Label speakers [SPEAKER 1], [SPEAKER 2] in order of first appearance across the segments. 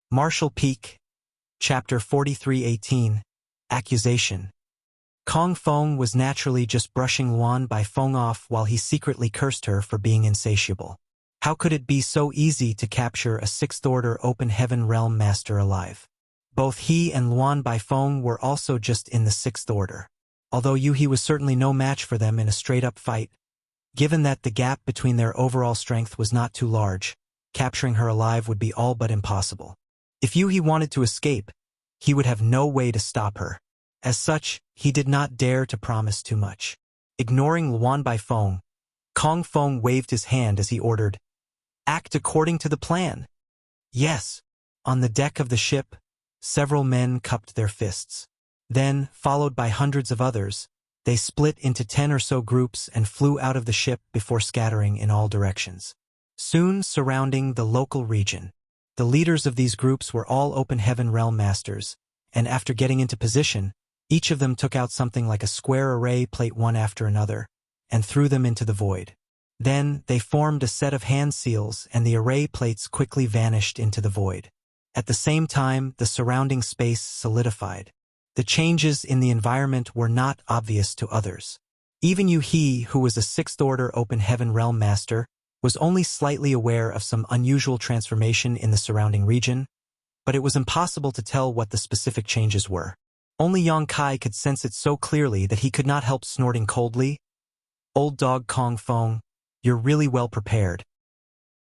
[SPEAKER 1] Martial Peak, Chapter 4318, Accusation. Kong Feng was naturally just brushing Luan Baifeng off while he secretly cursed her for being insatiable. How could it be so easy to capture a sixth-order open heaven realm master alive? Both he and Luan Baifeng were also just in the sixth order. Although Yuhi was certainly no match for them in a straight-up fight, given that the gap between their overall strength was not too large, capturing her alive would be all but impossible. If Yuhi wanted to escape, he would have no way to stop her. As such, he did not dare to promise too much. Ignoring Luan Baifeng, Kong Feng waved his hand as he ordered, "Act according to the plan." Yes. On the deck of the ship, several men cupped their fists. Then, followed by hundreds of others, they split into 10 or so groups and flew out of the ship before scattering in all directions. Soon surrounding the local region. The leaders of these groups were all open heaven realm masters, and after getting into position, each of them took out something like a square array plate one after another, and threw them into the void. Then, they formed a set of hand seals and the array plates quickly vanished into the void. At the same time, the surrounding space solidified. The changes in the environment were not obvious to others. Even Yuhi, who was a sixth-order open heaven realm master, was only slightly aware of some unusual transformation in the surrounding region, but it was impossible to tell what the specific changes were. Only Yang Kai could sense it so clearly that he could not help snorting coldly. "Old dog Kong Feng, you're really well prepared."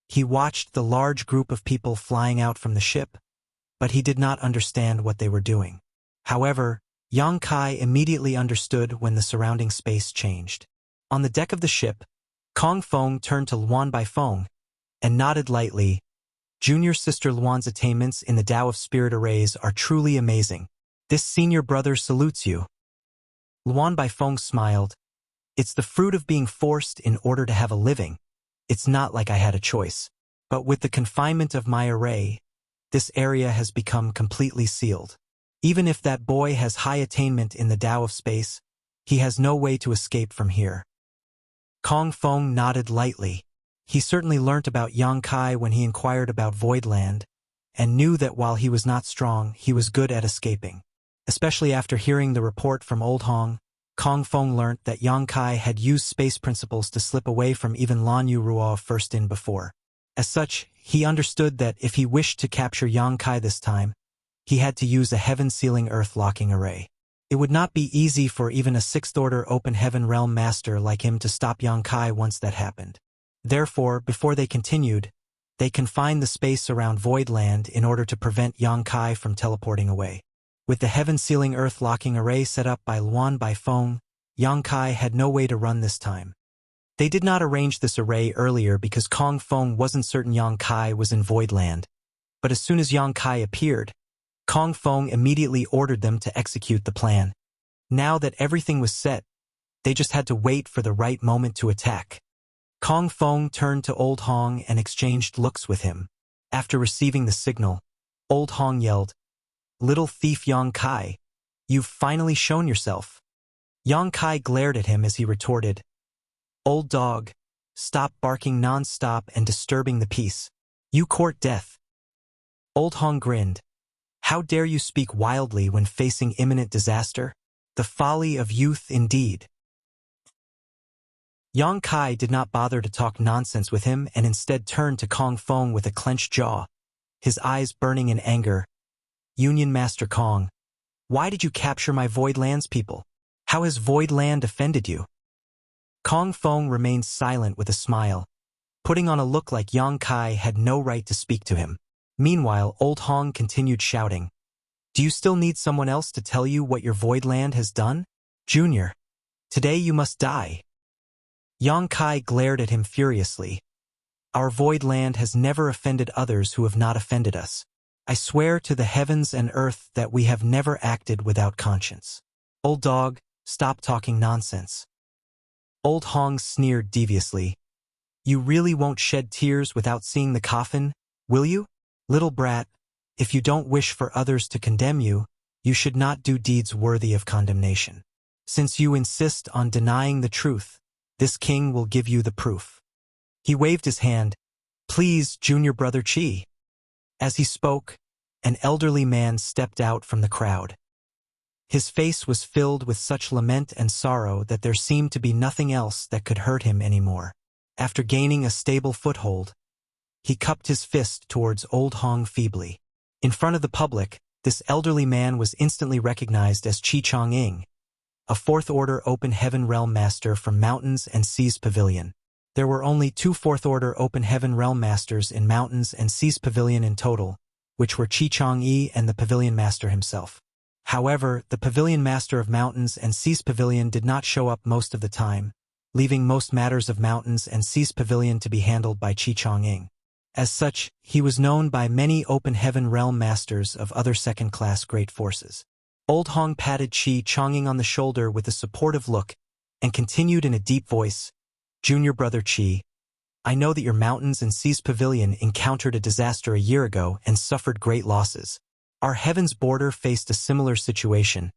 [SPEAKER 1] He watched the large group of people flying out from the ship, but he did not understand what they were doing. However, Yang Kai immediately understood when the surrounding space changed. On the deck of the ship, Kong Feng turned to Luan Baifeng and nodded lightly. "Junior sister Luan's attainments in the Tao of Spirit arrays are truly amazing. This senior brother salutes you." Luan Baifeng smiled. "It's the fruit of being forced in order to have a living. It's not like I had a choice. But with the confinement of my array, this area has become completely sealed. Even if that boy has high attainment in the Tao of Space, he has no way to escape from here." Kong Feng nodded lightly. He certainly learnt about Yang Kai when he inquired about Voidland, and knew that while he was not strong, he was good at escaping. Especially after hearing the report from Old Hong, Kong Feng learnt that Yang Kai had used space principles to slip away from even Lan Yu Ruo first in before. As such, he understood that if he wished to capture Yang Kai this time, he had to use a heaven-sealing earth-locking array. It would not be easy for even a sixth-order open heaven realm master like him to stop Yang Kai once that happened. Therefore, before they continued, they confined the space around Voidland in order to prevent Yang Kai from teleporting away. With the heaven-sealing earth-locking array set up by Luan Baifeng, Yang Kai had no way to run this time. They did not arrange this array earlier because Kong Feng wasn't certain Yang Kai was in Voidland. But as soon as Yang Kai appeared, Kong Feng immediately ordered them to execute the plan. Now that everything was set, they just had to wait for the right moment to attack. Kong Feng turned to Old Hong and exchanged looks with him. After receiving the signal, Old Hong yelled, "Little thief Yang Kai, you've finally shown yourself." Yang Kai glared at him as he retorted, "Old dog, stop barking non-stop and disturbing the peace. You court death." Old Hong grinned. "How dare you speak wildly when facing imminent disaster? The folly of youth indeed." Yang Kai did not bother to talk nonsense with him and instead turned to Kong Feng with a clenched jaw, his eyes burning in anger. "Union Master Kong, why did you capture my Voidlands people? How has Voidland offended you?" Kong Feng remained silent with a smile, putting on a look like Yang Kai had no right to speak to him. Meanwhile, Old Hong continued shouting, "Do you still need someone else to tell you what your Voidland has done? Junior, today you must die." Yang Kai glared at him furiously. "Our Voidland has never offended others who have not offended us. I swear to the heavens and earth that we have never acted without conscience. Old dog, stop talking nonsense." Old Hong sneered deviously. "You really won't shed tears without seeing the coffin, will you? Little brat, if you don't wish for others to condemn you, you should not do deeds worthy of condemnation. Since you insist on denying the truth, this king will give you the proof." He waved his hand. "Please, junior brother Chi." As he spoke, an elderly man stepped out from the crowd. His face was filled with such lament and sorrow that there seemed to be nothing else that could hurt him anymore. After gaining a stable foothold, he cupped his fist towards Old Hong feebly. In front of the public, this elderly man was instantly recognized as Qi Chong-ing, a Fourth-Order Open Heaven Realm Master from Mountains and Seas Pavilion. There were only 2 Fourth-Order Open Heaven Realm Masters in Mountains and Seas Pavilion in total, which were Qi Chong-yi and the Pavilion Master himself. However, the Pavilion Master of Mountains and Seas Pavilion did not show up most of the time, leaving most matters of Mountains and Seas Pavilion to be handled by Qi Chong-ing. As such, he was known by many Open Heaven Realm Masters of other second-class great forces. Old Hong patted Qi Chong-ing on the shoulder with a supportive look and continued in a deep voice, "Junior brother Qi, I know that your Mountains and Seas Pavilion encountered a disaster a year ago and suffered great losses. Our Heaven's border faced a similar situation,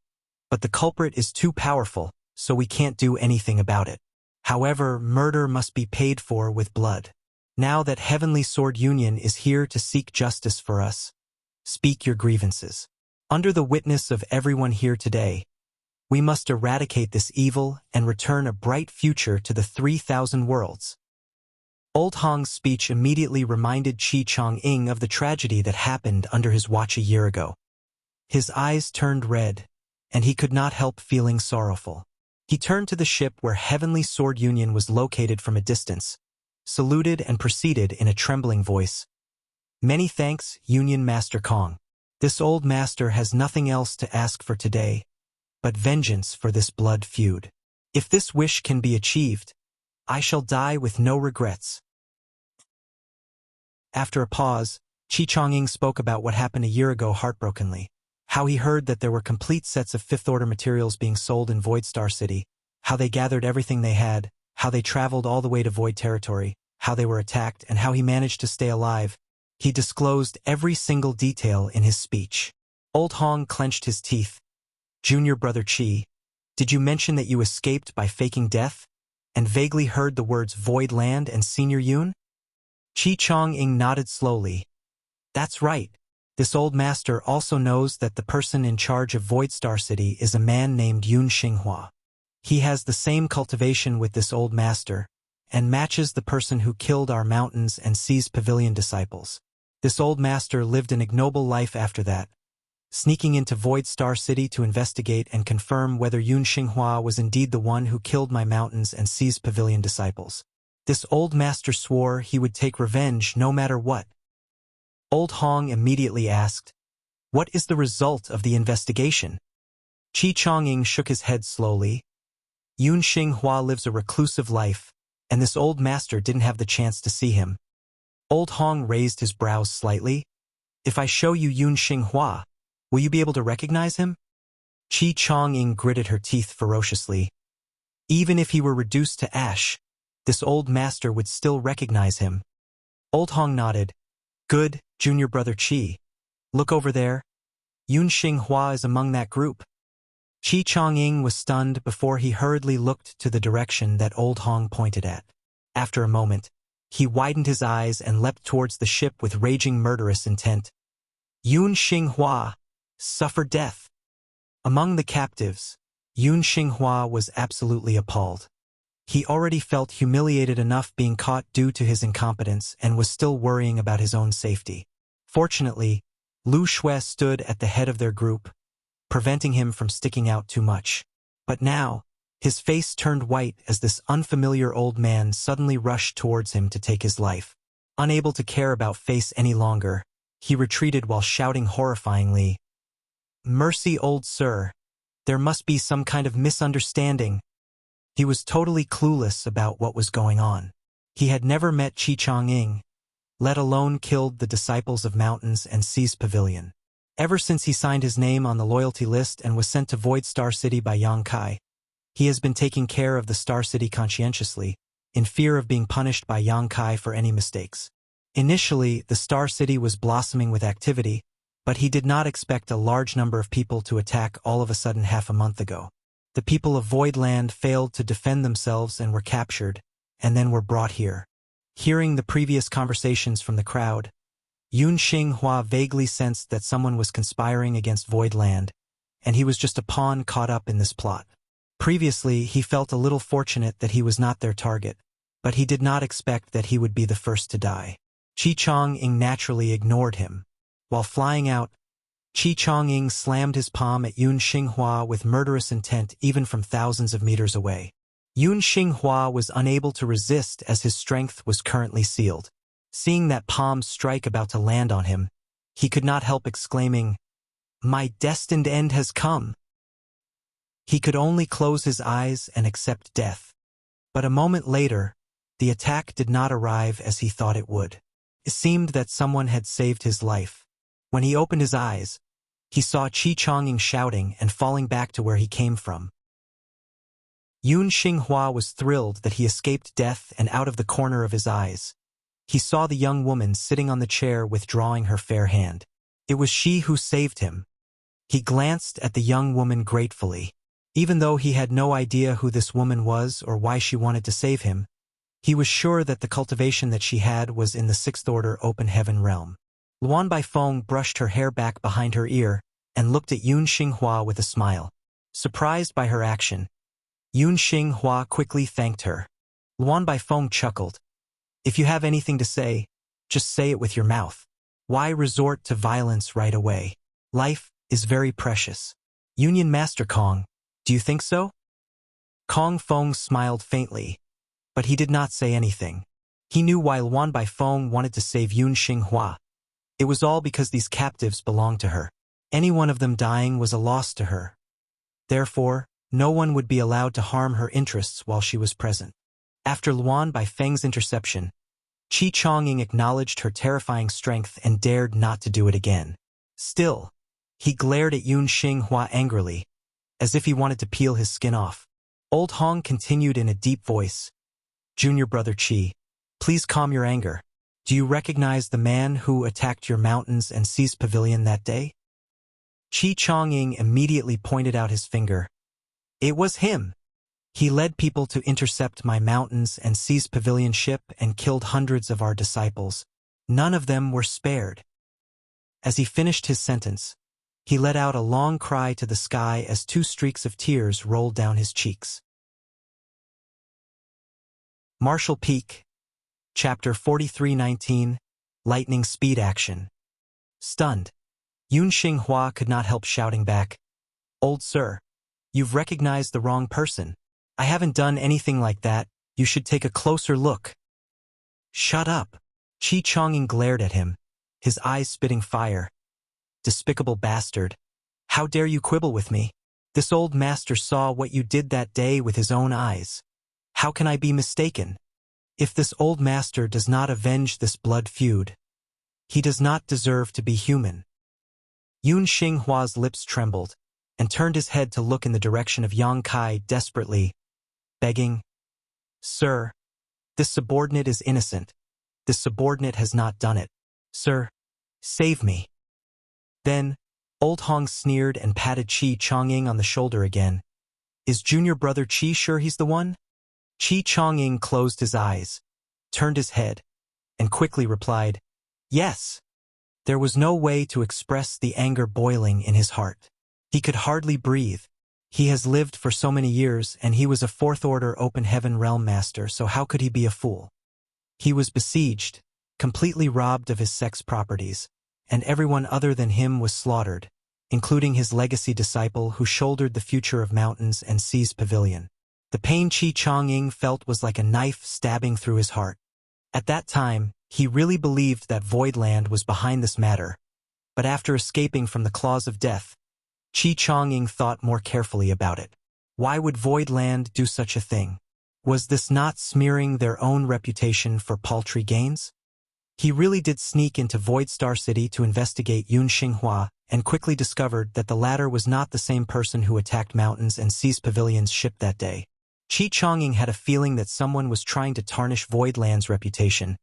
[SPEAKER 1] but the culprit is too powerful, so we can't do anything about it. However, murder must be paid for with blood. Now that Heavenly Sword Union is here to seek justice for us, speak your grievances. Under the witness of everyone here today, we must eradicate this evil and return a bright future to the 3,000 worlds." Old Hong's speech immediately reminded Qi Chong-ing of the tragedy that happened under his watch a year ago. His eyes turned red, and he could not help feeling sorrowful. He turned to the ship where Heavenly Sword Union was located from a distance, saluted and proceeded in a trembling voice. "Many thanks, Union Master Kong. This old master has nothing else to ask for today, but vengeance for this blood feud. If this wish can be achieved, I shall die with no regrets." After a pause, Qi Chong-ing spoke about what happened a year ago heartbrokenly, how he heard that there were complete sets of Fifth-Order materials being sold in Void Star City, how they gathered everything they had, how they traveled all the way to Void Territory, how they were attacked, and how he managed to stay alive. He disclosed every single detail in his speech. Old Hong clenched his teeth. "Junior brother Qi, did you mention that you escaped by faking death, and vaguely heard the words Void Land and Senior Yun?" Qi Chong-ing nodded slowly. "That's right. This old master also knows that the person in charge of Void Star City is a man named Yun Xinghua. He has the same cultivation with this old master, and matches the person who killed our Mountains and Seas Pavilion disciples. This old master lived an ignoble life after that, sneaking into Void Star City to investigate and confirm whether Yun Xinghua was indeed the one who killed my Mountains and Seas Pavilion disciples. This old master swore he would take revenge no matter what." Old Hong immediately asked, "What is the result of the investigation?" Qi Chong-ing shook his head slowly. "Yun Xinghua lives a reclusive life, and this old master didn't have the chance to see him." Old Hong raised his brows slightly. "If I show you Yun Xinghua, will you be able to recognize him?" Qi Chong-ing gritted her teeth ferociously. Even if he were reduced to ash, this old master would still recognize him. Old Hong nodded. "Good, junior brother Qi. Look over there. Yun Xinghua is among that group." Qi Chong-ing was stunned before he hurriedly looked to the direction that Old Hong pointed at. After a moment, he widened his eyes and leapt towards the ship with raging murderous intent. "Yun Xinghua, suffer death." Among the captives, Yun Xinghua was absolutely appalled. He already felt humiliated enough being caught due to his incompetence and was still worrying about his own safety. Fortunately, Lu Shui stood at the head of their group, preventing him from sticking out too much. But now, his face turned white as this unfamiliar old man suddenly rushed towards him to take his life. Unable to care about face any longer, he retreated while shouting horrifyingly, "Mercy, old sir. There must be some kind of misunderstanding." He was totally clueless about what was going on. He had never met Qi Chong-ing, let alone killed the disciples of Mountains and Seas Pavilion. Ever since he signed his name on the loyalty list and was sent to Void Star City by Yang Kai, he has been taking care of the Star City conscientiously, in fear of being punished by Yang Kai for any mistakes. Initially, the Star City was blossoming with activity, but he did not expect a large number of people to attack all of a sudden half a month ago. The people of Void Land failed to defend themselves and were captured, and then were brought here. Hearing the previous conversations from the crowd, Yun Xinghua vaguely sensed that someone was conspiring against Voidland, and he was just a pawn caught up in this plot. Previously, he felt a little fortunate that he was not their target, but he did not expect that he would be the first to die. Qi Chongying naturally ignored him. While flying out, Qi Chongying slammed his palm at Yun Xinghua with murderous intent even from thousands of meters away. Yun Xinghua was unable to resist as his strength was currently sealed. Seeing that palm strike about to land on him, he could not help exclaiming, "My destined end has come." He could only close his eyes and accept death. But a moment later, the attack did not arrive as he thought it would. It seemed that someone had saved his life. When he opened his eyes, he saw Qi Chongying shouting and falling back to where he came from. Yun Xinghua was thrilled that he escaped death, and out of the corner of his eyes, he saw the young woman sitting on the chair withdrawing her fair hand. It was she who saved him. He glanced at the young woman gratefully. Even though he had no idea who this woman was or why she wanted to save him, he was sure that the cultivation that she had was in the Sixth Order Open Heaven realm. Luan Baifeng brushed her hair back behind her ear and looked at Yun Xinghua with a smile. Surprised by her action, Yun Xinghua quickly thanked her. Luan Baifeng chuckled. "If you have anything to say, just say it with your mouth. Why resort to violence right away? Life is very precious." "Union Master Kong, do you think so?" Kong Feng smiled faintly, but he did not say anything. He knew why Luan Baifeng wanted to save Yun Xinghua. It was all because these captives belonged to her. Any one of them dying was a loss to her. Therefore, no one would be allowed to harm her interests while she was present. After Luan Baifeng's interception, Qi Chongying acknowledged her terrifying strength and dared not to do it again. Still, he glared at Yun Xinghua angrily, as if he wanted to peel his skin off. Old Hong continued in a deep voice. "Junior brother Qi, please calm your anger. Do you recognize the man who attacked your mountains and seas pavilion that day?" Qi Chongying immediately pointed out his finger. "It was him. He led people to intercept my mountains and seas pavilion ship and killed hundreds of our disciples. None of them were spared." As he finished his sentence, he let out a long cry to the sky as 2 streaks of tears rolled down his cheeks. Martial Peak, Chapter 4319, Lightning Speed Action. Stunned, Yun Xinghua could not help shouting back, "Old sir, you've recognized the wrong person. I haven't done anything like that. You should take a closer look." "Shut up." Qi Chongying glared at him, his eyes spitting fire. "Despicable bastard. How dare you quibble with me? This old master saw what you did that day with his own eyes. How can I be mistaken? If this old master does not avenge this blood feud, he does not deserve to be human." Yun Xinghua's lips trembled, and turned his head to look in the direction of Yang Kai desperately, begging, "Sir, this subordinate is innocent. This subordinate has not done it. Sir, save me." Then, Old Hong sneered and patted Qi Chongying on the shoulder again. "Is junior brother Qi sure he's the one?" Qi Chongying closed his eyes, turned his head, and quickly replied, "Yes." There was no way to express the anger boiling in his heart. He could hardly breathe. He has lived for so many years, and he was a Fourth Order Open Heaven Realm Master, so how could he be a fool? He was besieged, completely robbed of his sex properties, and everyone other than him was slaughtered, including his legacy disciple who shouldered the future of mountains and seas pavilion. The pain Qi Chongying felt was like a knife stabbing through his heart. At that time, he really believed that Voidland was behind this matter, but after escaping from the claws of death, Qi Chongying thought more carefully about it. Why would Voidland do such a thing? Was this not smearing their own reputation for paltry gains? He really did sneak into Void Star City to investigate Yun Xinghua, and quickly discovered that the latter was not the same person who attacked Mountains and Seas Pavilion's ship that day. Qi Chongying had a feeling that someone was trying to tarnish Voidland's reputation,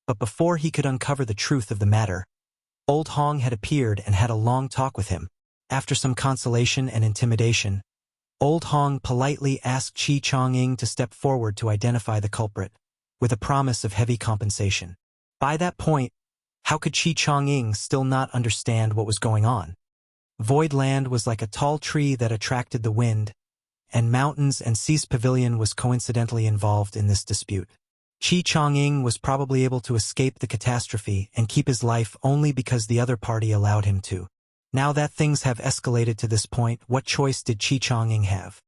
[SPEAKER 1] but before he could uncover the truth of the matter, Old Hong had appeared and had a long talk with him. After some consolation and intimidation, Old Hong politely asked Qi Chongying to step forward to identify the culprit, with a promise of heavy compensation. By that point, How could Qi Chongying still not understand what was going on? Void Land was like a tall tree that attracted the wind, and Mountains and Seas Pavilion was coincidentally involved in this dispute. Qi Chongying was probably able to escape the catastrophe and keep his life only because the other party allowed him to. Now that things have escalated to this point, what choice did Qi Chongying have?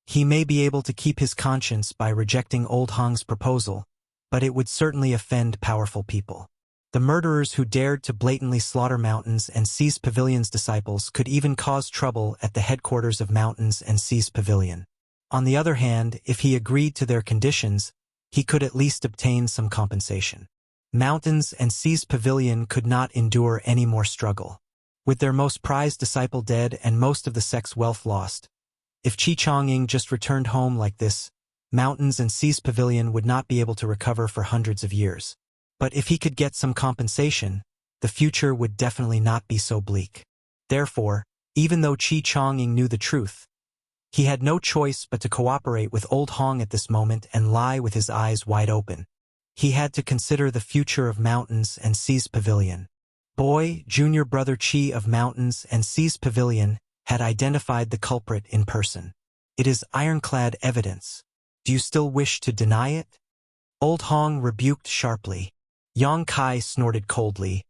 [SPEAKER 1] He may be able to keep his conscience by rejecting Old Hong's proposal, but it would certainly offend powerful people. The murderers who dared to blatantly slaughter Mountains and Seas Pavilion's disciples could even cause trouble at the headquarters of Mountains and Seas Pavilion. On the other hand, if he agreed to their conditions, he could at least obtain some compensation. Mountains and Seas Pavilion could not endure any more struggle. With their most prized disciple dead and most of the sect's wealth lost, if Qi Chongying just returned home like this, Mountains and Seas Pavilion would not be able to recover for hundreds of years. But if he could get some compensation, the future would definitely not be so bleak. Therefore, even though Qi Chongying knew the truth, he had no choice but to cooperate with Old Hong at this moment and lie with his eyes wide open. He had to consider the future of Mountains and Seas Pavilion. Boy, junior brother Qi of Mountains and Seas Pavilion had identified the culprit in person. It is ironclad evidence. Do you still wish to deny it? Old Hong rebuked sharply. Yang Kai snorted coldly.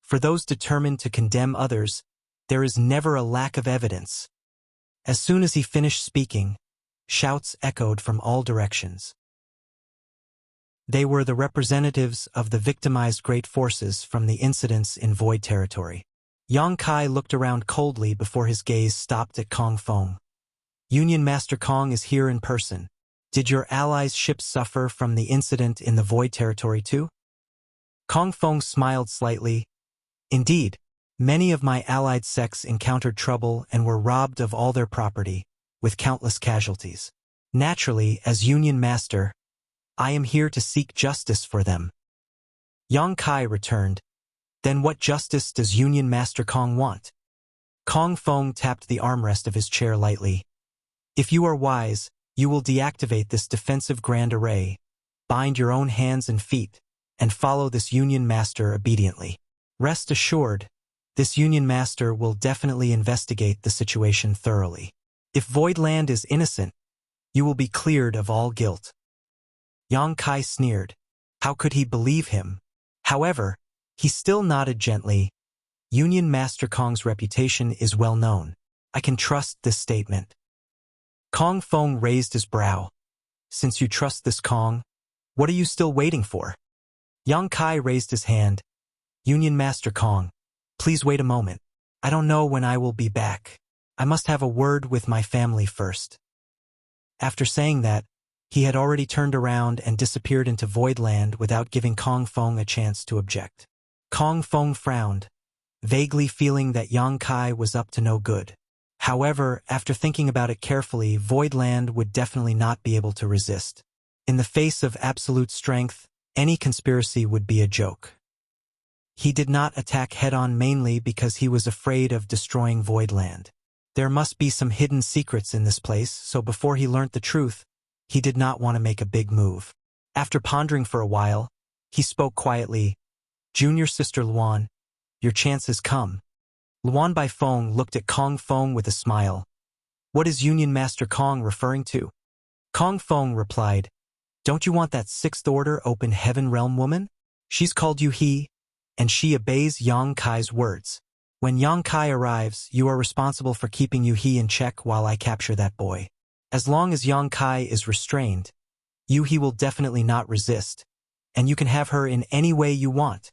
[SPEAKER 1] For those determined to condemn others, there is never a lack of evidence. As soon as he finished speaking, shouts echoed from all directions. They were the representatives of the victimized great forces from the incidents in Void Territory. Yang Kai looked around coldly before his gaze stopped at Kong Fong. Union Master Kong is here in person. Did your allies' ships suffer from the incident in the Void Territory too? Kong Fong smiled slightly. Indeed, many of my allied sects encountered trouble and were robbed of all their property, with countless casualties. Naturally, as Union Master, I am here to seek justice for them. Yang Kai returned. Then what justice does Union Master Kong want? Kong Fong tapped the armrest of his chair lightly. If you are wise, you will deactivate this defensive grand array, bind your own hands and feet, and follow this Union Master obediently. Rest assured, this Union Master will definitely investigate the situation thoroughly. If Void Land is innocent, you will be cleared of all guilt. Yang Kai sneered. How could he believe him? However, he still nodded gently. Union Master Kong's reputation is well known. I can trust this statement. Kong Fong raised his brow. Since you trust this Kong, what are you still waiting for? Yang Kai raised his hand. Union Master Kong, please wait a moment. I don't know when I will be back. I must have a word with my family first. After saying that, he had already turned around and disappeared into Void Land without giving Kong Fong a chance to object. Kong Fong frowned, vaguely feeling that Yang Kai was up to no good. However, after thinking about it carefully, Void Land would definitely not be able to resist. In the face of absolute strength, any conspiracy would be a joke. He did not attack head-on mainly because he was afraid of destroying Void Land. There must be some hidden secrets in this place, so before he learnt the truth, he did not want to make a big move. After pondering for a while, he spoke quietly. Junior Sister Luan, your chance has come. Luan Bai Fong looked at Kong Fong with a smile. What is Union Master Kong referring to? Kong Fong replied, don't you want that Sixth Order Open Heaven Realm woman? She's called you he, and she obeys Yang Kai's words. When Yang Kai arrives, you are responsible for keeping Yu He in check while I capture that boy. As long as Yang Kai is restrained, Yu He will definitely not resist, and you can have her in any way you want.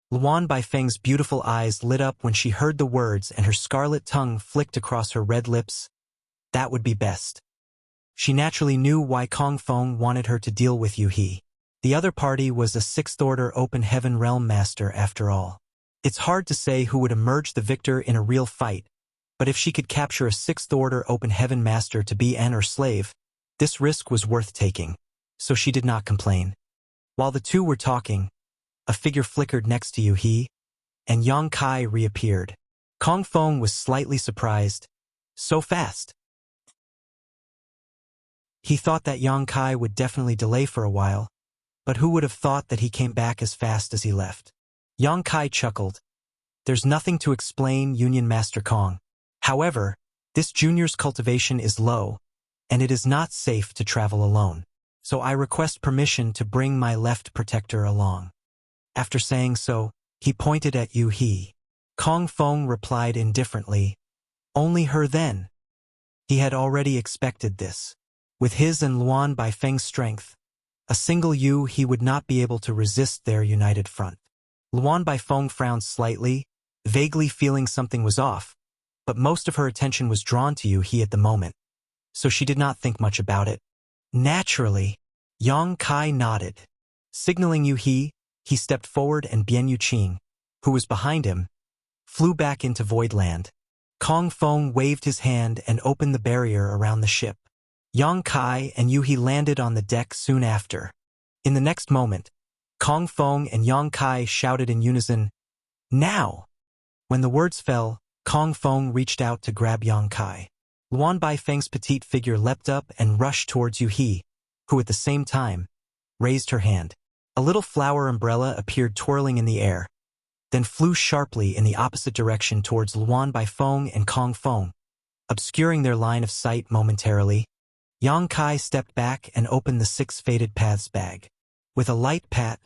[SPEAKER 1] Luan Baifeng's beautiful eyes lit up when she heard the words and her scarlet tongue flicked across her red lips. That would be best. She naturally knew why Kong Fong wanted her to deal with Yu He. The other party was a Sixth Order Open Heaven Realm Master after all. It's hard to say who would emerge the victor in a real fight, but if she could capture a Sixth Order Open Heaven Master to be an or slave, this risk was worth taking, so she did not complain. While the two were talking, a figure flickered next to Yu He, and Yang Kai reappeared. Kong Fong was slightly surprised. So fast. He thought that Yang Kai would definitely delay for a while, but who would have thought that he came back as fast as he left? Yang Kai chuckled. There's nothing to explain, Union Master Kong. However, this junior's cultivation is low, and it is not safe to travel alone. So I request permission to bring my left protector along. After saying so, he pointed at Yu He. Kong Feng replied indifferently, only her then. He had already expected this. With his and Luan Baifeng's strength, a single Yu He would not be able to resist their united front. Luan Baifeng frowned slightly, vaguely feeling something was off, but most of her attention was drawn to Yu He at the moment, so she did not think much about it. Naturally, Yang Kai nodded. Signaling Yu He stepped forward and Bian Yuqing, who was behind him, flew back into Voidland. Kong Feng waved his hand and opened the barrier around the ship. Yang Kai and Yu He landed on the deck soon after. In the next moment, Kong Feng and Yang Kai shouted in unison, "Now!" When the words fell, Kong Feng reached out to grab Yang Kai. Luan Baifeng's petite figure leapt up and rushed towards Yu He, who at the same time raised her hand. A little flower umbrella appeared twirling in the air, then flew sharply in the opposite direction towards Luan Baifeng and Kong Feng, obscuring their line of sight momentarily. Yang Kai stepped back and opened the 6 Fated Paths bag. With a light pat,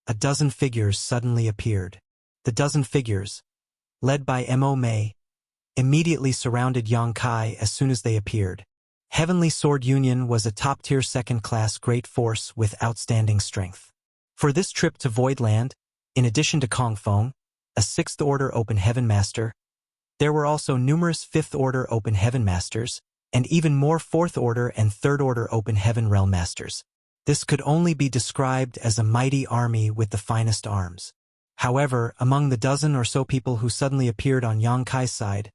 [SPEAKER 1] a dozen figures suddenly appeared. The dozen figures, led by Mo Mei, immediately surrounded Yang Kai as soon as they appeared. Heavenly Sword Union was a top-tier second-class great force with outstanding strength. For this trip to Voidland, in addition to Kong Feng, a 6th Order Open Heaven Master, there were also numerous 5th Order Open Heaven Masters, and even more 4th Order and 3rd Order Open Heaven Realm Masters. This could only be described as a mighty army with the finest arms. However, among the dozen or so people who suddenly appeared on Yang Kai's side,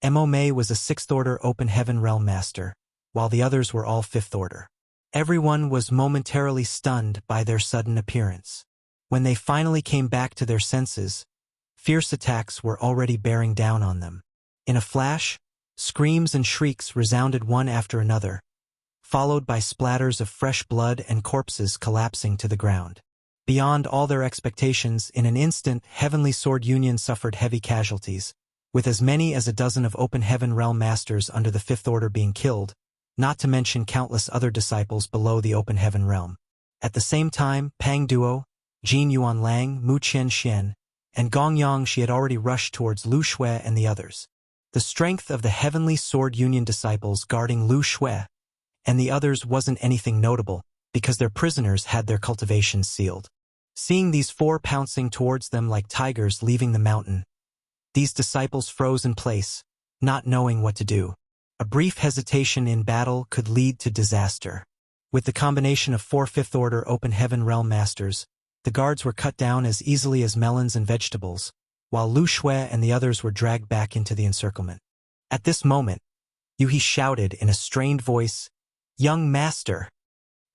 [SPEAKER 1] Mo Mei was a 6th Order Open Heaven Realm Master, while the others were all 5th Order. Everyone was momentarily stunned by their sudden appearance. When they finally came back to their senses, fierce attacks were already bearing down on them. In a flash, screams and shrieks resounded one after another, followed by splatters of fresh blood and corpses collapsing to the ground. Beyond all their expectations, in an instant, Heavenly Sword Union suffered heavy casualties, with as many as a dozen of Open Heaven Realm Masters under the 5th Order being killed, not to mention countless other disciples below the Open Heaven Realm. At the same time, Pang Duo, Jin Yuan Lang, Mu Qian Xian, and Gong Yang she had already rushed towards Lu Shui and the others. The strength of the Heavenly Sword Union disciples guarding Lu Shui and the others wasn't anything notable, because their prisoners had their cultivations sealed. Seeing these 4 pouncing towards them like tigers leaving the mountain, these disciples froze in place, not knowing what to do. A brief hesitation in battle could lead to disaster. With the combination of 4 5th Order Open Heaven Realm Masters, the guards were cut down as easily as melons and vegetables, while Lu Shui and the others were dragged back into the encirclement. At this moment, Yu He shouted in a strained voice, "Young Master!"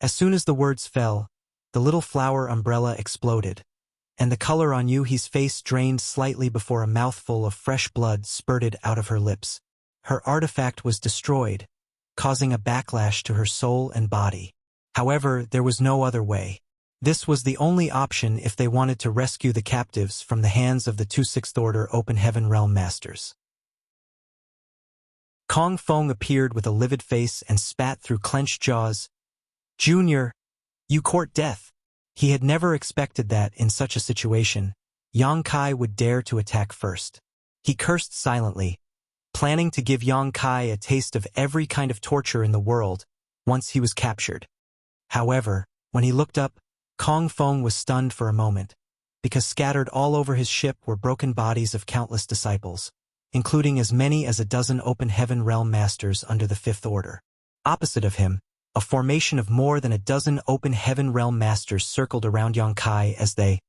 [SPEAKER 1] As soon as the words fell, the little flower umbrella exploded, and the color on Yu He's face drained slightly before a mouthful of fresh blood spurted out of her lips. Her artifact was destroyed, causing a backlash to her soul and body. However, there was no other way. This was the only option if they wanted to rescue the captives from the hands of the 2 6th Order Open Heaven Realm Masters. Kong Feng appeared with a livid face and spat through clenched jaws. "Junior, you court death." He had never expected that, in such a situation, Yang Kai would dare to attack first. He cursed silently, planning to give Yang Kai a taste of every kind of torture in the world once he was captured. However, when he looked up, Kong Feng was stunned for a moment, because scattered all over his ship were broken bodies of countless disciples, including as many as a dozen Open Heaven Realm Masters under the 5th Order. Opposite of him, a formation of more than a dozen Open Heaven Realm Masters circled around Yang Kai as they,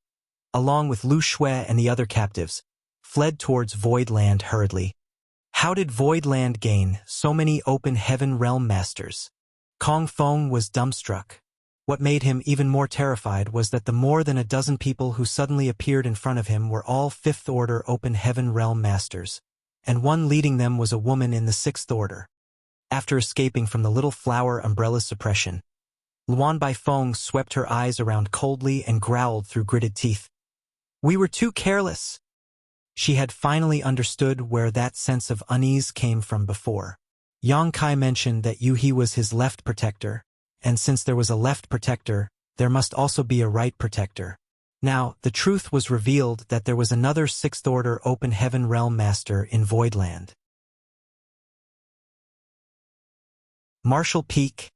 [SPEAKER 1] along with Lu Shui and the other captives, fled towards Voidland hurriedly. How did Voidland gain so many Open Heaven Realm Masters? Kong Feng was dumbstruck. What made him even more terrified was that the more than a dozen people who suddenly appeared in front of him were all 5th Order Open Heaven Realm Masters, and one leading them was a woman in the 6th Order. After escaping from the little flower umbrella's suppression, Luan Baifeng swept her eyes around coldly and growled through gritted teeth. We were too careless. She had finally understood where that sense of unease came from before. Yang Kai mentioned that Yu-He was his left protector, and since there was a left protector, there must also be a right protector. Now, the truth was revealed that there was another sixth-order Open Heaven Realm Master in Voidland. Marshall Peak,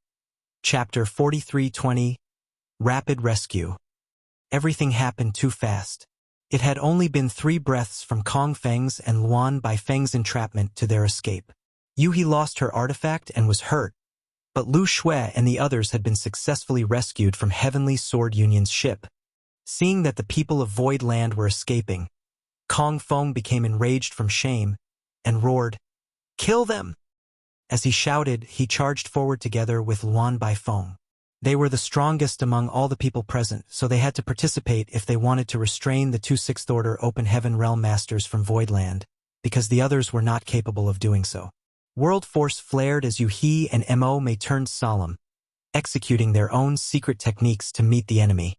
[SPEAKER 1] Chapter 4320, Rapid Rescue. Everything happened too fast. It had only been 3 breaths from Kong Feng's and Luan Bai Feng's entrapment to their escape. Yu-He lost her artifact and was hurt, but Lu Shui and the others had been successfully rescued from Heavenly Sword Union's ship. Seeing that the people of Void Land were escaping, Kong Feng became enraged from shame and roared, "Kill them!" As he shouted, he charged forward together with Luan Bai Feng. They were the strongest among all the people present, so they had to participate if they wanted to restrain the 2 sixth-order Open Heaven Realm Masters from Voidland, because the others were not capable of doing so. World Force flared as Yu-He and Mo Mei turned solemn, executing their own secret techniques to meet the enemy.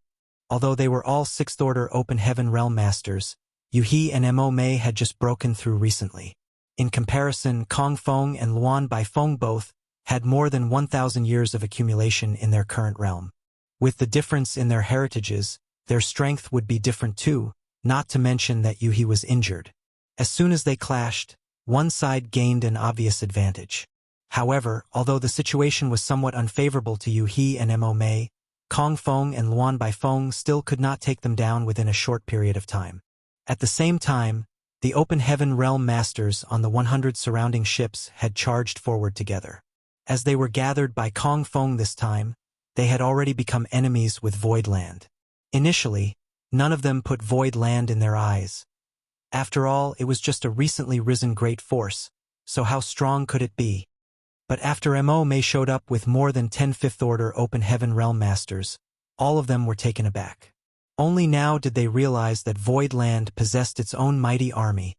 [SPEAKER 1] Although they were all 6th-order Open Heaven Realm Masters, Yu-He and Mo Mei had just broken through recently. In comparison, Kong Feng and Luan Bai Feng both had more than 1,000 years of accumulation in their current realm. With the difference in their heritages, their strength would be different too, not to mention that Yu-He was injured. As soon as they clashed, one side gained an obvious advantage. However, although the situation was somewhat unfavorable to Yu-He and Mo Mei, Kong Feng and Luan Bai Feng still could not take them down within a short period of time. At the same time, the Open Heaven Realm Masters on the 100 surrounding ships had charged forward together. As they were gathered by Kong Feng this time, they had already become enemies with Void Land. Initially, none of them put Void Land in their eyes. After all, it was just a recently risen great force, so how strong could it be? But after Mo Mei showed up with more than 10 fifth-order Open Heaven Realm Masters, all of them were taken aback. Only now did they realize that Void Land possessed its own mighty army,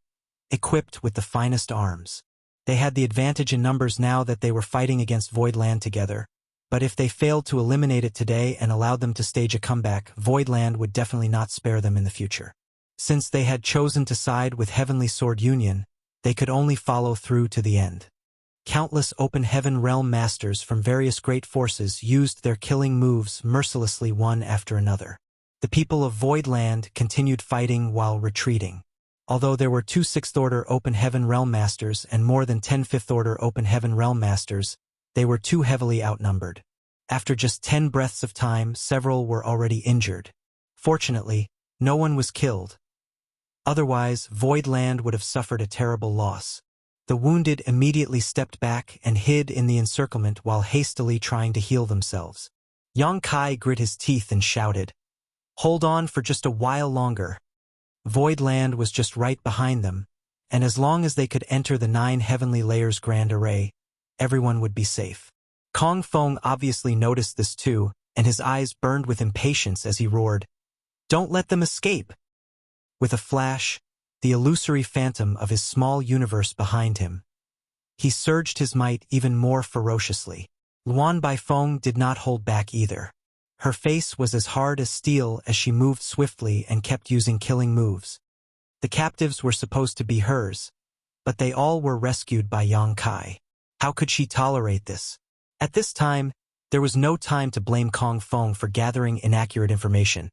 [SPEAKER 1] equipped with the finest arms. They had the advantage in numbers now that they were fighting against Void Land together, but if they failed to eliminate it today and allowed them to stage a comeback, Void Land would definitely not spare them in the future. Since they had chosen to side with Heavenly Sword Union, they could only follow through to the end. Countless Open Heaven Realm Masters from various great forces used their killing moves mercilessly one after another. The people of Void Land continued fighting while retreating. Although there were 2 6th-order Open Heaven Realm Masters and more than 10 5th-order Open Heaven Realm Masters, they were too heavily outnumbered. After just 10 breaths of time, several were already injured. Fortunately, no one was killed. Otherwise, Void Land would have suffered a terrible loss. The wounded immediately stepped back and hid in the encirclement while hastily trying to heal themselves. Yang Kai grit his teeth and shouted, "Hold on for just a while longer." Void Land was just right behind them, and as long as they could enter the 9 Heavenly Layers Grand Array, everyone would be safe. Kong Feng obviously noticed this too, and his eyes burned with impatience as he roared, "Don't let them escape!" With a flash, the illusory phantom of his small universe behind him, he surged his might even more ferociously. Luan Bai Feng did not hold back either. Her face was as hard as steel as she moved swiftly and kept using killing moves. The captives were supposed to be hers, but they all were rescued by Yang Kai. How could she tolerate this? At this time, there was no time to blame Kong Feng for gathering inaccurate information.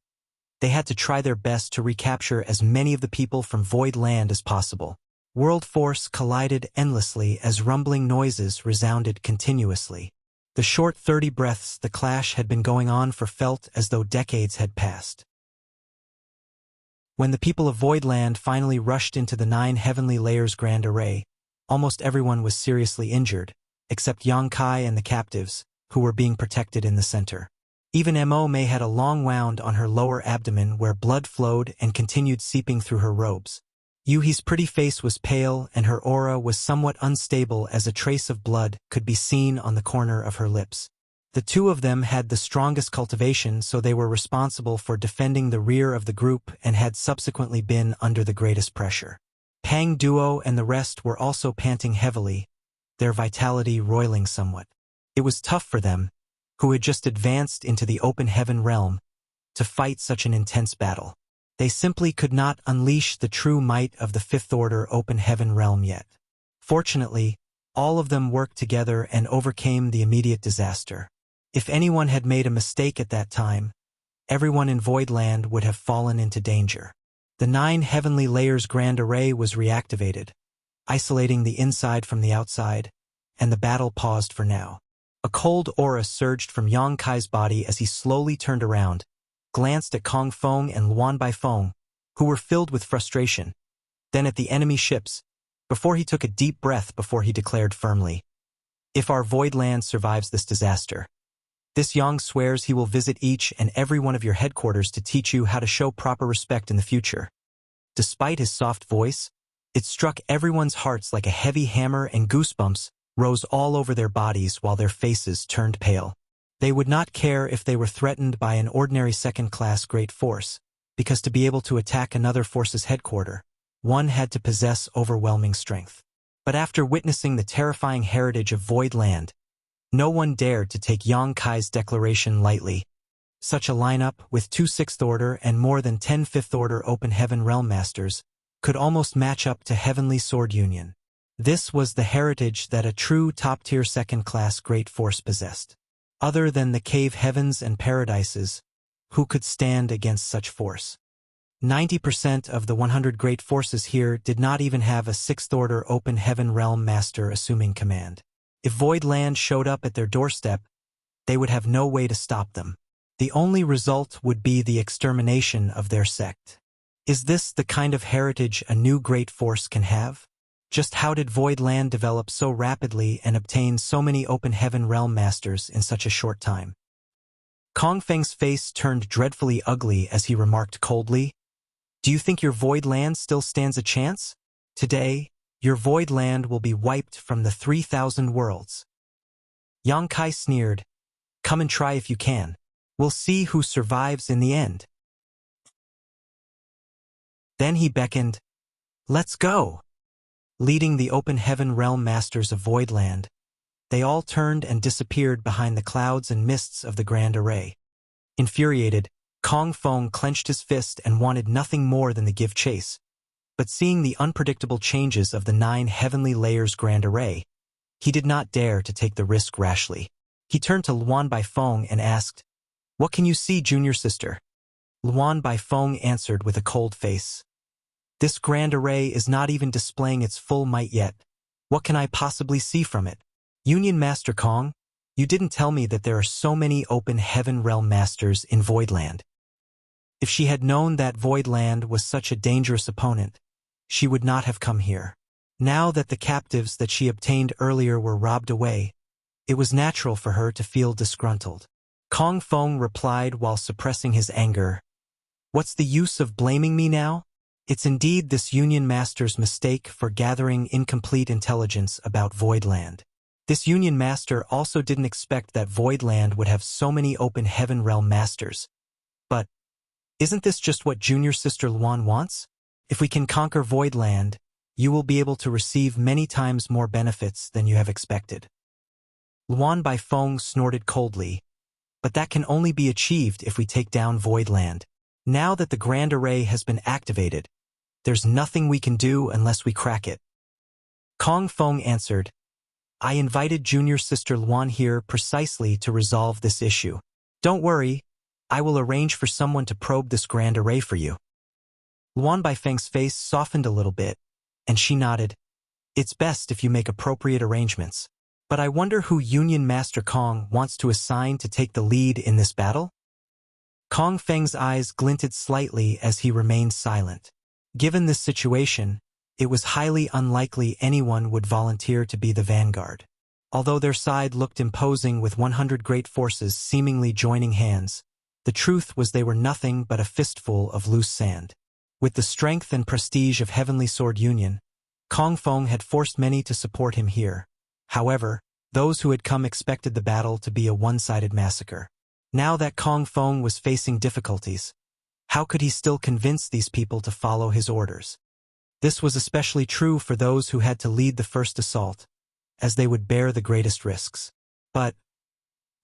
[SPEAKER 1] They had to try their best to recapture as many of the people from Void Land as possible. World Force collided endlessly as rumbling noises resounded continuously. The short 30 breaths the clash had been going on for felt as though decades had passed. When the people of Void Land finally rushed into the 9 Heavenly Layers Grand Array, almost everyone was seriously injured, except Yang Kai and the captives, who were being protected in the center. Even Mo Mei had a long wound on her lower abdomen where blood flowed and continued seeping through her robes. Yu-He's pretty face was pale and her aura was somewhat unstable as a trace of blood could be seen on the corner of her lips. The two of them had the strongest cultivation, so they were responsible for defending the rear of the group and had subsequently been under the greatest pressure. Pang Duo and the rest were also panting heavily, their vitality roiling somewhat. It was tough for them, who had just advanced into the Open Heaven realm, to fight such an intense battle. They simply could not unleash the true might of the Fifth Order Open Heaven realm yet. Fortunately, all of them worked together and overcame the immediate disaster. If anyone had made a mistake at that time, everyone in Voidland would have fallen into danger. The 9 heavenly layers grand array was reactivated, isolating the inside from the outside, and the battle paused for now. A cold aura surged from Yang Kai's body as he slowly turned around, glanced at Kong Feng and Luan Baifeng, who were filled with frustration, then at the enemy ships, before he took a deep breath before he declared firmly, "If our Voidland survives this disaster, this Yang swears he will visit each and every one of your headquarters to teach you how to show proper respect in the future." Despite his soft voice, it struck everyone's hearts like a heavy hammer, and goosebumps rose all over their bodies while their faces turned pale. They would not care if they were threatened by an ordinary second-class great force, because to be able to attack another force's headquarters, one had to possess overwhelming strength. But after witnessing the terrifying heritage of Voidland, no one dared to take Yang Kai's declaration lightly. Such a lineup, with 2 Sixth Order and more than 10 Fifth Order Open Heaven Realm Masters, could almost match up to Heavenly Sword Union. This was the heritage that a true top-tier second-class great force possessed. Other than the Cave Heavens and Paradises, who could stand against such force? 90% of the 100 great forces here did not even have a 6th Order Open Heaven Realm Master assuming command. If Voidland showed up at their doorstep, they would have no way to stop them. The only result would be the extermination of their sect. Is this the kind of heritage a new great force can have? Just how did Voidland develop so rapidly and obtain so many Open Heaven Realm Masters in such a short time? Kong Feng's face turned dreadfully ugly as he remarked coldly, "Do you think your Voidland still stands a chance? Today, your Voidland will be wiped from the 3,000 worlds." Yang Kai sneered, "Come and try if you can. We'll see who survives in the end." Then he beckoned, "Let's go!" Leading the Open Heaven Realm Masters of Voidland, they all turned and disappeared behind the clouds and mists of the Grand Array. Infuriated, Kong Feng clenched his fist and wanted nothing more than to give chase. But seeing the unpredictable changes of the 9 heavenly layers Grand Array, he did not dare to take the risk rashly. He turned to Luan Baifeng and asked, "What can you see, junior sister?" Luan Baifeng answered with a cold face, "This Grand Array is not even displaying its full might yet. What can I possibly see from it?" "Union Master Kong, you didn't tell me that there are so many Open Heaven Realm Masters in Voidland." If she had known that Voidland was such a dangerous opponent, she would not have come here. Now that the captives that she obtained earlier were robbed away, it was natural for her to feel disgruntled. Kong Feng replied while suppressing his anger, "What's the use of blaming me now? It's indeed this Union Master's mistake for gathering incomplete intelligence about Voidland. This Union Master also didn't expect that Voidland would have so many Open Heaven Realm Masters. But isn't this just what Junior Sister Luan wants? If we can conquer Voidland, you will be able to receive many times more benefits than you have expected." Luan Baifeng snorted coldly, "But that can only be achieved if we take down Voidland. Now that the Grand Array has been activated, there's nothing we can do unless we crack it." Kong Feng answered, "I invited Junior Sister Luan here precisely to resolve this issue. Don't worry, I will arrange for someone to probe this Grand Array for you." Luan Baifeng's face softened a little bit, and she nodded, "It's best if you make appropriate arrangements. But I wonder who Union Master Kong wants to assign to take the lead in this battle?" Kong Feng's eyes glinted slightly as he remained silent. Given this situation, it was highly unlikely anyone would volunteer to be the vanguard. Although their side looked imposing with 100 great forces seemingly joining hands, the truth was they were nothing but a fistful of loose sand. With the strength and prestige of Heavenly Sword Union, Kong Feng had forced many to support him here. However, those who had come expected the battle to be a one-sided massacre. Now that Kong Feng was facing difficulties, how could he still convince these people to follow his orders? This was especially true for those who had to lead the first assault, as they would bear the greatest risks. But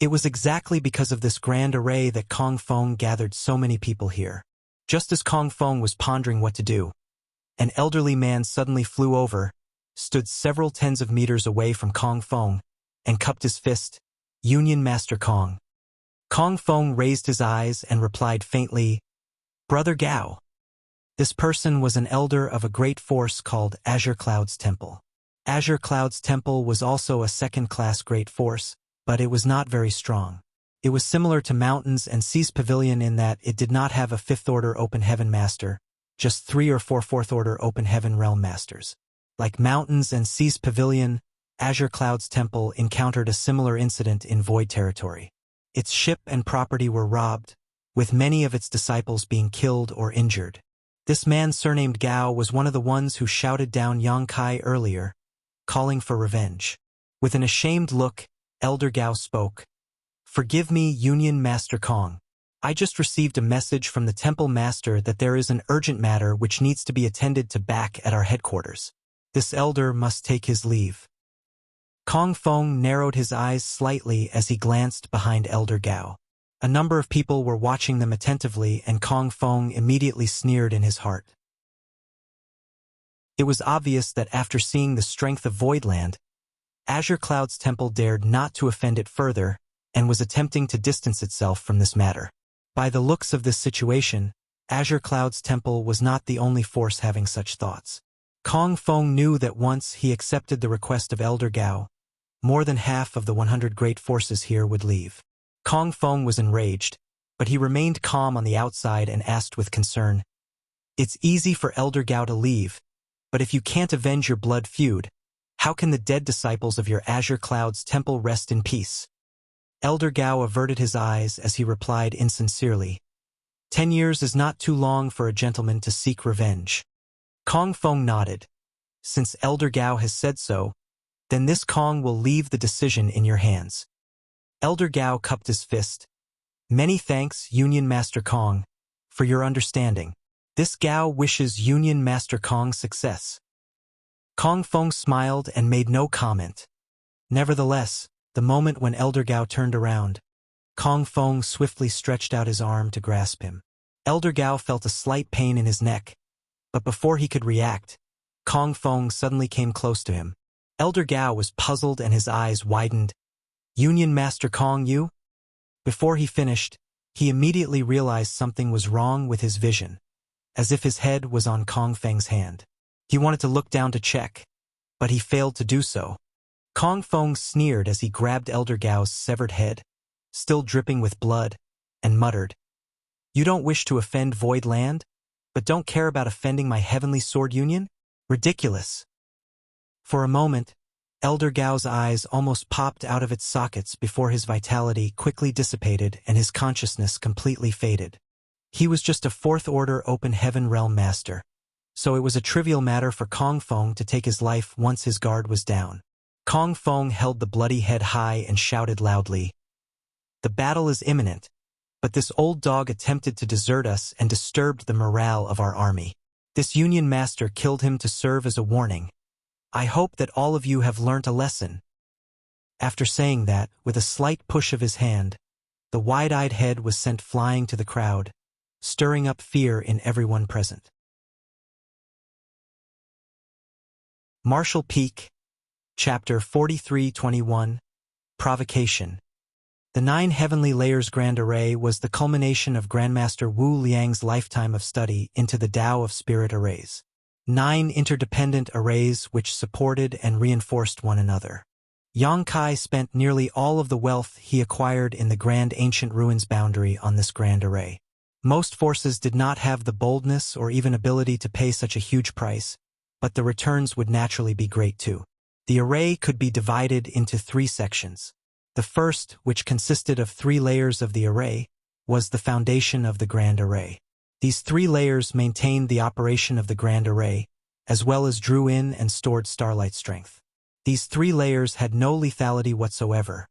[SPEAKER 1] it was exactly because of this Grand Array that Kong Feng gathered so many people here. Just as Kong Feng was pondering what to do, an elderly man suddenly flew over, stood several tens of meters away from Kong Feng, and cupped his fist. Union Master Kong. Kong Feng raised his eyes and replied faintly, "Brother Gao." This person was an elder of a great force called Azure Cloud's Temple. Azure Cloud's Temple was also a second-class great force, but it was not very strong. It was similar to Mountains and Seas Pavilion in that it did not have a fifth-order Open Heaven Master, just 3 or 4 fourth-order Open Heaven Realm Masters. Like Mountains and Seas Pavilion, Azure Cloud's Temple encountered a similar incident in Void Territory. Its ship and property were robbed, with many of its disciples being killed or injured. This man surnamed Gao was one of the ones who shouted down Yang Kai earlier, calling for revenge. With an ashamed look, Elder Gao spoke. "Forgive me, Union Master Kong. I just received a message from the Temple Master that there is an urgent matter which needs to be attended to back at our headquarters. This elder must take his leave." Kong Feng narrowed his eyes slightly as he glanced behind Elder Gao. A number of people were watching them attentively, and Kong Feng immediately sneered in his heart. It was obvious that after seeing the strength of Voidland, Azure Cloud's Temple dared not to offend it further, and was attempting to distance itself from this matter. By the looks of this situation, Azure Cloud's Temple was not the only force having such thoughts. Kong Feng knew that once he accepted the request of Elder Gao, more than half of the 100 great forces here would leave. Kong Feng was enraged, but he remained calm on the outside and asked with concern, "It's easy for Elder Gao to leave, but if you can't avenge your blood feud, how can the dead disciples of your Azure Cloud's Temple rest in peace?" Elder Gao averted his eyes as he replied insincerely, 10 years is not too long for a gentleman to seek revenge." Kong Feng nodded. "Since Elder Gao has said so, then this Kong will leave the decision in your hands." Elder Gao cupped his fist. "Many thanks, Union Master Kong, for your understanding. This Gao wishes Union Master Kong success." Kong Feng smiled and made no comment. Nevertheless, the moment when Elder Gao turned around, Kong Feng swiftly stretched out his arm to grasp him. Elder Gao felt a slight pain in his neck, but before he could react, Kong Feng suddenly came close to him. Elder Gao was puzzled and his eyes widened. "Union Master Kong, you?" Before he finished, he immediately realized something was wrong with his vision, as if his head was on Kong Feng's hand. He wanted to look down to check, but he failed to do so. Kong Feng sneered as he grabbed Elder Gao's severed head, still dripping with blood, and muttered, "You don't wish to offend Void Land, but don't care about offending my Heavenly Sword Union? Ridiculous." For a moment, Elder Gao's eyes almost popped out of its sockets before his vitality quickly dissipated and his consciousness completely faded. He was just a fourth-order Open Heaven Realm Master, so it was a trivial matter for Kong Feng to take his life once his guard was down. Kong Feng held the bloody head high and shouted loudly, "The battle is imminent, but this old dog attempted to desert us and disturbed the morale of our army. This Union Master killed him to serve as a warning. I hope that all of you have learnt a lesson." After saying that, with a slight push of his hand, the wide-eyed head was sent flying to the crowd, stirring up fear in everyone present. Martial Peak, Chapter 43-21, Provocation. The 9 Heavenly Layers Grand Array was the culmination of Grandmaster Wu Liang's lifetime of study into the Tao of Spirit Arrays. 9 interdependent arrays which supported and reinforced one another. Yang Kai spent nearly all of the wealth he acquired in the Grand Ancient Ruins boundary on this grand array. Most forces did not have the boldness or even ability to pay such a huge price, but the returns would naturally be great too. The array could be divided into 3 sections. The first, which consisted of 3 layers of the array, was the foundation of the Grand Array. These 3 layers maintained the operation of the Grand Array, as well as drew in and stored starlight strength. These 3 layers had no lethality whatsoever.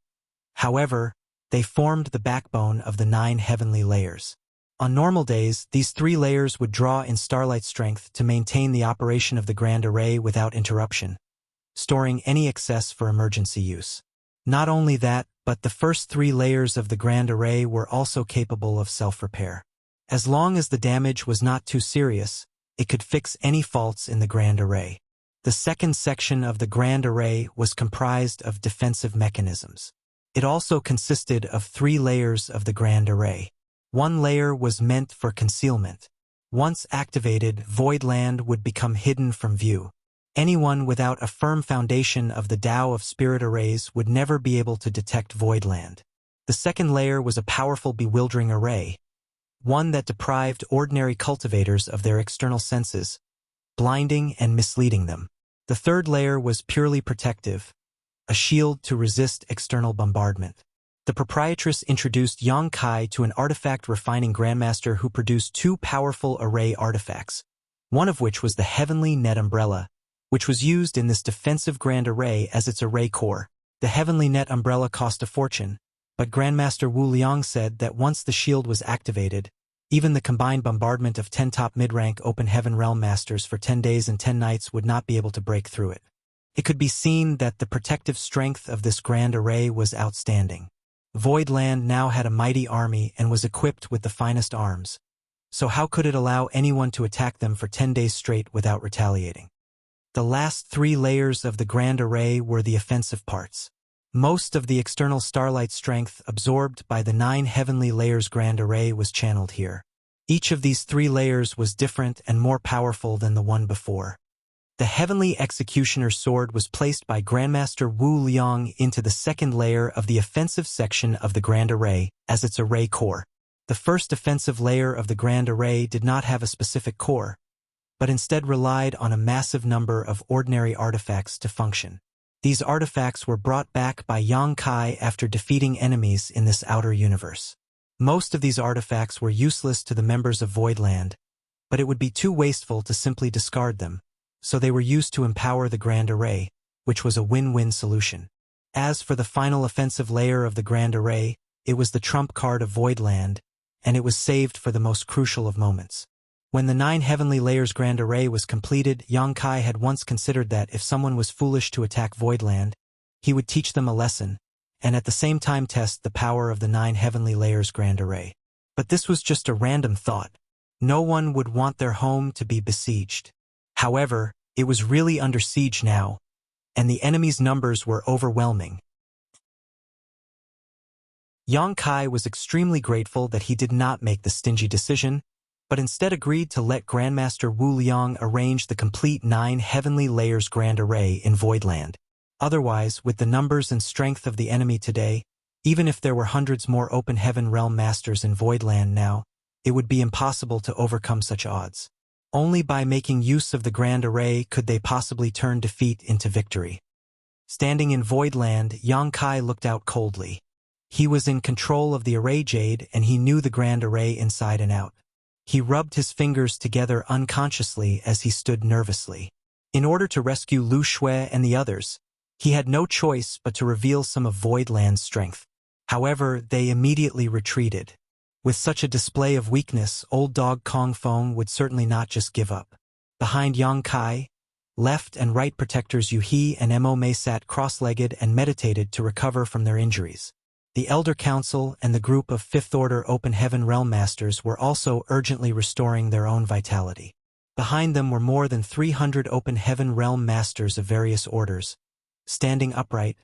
[SPEAKER 1] However, they formed the backbone of the 9 heavenly layers. On normal days, these 3 layers would draw in starlight strength to maintain the operation of the Grand Array without interruption, storing any excess for emergency use. Not only that, but the first 3 layers of the Grand Array were also capable of self-repair. As long as the damage was not too serious, it could fix any faults in the Grand Array. The second section of the Grand Array was comprised of defensive mechanisms. It also consisted of 3 layers of the Grand Array. One layer was meant for concealment. Once activated, Voidland would become hidden from view. Anyone without a firm foundation of the Tao of Spirit Arrays would never be able to detect Voidland. The second layer was a powerful bewildering array, one that deprived ordinary cultivators of their external senses, blinding and misleading them. The third layer was purely protective, a shield to resist external bombardment. The proprietress introduced Yang Kai to an artifact refining grandmaster who produced 2 powerful array artifacts, one of which was the Heavenly Net Umbrella, which was used in this defensive Grand Array as its array core. The Heavenly Net Umbrella cost a fortune, but Grandmaster Wu Liang said that once the shield was activated, even the combined bombardment of 10 top mid-rank Open Heaven Realm Masters for 10 days and 10 nights would not be able to break through it. It could be seen that the protective strength of this Grand Array was outstanding. Voidland now had a mighty army and was equipped with the finest arms. So how could it allow anyone to attack them for 10 days straight without retaliating? The last 3 layers of the Grand Array were the offensive parts. Most of the external starlight strength absorbed by the 9 heavenly layers Grand Array was channeled here. Each of these 3 layers was different and more powerful than the one before. The Heavenly Executioner's Sword was placed by Grandmaster Wu Liang into the second layer of the offensive section of the Grand Array as its array core. The first offensive layer of the Grand Array did not have a specific core, but instead relied on a massive number of ordinary artifacts to function. These artifacts were brought back by Yang Kai after defeating enemies in this outer universe. Most of these artifacts were useless to the members of Voidland, but it would be too wasteful to simply discard them, so they were used to empower the Grand Array, which was a win-win solution. As for the final offensive layer of the Grand Array, it was the trump card of Voidland, and it was saved for the most crucial of moments. When the 9 heavenly layers Grand Array was completed, Yang Kai had once considered that if someone was foolish to attack Voidland, he would teach them a lesson, and at the same time test the power of the 9 heavenly layers Grand Array. But this was just a random thought. No one would want their home to be besieged. However, it was really under siege now, and the enemy's numbers were overwhelming. Yang Kai was extremely grateful that he did not make the stingy decision, but instead agreed to let Grandmaster Wu Liang arrange the complete 9 heavenly layers Grand Array in Voidland. Otherwise, with the numbers and strength of the enemy today, even if there were hundreds more Open Heaven Realm Masters in Voidland now, it would be impossible to overcome such odds. Only by making use of the Grand Array could they possibly turn defeat into victory. Standing in Voidland, Yang Kai looked out coldly. He was in control of the Array Jade, and he knew the Grand Array inside and out. He rubbed his fingers together unconsciously as he stood nervously. In order to rescue Lu Shui and the others, he had no choice but to reveal some of Voidland's strength. However, they immediately retreated. With such a display of weakness, old dog Kong Feng would certainly not just give up. Behind Yang Kai, left and right protectors Yu He and Mo Mei sat cross-legged and meditated to recover from their injuries. The Elder Council and the group of 5th Order Open Heaven Realm Masters were also urgently restoring their own vitality. Behind them were more than 300 Open Heaven Realm Masters of various orders, standing upright,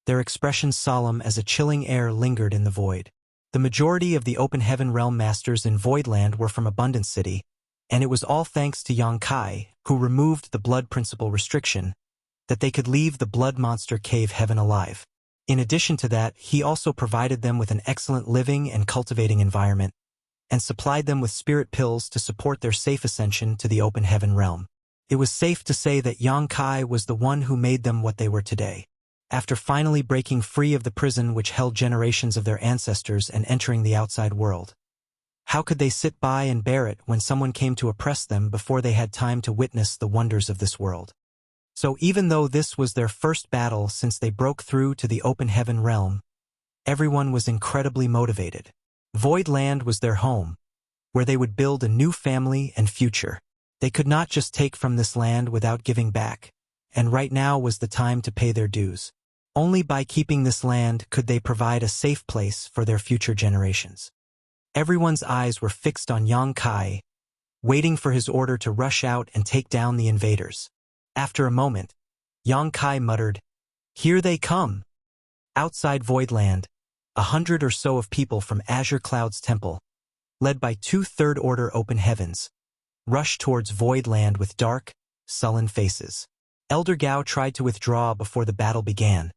[SPEAKER 1] their expressions solemn as a chilling air lingered in the void. The majority of the Open Heaven Realm Masters in Voidland were from Abundant City, and it was all thanks to Yang Kai, who removed the blood principle restriction, that they could leave the blood monster cave heaven alive. In addition to that, he also provided them with an excellent living and cultivating environment, and supplied them with spirit pills to support their safe ascension to the Open Heaven Realm. It was safe to say that Yang Kai was the one who made them what they were today. After finally breaking free of the prison which held generations of their ancestors and entering the outside world, how could they sit by and bear it when someone came to oppress them before they had time to witness the wonders of this world? So even though this was their first battle since they broke through to the Open Heaven Realm, everyone was incredibly motivated. Voidland was their home, where they would build a new family and future. They could not just take from this land without giving back, and right now was the time to pay their dues. Only by keeping this land could they provide a safe place for their future generations. Everyone's eyes were fixed on Yang Kai, waiting for his order to rush out and take down the invaders. After a moment, Yang Kai muttered, "Here they come." Outside Voidland, 100 or so of people from Azure Cloud's temple, led by 2 third-order open heavens, rushed towards Voidland with dark, sullen faces. Elder Gao tried to withdraw before the battle began,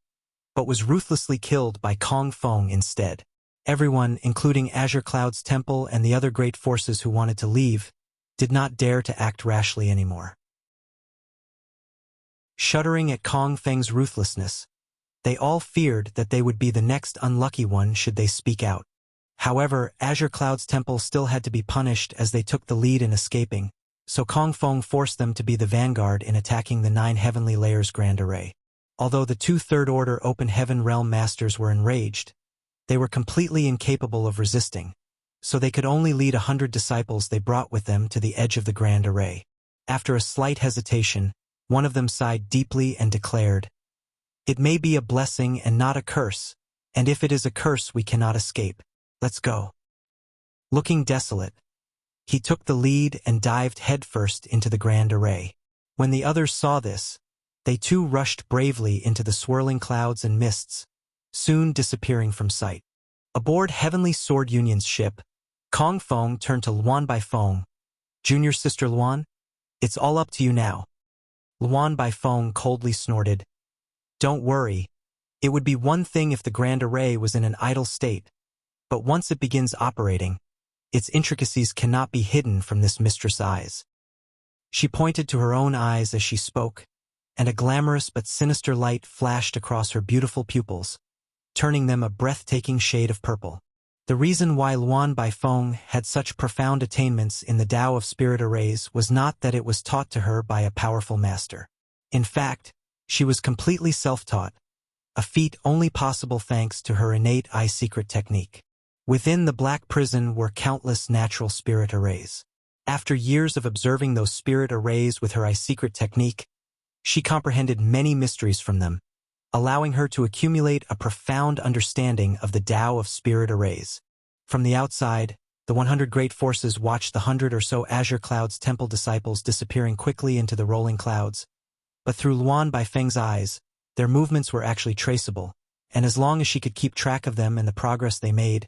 [SPEAKER 1] but was ruthlessly killed by Kong Feng instead. Everyone, including Azure Cloud's temple and the other great forces who wanted to leave, did not dare to act rashly anymore. Shuddering at Kong Feng's ruthlessness, they all feared that they would be the next unlucky one should they speak out. However, Azure Cloud's temple still had to be punished as they took the lead in escaping, so Kong Feng forced them to be the vanguard in attacking the 9 Heavenly Layers Grand Array. Although the 2 third-order Open Heaven Realm Masters were enraged, they were completely incapable of resisting, so they could only lead 100 disciples they brought with them to the edge of the Grand Array. After a slight hesitation, one of them sighed deeply and declared, "It may be a blessing and not a curse, and if it is a curse we cannot escape. Let's go." Looking desolate, he took the lead and dived headfirst into the Grand Array. When the others saw this, they too rushed bravely into the swirling clouds and mists, soon disappearing from sight. Aboard Heavenly Sword Union's ship, Kong Feng turned to Luan Baifeng. "Junior sister Luan, it's all up to you now." Luan Baifeng coldly snorted, "Don't worry. It would be one thing if the Grand Array was in an idle state, but once it begins operating, its intricacies cannot be hidden from this mistress' eyes." She pointed to her own eyes as she spoke, and a glamorous but sinister light flashed across her beautiful pupils, turning them a breathtaking shade of purple. The reason why Luan Baifeng had such profound attainments in the Tao of Spirit Arrays was not that it was taught to her by a powerful master. In fact, she was completely self-taught, a feat only possible thanks to her innate eye secret technique. Within the Black Prison were countless natural spirit arrays. After years of observing those spirit arrays with her eye secret technique, she comprehended many mysteries from them, allowing her to accumulate a profound understanding of the Tao of Spirit Arrays. From the outside, the 100 great forces watched the 100 or so Azure Cloud's temple disciples disappearing quickly into the rolling clouds, but through Luan Baifeng's eyes, their movements were actually traceable, and as long as she could keep track of them and the progress they made,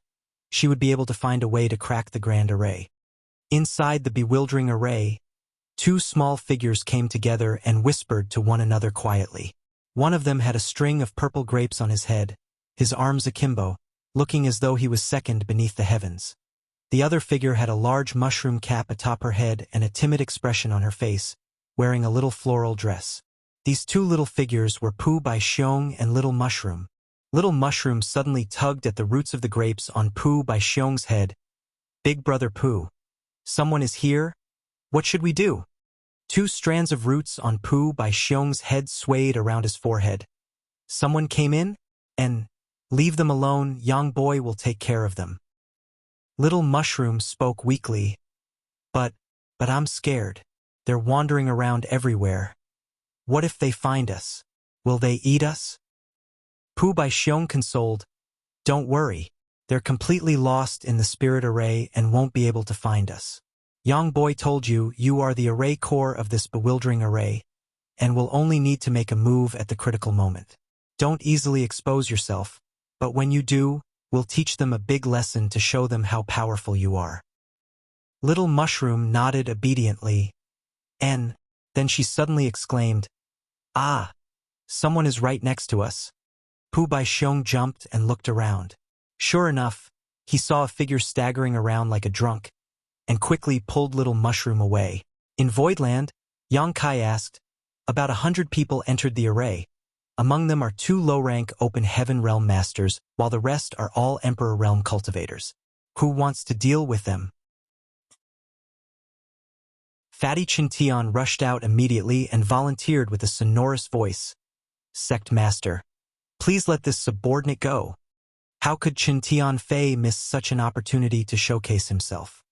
[SPEAKER 1] she would be able to find a way to crack the Grand Array. Inside the bewildering array, 2 small figures came together and whispered to one another quietly. One of them had a string of purple grapes on his head, his arms akimbo, looking as though he was second beneath the heavens. The other figure had a large mushroom cap atop her head and a timid expression on her face, wearing a little floral dress. These 2 little figures were Pooh Bai Xiong and Little Mushroom. Little Mushroom suddenly tugged at the roots of the grapes on Pooh Bai Xiong's head. "Big brother Pooh, someone is here? What should we do?" 2 strands of roots on Pooh Bai Xiong's head swayed around his forehead. "Someone came in? And leave them alone, young boy will take care of them." Little Mushroom spoke weakly. But I'm scared. They're wandering around everywhere. What if they find us? Will they eat us?" Pooh Bai Xiong consoled, "Don't worry. They're completely lost in the spirit array and won't be able to find us. Young boy told you you are the array core of this bewildering array, and will only need to make a move at the critical moment. Don't easily expose yourself, but when you do, we'll teach them a big lesson to show them how powerful you are." Little Mushroom nodded obediently, and then she suddenly exclaimed, "Ah! Someone is right next to us." Pooh Bai Xiong jumped and looked around. Sure enough, he saw a figure staggering around like a drunk, and quickly pulled Little Mushroom away. In Voidland, Yang Kai asked, "About 100 people entered the array. Among them are 2 low-rank Open Heaven Realm Masters, while the rest are all Emperor Realm cultivators. Who wants to deal with them?" Fatty Chintian rushed out immediately and volunteered with a sonorous voice. "Sect Master, please let this subordinate go." How could Chintian Fei miss such an opportunity to showcase himself?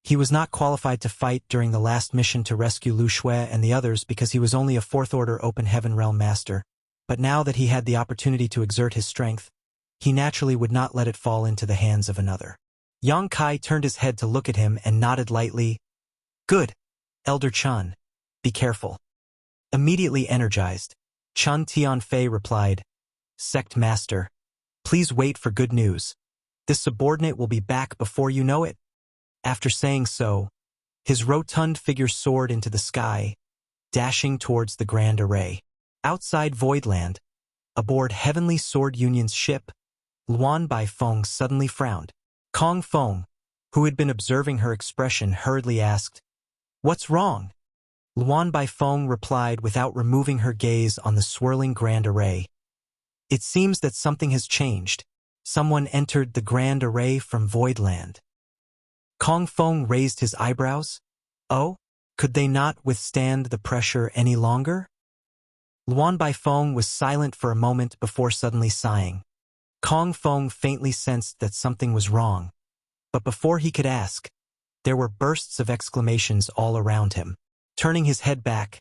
[SPEAKER 1] He was not qualified to fight during the last mission to rescue Lu Shui and the others because he was only a 4th-order Open Heaven Realm Master, but now that he had the opportunity to exert his strength, he naturally would not let it fall into the hands of another. Yang Kai turned his head to look at him and nodded lightly. Good, Elder Chun. Be careful. Immediately energized, Chun Tianfei replied, Sect Master, please wait for good news. This subordinate will be back before you know it. After saying so, his rotund figure soared into the sky, dashing towards the Grand Array. Outside Voidland, aboard Heavenly Sword Union's ship, Luan Baifeng suddenly frowned. Kong Feng, who had been observing her expression, hurriedly asked, What's wrong? Luan Baifeng replied without removing her gaze on the swirling Grand Array. It seems that something has changed. Someone entered the Grand Array from Voidland. Kong Feng raised his eyebrows. Oh? Could they not withstand the pressure any longer? Luan Baifeng was silent for a moment before suddenly sighing. Kong Feng faintly sensed that something was wrong, but before he could ask, there were bursts of exclamations all around him. Turning his head back,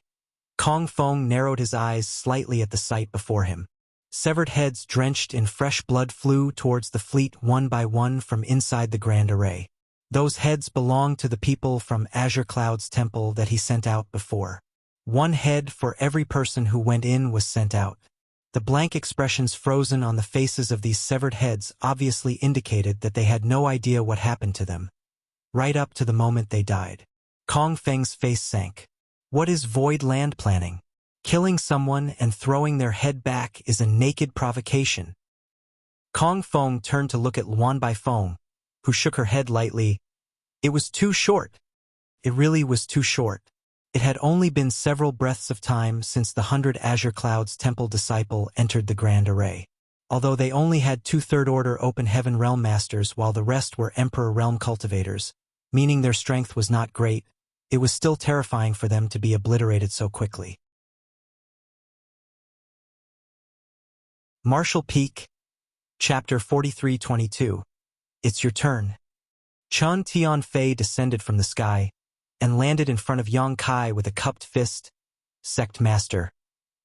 [SPEAKER 1] Kong Feng narrowed his eyes slightly at the sight before him. Severed heads drenched in fresh blood flew towards the fleet one by one from inside the Grand Array. Those heads belonged to the people from Azure Cloud's temple that he sent out before. One head for every person who went in was sent out. The blank expressions frozen on the faces of these severed heads obviously indicated that they had no idea what happened to them, right up to the moment they died. Kong Feng's face sank. What is Void Land planning? Killing someone and throwing their head back is a naked provocation. Kong Feng turned to look at Luan Baifeng, who shook her head lightly. It was too short. It really was too short. It had only been several breaths of time since the 100 Azure Cloud's temple disciple entered the Grand Array. Although they only had 2/3 Order Open Heaven Realm Masters while the rest were Emperor Realm Cultivators, meaning their strength was not great, it was still terrifying for them to be obliterated so quickly. Martial Peak, Chapter 43-22. It's your turn. Chun Tianfei descended from the sky and landed in front of Yang Kai with a cupped fist. Sect Master.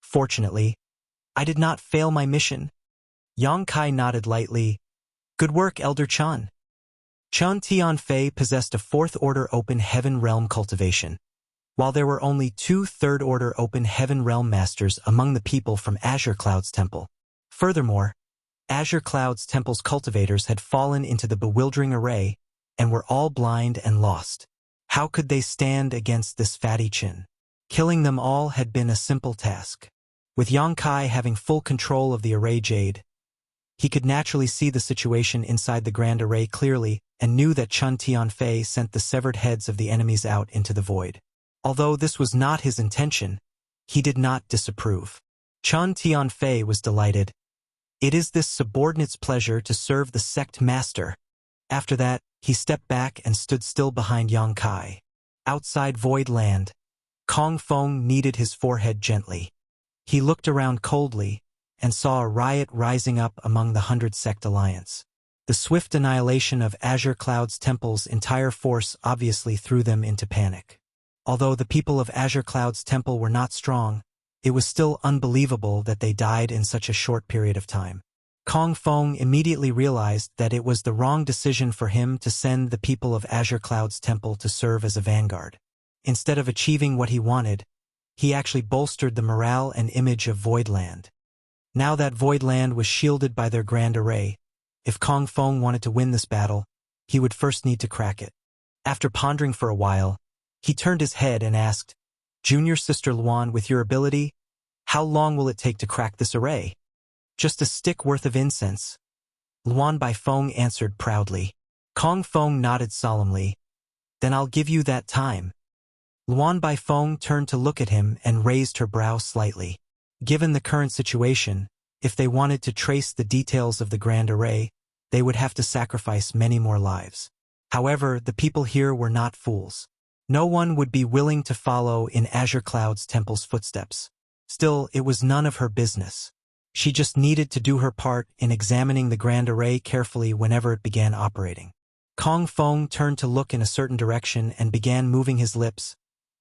[SPEAKER 1] Fortunately, I did not fail my mission. Yang Kai nodded lightly. Good work, Elder Chun. Chun Tianfei possessed a 4th Order Open Heaven Realm cultivation. While there were only 2/3 Order Open Heaven Realm Masters among the people from Azure Cloud's temple. Furthermore, Azure Cloud's temple's cultivators had fallen into the bewildering array and were all blind and lost. How could they stand against this fatty chin? Killing them all had been a simple task. With Yang Kai having full control of the array jade, he could naturally see the situation inside the Grand Array clearly and knew that Chun Tianfei sent the severed heads of the enemies out into the void. Although this was not his intention, he did not disapprove. Chun Tianfei was delighted. It is this subordinate's pleasure to serve the sect master. After that, he stepped back and stood still behind Yang Kai. Outside Void Land, Kong Feng kneaded his forehead gently. He looked around coldly and saw a riot rising up among the 100 Sect Alliance. The swift annihilation of Azure Cloud's temple's entire force obviously threw them into panic. Although the people of Azure Cloud's temple were not strong, it was still unbelievable that they died in such a short period of time. Kong Feng immediately realized that it was the wrong decision for him to send the people of Azure Cloud's temple to serve as a vanguard. Instead of achieving what he wanted, he actually bolstered the morale and image of Voidland. Now that Voidland was shielded by their Grand Array, if Kong Feng wanted to win this battle, he would first need to crack it. After pondering for a while, he turned his head and asked, Junior Sister Luan, with your ability, how long will it take to crack this array? Just a stick worth of incense. Luan Baifeng answered proudly. Kong Feng nodded solemnly. Then I'll give you that time. Luan Baifeng turned to look at him and raised her brow slightly. Given the current situation, if they wanted to trace the details of the Grand Array, they would have to sacrifice many more lives. However, the people here were not fools. No one would be willing to follow in Azure Cloud's temple's footsteps. Still, it was none of her business. She just needed to do her part in examining the Grand Array carefully whenever it began operating. Kong Feng turned to look in a certain direction and began moving his lips,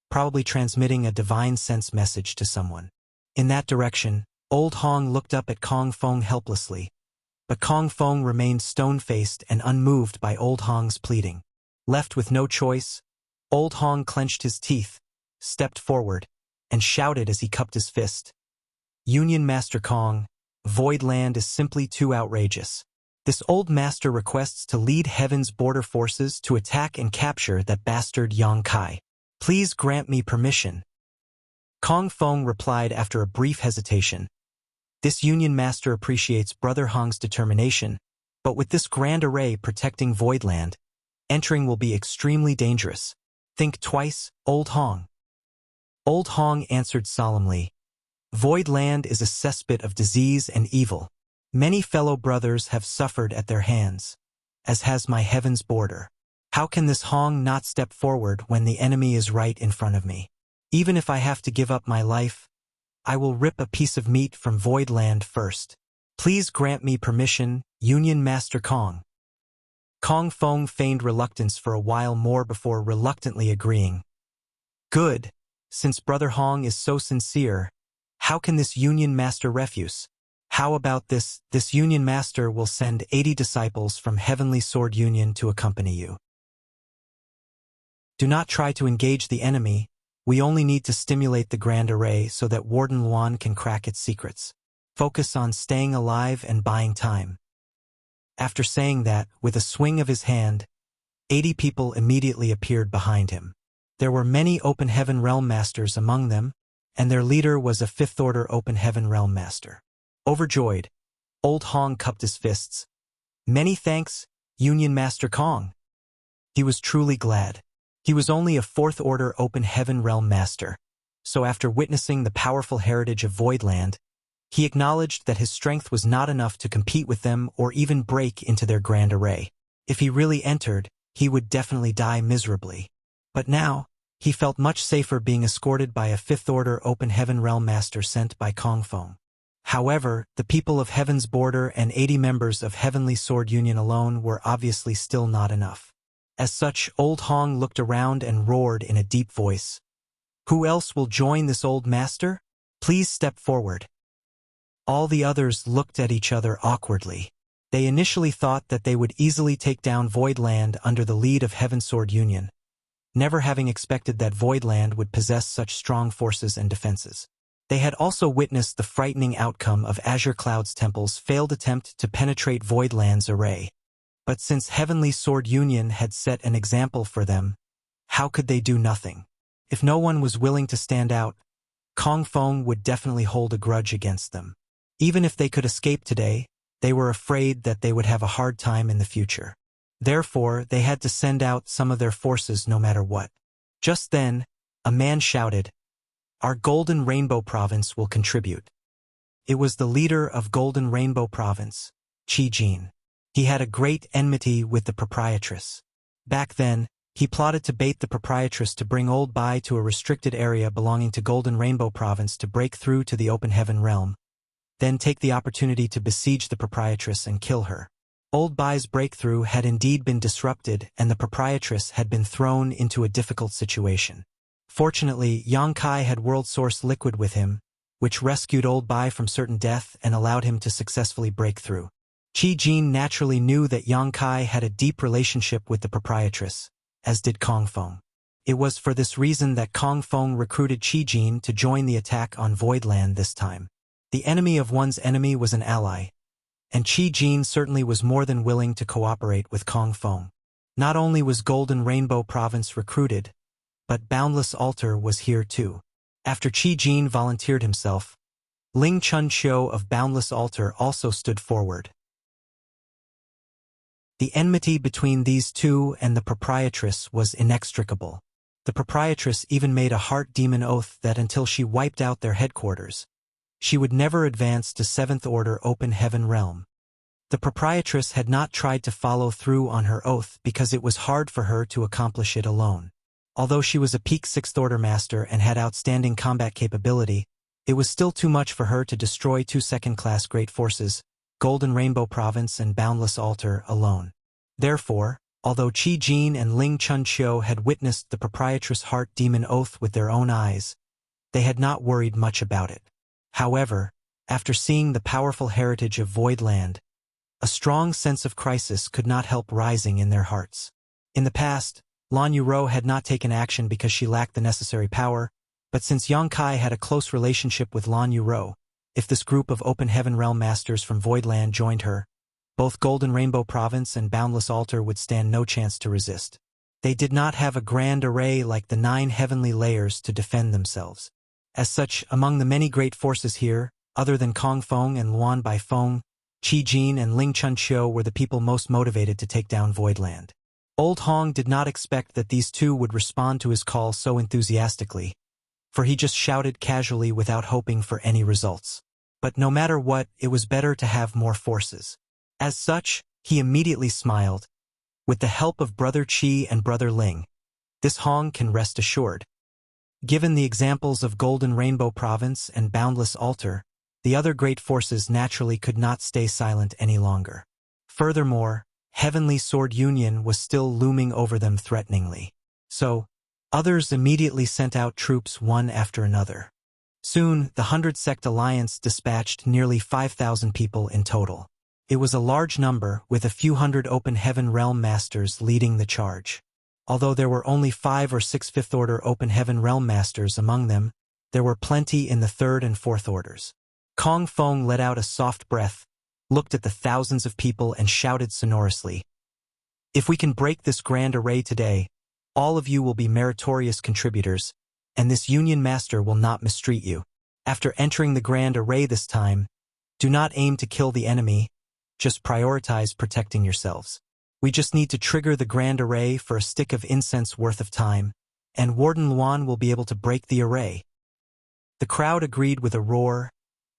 [SPEAKER 1] probably transmitting a divine sense message to someone. In that direction, Old Hong looked up at Kong Feng helplessly, But Kong Feng remained stone-faced and unmoved by Old Hong's pleading. Left with no choice, Old Hong clenched his teeth, stepped forward, and shouted as he cupped his fist. Union Master Kong, Void Land is simply too outrageous. This old master requests to lead Heaven's border forces to attack and capture that bastard Yang Kai. Please grant me permission. Kong Feng replied after a brief hesitation. This Union Master appreciates Brother Hong's determination, but with this grand array protecting Voidland, entering will be extremely dangerous. Think twice, Old Hong. Old Hong answered solemnly. Voidland is a cesspit of disease and evil. Many fellow brothers have suffered at their hands, as has my Heaven's border. How can this Hong not step forward when the enemy is right in front of me? Even if I have to give up my life, I will rip a piece of meat from Voidland first. Please grant me permission, Union Master Kong. Kong Feng feigned reluctance for a while more before reluctantly agreeing. Good, since Brother Hong is so sincere, how can this Union Master refuse? How about this Union Master will send 80 disciples from Heavenly Sword Union to accompany you. Do not try to engage the enemy, we only need to stimulate the Grand Array so that Warden Luan can crack its secrets. Focus on staying alive and buying time. After saying that, with a swing of his hand, 80 people immediately appeared behind him. There were many Open Heaven Realm Masters among them, and their leader was a 5th Order Open Heaven Realm Master. Overjoyed, Old Hong cupped his fists. Many thanks, Union Master Kong. He was truly glad. He was only a 4th Order Open Heaven Realm Master, so after witnessing the powerful heritage of Voidland, he acknowledged that his strength was not enough to compete with them or even break into their Grand Array. If he really entered, he would definitely die miserably. But now, he felt much safer being escorted by a 5th Order Open Heaven Realm Master sent by Kong Feng. However, the people of Heaven's Border and 80 members of Heavenly Sword Union alone were obviously still not enough. As such, Old Hong looked around and roared in a deep voice. Who else will join this old master? Please step forward. All the others looked at each other awkwardly. They initially thought that they would easily take down Voidland under the lead of Heaven Sword Union, never having expected that Voidland would possess such strong forces and defenses. They had also witnessed the frightening outcome of Azure Cloud's temple's failed attempt to penetrate Voidland's array. But since Heavenly Sword Union had set an example for them, how could they do nothing? If no one was willing to stand out, Kong Feng would definitely hold a grudge against them. Even if they could escape today, they were afraid that they would have a hard time in the future. Therefore, they had to send out some of their forces no matter what. Just then, a man shouted, Our Golden Rainbow Province will contribute. It was the leader of Golden Rainbow Province, Qi Jin. He had a great enmity with the proprietress. Back then, he plotted to bait the proprietress to bring Old Bai to a restricted area belonging to Golden Rainbow Province to break through to the Open Heaven Realm, then take the opportunity to besiege the proprietress and kill her. Old Bai's breakthrough had indeed been disrupted and the proprietress had been thrown into a difficult situation. Fortunately, Yang Kai had World Source Liquid with him, which rescued Old Bai from certain death and allowed him to successfully break through. Qi Jin naturally knew that Yang Kai had a deep relationship with the proprietress, as did Kong Feng. It was for this reason that Kong Feng recruited Qi Jin to join the attack on Voidland this time. The enemy of one's enemy was an ally, and Qi Jin certainly was more than willing to cooperate with Kong Feng. Not only was Golden Rainbow Province recruited, but Boundless Altar was here too. After Qi Jin volunteered himself, Ling Chun Qiu of Boundless Altar also stood forward. The enmity between these two and the proprietress was inextricable. The proprietress even made a heart demon oath that until she wiped out their headquarters, she would never advance to 7th Order Open Heaven Realm. The proprietress had not tried to follow through on her oath because it was hard for her to accomplish it alone. Although she was a peak 6th Order Master and had outstanding combat capability, it was still too much for her to destroy 2 second-class great forces, Golden Rainbow Province and Boundless Altar, alone. Therefore, although Qi Jin and Ling Chun Qiu had witnessed the proprietress' heart demon oath with their own eyes, they had not worried much about it. However, after seeing the powerful heritage of Voidland, A strong sense of crisis could not help rising in their hearts. In the past, Lan Yuro had not taken action because she lacked the necessary power, but since Yang Kai had a close relationship with Lan Yuro, if this group of Open Heaven Realm Masters from Voidland joined her, both Golden Rainbow Province and Boundless Altar would stand no chance to resist. They did not have a grand array like the 9 heavenly layers to defend themselves. As such, among the many great forces here, other than Kong Feng and Luan Bai Feng, Qi Jin and Ling Chunqiu were the people most motivated to take down Voidland. Old Hong did not expect that these two would respond to his call so enthusiastically, for he just shouted casually without hoping for any results. But no matter what, it was better to have more forces. As such, he immediately smiled. With the help of Brother Qi and Brother Ling, this Hong can rest assured. Given the examples of Golden Rainbow Province and Boundless Altar, the other great forces naturally could not stay silent any longer. Furthermore, Heavenly Sword Union was still looming over them threateningly. So, others immediately sent out troops one after another. Soon, the 100-sect alliance dispatched nearly 5,000 people in total. It was a large number, with a few hundred Open Heaven Realm Masters leading the charge. Although there were only 5 or 6 Fifth Order Open Heaven Realm Masters among them, there were plenty in the 3rd and 4th Orders. Kong Feng let out a soft breath, looked at the thousands of people and shouted sonorously, "If we can break this grand array today, all of you will be meritorious contributors, and this Union Master will not mistreat you. After entering the grand array this time, do not aim to kill the enemy, just prioritize protecting yourselves. We just need to trigger the grand array for a stick of incense worth of time, and Warden Luan will be able to break the array." The crowd agreed with a roar,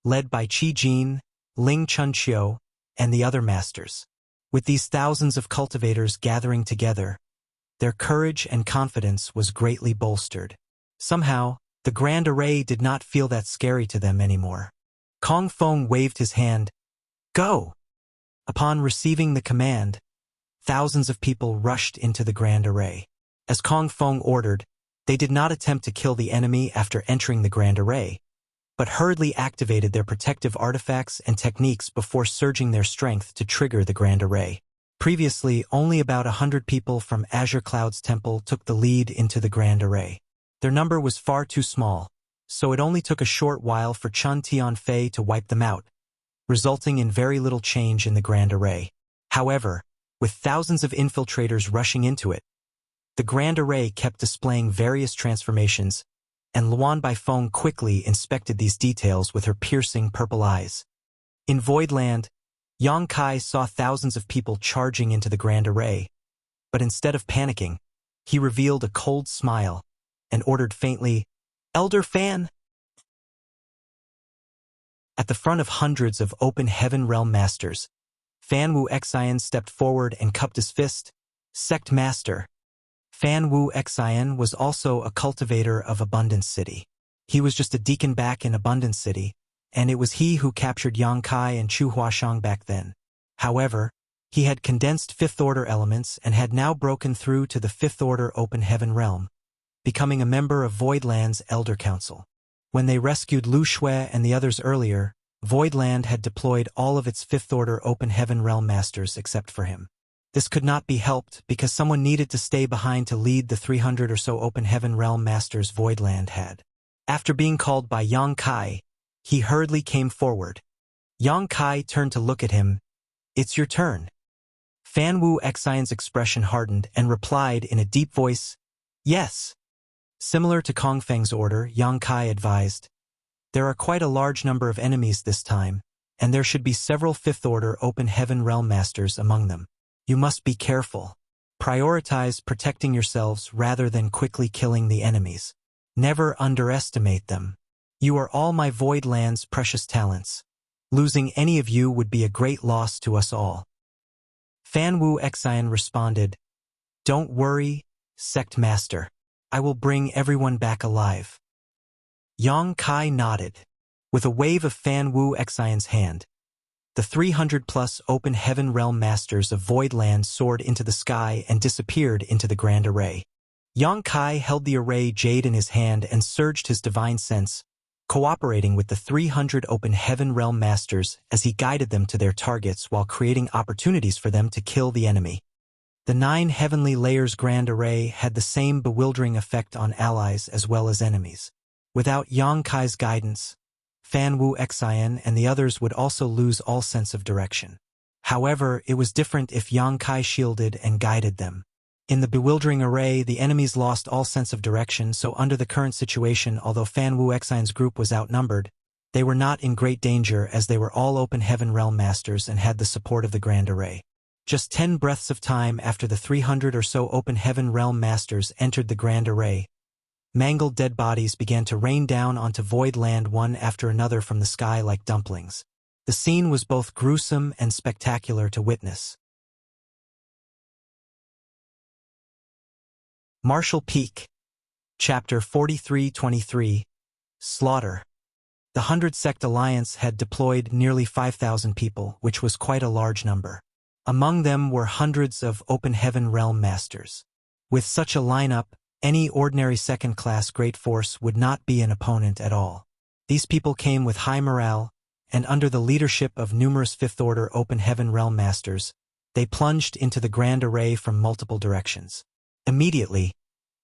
[SPEAKER 1] led by Qi Jin, Ling Chunqiu, and the other masters. With these thousands of cultivators gathering together, their courage and confidence was greatly bolstered. Somehow, the grand array did not feel that scary to them anymore. Kong Feng waved his hand, "Go!" Upon receiving the command, thousands of people rushed into the grand array. As Kong Feng ordered, they did not attempt to kill the enemy after entering the grand array, but hurriedly activated their protective artifacts and techniques before surging their strength to trigger the grand array. Previously, only about 100 people from Azure Cloud's temple took the lead into the grand array. Their number was far too small, so it only took a short while for Chun Tianfei to wipe them out, resulting in very little change in the grand array. However, with thousands of infiltrators rushing into it, the grand array kept displaying various transformations, and Luan Bai Feng quickly inspected these details with her piercing purple eyes. In Voidland, Yang Kai saw thousands of people charging into the grand array, but instead of panicking, he revealed a cold smile and ordered faintly, "Elder Fan!" At the front of hundreds of Open Heaven Realm Masters, Fan Wu Xian stepped forward and cupped his fist, "Sect Master." Fan Wu Xian was also a cultivator of Abundance City. He was just a deacon back in Abundance City, and it was he who captured Yang Kai and Chu Huashang back then. However, he had condensed Fifth Order elements and had now broken through to the Fifth Order Open Heaven Realm, becoming a member of Voidland's Elder Council. When they rescued Lu Shui and the others earlier, Voidland had deployed all of its Fifth Order Open Heaven Realm Masters except for him. This could not be helped because someone needed to stay behind to lead the 300 or so Open Heaven Realm Masters Voidland had. After being called by Yang Kai, he hurriedly came forward. Yang Kai turned to look at him. "It's your turn." Fan Wu Xian's expression hardened and replied in a deep voice, "Yes." Similar to Kong Feng's order, Yang Kai advised, "There are quite a large number of enemies this time, and there should be several Fifth Order Open Heaven Realm Masters among them. You must be careful. Prioritize protecting yourselves rather than quickly killing the enemies. Never underestimate them. You are all my Voidland's precious talents. Losing any of you would be a great loss to us all." Fan Wu Xian responded, "Don't worry, Sect Master. I will bring everyone back alive." Yang Kai nodded. With a wave of Fan Wu Xian's hand, the 300-plus Open Heaven Realm Masters of Voidland soared into the sky and disappeared into the grand array. Yang Kai held the array jade in his hand and surged his divine sense, cooperating with the 300 Open Heaven Realm Masters as he guided them to their targets while creating opportunities for them to kill the enemy. The 9 Heavenly Layers Grand Array had the same bewildering effect on allies as well as enemies. Without Yang Kai's guidance, Fan Wu Xian and the others would also lose all sense of direction. However, it was different if Yang Kai shielded and guided them. In the bewildering array, the enemies lost all sense of direction, so under the current situation, although Fan Wu Xian's group was outnumbered, they were not in great danger as they were all Open Heaven Realm Masters and had the support of the Grand Array. Just 10 breaths of time after the 300 or so Open Heaven Realm Masters entered the Grand Array, mangled dead bodies began to rain down onto Void Land one after another from the sky like dumplings. The scene was both gruesome and spectacular to witness. Martial Peak. Chapter 43-23. Slaughter. The 100 Sect Alliance had deployed nearly 5,000 people, which was quite a large number. Among them were hundreds of Open Heaven Realm Masters. With such a lineup, any ordinary second-class great force would not be an opponent at all. These people came with high morale, and under the leadership of numerous Fifth Order Open Heaven Realm Masters, they plunged into the Grand Array from multiple directions. Immediately,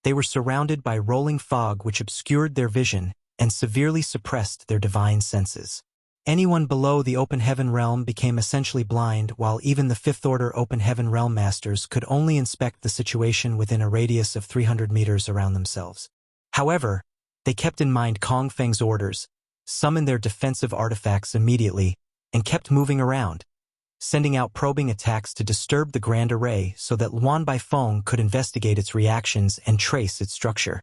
[SPEAKER 1] they were surrounded by rolling fog which obscured their vision and severely suppressed their divine senses. Anyone below the Open Heaven Realm became essentially blind, while even the Fifth Order Open Heaven Realm Masters could only inspect the situation within a radius of 300 meters around themselves. However, they kept in mind Kong Feng's orders, summoned their defensive artifacts immediately, and kept moving around, sending out probing attacks to disturb the Grand Array so that Luan Baifeng could investigate its reactions and trace its structure.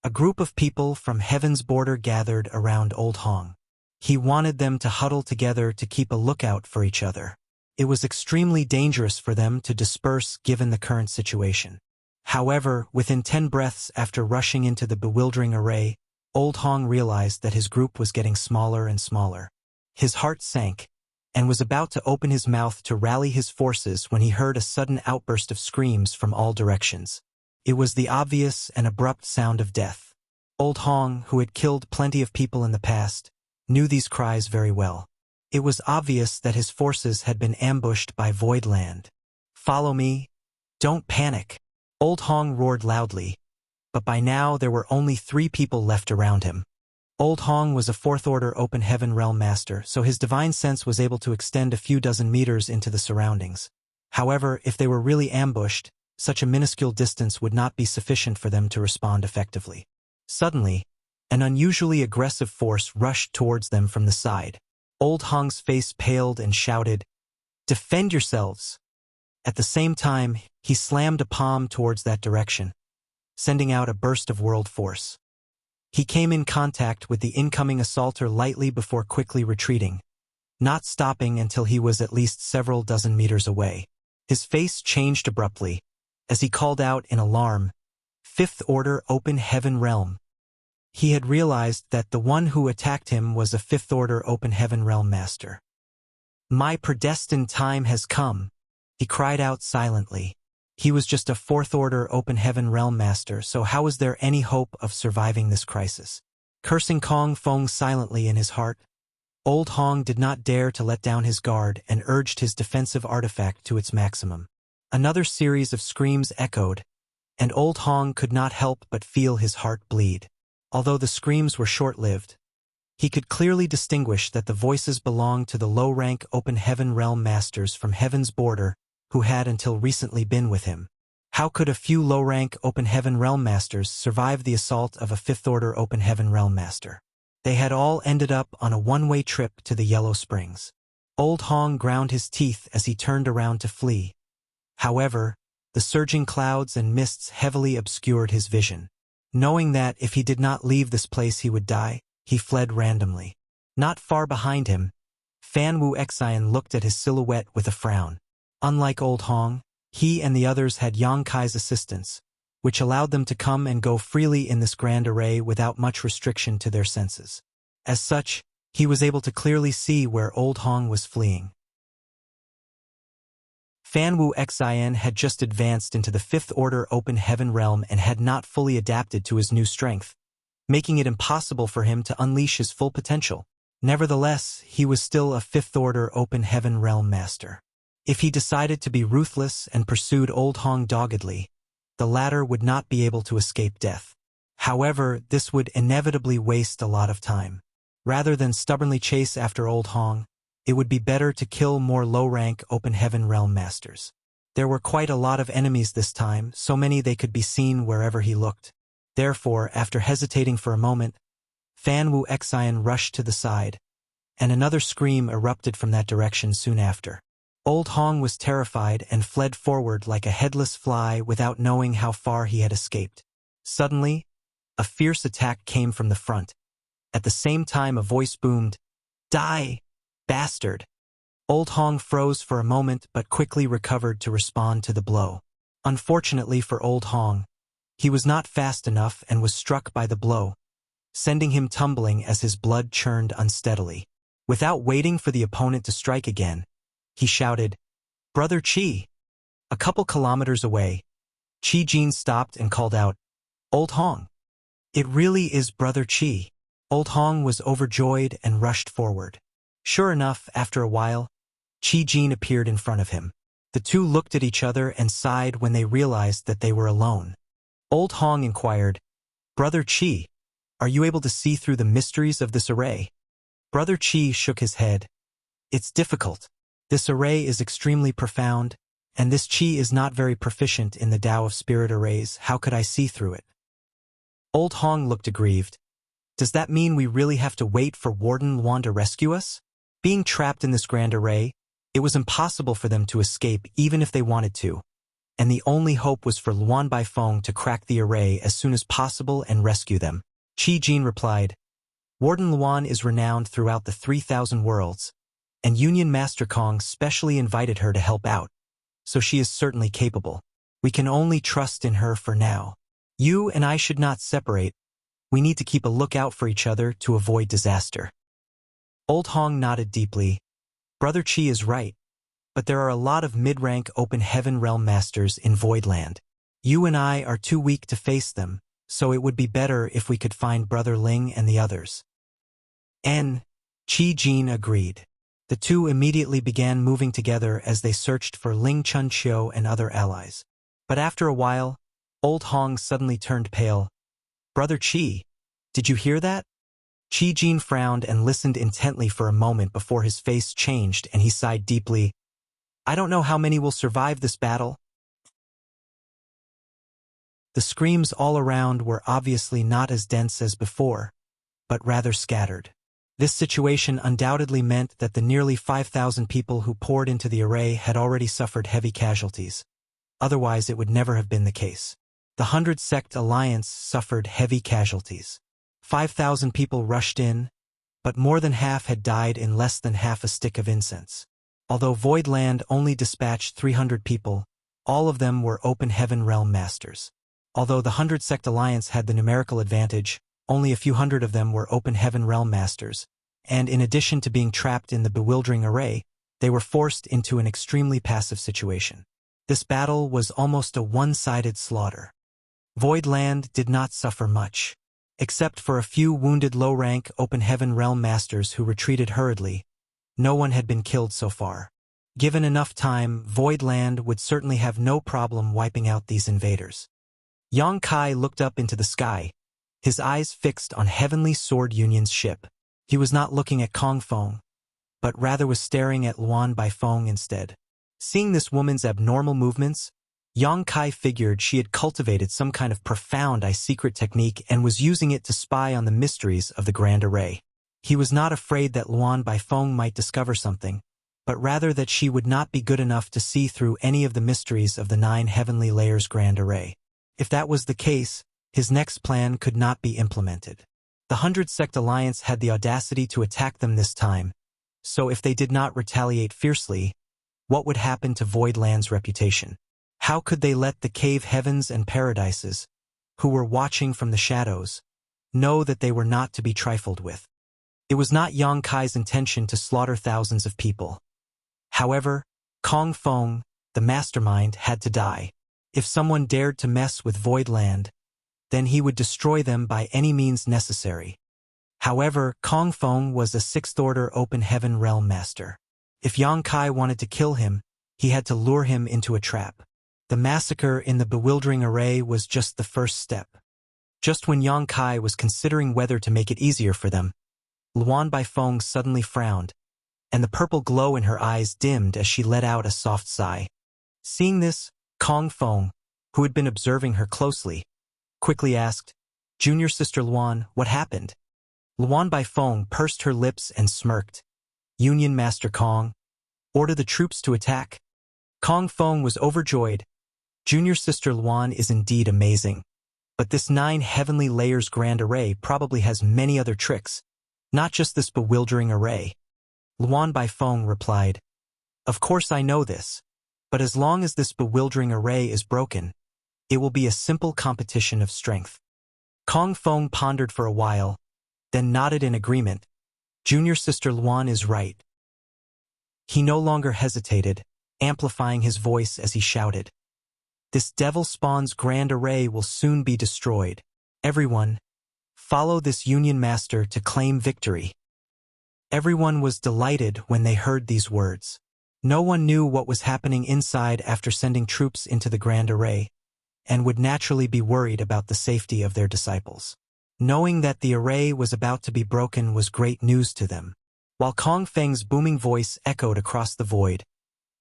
[SPEAKER 1] A group of people from Heaven's border gathered around Old Hong. He wanted them to huddle together to keep a lookout for each other. It was extremely dangerous for them to disperse given the current situation. However, within 10 breaths after rushing into the bewildering array, Old Hong realized that his group was getting smaller and smaller. His heart sank, and was about to open his mouth to rally his forces when he heard a sudden outburst of screams from all directions. It was the obvious and abrupt sound of death. Old Hong, who had killed plenty of people in the past, knew these cries very well. It was obvious that his forces had been ambushed by Void Land. "Follow me. Don't panic," Old Hong roared loudly, but by now there were only 3 people left around him. Old Hong was a 4th Order Open Heaven Realm Master, so his divine sense was able to extend a few dozen meters into the surroundings. However, if they were really ambushed, such a minuscule distance would not be sufficient for them to respond effectively. Suddenly, an unusually aggressive force rushed towards them from the side. Old Hong's face paled and shouted, "Defend yourselves!" At the same time, he slammed a palm towards that direction, sending out a burst of world force. He came in contact with the incoming assaulter lightly before quickly retreating, not stopping until he was at least several dozen meters away. His face changed abruptly, as he called out in alarm, "Fifth Order Open Heaven Realm." He had realized that the one who attacked him was a Fifth Order Open Heaven Realm Master. "My predestined time has come," he cried out silently. He was just a 4th Order Open Heaven Realm Master, so how was there any hope of surviving this crisis? Cursing Kong Feng silently in his heart, Old Hong did not dare to let down his guard and urged his defensive artifact to its maximum. Another series of screams echoed, and Old Hong could not help but feel his heart bleed. Although the screams were short-lived, he could clearly distinguish that the voices belonged to the low-rank Open Heaven Realm Masters from Heaven's border, who had until recently been with him. How could a few low-rank Open Heaven Realm Masters survive the assault of a 5th Order Open Heaven Realm Master? They had all ended up on a one-way trip to the Yellow Springs. Old Hong ground his teeth as he turned around to flee. However, the surging clouds and mists heavily obscured his vision. Knowing that if he did not leave this place he would die, he fled randomly. Not far behind him, Fan Wu Xian looked at his silhouette with a frown. Unlike Old Hong, he and the others had Yang Kai's assistance, which allowed them to come and go freely in this grand array without much restriction to their senses. As such, he was able to clearly see where Old Hong was fleeing. Fan Wu Xian had just advanced into the 5th Order Open Heaven Realm and had not fully adapted to his new strength. making it impossible for him to unleash his full potential. Nevertheless, he was still a fifth-order open heaven realm master. If he decided to be ruthless and pursued Old Hong doggedly, the latter would not be able to escape death. However, this would inevitably waste a lot of time. Rather than stubbornly chase after Old Hong, it would be better to kill more low-rank open heaven realm masters. There were quite a lot of enemies this time, so many they could be seen wherever he looked. Therefore, after hesitating for a moment, Fan Wu Xian rushed to the side, and another scream erupted from that direction soon after. Old Hong was terrified and fled forward like a headless fly without knowing how far he had escaped. Suddenly, a fierce attack came from the front. At the same time a voice boomed, "Die, bastard!" Old Hong froze for a moment but quickly recovered to respond to the blow. Unfortunately for Old Hong, he was not fast enough and was struck by the blow, sending him tumbling as his blood churned unsteadily. Without waiting for the opponent to strike again, he shouted, "Brother Qi!" A couple kilometers away, Qi Jin stopped and called out, "Old Hong! It really is Brother Qi." Old Hong was overjoyed and rushed forward. Sure enough, after a while, Qi Jin appeared in front of him. The two looked at each other and sighed when they realized that they were alone. Old Hong inquired, "Brother Qi, are you able to see through the mysteries of this array?" Brother Qi shook his head. "It's difficult. This array is extremely profound, and this Qi is not very proficient in the Tao of Spirit arrays. How could I see through it?" Old Hong looked aggrieved. "Does that mean we really have to wait for Warden Luan to rescue us?" Being trapped in this grand array, it was impossible for them to escape even if they wanted to, and the only hope was for Luan Baifeng to crack the array as soon as possible and rescue them. Qi Jin replied, "Warden Luan is renowned throughout the 3,000 worlds, and Union Master Kong specially invited her to help out, so she is certainly capable. We can only trust in her for now. You and I should not separate. We need to keep a lookout for each other to avoid disaster." Old Hong nodded deeply. Brother Qi is right, but there are a lot of mid-rank open heaven realm masters in Voidland. You and I are too weak to face them, so it would be better if we could find Brother Ling and the others. Qi Jin agreed. The two immediately began moving together as they searched for Ling Chunqiu and other allies. But after a while, Old Hong suddenly turned pale. "Brother Qi, did you hear that?" Qi Jin frowned and listened intently for a moment before his face changed and he sighed deeply. "I don't know how many will survive this battle." The screams all around were obviously not as dense as before, but rather scattered. This situation undoubtedly meant that the nearly 5,000 people who poured into the array had already suffered heavy casualties. Otherwise, it would never have been the case. The 100 Sect Alliance suffered heavy casualties. 5,000 people rushed in, but more than half had died in less than half a stick of incense. Although Voidland only dispatched 300 people, all of them were open heaven realm masters. Although the 100 Sect Alliance had the numerical advantage, only a few hundred of them were open heaven realm masters, and in addition to being trapped in the bewildering array, they were forced into an extremely passive situation. This battle was almost a one-sided slaughter. Voidland did not suffer much. Except for a few wounded low-rank open heaven realm masters who retreated hurriedly, no one had been killed so far. Given enough time, Voidland would certainly have no problem wiping out these invaders. Yang Kai looked up into the sky, his eyes fixed on Heavenly Sword Union's ship. He was not looking at Kong Feng, but rather was staring at Luan Baifeng instead. Seeing this woman's abnormal movements, Yang Kai figured she had cultivated some kind of profound secret technique and was using it to spy on the mysteries of the Grand Array. He was not afraid that Luan Baifeng might discover something, but rather that she would not be good enough to see through any of the mysteries of the 9 heavenly layers Grand Array. If that was the case, his next plan could not be implemented. The 100 Sect Alliance had the audacity to attack them this time, so if they did not retaliate fiercely, what would happen to Voidland's reputation? How could they let the cave heavens and paradises, who were watching from the shadows, know that they were not to be trifled with? It was not Yang Kai's intention to slaughter thousands of people. However, Kong Feng, the mastermind, had to die. If someone dared to mess with Voidland, then he would destroy them by any means necessary. However, Kong Feng was a sixth-order open heaven realm master. If Yang Kai wanted to kill him, he had to lure him into a trap. The massacre in the bewildering array was just the first step. Just when Yang Kai was considering whether to make it easier for them, Luan Baifeng suddenly frowned, and the purple glow in her eyes dimmed as she let out a soft sigh. Seeing this, Kong Feng, who had been observing her closely, quickly asked, "Junior sister Luan, what happened?" Luan Baifeng pursed her lips and smirked. "Union Master Kong, order the troops to attack." Kong Feng was overjoyed. Junior sister Luan is indeed amazing. But this 9 heavenly layers grand array probably has many other tricks, not just this bewildering array. Luan Baifeng replied, "Of course I know this, but as long as this bewildering array is broken, it will be a simple competition of strength." Kong Feng pondered for a while, then nodded in agreement. Junior sister Luan is right. He no longer hesitated, amplifying his voice as he shouted, "This devil spawn's grand array will soon be destroyed. Everyone, follow this Union Master to claim victory." Everyone was delighted when they heard these words. No one knew what was happening inside after sending troops into the grand array, and would naturally be worried about the safety of their disciples. Knowing that the array was about to be broken was great news to them. While Kong Feng's booming voice echoed across the void,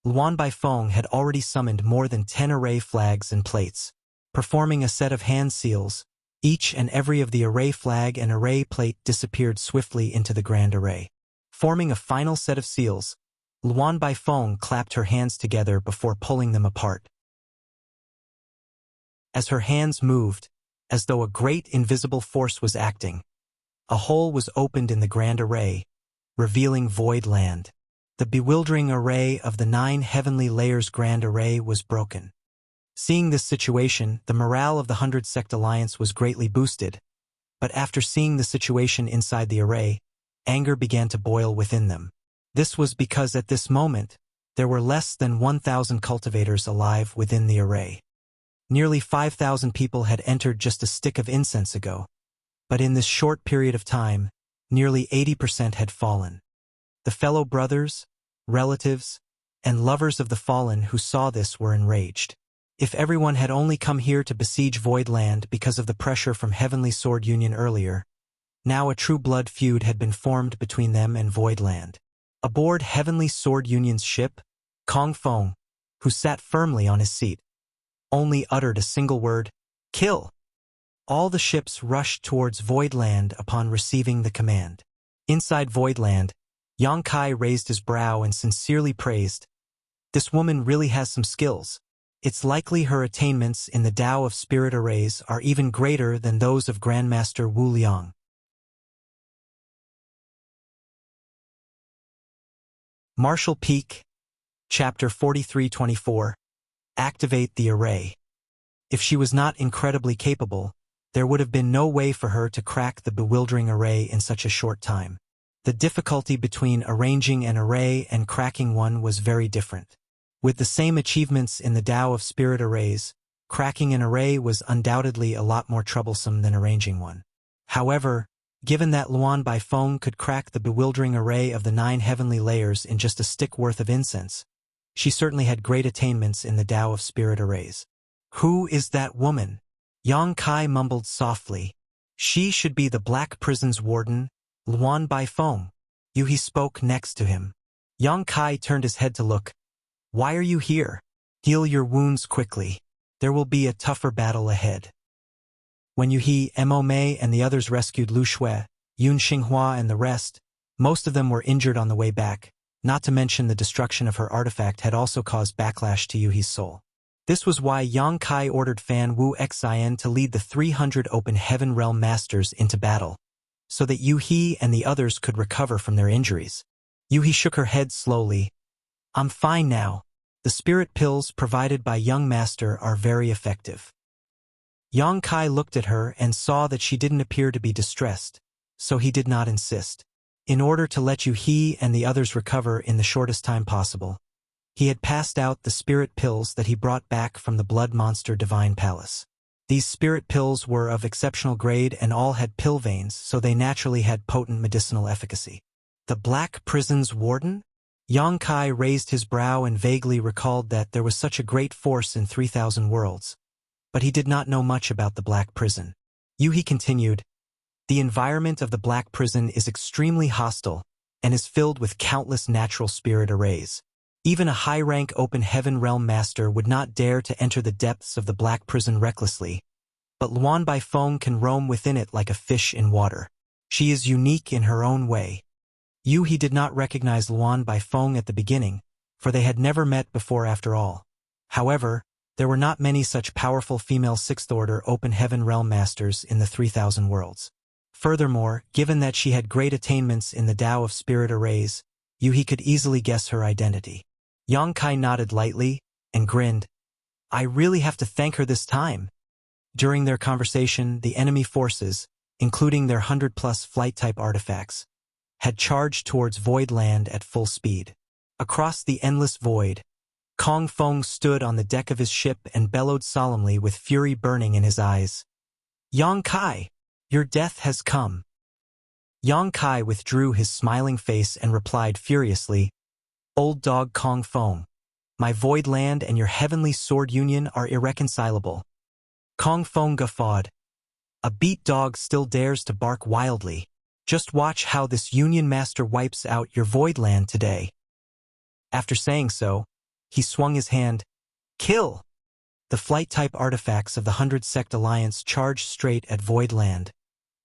[SPEAKER 1] Luan Baifeng had already summoned more than 10 array flags and plates, performing a set of hand seals. Each and every of the array flag and array plate disappeared swiftly into the grand array. Forming a final set of seals, Luan Baifeng clapped her hands together before pulling them apart. As her hands moved, as though a great invisible force was acting, a hole was opened in the grand array, revealing void land. The bewildering array of the 9 heavenly layers grand array was broken. Seeing this situation, the morale of the 100 Sect Alliance was greatly boosted, but after seeing the situation inside the array, anger began to boil within them. This was because at this moment, there were less than 1,000 cultivators alive within the array. Nearly 5,000 people had entered just a stick of incense ago, but in this short period of time, nearly 80% had fallen. The fellow brothers, relatives, and lovers of the fallen who saw this were enraged. If everyone had only come here to besiege Void Land because of the pressure from Heavenly Sword Union earlier, now a true blood feud had been formed between them and Void Land. Aboard Heavenly Sword Union's ship, Kong Feng, who sat firmly on his seat, only uttered a single word, "Kill!" All the ships rushed towards Void Land upon receiving the command. Inside Void Land, Yang Kai raised his brow and sincerely praised, "This woman really has some skills. It's likely her attainments in the Tao of Spirit Arrays are even greater than those of Grandmaster Wu Liang." Martial Peak, Chapter 43-24, Activate the Array. If she was not incredibly capable, there would have been no way for her to crack the bewildering array in such a short time. The difficulty between arranging an array and cracking one was very different. With the same achievements in the Tao of Spirit Arrays, cracking an array was undoubtedly a lot more troublesome than arranging one. However, given that Luan Baifeng could crack the bewildering array of the 9 heavenly layers in just a stick worth of incense, she certainly had great attainments in the Tao of Spirit Arrays. "Who is that woman?" Yang Kai mumbled softly. "She should be the Black Prison's warden, Luan Baifeng." He spoke next to him. Yang Kai turned his head to look. "Why are you here? Heal your wounds quickly. There will be a tougher battle ahead." When Yuhi, Mo Mei, and the others rescued Lu Shui, Yun Xinghua, and the rest, most of them were injured on the way back, not to mention the destruction of her artifact had also caused backlash to Yuhi's soul. This was why Yang Kai ordered Fan Wu Xian to lead the 300 Open Heaven Realm Masters into battle, so that Yuhi and the others could recover from their injuries. Yuhi shook her head slowly. "I'm fine now. The spirit pills provided by Young Master are very effective." Yang Kai looked at her and saw that she didn't appear to be distressed, so he did not insist. In order to let Yuhi and the others recover in the shortest time possible, he had passed out the spirit pills that he brought back from the Blood Monster Divine Palace. These spirit pills were of exceptional grade and all had pill veins, so they naturally had potent medicinal efficacy. The Black Prison's warden? Yang Kai raised his brow and vaguely recalled that there was such a great force in 3,000 worlds. But he did not know much about the Black Prison. He continued, the environment of the Black Prison is extremely hostile and is filled with countless natural spirit arrays. Even a high-rank open heaven realm master would not dare to enter the depths of the Black Prison recklessly, but Luan Baifeng can roam within it like a fish in water. She is unique in her own way. He did not recognize Luan Baifeng at the beginning, for they had never met before after all. However, there were not many such powerful female sixth-order open heaven realm masters in the 3,000 worlds. Furthermore, given that she had great attainments in the Tao of spirit arrays, he could easily guess her identity. Yang Kai nodded lightly and grinned. I really have to thank her this time. During their conversation, the enemy forces, including their 100-plus flight-type artifacts, had charged towards Void Land at full speed. Across the endless void, Kong Feng stood on the deck of his ship and bellowed solemnly with fury burning in his eyes. Yang Kai, your death has come. Yang Kai withdrew his smiling face and replied furiously, Old dog Kong Feng, my Void Land and your heavenly sword union are irreconcilable. Kong Feng guffawed. A beat dog still dares to bark wildly. Just watch how this union master wipes out your Void Land today. After saying so, he swung his hand. Kill! The flight-type artifacts of the 100-Sect Alliance charged straight at Void Land,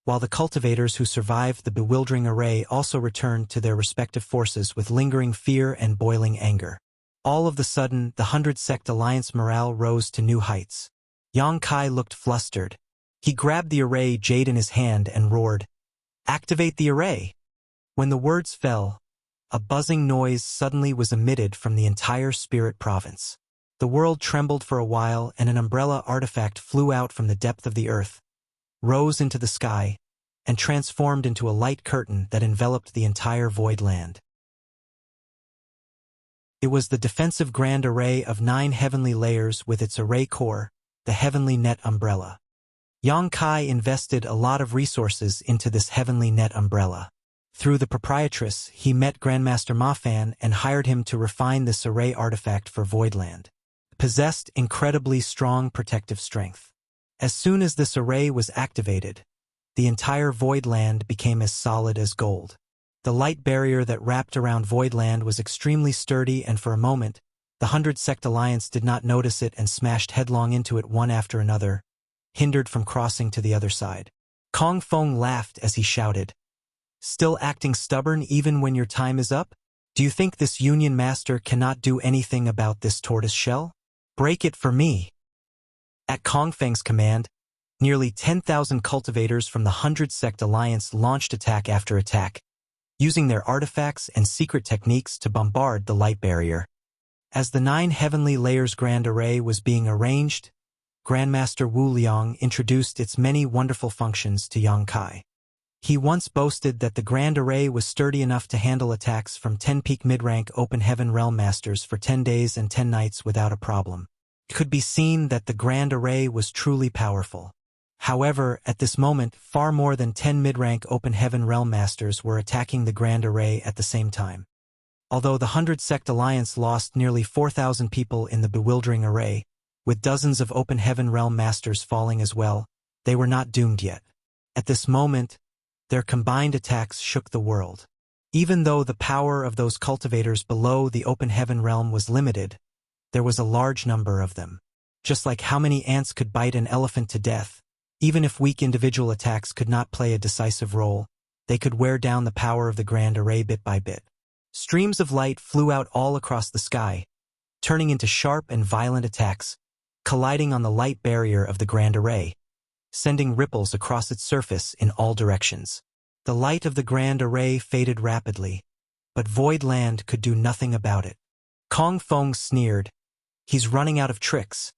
[SPEAKER 1] while the cultivators who survived the bewildering array also returned to their respective forces with lingering fear and boiling anger. All of a sudden, the 100-Sect Alliance morale rose to new heights. Yang Kai looked flustered. He grabbed the array jade in his hand and roared, Activate the array! When the words fell, a buzzing noise suddenly was emitted from the entire spirit province. The world trembled for a while and an umbrella artifact flew out from the depth of the earth, rose into the sky, and transformed into a light curtain that enveloped the entire Void Land. It was the defensive grand array of 9 heavenly layers with its array core, the Heavenly Net Umbrella. Yang Kai invested a lot of resources into this Heavenly Net Umbrella. Through the proprietress, he met Grandmaster Ma Fan and hired him to refine this array artifact for Voidland. It possessed incredibly strong protective strength. As soon as this array was activated, the entire Voidland became as solid as gold. The light barrier that wrapped around Voidland was extremely sturdy, and for a moment, the 100-Sect Alliance did not notice it and smashed headlong into it one after another, hindered from crossing to the other side. Kong Feng laughed as he shouted, Still acting stubborn even when your time is up? Do you think this Union Master cannot do anything about this tortoise shell? Break it for me. At Kong Feng's command, nearly 10,000 cultivators from the 100-Sect Alliance launched attack after attack, using their artifacts and secret techniques to bombard the light barrier. As the 9 heavenly layers grand array was being arranged, Grandmaster Wu Liang introduced its many wonderful functions to Yang Kai. He once boasted that the grand array was sturdy enough to handle attacks from 10 peak mid-rank open heaven realm masters for 10 days and 10 nights without a problem. It could be seen that the grand array was truly powerful. However, at this moment, far more than 10 mid-rank open heaven realm masters were attacking the grand array at the same time. Although the 100-Sect Alliance lost nearly 4,000 people in the bewildering array, with dozens of open heaven realm masters falling as well, they were not doomed yet. At this moment, their combined attacks shook the world. Even though the power of those cultivators below the open heaven realm was limited, there was a large number of them. Just like how many ants could bite an elephant to death, even if weak individual attacks could not play a decisive role, they could wear down the power of the grand array bit by bit. Streams of light flew out all across the sky, turning into sharp and violent attacks, colliding on the light barrier of the grand array, sending ripples across its surface in all directions. The light of the grand array faded rapidly, but Void Land could do nothing about it. Kong Feng sneered, He's running out of tricks.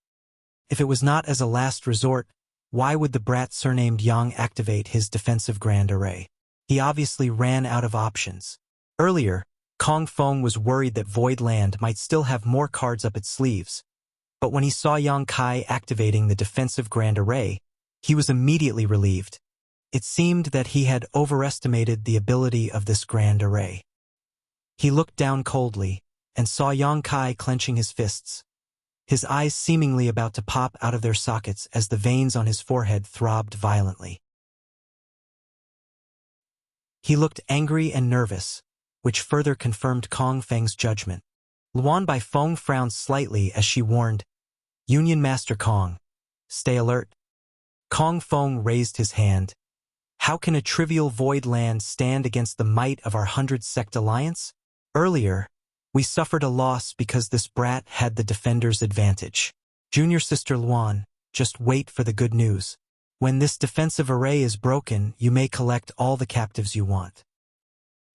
[SPEAKER 1] If it was not as a last resort, why would the brat surnamed Yang activate his defensive grand array? He obviously ran out of options. Earlier, Kong Feng was worried that Void Land might still have more cards up its sleeves, But when he saw Yang Kai activating the defensive Grand Array, he was immediately relieved. It seemed that he had overestimated the ability of this Grand Array. He looked down coldly and saw Yang Kai clenching his fists, his eyes seemingly about to pop out of their sockets as the veins on his forehead throbbed violently. He looked angry and nervous, which further confirmed Kong Feng's judgment. Luan Baifeng frowned slightly as she warned, "Union Master Kong, stay alert." Kong Feng raised his hand. "How can a trivial void land stand against the might of our 100-sect alliance? Earlier, we suffered a loss because this brat had the defender's advantage. Junior Sister Luan, just wait for the good news. When this defensive array is broken, you may collect all the captives you want."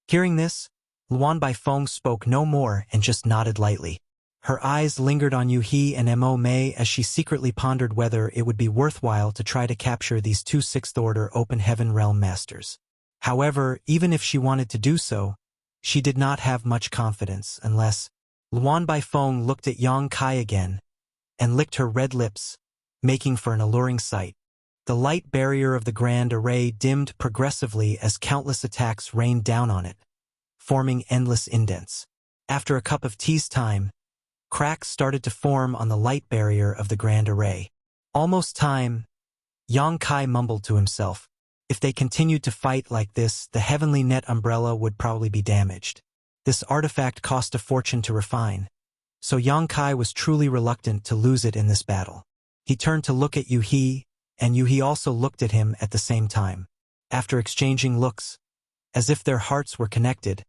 [SPEAKER 1] Hearing this, Luan Baifeng spoke no more and just nodded lightly. Her eyes lingered on Yu He and Mo Mei as she secretly pondered whether it would be worthwhile to try to capture these two Sixth-Order Open Heaven Realm Masters. However, even if she wanted to do so, she did not have much confidence unless Luan Baifeng looked at Yang Kai again and licked her red lips, making for an alluring sight. The light barrier of the Grand Array dimmed progressively as countless attacks rained down on it, forming endless indents. After a cup of tea's time, cracks started to form on the light barrier of the Grand Array. Almost time, Yang Kai mumbled to himself. If they continued to fight like this, the heavenly net umbrella would probably be damaged. This artifact cost a fortune to refine, so Yang Kai was truly reluctant to lose it in this battle. He turned to look at Yu He, and Yu He also looked at him at the same time. After exchanging looks, as if their hearts were connected,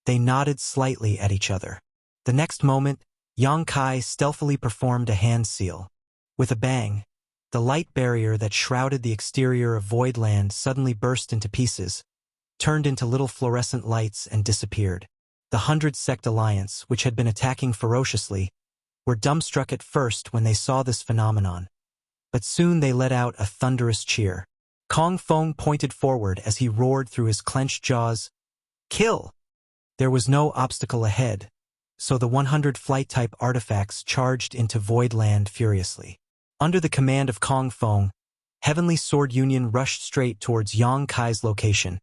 [SPEAKER 1] they nodded slightly at each other. The next moment, Yang Kai stealthily performed a hand seal. With a bang, the light barrier that shrouded the exterior of Voidland suddenly burst into pieces, turned into little fluorescent lights and disappeared. The 100-sect alliance, which had been attacking ferociously, were dumbstruck at first when they saw this phenomenon, but soon they let out a thunderous cheer. Kong Feng pointed forward as he roared through his clenched jaws, "Kill!" There was no obstacle ahead, so the 100 flight-type artifacts charged into Voidland furiously. Under the command of Kong Feng, Heavenly Sword Union rushed straight towards Yang Kai's location,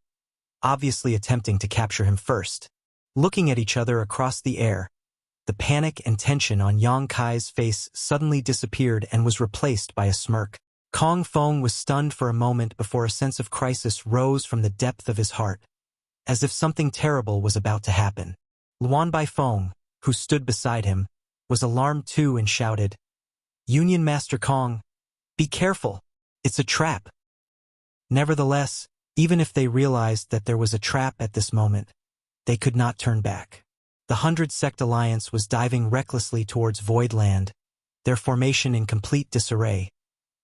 [SPEAKER 1] obviously attempting to capture him first. Looking at each other across the air, the panic and tension on Yang Kai's face suddenly disappeared and was replaced by a smirk. Kong Feng was stunned for a moment before a sense of crisis rose from the depth of his heart, as if something terrible was about to happen. Luan Baifeng, who stood beside him, was alarmed too and shouted, "Union Master Kong, be careful, it's a trap." Nevertheless, even if they realized that there was a trap at this moment, they could not turn back. The 100-sect alliance was diving recklessly towards Voidland, their formation in complete disarray.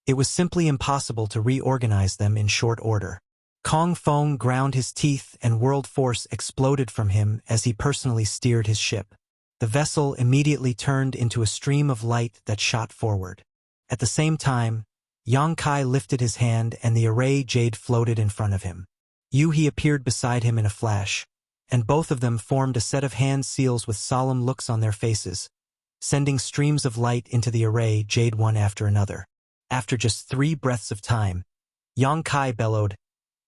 [SPEAKER 1] It was simply impossible to reorganize them in short order. Kong Feng ground his teeth and world force exploded from him as he personally steered his ship. The vessel immediately turned into a stream of light that shot forward. At the same time, Yang Kai lifted his hand and the array jade floated in front of him. Yu He appeared beside him in a flash, and both of them formed a set of hand seals with solemn looks on their faces, sending streams of light into the array jade one after another. After just 3 breaths of time, Yang Kai bellowed,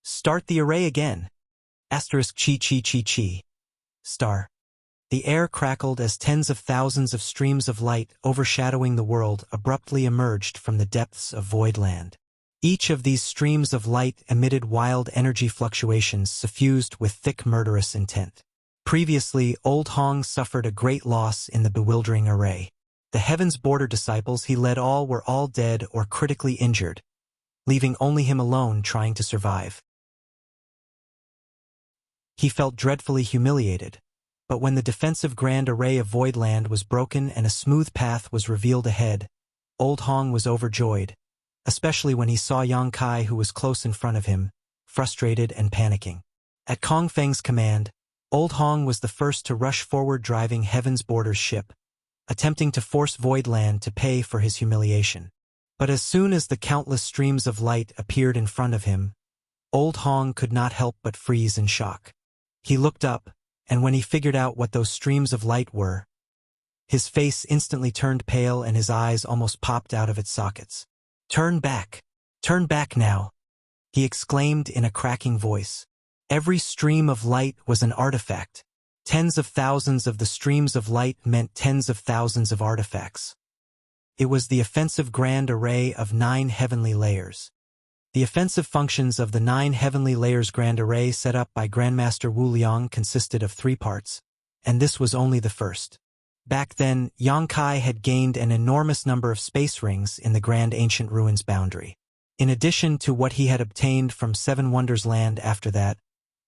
[SPEAKER 1] "Start the array again!" Asterisk chi chi chi chi. Star. The air crackled as tens of thousands of streams of light overshadowing the world abruptly emerged from the depths of Voidland. Each of these streams of light emitted wild energy fluctuations suffused with thick murderous intent. Previously, Old Hong suffered a great loss in the bewildering array. The Heaven's Border disciples he led were all dead or critically injured, leaving only him alone trying to survive. He felt dreadfully humiliated, but when the defensive Grand Array of Voidland was broken and a smooth path was revealed ahead, Old Hong was overjoyed, especially when he saw Yang Kai, who was close in front of him, frustrated and panicking. At Kong Feng's command, Old Hong was the first to rush forward driving Heaven's Border's ship, attempting to force Voidland to pay for his humiliation. But as soon as the countless streams of light appeared in front of him, Old Hong could not help but freeze in shock. He looked up, and when he figured out what those streams of light were, His face instantly turned pale and his eyes almost popped out of its sockets. "Turn back! Turn back now!" he exclaimed in a cracking voice. Every stream of light was an artifact. Tens of thousands of the streams of light meant tens of thousands of artifacts. It was the offensive grand array of 9 heavenly layers. The offensive functions of the 9 heavenly layers grand array set up by Grandmaster Wu Liang consisted of 3 parts, and this was only the first. Back then, Yang Kai had gained an enormous number of space rings in the Grand Ancient Ruins boundary. In addition to what he had obtained from 7 Wonders Land after that,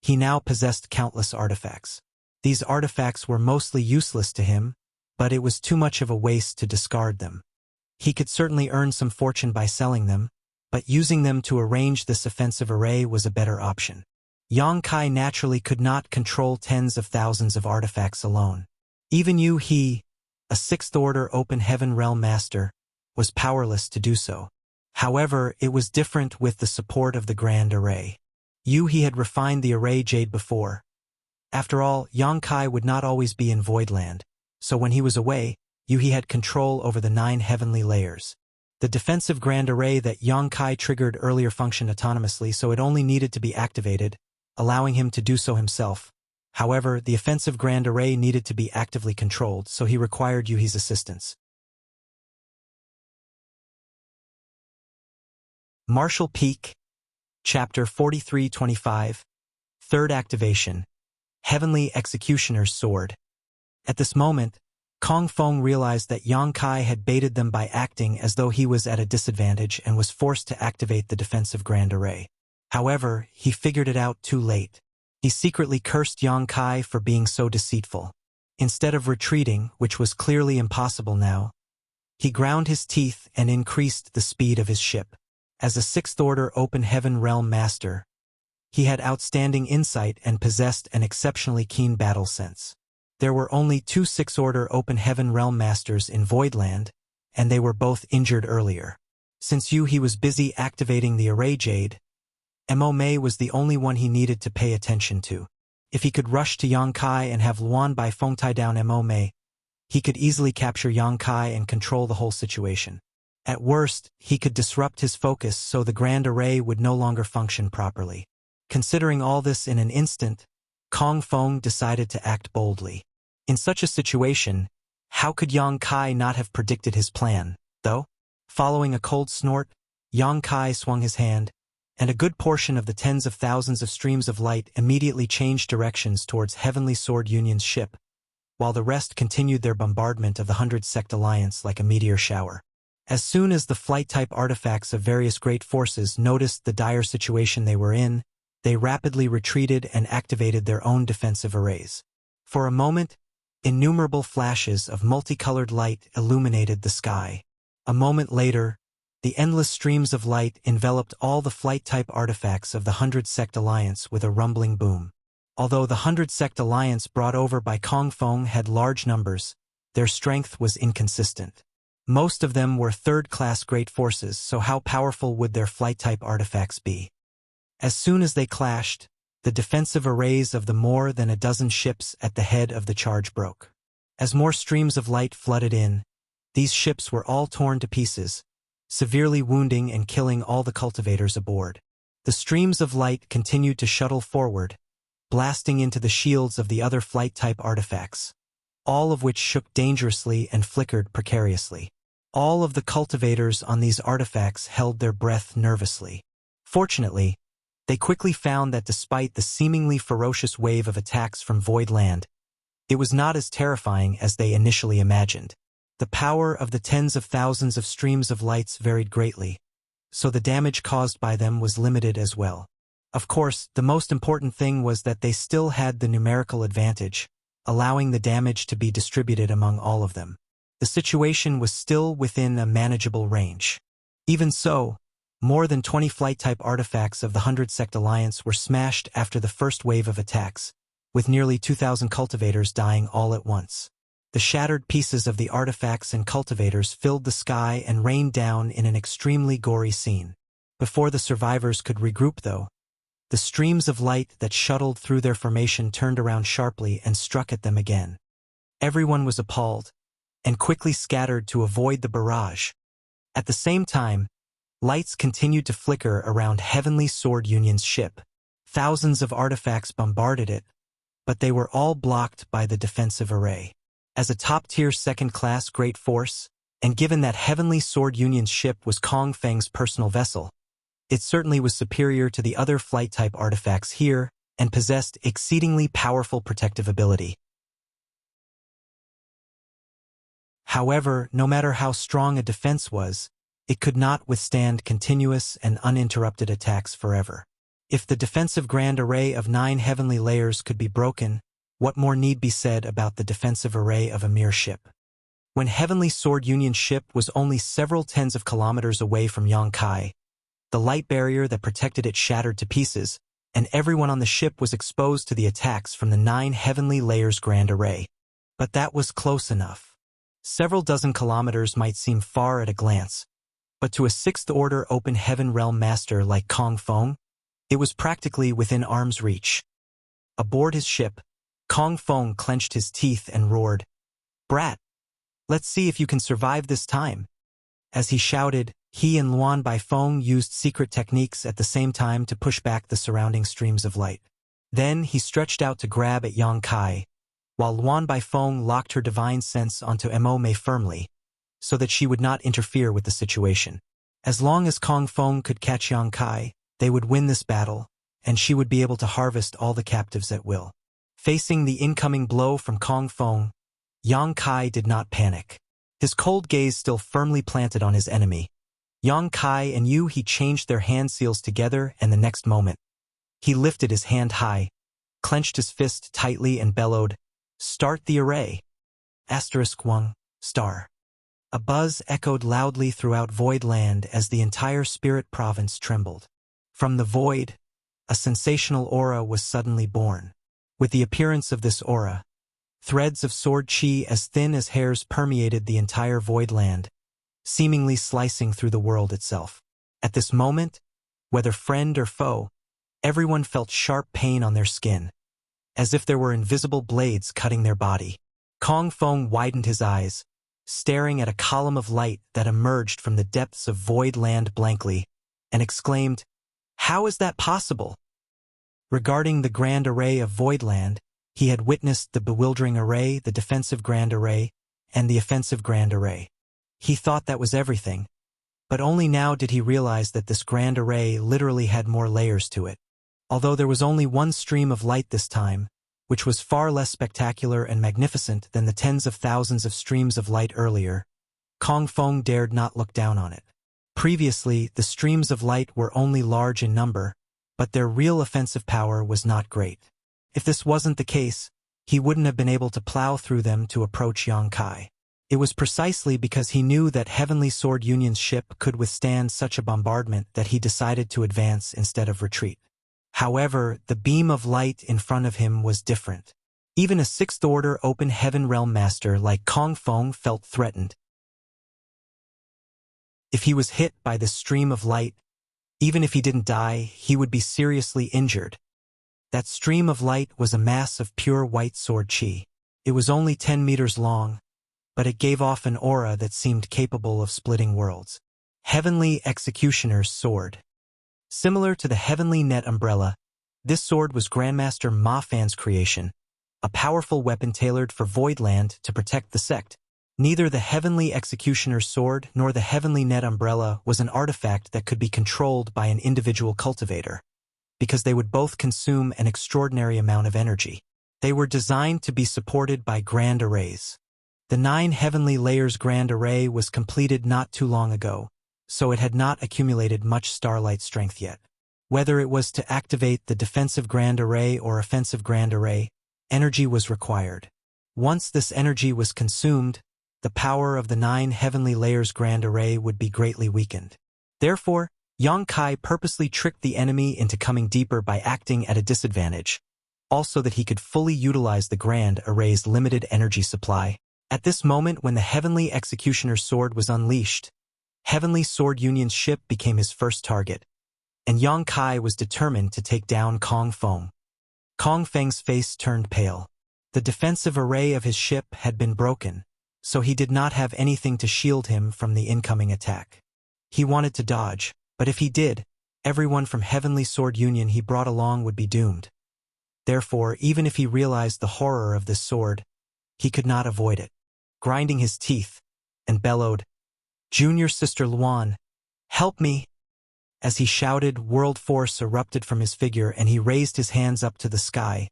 [SPEAKER 1] he now possessed countless artifacts. These artifacts were mostly useless to him, but it was too much of a waste to discard them. He could certainly earn some fortune by selling them, but using them to arrange this offensive array was a better option. Yang Kai naturally could not control tens of thousands of artifacts alone. Even he, a 6th-order open heaven realm master, was powerless to do so. However, it was different with the support of the Grand Array. He had refined the Array Jade before. After all, Yang Kai would not always be in Voidland, so when he was away, he had control over the 9 heavenly layers. The defensive Grand Array that Yang Kai triggered earlier functioned autonomously, so it only needed to be activated, allowing him to do so himself. However, the offensive Grand Array needed to be actively controlled, so he required Yuhi's assistance. Martial Peak, Chapter 4325, Third Activation, Heavenly Executioner's Sword. At this moment, Kong Feng realized that Yang Kai had baited them by acting as though he was at a disadvantage and was forced to activate the defensive Grand Array. However, he figured it out too late. He secretly cursed Yang Kai for being so deceitful. Instead of retreating, which was clearly impossible now, he ground his teeth and increased the speed of his ship. As a 6th-order open heaven realm master, he had outstanding insight and possessed an exceptionally keen battle sense. There were only 2 6th-order open heaven realm masters in Voidland, and they were both injured earlier. Since he was busy activating the Array Jade, Mo Mei was the only one he needed to pay attention to. If he could rush to Yang Kai and have Luan Bai Feng tie down Mo Mei, he could easily capture Yang Kai and control the whole situation. At worst, he could disrupt his focus so the Grand Array would no longer function properly. Considering all this in an instant, Kong Feng decided to act boldly. In such a situation, how could Yang Kai not have predicted his plan, though? Following a cold snort, Yang Kai swung his hand, and a good portion of the tens of thousands of streams of light immediately changed directions towards Heavenly Sword Union's ship, while the rest continued their bombardment of the 100 Sect Alliance like a meteor shower. As soon as the flight-type artifacts of various great forces noticed the dire situation they were in, they rapidly retreated and activated their own defensive arrays. For a moment, innumerable flashes of multicolored light illuminated the sky. A moment later, the endless streams of light enveloped all the flight-type artifacts of the 100 Sect Alliance with a rumbling boom. Although the 100 Sect Alliance brought over by Kong Feng had large numbers, their strength was inconsistent. Most of them were third-class great forces, so how powerful would their flight-type artifacts be? As soon as they clashed, the defensive arrays of the more than a dozen ships at the head of the charge broke. As more streams of light flooded in, these ships were all torn to pieces, severely wounding and killing all the cultivators aboard. The streams of light continued to shuttle forward, blasting into the shields of the other flight-type artifacts, all of which shook dangerously and flickered precariously. All of the cultivators on these artifacts held their breath nervously. Fortunately, they quickly found that despite the seemingly ferocious wave of attacks from Voidland, it was not as terrifying as they initially imagined. The power of the tens of thousands of streams of lights varied greatly, so the damage caused by them was limited as well. Of course, the most important thing was that they still had the numerical advantage, allowing the damage to be distributed among all of them. The situation was still within a manageable range. Even so, more than 20 flight-type artifacts of the 100 Sect Alliance were smashed after the first wave of attacks, with nearly 2,000 cultivators dying all at once. The shattered pieces of the artifacts and cultivators filled the sky and rained down in an extremely gory scene. Before the survivors could regroup, though, the streams of light that shuttled through their formation turned around sharply and struck at them again. Everyone was appalled. and quickly scattered to avoid the barrage. At the same time, lights continued to flicker around Heavenly Sword Union's ship. Thousands of artifacts bombarded it, but they were all blocked by the defensive array. As a top-tier second-class great force, and given that Heavenly Sword Union's ship was Kong Feng's personal vessel, it certainly was superior to the other flight-type artifacts here and possessed exceedingly powerful protective ability. However, no matter how strong a defense was, it could not withstand continuous and uninterrupted attacks forever. If the defensive grand array of 9 heavenly layers could be broken, what more need be said about the defensive array of a mere ship? When Heavenly Sword Union's ship was only several tens of kilometers away from Yongkai, the light barrier that protected it shattered to pieces, and everyone on the ship was exposed to the attacks from the 9 heavenly layers grand array. But that was close enough. Several dozen kilometers might seem far at a glance, but to a 6th-order open heaven realm master like Kong Feng, it was practically within arm's reach. Aboard his ship, Kong Feng clenched his teeth and roared, "Brat! Let's see if you can survive this time." As he shouted, he and Luan Baifeng used secret techniques at the same time to push back the surrounding streams of light. Then he stretched out to grab at Yongkai, while Luan Baifeng locked her divine sense onto Mo Mei firmly, so that she would not interfere with the situation. As long as Kong Feng could catch Yongkai, they would win this battle, and she would be able to harvest all the captives at will. Facing the incoming blow from Kong Feng, Yongkai did not panic. His cold gaze still firmly planted on his enemy. Yongkai and he changed their hand seals together, and the next moment, he lifted his hand high, clenched his fist tightly and bellowed, "Start the array!" *1 star. A buzz echoed loudly throughout Void Land as the entire spirit province trembled. From the void, a sensational aura was suddenly born. With the appearance of this aura, threads of sword chi as thin as hairs permeated the entire Void Land, seemingly slicing through the world itself. At this moment, whether friend or foe, everyone felt sharp pain on their skin, as if there were invisible blades cutting their body. Kong Feng widened his eyes, staring at a column of light that emerged from the depths of Void Land blankly, and exclaimed, "How is that possible?" Regarding the grand array of Void Land, he had witnessed the bewildering array, the defensive grand array, and the offensive grand array. He thought that was everything, but only now did he realize that this grand array literally had more layers to it. Although there was only one stream of light this time, which was far less spectacular and magnificent than the tens of thousands of streams of light earlier, Kong Feng dared not look down on it. Previously, the streams of light were only large in number, but their real offensive power was not great. If this wasn't the case, he wouldn't have been able to plow through them to approach Yongkai. It was precisely because he knew that Heavenly Sword Union's ship could withstand such a bombardment that he decided to advance instead of retreat. However, the beam of light in front of him was different. Even a 6th-order open heaven realm master like Kong Feng felt threatened. If he was hit by this stream of light, even if he didn't die, he would be seriously injured. That stream of light was a mass of pure white sword chi. It was only 10 meters long, but it gave off an aura that seemed capable of splitting worlds. Heavenly Executioner's Sword. Similar to the Heavenly Net Umbrella, this sword was Grandmaster Ma Fan's creation, a powerful weapon tailored for Voidland to protect the sect. Neither the Heavenly Executioner's Sword nor the Heavenly Net Umbrella was an artifact that could be controlled by an individual cultivator, because they would both consume an extraordinary amount of energy. They were designed to be supported by grand arrays. The 9 heavenly layers grand array was completed not too long ago, so it had not accumulated much starlight strength yet. Whether it was to activate the defensive grand array or offensive grand array, energy was required. Once this energy was consumed, the power of the 9 heavenly layers grand array would be greatly weakened. Therefore, Yongkai purposely tricked the enemy into coming deeper by acting at a disadvantage, also that he could fully utilize the grand array's limited energy supply. At this moment when the Heavenly Executioner's Sword was unleashed, Heavenly Sword Union's ship became his first target, and Yongkai was determined to take down Kong Feng. Kong Feng's face turned pale. The defensive array of his ship had been broken, so he did not have anything to shield him from the incoming attack. He wanted to dodge, but if he did, everyone from Heavenly Sword Union he brought along would be doomed. Therefore, even if he realized the horror of this sword, he could not avoid it. Grinding his teeth, and bellowed, "Junior Sister Luan, help me!" As he shouted, world force erupted from his figure and he raised his hands up to the sky,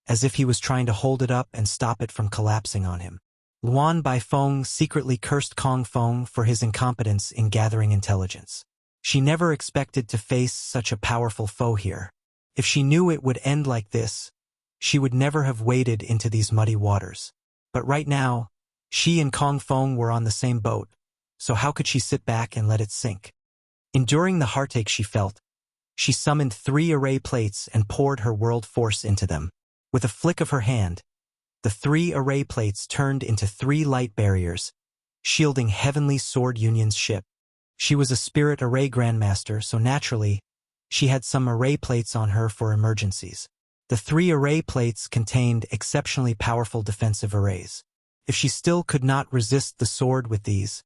[SPEAKER 1] as if he was trying to hold it up and stop it from collapsing on him. Luan Baifeng secretly cursed Kong Feng for his incompetence in gathering intelligence. She never expected to face such a powerful foe here. If she knew it would end like this, she would never have waded into these muddy waters. But right now, she and Kong Feng were on the same boat, so how could she sit back and let it sink? Enduring the heartache she felt, she summoned 3 array plates and poured her world force into them. With a flick of her hand, the 3 array plates turned into 3 light barriers, shielding Heavenly Sword Union's ship. She was a spirit array grandmaster, so naturally, she had some array plates on her for emergencies. The 3 array plates contained exceptionally powerful defensive arrays. If she still could not resist the sword with these,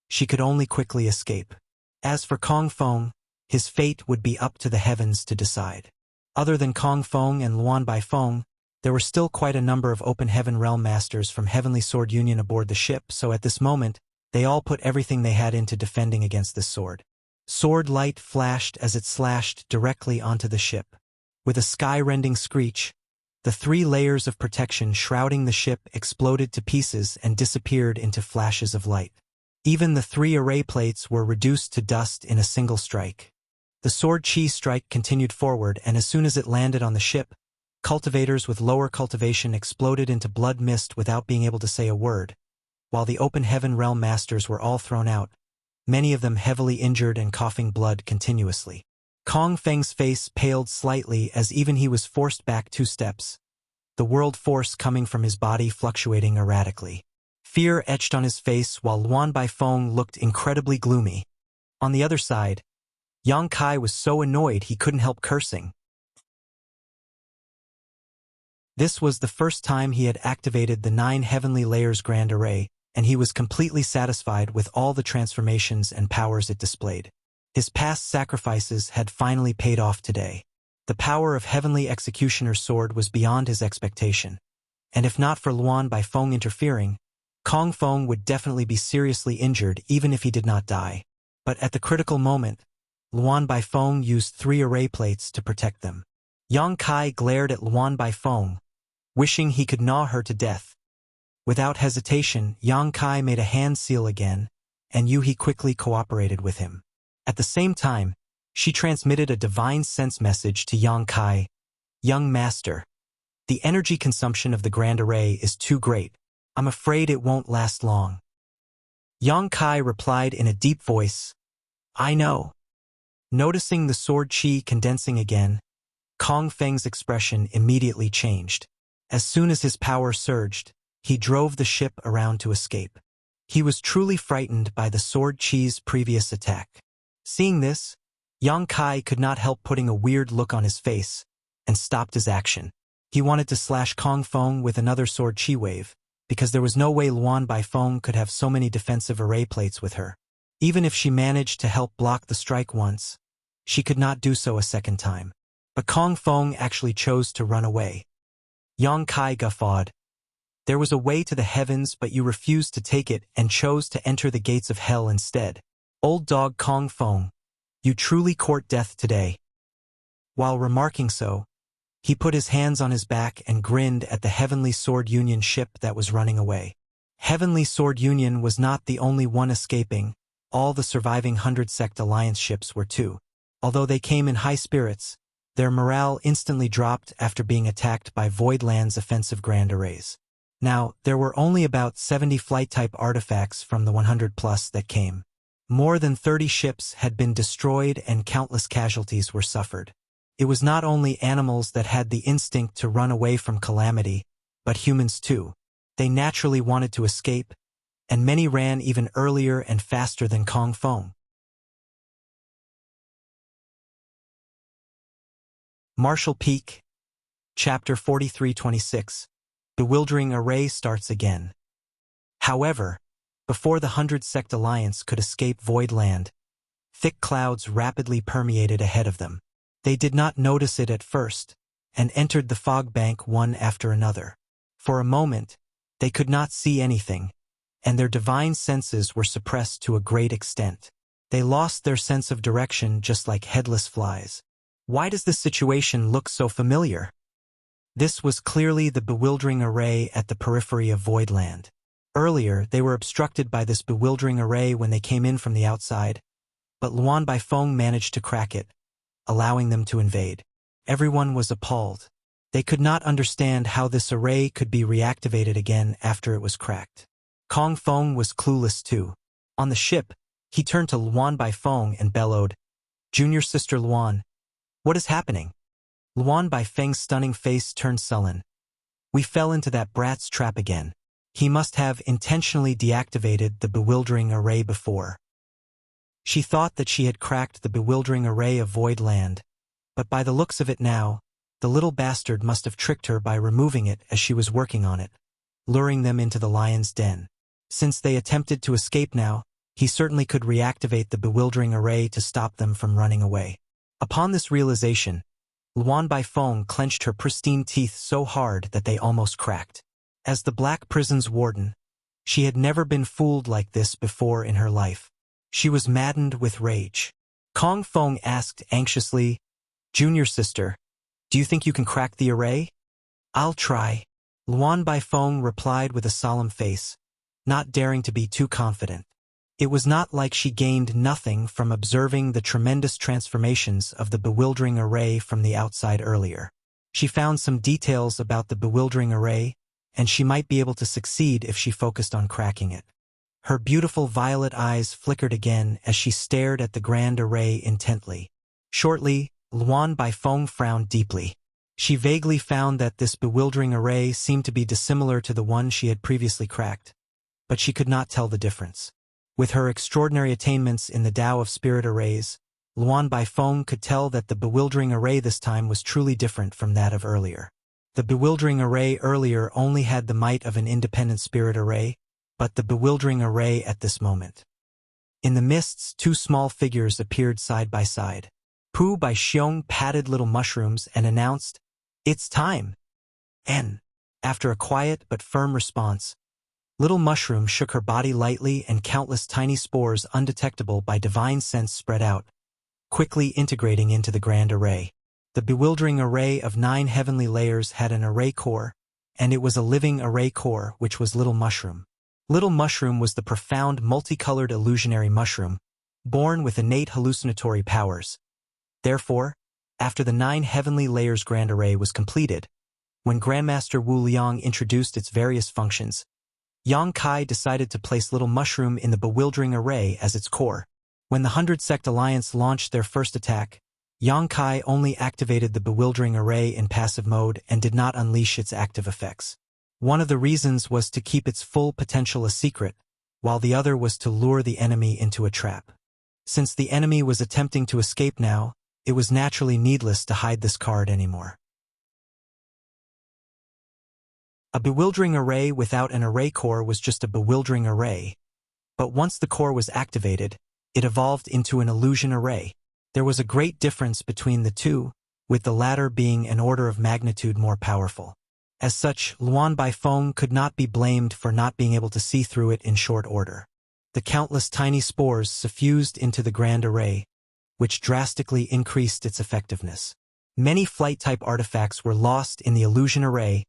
[SPEAKER 1] she could only quickly escape. As for Kong Feng, his fate would be up to the heavens to decide. Other than Kong Feng and Luan Baifeng, there were still quite a number of Open Heaven Realm Masters from Heavenly Sword Union aboard the ship, so at this moment, they all put everything they had into defending against this sword. Sword light flashed as it slashed directly onto the ship. With a sky-rending screech, the 3 layers of protection shrouding the ship exploded to pieces and disappeared into flashes of light. Even the 3 array plates were reduced to dust in a single strike. The sword chi strike continued forward, and as soon as it landed on the ship, cultivators with lower cultivation exploded into blood mist without being able to say a word, while the Open Heaven Realm Masters were all thrown out, many of them heavily injured and coughing blood continuously. Kong Feng's face paled slightly as even he was forced back 2 steps, the world force coming from his body fluctuating erratically. Fear etched on his face while Luan Baifeng looked incredibly gloomy. On the other side, Yang Kai was so annoyed he couldn't help cursing. This was the first time he had activated the 9 Heavenly Layers Grand Array, and he was completely satisfied with all the transformations and powers it displayed. His past sacrifices had finally paid off today. The power of Heavenly Executioner's sword was beyond his expectation, and if not for Luan Baifeng interfering, Kong Feng would definitely be seriously injured even if he did not die. But at the critical moment, Luan Baifeng used 3 array plates to protect them. Yang Kai glared at Luan Baifeng, wishing he could gnaw her to death. Without hesitation, Yang Kai made a hand seal again, and Yuhi quickly cooperated with him. At the same time, she transmitted a divine sense message to Yang Kai. "Young Master, the energy consumption of the Grand Array is too great. I'm afraid it won't last long." Yang Kai replied in a deep voice, "I know." Noticing the sword chi condensing again, Kong Feng's expression immediately changed. As soon as his power surged, he drove the ship around to escape. He was truly frightened by the sword chi's previous attack. Seeing this, Yang Kai could not help putting a weird look on his face, and stopped his action. He wanted to slash Kong Feng with another sword chi wave, because there was no way Luan Baifeng could have so many defensive array plates with her. Even if she managed to help block the strike once, she could not do so a second time. But Kong Feng actually chose to run away. Yang Kai guffawed. "There was a way to the heavens, but you refused to take it and chose to enter the gates of hell instead. Old dog Kong Feng, you truly court death today." While remarking so, he put his hands on his back and grinned at the Heavenly Sword Union ship that was running away. Heavenly Sword Union was not the only one escaping, all the surviving 100 Sect Alliance ships were too. Although they came in high spirits, their morale instantly dropped after being attacked by Voidland's offensive Grand Arrays. Now, there were only about 70 flight-type artifacts from the 100+ that came. More than 30 ships had been destroyed and countless casualties were suffered. It was not only animals that had the instinct to run away from calamity, but humans too. They naturally wanted to escape, and many ran even earlier and faster than Kong Feng. Marshall Peak, Chapter 4326. Bewildering Array starts again. However, before the 100-sect alliance could escape Void Land, thick clouds rapidly permeated ahead of them. They did not notice it at first, and entered the fog bank one after another. For a moment, they could not see anything, and their divine senses were suppressed to a great extent. They lost their sense of direction just like headless flies. Why does this situation look so familiar? This was clearly the bewildering array at the periphery of Voidland. Earlier, they were obstructed by this bewildering array when they came in from the outside, but Luan Baifeng managed to crack it, allowing them to invade. Everyone was appalled. They could not understand how this array could be reactivated again after it was cracked. Kong Feng was clueless too. On the ship, he turned to Luan Baifeng and bellowed, "Junior sister Luan, what is happening?" Luan Baifeng's stunning face turned sullen. "We fell into that brat's trap again. He must have intentionally deactivated the bewildering array before." She thought that she had cracked the bewildering array of Void Land, but by the looks of it now, the little bastard must have tricked her by removing it as she was working on it, luring them into the lion's den. Since they attempted to escape now, he certainly could reactivate the bewildering array to stop them from running away. Upon this realization, Luan Baifeng clenched her pristine teeth so hard that they almost cracked. As the Black Prison's warden, she had never been fooled like this before in her life. She was maddened with rage. Kong Feng asked anxiously, "Junior sister, do you think you can crack the array?" "I'll try," Luan Baifeng replied with a solemn face, not daring to be too confident. It was not like she gained nothing from observing the tremendous transformations of the bewildering array from the outside earlier. She found some details about the bewildering array, and she might be able to succeed if she focused on cracking it. Her beautiful violet eyes flickered again as she stared at the grand array intently. Shortly, Luan Baifeng frowned deeply. She vaguely found that this bewildering array seemed to be dissimilar to the one she had previously cracked, but she could not tell the difference. With her extraordinary attainments in the Tao of Spirit arrays, Luan Baifeng could tell that the bewildering array this time was truly different from that of earlier. The bewildering array earlier only had the might of an independent spirit array, but the bewildering array at this moment. In the mists, two small figures appeared side by side. Pu Baixiong patted little mushrooms and announced, "It's time." And, after a quiet but firm response, Little Mushroom shook her body lightly and countless tiny spores undetectable by divine sense spread out, quickly integrating into the grand array. The bewildering array of 9 heavenly layers had an array core, and it was a living array core which was Little Mushroom. Little Mushroom was the profound multicolored illusionary mushroom, born with innate hallucinatory powers. Therefore, after the 9 heavenly layers grand array was completed, when Grandmaster Wu Liang introduced its various functions, Yang Kai decided to place Little Mushroom in the bewildering array as its core. When the 100-sect alliance launched their first attack, Yang Kai only activated the bewildering array in passive mode and did not unleash its active effects. One of the reasons was to keep its full potential a secret, while the other was to lure the enemy into a trap. Since the enemy was attempting to escape now, it was naturally needless to hide this card anymore. A bewildering array without an array core was just a bewildering array, but once the core was activated, it evolved into an illusion array. There was a great difference between the two, with the latter being an order of magnitude more powerful. As such, Luan Baifeng could not be blamed for not being able to see through it in short order. The countless tiny spores suffused into the grand array, which drastically increased its effectiveness. Many flight-type artifacts were lost in the illusion array,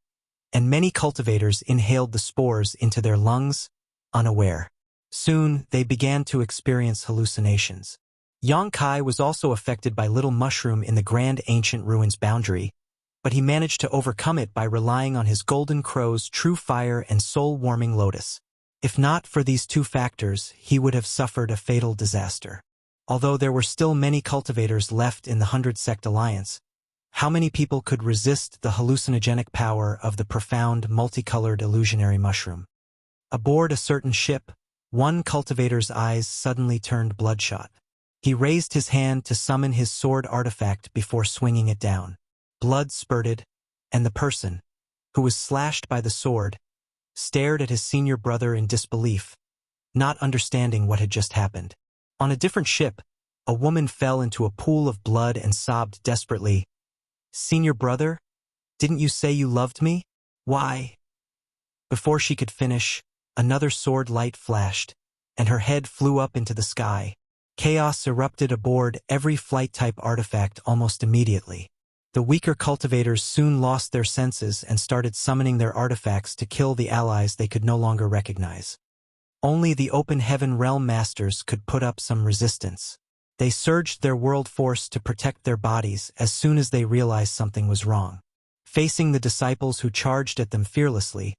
[SPEAKER 1] and many cultivators inhaled the spores into their lungs, unaware. Soon, they began to experience hallucinations. Yang Kai was also affected by Little Mushroom in the Grand Ancient Ruins boundary, but he managed to overcome it by relying on his Golden Crow's True Fire and Soul-Warming Lotus. If not for these two factors, he would have suffered a fatal disaster. Although there were still many cultivators left in the 100-sect alliance, how many people could resist the hallucinogenic power of the profound multicolored illusionary mushroom? Aboard a certain ship, one cultivator's eyes suddenly turned bloodshot. He raised his hand to summon his sword artifact before swinging it down. Blood spurted, and the person, who was slashed by the sword, stared at his senior brother in disbelief, not understanding what had just happened. On a different ship, a woman fell into a pool of blood and sobbed desperately, "Senior brother, didn't you say you loved me? Why?" Before she could finish, another sword light flashed, and her head flew up into the sky. Chaos erupted aboard every flight-type artifact almost immediately. The weaker cultivators soon lost their senses and started summoning their artifacts to kill the allies they could no longer recognize. Only the open heaven realm masters could put up some resistance. They surged their world force to protect their bodies as soon as they realized something was wrong. Facing the disciples who charged at them fearlessly,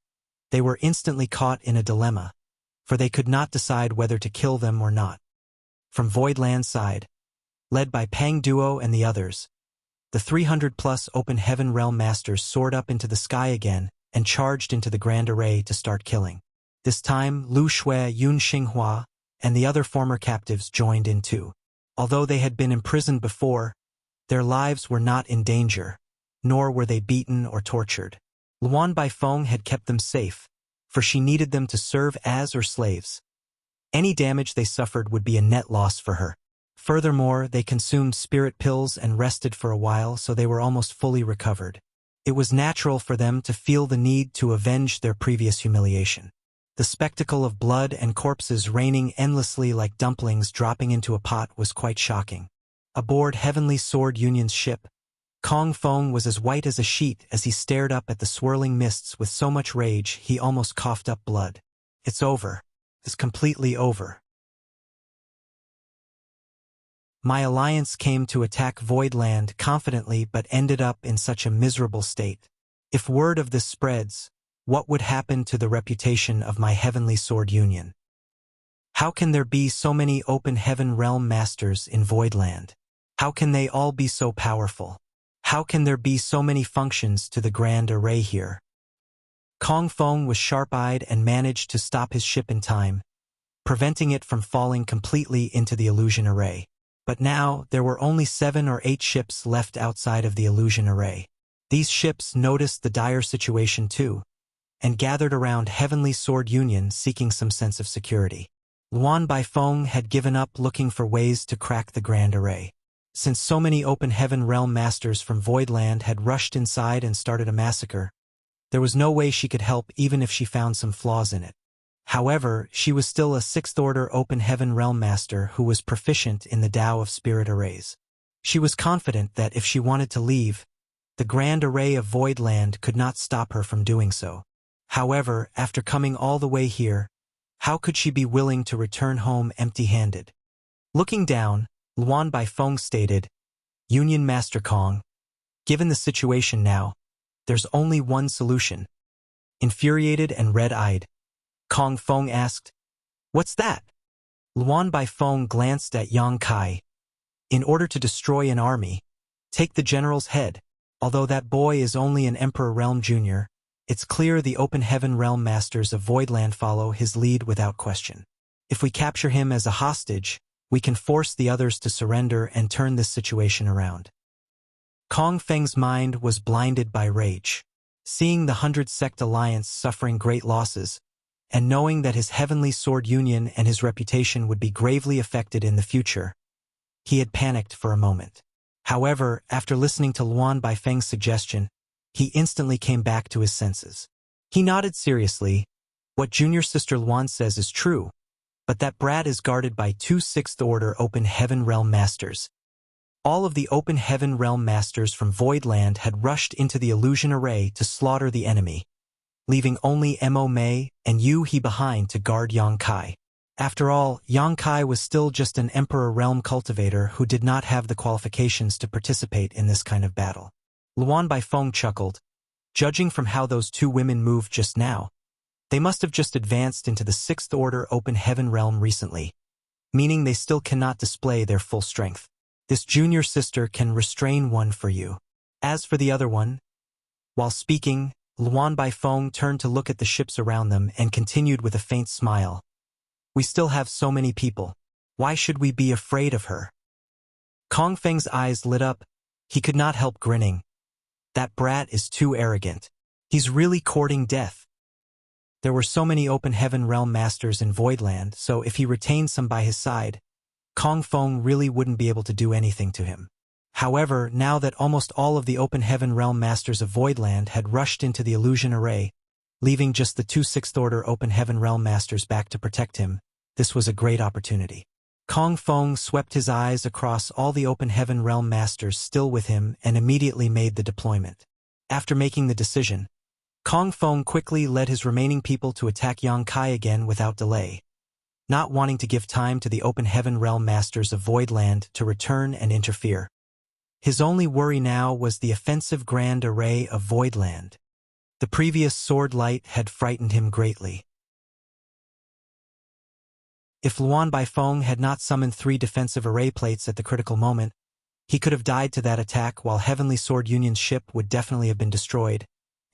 [SPEAKER 1] they were instantly caught in a dilemma, for they could not decide whether to kill them or not. From Voidland's side, led by Pang Duo and the others, the 300-plus open heaven realm masters soared up into the sky again and charged into the grand array to start killing. This time, Lu Shui, Yun Xinghua, and the other former captives joined in too. Although they had been imprisoned before, their lives were not in danger, nor were they beaten or tortured. Luan Baifeng had kept them safe, for she needed them to serve as her slaves. Any damage they suffered would be a net loss for her. Furthermore, they consumed spirit pills and rested for a while, so they were almost fully recovered. It was natural for them to feel the need to avenge their previous humiliation. The spectacle of blood and corpses raining endlessly like dumplings dropping into a pot was quite shocking. Aboard Heavenly Sword Union's ship, Kong Feng was as white as a sheet as he stared up at the swirling mists with so much rage he almost coughed up blood. It's over. It's completely over. My alliance came to attack Voidland confidently but ended up in such a miserable state. If word of this spreads, what would happen to the reputation of my Heavenly Sword Union? How can there be so many open heaven realm masters in Voidland? How can they all be so powerful? How can there be so many functions to the grand array here? Kong Feng was sharp-eyed and managed to stop his ship in time, preventing it from falling completely into the illusion array. But now, there were only 7 or 8 ships left outside of the illusion array. These ships noticed the dire situation too, and gathered around Heavenly Sword Union seeking some sense of security. Luan Baifeng had given up looking for ways to crack the grand array. Since so many open heaven realm masters from Voidland had rushed inside and started a massacre, there was no way she could help even if she found some flaws in it. However, she was still a 6th order open heaven realm master who was proficient in the Tao of spirit arrays. She was confident that if she wanted to leave, the grand array of Voidland could not stop her from doing so. However, after coming all the way here, how could she be willing to return home empty-handed? Looking down, Luan Baifeng stated, "Union Master Kong, given the situation now, there's only one solution." Infuriated and red-eyed, Kong Feng asked, "What's that?" Luan Baifeng glanced at Yang Kai. "In order to destroy an army, take the general's head. Although that boy is only an Emperor Realm Junior, it's clear the Open Heaven Realm Masters of Voidland follow his lead without question. If we capture him as a hostage, we can force the others to surrender and turn this situation around." Kong Feng's mind was blinded by rage. Seeing the 100-sect alliance suffering great losses, and knowing that his Heavenly Sword Union and his reputation would be gravely affected in the future, he had panicked for a moment. However, after listening to Luan Baifeng's suggestion, he instantly came back to his senses. He nodded seriously. "What junior sister Luan says is true, but that brat is guarded by 2 6th Order Open Heaven Realm Masters." All of the Open Heaven Realm Masters from Voidland had rushed into the illusion array to slaughter the enemy, leaving only Mo Mei and Yu He behind to guard Yang Kai. After all, Yang Kai was still just an Emperor Realm cultivator who did not have the qualifications to participate in this kind of battle. Luan Baifeng chuckled. Judging from how those 2 women moved just now, they must have just advanced into the 6th Order Open Heaven Realm recently, meaning they still cannot display their full strength. This junior sister can restrain one for you. As for the other one, while speaking, Luan Baifeng turned to look at the ships around them and continued with a faint smile. "We still have so many people. Why should we be afraid of her?" Kong Feng's eyes lit up. He could not help grinning. That brat is too arrogant. He's really courting death. There were so many open heaven realm masters in Voidland, so if he retained some by his side, Kong Feng really wouldn't be able to do anything to him. However, now that almost all of the open heaven realm masters of Voidland had rushed into the illusion array, leaving just the two sixth-order open heaven realm masters back to protect him, this was a great opportunity. Kong Feng swept his eyes across all the open heaven realm masters still with him and immediately made the deployment. After making the decision, Kong Feng quickly led his remaining people to attack Yang Kai again without delay, not wanting to give time to the open heaven realm masters of Voidland to return and interfere. His only worry now was the offensive grand array of Voidland. The previous sword light had frightened him greatly. If Luan Baifeng had not summoned 3 defensive array plates at the critical moment, he could have died to that attack, while Heavenly Sword Union's ship would definitely have been destroyed,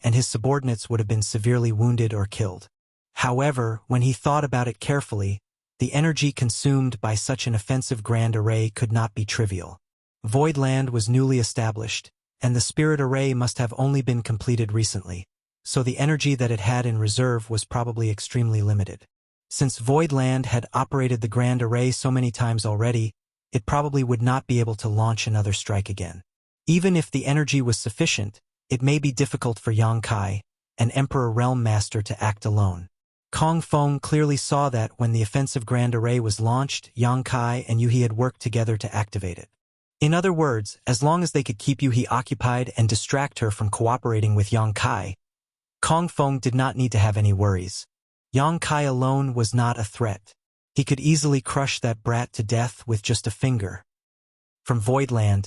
[SPEAKER 1] and his subordinates would have been severely wounded or killed. However, when he thought about it carefully, the energy consumed by such an offensive grand array could not be trivial. Voidland was newly established, and the spirit array must have only been completed recently, so the energy that it had in reserve was probably extremely limited. Since Voidland had operated the grand array so many times already, it probably would not be able to launch another strike again. Even if the energy was sufficient, it may be difficult for Yang Kai, an Emperor Realm Master, to act alone. Kong Feng clearly saw that when the offensive grand array was launched, Yang Kai and Yuhi had worked together to activate it. In other words, as long as they could keep Yuhi occupied and distract her from cooperating with Yang Kai, Kong Feng did not need to have any worries. Yang Kai alone was not a threat. He could easily crush that brat to death with just a finger. From Voidland,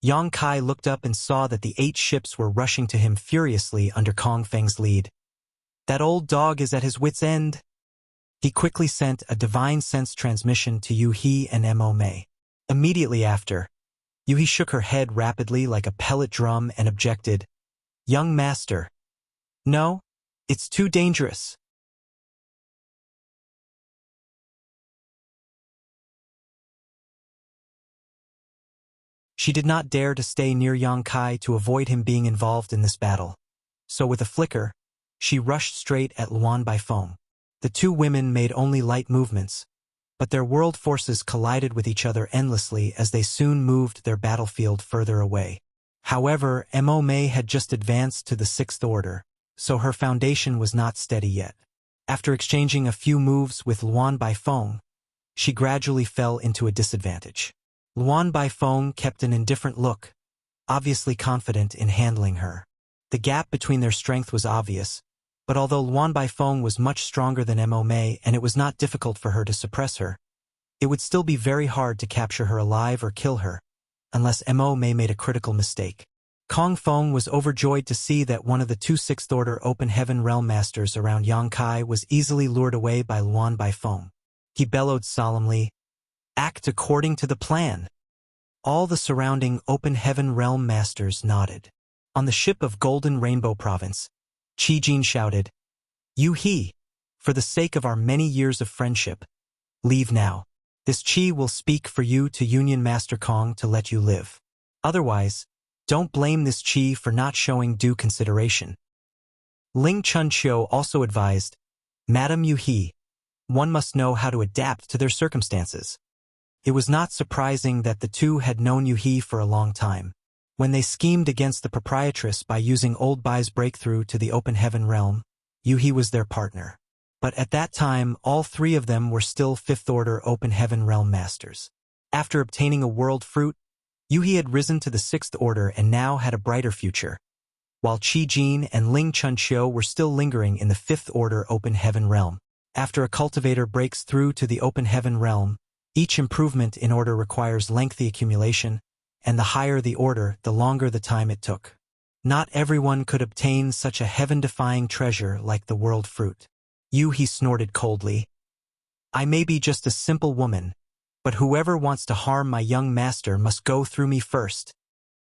[SPEAKER 1] Yang Kai looked up and saw that the 8 ships were rushing to him furiously under Kong Feng's lead. That old dog is at his wit's end. He quickly sent a divine sense transmission to Yuhi and Mo Mei. Immediately after, Yuhi shook her head rapidly like a pellet drum and objected, "Young master. No, it's too dangerous." She did not dare to stay near Yang Kai to avoid him being involved in this battle, so with a flicker, she rushed straight at Luan Baifeng. The 2 women made only light movements, but their world forces collided with each other endlessly as they soon moved their battlefield further away. However, Mo Mei had just advanced to the 6th order, so her foundation was not steady yet. After exchanging a few moves with Luan Baifeng, she gradually fell into a disadvantage. Luan Baifeng kept an indifferent look, obviously confident in handling her. The gap between their strength was obvious, but although Luan Baifeng was much stronger than Mo Mei and it was not difficult for her to suppress her, it would still be very hard to capture her alive or kill her, unless Mo Mei made a critical mistake. Kong Feng was overjoyed to see that one of the 2 sixth-order open heaven realm masters around Yang Kai was easily lured away by Luan Baifeng. He bellowed solemnly, "Act according to the plan." All the surrounding open heaven realm masters nodded. On the ship of Golden Rainbow Province, Qi Jin shouted, "Yuhi, for the sake of our many years of friendship, leave now. This Qi will speak for you to Union Master Kong to let you live. Otherwise, don't blame this Qi for not showing due consideration." Ling Chunqiu also advised, "Madam Yuhi, one must know how to adapt to their circumstances." It was not surprising that the 2 had known Yuhi for a long time. When they schemed against the proprietress by using Old Bai's breakthrough to the open heaven realm, Yuhi was their partner. But at that time, all 3 of them were still 5th-order open heaven realm masters. After obtaining a world fruit, Yuhi had risen to the 6th order and now had a brighter future, while Qi Jin and Ling Chunqiu were still lingering in the 5th-order open heaven realm. After a cultivator breaks through to the open heaven realm, each improvement in order requires lengthy accumulation, and the higher the order, the longer the time it took. Not everyone could obtain such a heaven-defying treasure like the world fruit. Yuhi snorted coldly. "I may be just a simple woman, but whoever wants to harm my young master must go through me first."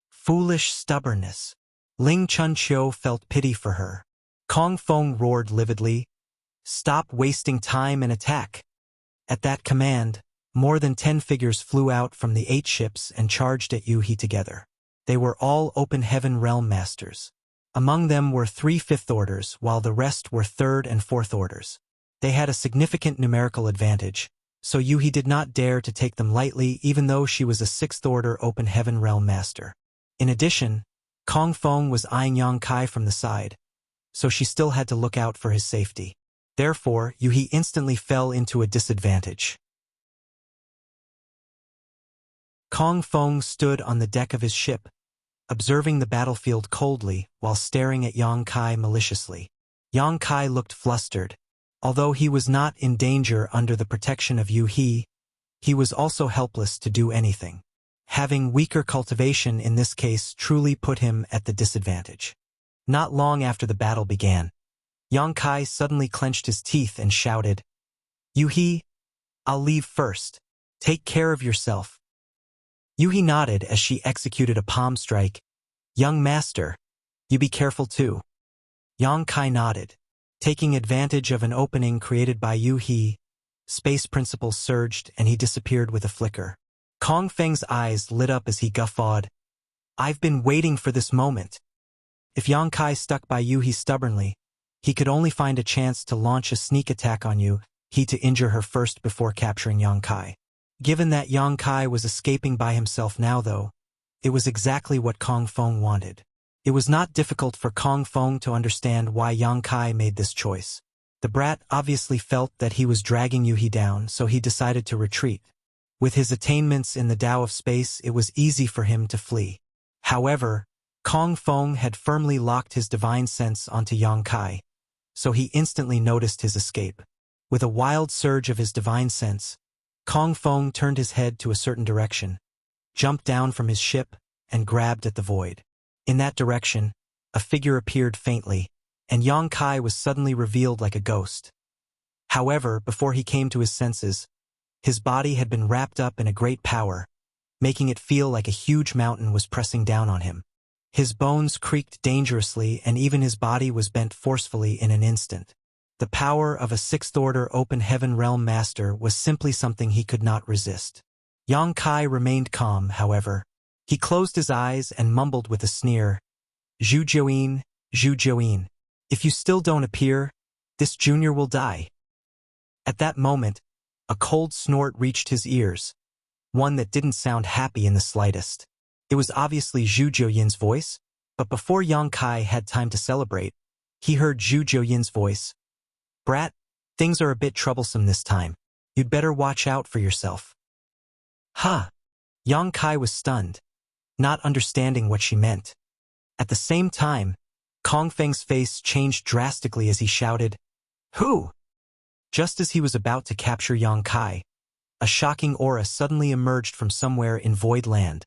[SPEAKER 1] Foolish stubbornness. Ling Chunqiu felt pity for her. Kong Feng roared lividly, "Stop wasting time and attack." At that command, more than 10 figures flew out from the 8 ships and charged at Yuhi together. They were all open heaven realm masters. Among them were 3 fifth orders, while the rest were 3rd and 4th orders. They had a significant numerical advantage, so Yuhi did not dare to take them lightly even though she was a 6th order Open Heaven Realm Master. In addition, Kong Feng was eyeing Yang Kai from the side, so she still had to look out for his safety. Therefore, Yuhi instantly fell into a disadvantage. Kong Feng stood on the deck of his ship, observing the battlefield coldly while staring at Yang Kai maliciously. Yang Kai looked flustered. Although he was not in danger under the protection of Yuhi, he was also helpless to do anything. Having weaker cultivation in this case truly put him at the disadvantage. Not long after the battle began, Yang Kai suddenly clenched his teeth and shouted, "Yuhi, I'll leave first. Take care of yourself." Yuhi nodded as she executed a palm strike. "Young master, you be careful too." Yang Kai nodded. Taking advantage of an opening created by Yuhi, space principle surged and he disappeared with a flicker. Kong Feng's eyes lit up as he guffawed. "I've been waiting for this moment." If Yang Kai stuck by Yuhi stubbornly, he could only find a chance to launch a sneak attack on Yuhi to injure her first before capturing Yang Kai. Given that Yang Kai was escaping by himself now though, it was exactly what Kong Feng wanted. It was not difficult for Kong Feng to understand why Yang Kai made this choice. The brat obviously felt that he was dragging Yuhi down, so he decided to retreat. With his attainments in the Tao of space, it was easy for him to flee. However, Kong Feng had firmly locked his divine sense onto Yang Kai, so he instantly noticed his escape. With a wild surge of his divine sense, Kong Feng turned his head to a certain direction, jumped down from his ship, and grabbed at the void. In that direction, a figure appeared faintly, and Yang Kai was suddenly revealed like a ghost. However, before he came to his senses, his body had been wrapped up in a great power, making it feel like a huge mountain was pressing down on him. His bones creaked dangerously and even his body was bent forcefully in an instant. The power of a 6th order Open Heaven Realm Master was simply something he could not resist. Yang Kai remained calm, however. He closed his eyes and mumbled with a sneer, Zhu Jiuyin, if you still don't appear, this junior will die." At that moment, a cold snort reached his ears, one that didn't sound happy in the slightest. It was obviously Zhu Jiuyin's voice, but before Yang Kai had time to celebrate, he heard Zhu Jiuyin's voice. "Brat, things are a bit troublesome this time. You'd better watch out for yourself." "Huh?" Yang Kai was stunned, not understanding what she meant. At the same time, Kong Feng's face changed drastically as he shouted, "Who?" Just as he was about to capture Yang Kai, a shocking aura suddenly emerged from somewhere in Void Land,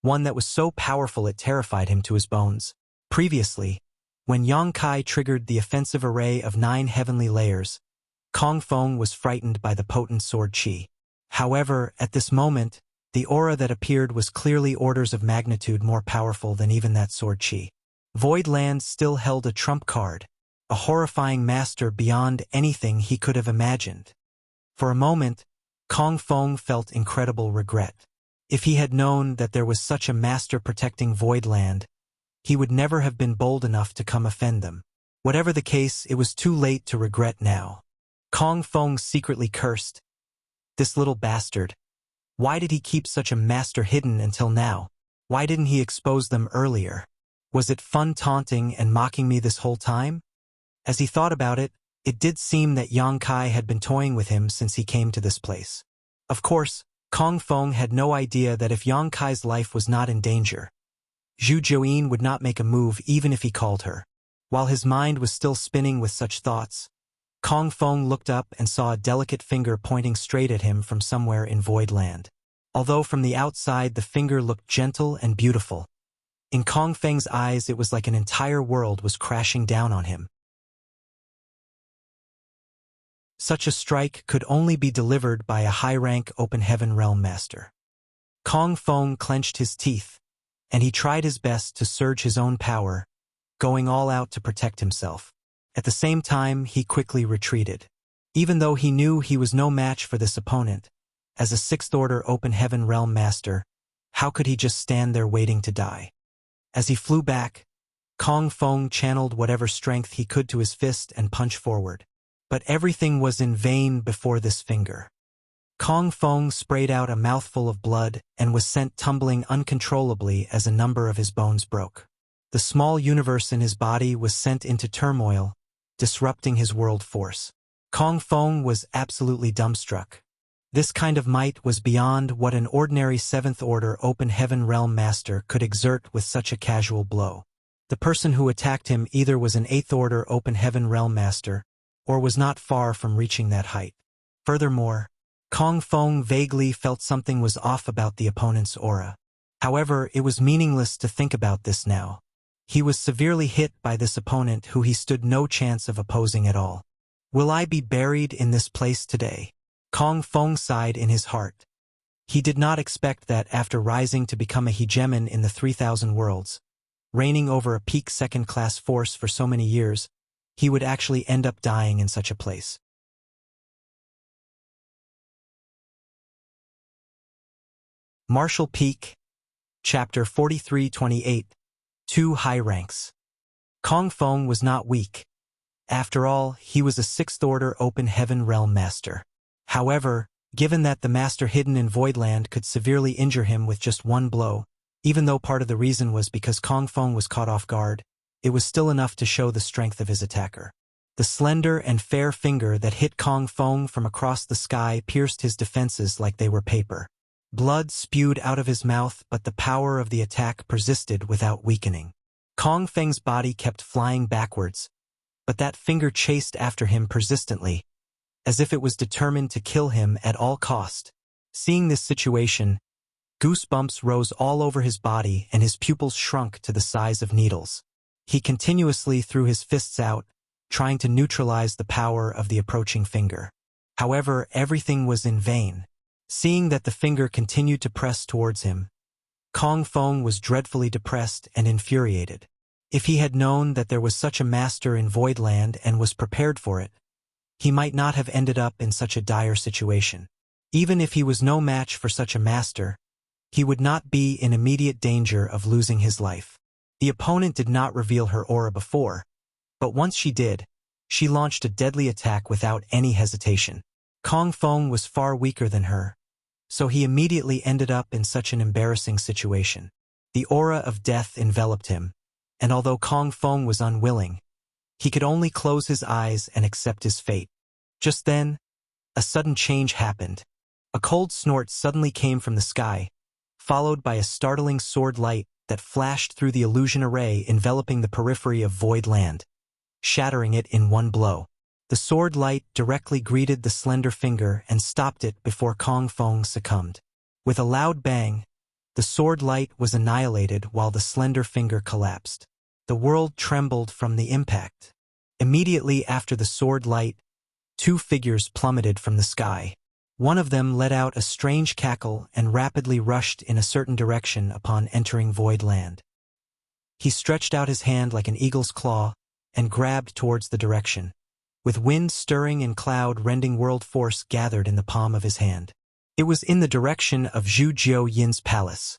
[SPEAKER 1] one that was so powerful it terrified him to his bones. Previously, when Yang Kai triggered the offensive array of 9 heavenly layers, Kong Feng was frightened by the potent sword chi. However, at this moment, the aura that appeared was clearly orders of magnitude more powerful than even that sword chi. Void Land still held a trump card, a horrifying master beyond anything he could have imagined. For a moment, Kong Feng felt incredible regret. If he had known that there was such a master protecting Void Land, he would never have been bold enough to come offend them. Whatever the case, it was too late to regret now. Kong Feng secretly cursed. This little bastard. Why did he keep such a master hidden until now? Why didn't he expose them earlier? Was it fun taunting and mocking me this whole time? As he thought about it, it did seem that Yang Kai had been toying with him since he came to this place. Of course, Kong Feng had no idea that if Yang Kai's life was not in danger, Zhu Jiuyin would not make a move even if he called her. While his mind was still spinning with such thoughts, Kong Feng looked up and saw a delicate finger pointing straight at him from somewhere in Void Land. Although from the outside the finger looked gentle and beautiful, in Kong Feng's eyes it was like an entire world was crashing down on him. Such a strike could only be delivered by a high-rank Open Heaven Realm Master. Kong Feng clenched his teeth, and he tried his best to surge his own power, going all out to protect himself. At the same time, he quickly retreated. Even though he knew he was no match for this opponent, as a 6th order Open Heaven Realm Master, how could he just stand there waiting to die? As he flew back, Kong Fong channeled whatever strength he could to his fist and punched forward. But everything was in vain before this finger. Kong Fong sprayed out a mouthful of blood and was sent tumbling uncontrollably as a number of his bones broke. The small universe in his body was sent into turmoil, disrupting his world force. Kong Fong was absolutely dumbstruck. This kind of might was beyond what an ordinary 7th Order Open Heaven Realm Master could exert with such a casual blow. The person who attacked him either was an 8th Order Open Heaven Realm Master, or was not far from reaching that height. Furthermore, Kong Fong vaguely felt something was off about the opponent's aura. However, it was meaningless to think about this now. He was severely hit by this opponent who he stood no chance of opposing at all. Will I be buried in this place today? Kong Fong sighed in his heart. He did not expect that after rising to become a hegemon in the 3,000 worlds, reigning over a peak second-class force for so many years, he would actually end up dying in such a place. Martial Peak, Chapter 43-28, 2 High Ranks. Kong Fong was not weak. After all, he was a 6th Order Open Heaven Realm Master. However, given that the Master hidden in Voidland could severely injure him with just one blow, even though part of the reason was because Kong Fong was caught off guard, it was still enough to show the strength of his attacker. The slender and fair finger that hit Kong Fong from across the sky pierced his defenses like they were paper. Blood spewed out of his mouth, but the power of the attack persisted without weakening. Kong Feng's body kept flying backwards, but that finger chased after him persistently, as if it was determined to kill him at all cost. Seeing this situation, goosebumps rose all over his body and his pupils shrunk to the size of needles. He continuously threw his fists out, trying to neutralize the power of the approaching finger. However, everything was in vain. Seeing that the finger continued to press towards him, Kong Fong was dreadfully depressed and infuriated. If he had known that there was such a master in Voidland and was prepared for it, he might not have ended up in such a dire situation. Even if he was no match for such a master, he would not be in immediate danger of losing his life. The opponent did not reveal her aura before, but once she did, she launched a deadly attack without any hesitation. Kong Fong was far weaker than her, so he immediately ended up in such an embarrassing situation. The aura of death enveloped him, and although Kong Fong was unwilling, he could only close his eyes and accept his fate. Just then, a sudden change happened. A cold snort suddenly came from the sky, followed by a startling sword light that flashed through the illusion array enveloping the periphery of Voidland, shattering it in one blow. The sword light directly greeted the slender finger and stopped it before Kong Fong succumbed. With a loud bang, the sword light was annihilated while the slender finger collapsed. The world trembled from the impact. Immediately after the sword light, 2 figures plummeted from the sky. One of them let out a strange cackle and rapidly rushed in a certain direction upon entering Voidland. He stretched out his hand like an eagle's claw and grabbed towards the direction. With wind stirring and cloud-rending world force gathered in the palm of his hand. It was in the direction of Zhu Jiu Yin's palace.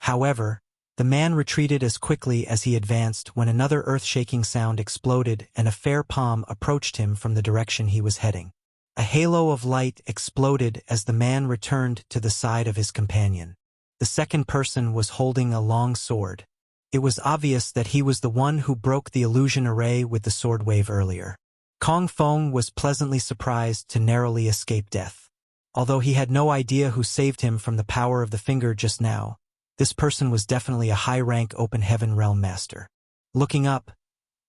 [SPEAKER 1] However, the man retreated as quickly as he advanced when another earth-shaking sound exploded and a fair palm approached him from the direction he was heading. A halo of light exploded as the man returned to the side of his companion. The second person was holding a long sword. It was obvious that he was the one who broke the illusion array with the sword wave earlier. Kong Fong was pleasantly surprised to narrowly escape death. Although he had no idea who saved him from the power of the finger just now, this person was definitely a high-rank Open Heaven Realm Master. Looking up,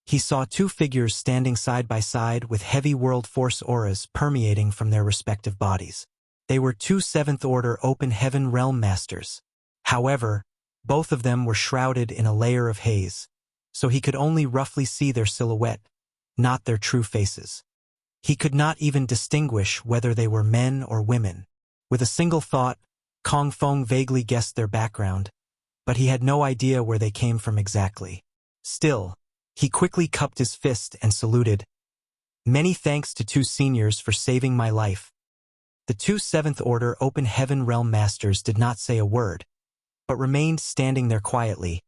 [SPEAKER 1] he saw 2 figures standing side by side with heavy world force auras permeating from their respective bodies. They were 2 7th Order Open Heaven Realm Masters. However, both of them were shrouded in a layer of haze, so he could only roughly see their silhouette, not their true faces. He could not even distinguish whether they were men or women. With a single thought, Kong Fong vaguely guessed their background, but he had no idea where they came from exactly. Still, he quickly cupped his fist and saluted. Many thanks to 2 seniors for saving my life. The 2 7th Order Open Heaven Realm Masters did not say a word, but remained standing there quietly,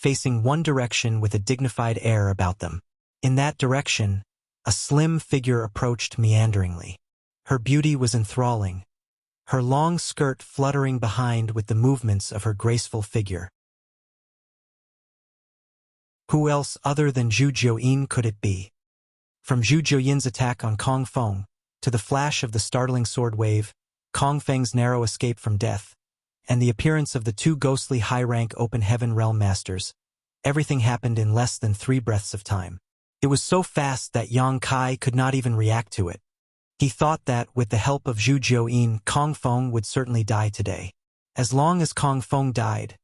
[SPEAKER 1] facing one direction with a dignified air about them. In that direction, a slim figure approached meanderingly. Her beauty was enthralling, her long skirt fluttering behind with the movements of her graceful figure. Who else other than Zhu Jiuyin could it be? From Zhu Jiuyin's attack on Kong Feng, to the flash of the startling sword wave, Kong Feng's narrow escape from death, and the appearance of the two ghostly high-rank Open Heaven Realm Masters, everything happened in less than 3 breaths of time. It was so fast that Yang Kai could not even react to it. He thought that, with the help of Zhu Jiuyin, Kong Feng would certainly die today. As long as Kong Feng died,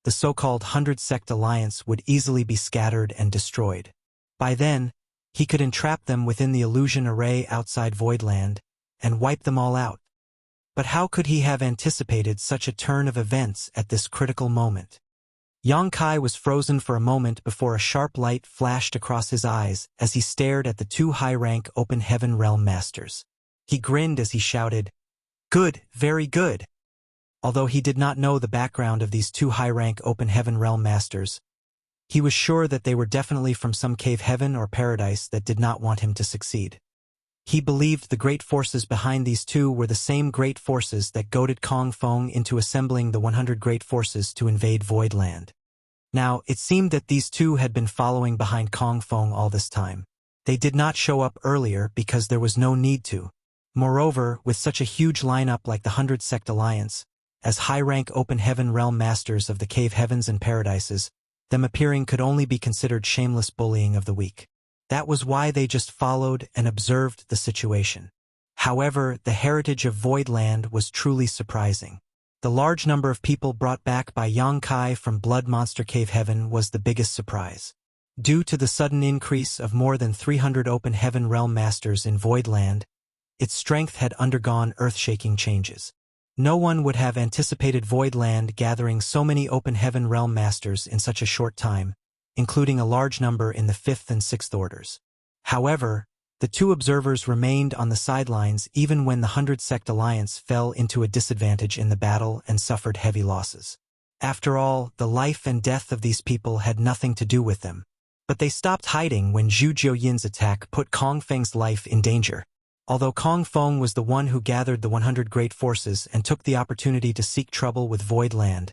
[SPEAKER 1] the so-called 100-sect alliance would easily be scattered and destroyed. By then, he could entrap them within the illusion array outside Voidland and wipe them all out. But how could he have anticipated such a turn of events at this critical moment? Yang Kai was frozen for a moment before a sharp light flashed across his eyes as he stared at the two high-rank Open Heaven Realm Masters. He grinned as he shouted, "Good, very good." Although he did not know the background of these two high-rank Open Heaven Realm Masters, he was sure that they were definitely from some cave heaven or paradise that did not want him to succeed. He believed the great forces behind these two were the same great forces that goaded Kong Feng into assembling the 100 great forces to invade Voidland. Now, it seemed that these two had been following behind Kong Feng all this time. They did not show up earlier because there was no need to. Moreover, with such a huge lineup like the 100-sect alliance, as high-rank Open Heaven Realm Masters of the cave heavens and paradises, them appearing could only be considered shameless bullying of the weak. That was why they just followed and observed the situation. However, the heritage of Voidland was truly surprising. The large number of people brought back by Yang Kai from Blood Monster Cave Heaven was the biggest surprise. Due to the sudden increase of more than 300 Open Heaven Realm Masters in Voidland, its strength had undergone earth-shaking changes. No one would have anticipated Voidland gathering so many Open Heaven Realm Masters in such a short time, including a large number in the 5th and 6th orders. However, the two observers remained on the sidelines even when the 100-sect alliance fell into a disadvantage in the battle and suffered heavy losses. After all, the life and death of these people had nothing to do with them. But they stopped hiding when Zhu Jiuyin's attack put Kong Feng's life in danger. Although Kong Feng was the one who gathered the 100 great forces and took the opportunity to seek trouble with Voidland,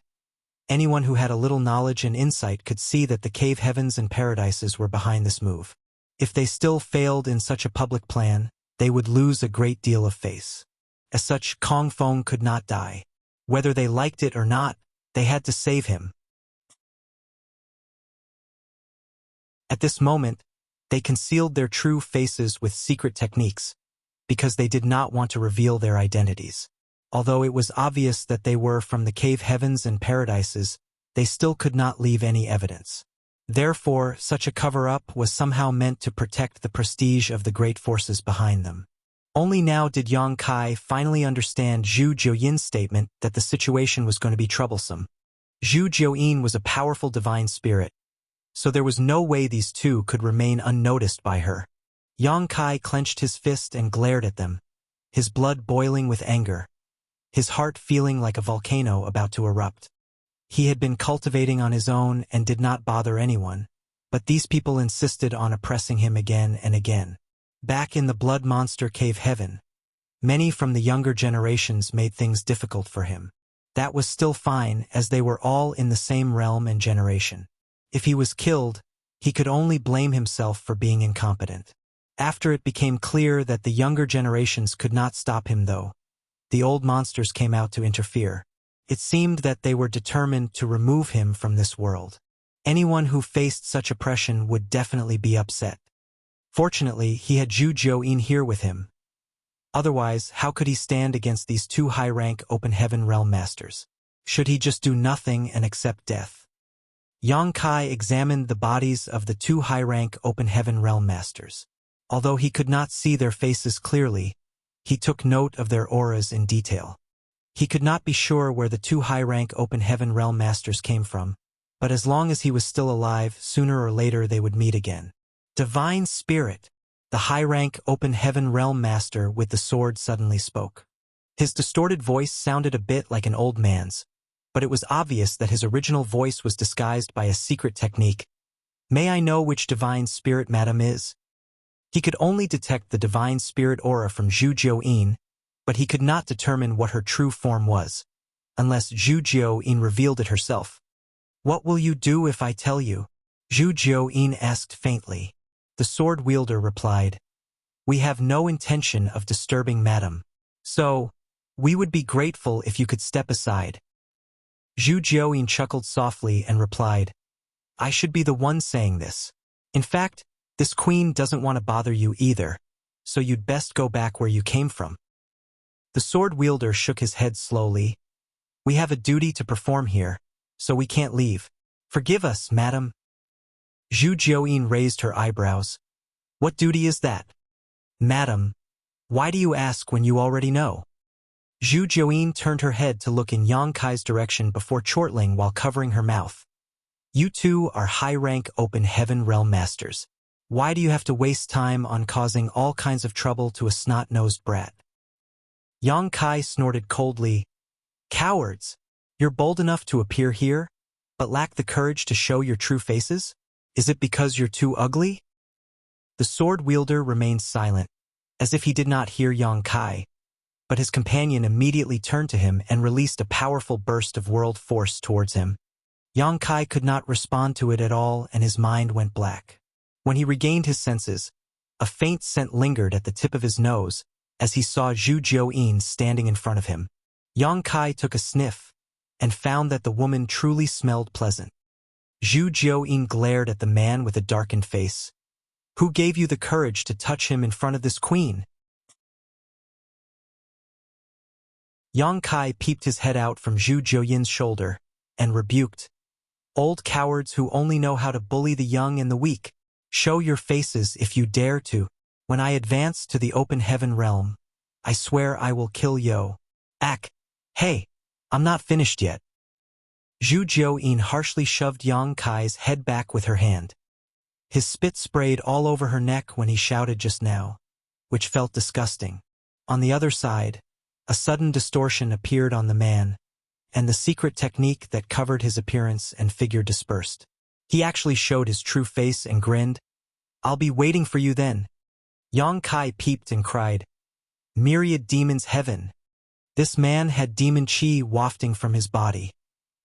[SPEAKER 1] anyone who had a little knowledge and insight could see that the cave heavens and paradises were behind this move. If they still failed in such a public plan, they would lose a great deal of face. As such, Kong Feng could not die. Whether they liked it or not, they had to save him. At this moment, they concealed their true faces with secret techniques, because they did not want to reveal their identities. Although it was obvious that they were from the cave heavens and paradises, they still could not leave any evidence. Therefore, such a cover-up was somehow meant to protect the prestige of the great forces behind them. Only now did Yang Kai finally understand Zhu Jiuyin's statement that the situation was going to be troublesome. Zhu Jiuyin was a powerful divine spirit, so there was no way these two could remain unnoticed by her. Yang Kai clenched his fist and glared at them, his blood boiling with anger, his heart feeling like a volcano about to erupt. He had been cultivating on his own and did not bother anyone, but these people insisted on oppressing him again and again. Back in the Blood Monster Cave Heaven, many from the younger generations made things difficult for him. That was still fine, as they were all in the same realm and generation. If he was killed, he could only blame himself for being incompetent. After it became clear that the younger generations could not stop him though, the old monsters came out to interfere. It seemed that they were determined to remove him from this world. Anyone who faced such oppression would definitely be upset. Fortunately, he had Zhu Jiuyin here with him. Otherwise, how could he stand against these two high-rank Open Heaven Realm Masters? Should he just do nothing and accept death? Yang Kai examined the bodies of the two high-rank Open Heaven Realm Masters. Although he could not see their faces clearly, he took note of their auras in detail. He could not be sure where the two high-rank Open Heaven Realm Masters came from, but as long as he was still alive, sooner or later they would meet again. Divine Spirit, the high-rank Open Heaven Realm Master with the sword suddenly spoke. His distorted voice sounded a bit like an old man's, but it was obvious that his original voice was disguised by a secret technique. "May I know which divine spirit Madam is?" He could only detect the divine spirit aura from Zhu Jiuyin, but he could not determine what her true form was, unless Zhu Jiuyin revealed it herself. "What will you do if I tell you?" Zhu Jiuyin asked faintly. The sword wielder replied, "We have no intention of disturbing Madam, so we would be grateful if you could step aside." Zhu Jiuyin chuckled softly and replied, "I should be the one saying this. In fact, this queen doesn't want to bother you either, so you'd best go back where you came from." The sword wielder shook his head slowly. "We have a duty to perform here, so we can't leave. Forgive us, Madam." Zhu Jiuyin raised her eyebrows. "What duty is that?" "Madam, why do you ask when you already know?" Zhu Jiuyin turned her head to look in Yang Kai's direction before chortling while covering her mouth. "You two are high-rank open heaven realm masters. Why do you have to waste time on causing all kinds of trouble to a snot-nosed brat?" Yang Kai snorted coldly. "Cowards! You're bold enough to appear here, but lack the courage to show your true faces? Is it because you're too ugly?" The sword wielder remained silent, as if he did not hear Yang Kai, but his companion immediately turned to him and released a powerful burst of world force towards him. Yang Kai could not respond to it at all, and his mind went black. When he regained his senses, a faint scent lingered at the tip of his nose as he saw Zhu Jiuyin standing in front of him. Yang Kai took a sniff and found that the woman truly smelled pleasant. Zhu Jiuyin glared at the man with a darkened face. "Who gave you the courage to touch him in front of this queen?" Yang Kai peeped his head out from Zhu Jiuyin's shoulder and rebuked, "Old cowards who only know how to bully the young and the weak, show your faces if you dare to. When I advance to the open heaven realm, I swear I will kill yo." Hey, I'm not finished yet." Zhu Jiuyin harshly shoved Yang Kai's head back with her hand. His spit sprayed all over her neck when he shouted just now, which felt disgusting. On the other side, a sudden distortion appeared on the man, and the secret technique that covered his appearance and figure dispersed. He actually showed his true face and grinned. "I'll be waiting for you then." Yang Kai peeped and cried, "Myriad demons heaven." This man had demon chi wafting from his body,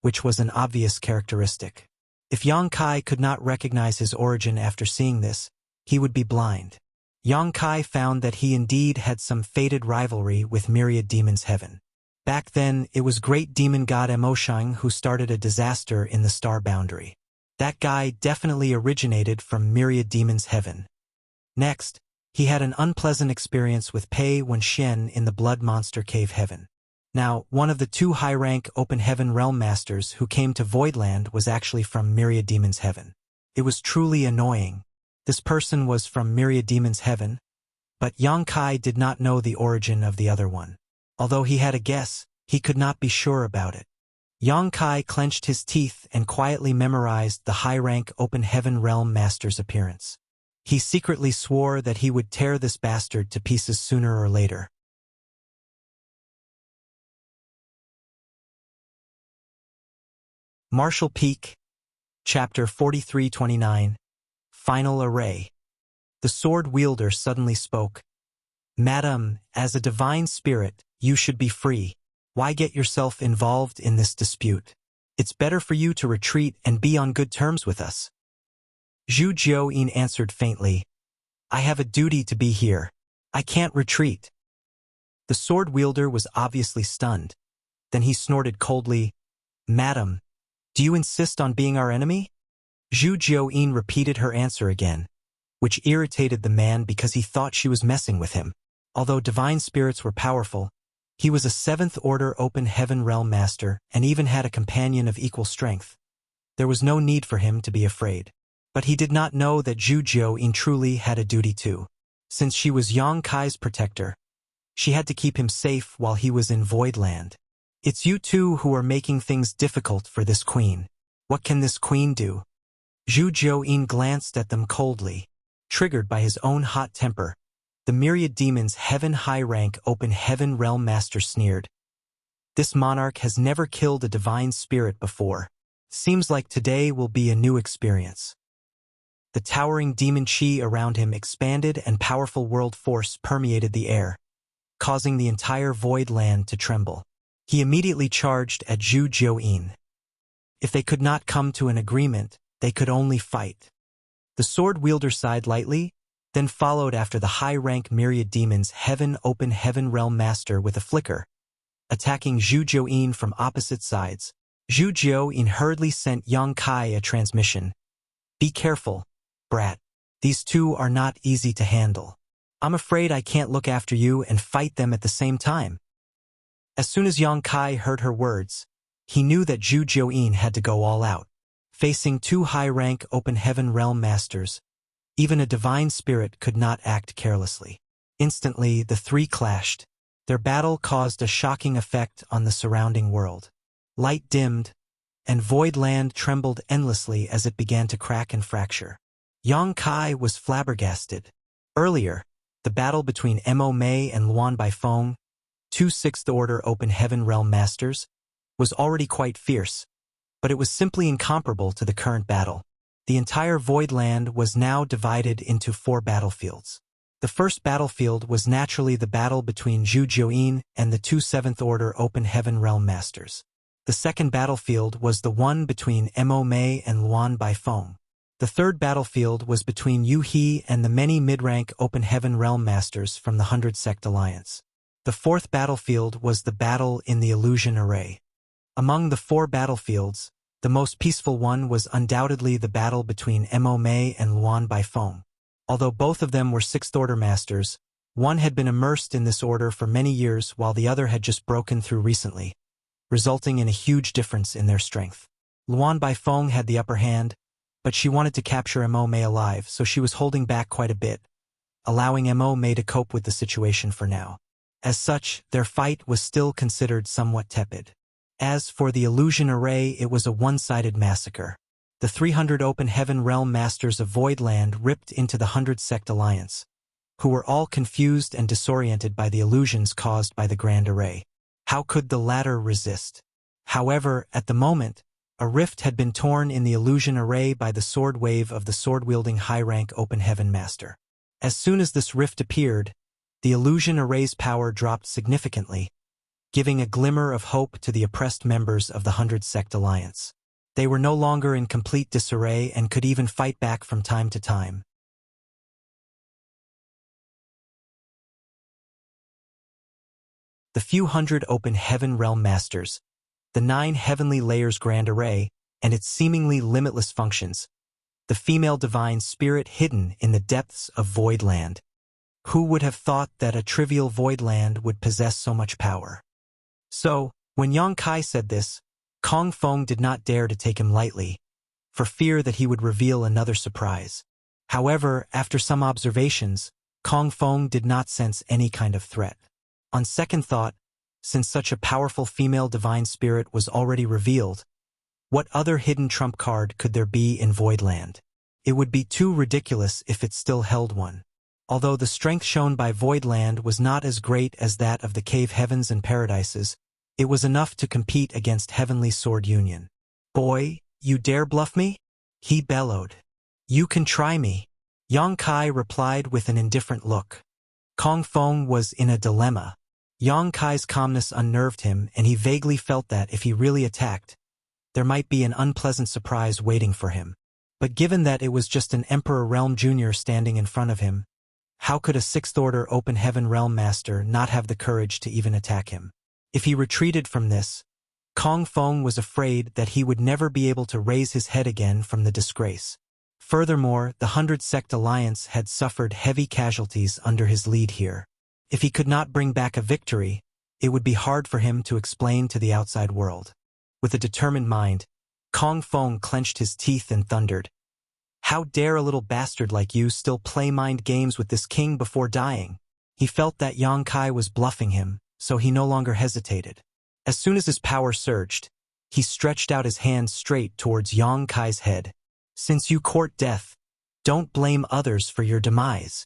[SPEAKER 1] which was an obvious characteristic. If Yang Kai could not recognize his origin after seeing this, he would be blind. Yang Kai found that he indeed had some fated rivalry with Myriad Demons Heaven. Back then, it was great demon god Emoshang who started a disaster in the star boundary. That guy definitely originated from Myriad Demons Heaven. Next, he had an unpleasant experience with Pei Wenxian in the Blood Monster Cave Heaven. Now, one of the two high-rank Open Heaven Realm Masters who came to Voidland was actually from Myriad Demons Heaven. It was truly annoying. This person was from Myriad Demons Heaven, but Yang Kai did not know the origin of the other one. Although he had a guess, he could not be sure about it. Yang Kai clenched his teeth and quietly memorized the high-rank Open Heaven Realm Master's appearance. He secretly swore that he would tear this bastard to pieces sooner or later. Martial Peak, Chapter 4329, Final Array. The sword wielder suddenly spoke. "Madam, as a divine spirit, you should be free. Why get yourself involved in this dispute? It's better for you to retreat and be on good terms with us." Zhu Jiuyin answered faintly, "I have a duty to be here. I can't retreat." The sword wielder was obviously stunned. Then he snorted coldly, "Madam, do you insist on being our enemy?" Zhu Jiuyin repeated her answer again, which irritated the man because he thought she was messing with him. Although divine spirits were powerful, he was a 7th Order Open Heaven Realm Master and even had a companion of equal strength. There was no need for him to be afraid. But he did not know that Zhu Jiuyin truly had a duty too. Since she was Yang Kai's protector, she had to keep him safe while he was in Voidland. "It's you two who are making things difficult for this queen. What can this queen do?" Zhu Jiuyin glanced at them coldly. Triggered by his own hot temper, the Myriad Demons Heaven High-rank Open Heaven Realm Master sneered. This monarch has never killed a divine spirit before. Seems like today will be a new experience. The towering demon chi around him expanded and powerful world force permeated the air, causing the entire void land to tremble. He immediately charged at Zhu Jiuyin. If they could not come to an agreement, they could only fight. The sword wielder sighed lightly, then followed after the high-rank myriad demons open heaven realm master with a flicker, attacking Zhu Jiuyin from opposite sides. Zhu Jiuyin hurriedly sent Yang Kai a transmission. Be careful, brat. These two are not easy to handle. I'm afraid I can't look after you and fight them at the same time. As soon as Yang Kai heard her words, he knew that Zhu Jiuyin had to go all out. Facing two high-rank open heaven realm masters, even a divine spirit could not act carelessly. Instantly, the three clashed. Their battle caused a shocking effect on the surrounding world. Light dimmed, and void land trembled endlessly as it began to crack and fracture. Yang Kai was flabbergasted. Earlier, the battle between Mo Mei and Luan Baifeng, two sixth-order open heaven realm masters, was already quite fierce, but it was simply incomparable to the current battle. The entire void land was now divided into 4 battlefields. The first battlefield was naturally the battle between Zhu Jiuyin and the two seventh-order open heaven realm masters. The second battlefield was the one between Mo Mei and Luan Baifeng. The third battlefield was between Yu He and the many mid-rank open heaven realm masters from the 100 Sect Alliance. The fourth battlefield was the battle in the illusion array. Among the 4 battlefields, the most peaceful one was undoubtedly the battle between Mo Mei and Luan Baifeng. Although both of them were sixth-order masters, one had been immersed in this order for many years while the other had just broken through recently, resulting in a huge difference in their strength. Luan Baifeng had the upper hand, but she wanted to capture Mo Mei alive, so she was holding back quite a bit, allowing Mo Mei to cope with the situation for now. As such, their fight was still considered somewhat tepid. As for the illusion array, it was a one-sided massacre. The 300 open heaven realm masters of Voidland ripped into the 100 Sect Alliance, who were all confused and disoriented by the illusions caused by the Grand Array. How could the latter resist? However, at the moment, a rift had been torn in the illusion array by the sword wave of the sword-wielding high-rank open heaven master. As soon as this rift appeared, the illusion array's power dropped significantly, giving a glimmer of hope to the oppressed members of the 100 Sect Alliance. They were no longer in complete disarray and could even fight back from time to time. The few hundred open heaven realm masters, the 9 heavenly layers grand array, and its seemingly limitless functions, the female divine spirit hidden in the depths of Voidland. Who would have thought that a trivial Voidland would possess so much power? So, when Yang Kai said this, Kong Feng did not dare to take him lightly, for fear that he would reveal another surprise. However, after some observations, Kong Feng did not sense any kind of threat. On second thought, since such a powerful female divine spirit was already revealed, what other hidden trump card could there be in Voidland? It would be too ridiculous if it still held one. Although the strength shown by Voidland was not as great as that of the cave heavens and paradises, it was enough to compete against Heavenly Sword Union. Boy, you dare bluff me? He bellowed. You can try me. Yang Kai replied with an indifferent look. Kong Feng was in a dilemma. Yang Kai's calmness unnerved him, and he vaguely felt that if he really attacked, there might be an unpleasant surprise waiting for him. But given that it was just an Emperor Realm Jr. standing in front of him, how could a 6th Order Open Heaven Realm Master not have the courage to even attack him? If he retreated from this, Kong Feng was afraid that he would never be able to raise his head again from the disgrace. Furthermore, the 100 Sect Alliance had suffered heavy casualties under his lead here. If he could not bring back a victory, it would be hard for him to explain to the outside world. With a determined mind, Kong Feng clenched his teeth and thundered. How dare a little bastard like you still play mind games with this king before dying? He felt that Yang Kai was bluffing him, so he no longer hesitated. As soon as his power surged, he stretched out his hand straight towards Yang Kai's head. Since you court death, don't blame others for your demise.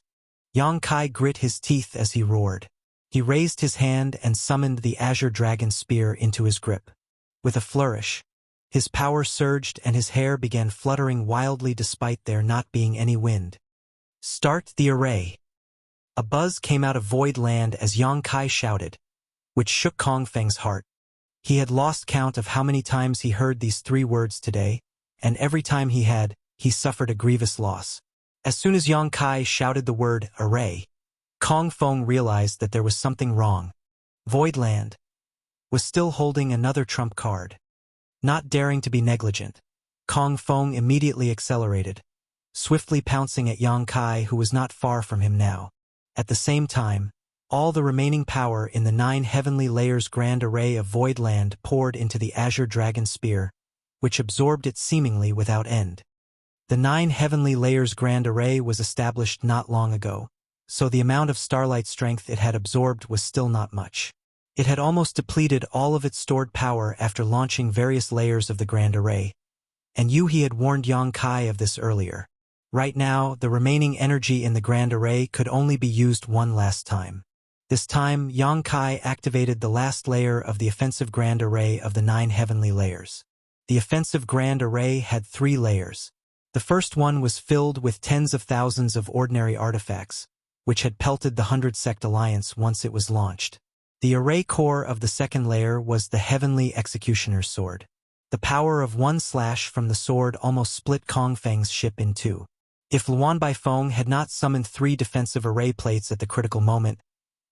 [SPEAKER 1] Yang Kai grit his teeth as he roared. He raised his hand and summoned the azure dragon spear into his grip. With a flourish, his power surged and his hair began fluttering wildly despite there not being any wind. "Start the array." A buzz came out of Void Land as Yang Kai shouted, which shook Kong Feng's heart. He had lost count of how many times he heard these 3 words today, and every time he suffered a grievous loss. As soon as Yang Kai shouted the word array, Kong Feng realized that there was something wrong. Void Land was still holding another trump card. Not daring to be negligent, Kong Feng immediately accelerated, swiftly pouncing at Yang Kai, who was not far from him now. At the same time, all the remaining power in the 9 heavenly layers grand array of Void Land poured into the azure dragon spear, which absorbed it seemingly without end. The 9 heavenly layers grand array was established not long ago, so the amount of starlight strength it had absorbed was still not much. It had almost depleted all of its stored power after launching various layers of the grand array, and he had warned Yang Kai of this earlier. Right now, the remaining energy in the grand array could only be used one last time. This time, Yang Kai activated the last layer of the offensive grand array of the 9 heavenly layers. The offensive grand array had 3 layers. The first one was filled with tens of thousands of ordinary artifacts, which had pelted the 100 Sect Alliance once it was launched. The array core of the second layer was the Heavenly Executioner's Sword. The power of one slash from the sword almost split Kong Feng's ship in 2. If Luan Baifeng had not summoned 3 defensive array plates at the critical moment,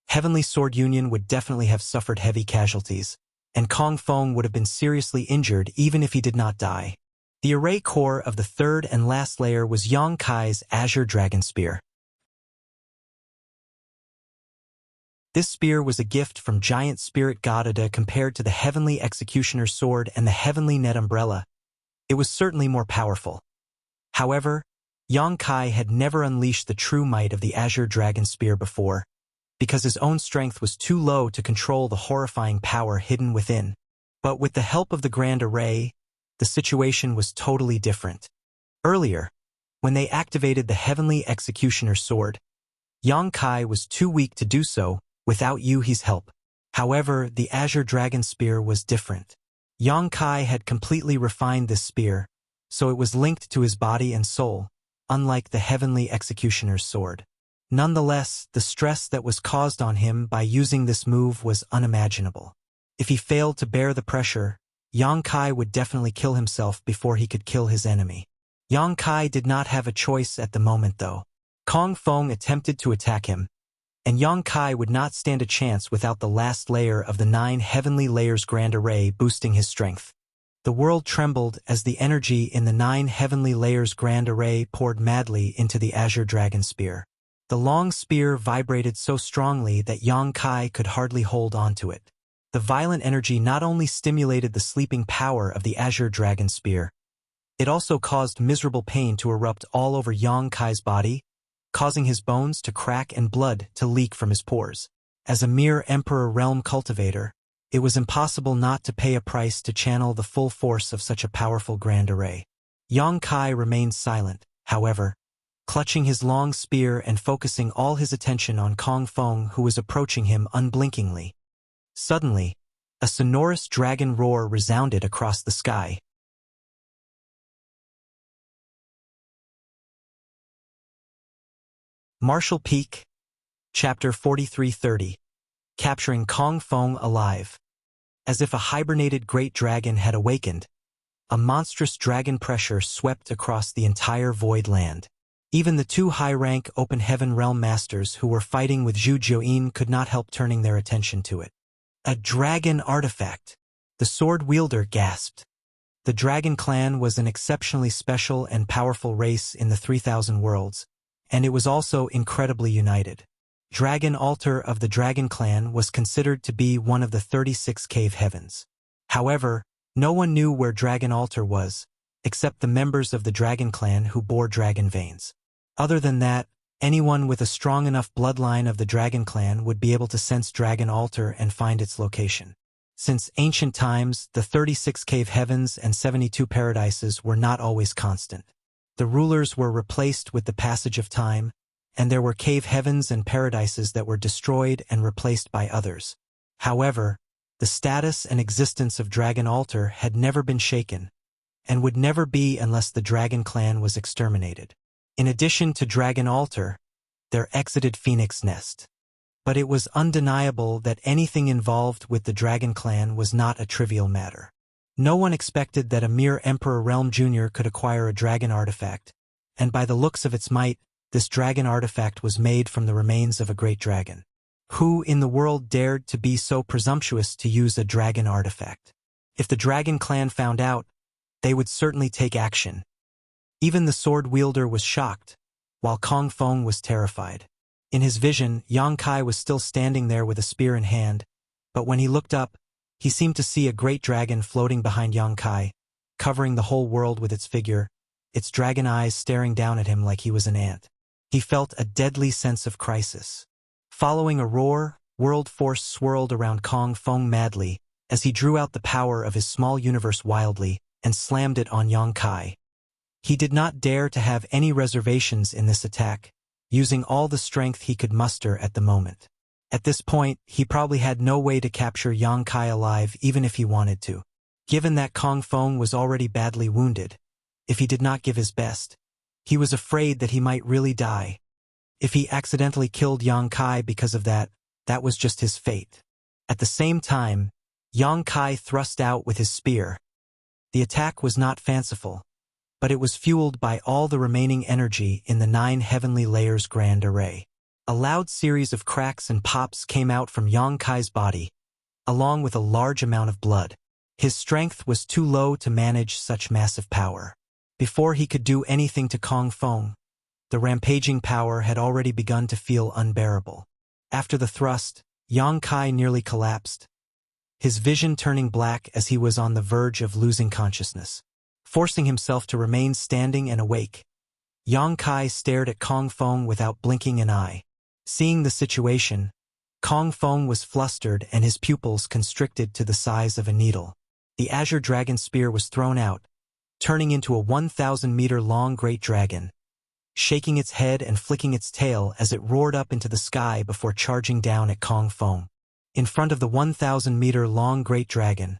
[SPEAKER 1] Heavenly Sword Union would definitely have suffered heavy casualties, and Kong Feng would have been seriously injured even if he did not die. The array core of the third and last layer was Yang Kai's Azure Dragon Spear. This spear was a gift from Giant Spirit God Ada compared to the Heavenly Executioner's Sword and the Heavenly Net Umbrella. It was certainly more powerful. However, Yang Kai had never unleashed the true might of the Azure Dragon Spear before, because his own strength was too low to control the horrifying power hidden within. But with the help of the Grand Array, the situation was totally different. Earlier, when they activated the Heavenly Executioner's Sword, Yang Kai was too weak to do so without Yuhi's help. However, the Azure Dragon Spear was different. Yang Kai had completely refined this spear, so it was linked to his body and soul, unlike the Heavenly Executioner's Sword. Nonetheless, the stress that was caused on him by using this move was unimaginable. If he failed to bear the pressure, Yang Kai would definitely kill himself before he could kill his enemy. Yang Kai did not have a choice at the moment though. Kong Feng attempted to attack him, and Yang Kai would not stand a chance without the last layer of the 9 heavenly layers grand array boosting his strength. The world trembled as the energy in the 9 heavenly layers grand array poured madly into the Azure Dragon Spear. The long spear vibrated so strongly that Yang Kai could hardly hold onto it. The violent energy not only stimulated the sleeping power of the Azure Dragon Spear, it also caused miserable pain to erupt all over Yang Kai's body, causing his bones to crack and blood to leak from his pores. As a mere Emperor Realm cultivator, it was impossible not to pay a price to channel the full force of such a powerful grand array. Yang Kai remained silent, however, clutching his long spear and focusing all his attention on Kong Feng, who was approaching him unblinkingly. Suddenly, a sonorous dragon roar resounded across the sky. Martial Peak, Chapter 4330. Capturing Kong Feng alive. As if a hibernated great dragon had awakened, a monstrous dragon pressure swept across the entire Void Land. Even the 2 high-rank Open Heaven Realm Masters who were fighting with Zhu Jiuyin could not help turning their attention to it. A dragon artifact! The sword wielder gasped. The Dragon Clan was an exceptionally special and powerful race in the 3,000 worlds, and it was also incredibly united. Dragon Altar of the Dragon Clan was considered to be one of the 36 cave heavens. However, no one knew where Dragon Altar was, except the members of the Dragon Clan who bore dragon veins. Other than that, anyone with a strong enough bloodline of the Dragon Clan would be able to sense Dragon Altar and find its location. Since ancient times, the 36 cave heavens and 72 paradises were not always constant. The rulers were replaced with the passage of time, and there were cave heavens and paradises that were destroyed and replaced by others. However, the status and existence of Dragon Altar had never been shaken, and would never be unless the Dragon Clan was exterminated. In addition to Dragon Altar, there exited Phoenix Nest. But it was undeniable that anything involved with the Dragon Clan was not a trivial matter. No one expected that a mere Emperor Realm Jr. could acquire a dragon artifact, and by the looks of its might, this dragon artifact was made from the remains of a great dragon. Who in the world dared to be so presumptuous to use a dragon artifact? If the Dragon Clan found out, they would certainly take action. Even the sword wielder was shocked, while Kong Feng was terrified. In his vision, Yang Kai was still standing there with a spear in hand, but when he looked up, he seemed to see a great dragon floating behind Yang Kai, covering the whole world with its figure, its dragon eyes staring down at him like he was an ant. He felt a deadly sense of crisis. Following a roar, world force swirled around Kong Feng madly, as he drew out the power of his small universe wildly, and slammed it on Yang Kai. He did not dare to have any reservations in this attack, using all the strength he could muster at the moment. At this point, he probably had no way to capture Yang Kai alive even if he wanted to. Given that Kong Feng was already badly wounded, if he did not give his best, he was afraid that he might really die. If he accidentally killed Yang Kai because of that, that was just his fate. At the same time, Yang Kai thrust out with his spear. The attack was not fanciful, but it was fueled by all the remaining energy in the 9 heavenly layers grand array. A loud series of cracks and pops came out from Yang Kai's body, along with a large amount of blood. His strength was too low to manage such massive power. Before he could do anything to Kong Feng, the rampaging power had already begun to feel unbearable. After the thrust, Yang Kai nearly collapsed, his vision turning black as he was on the verge of losing consciousness. Forcing himself to remain standing and awake, Yang Kai stared at Kong Feng without blinking an eye. Seeing the situation, Kong Feng was flustered and his pupils constricted to the size of a needle. The Azure Dragon Spear was thrown out, turning into a 1,000-meter-long great dragon, shaking its head and flicking its tail as it roared up into the sky before charging down at Kong Feng. In front of the 1,000-meter-long great dragon,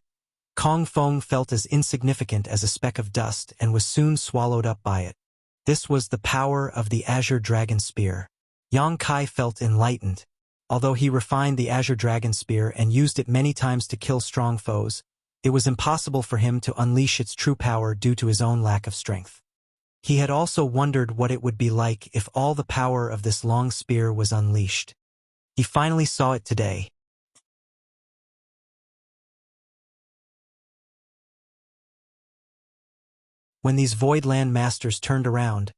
[SPEAKER 1] Kong Feng felt as insignificant as a speck of dust and was soon swallowed up by it. This was the power of the Azure Dragon Spear. Yang Kai felt enlightened. Although he refined the Azure Dragon Spear and used it many times to kill strong foes, it was impossible for him to unleash its true power due to his own lack of strength. He had also wondered what it would be like if all the power of this long spear was unleashed. He finally saw it today. When these Voidland Masters turned around,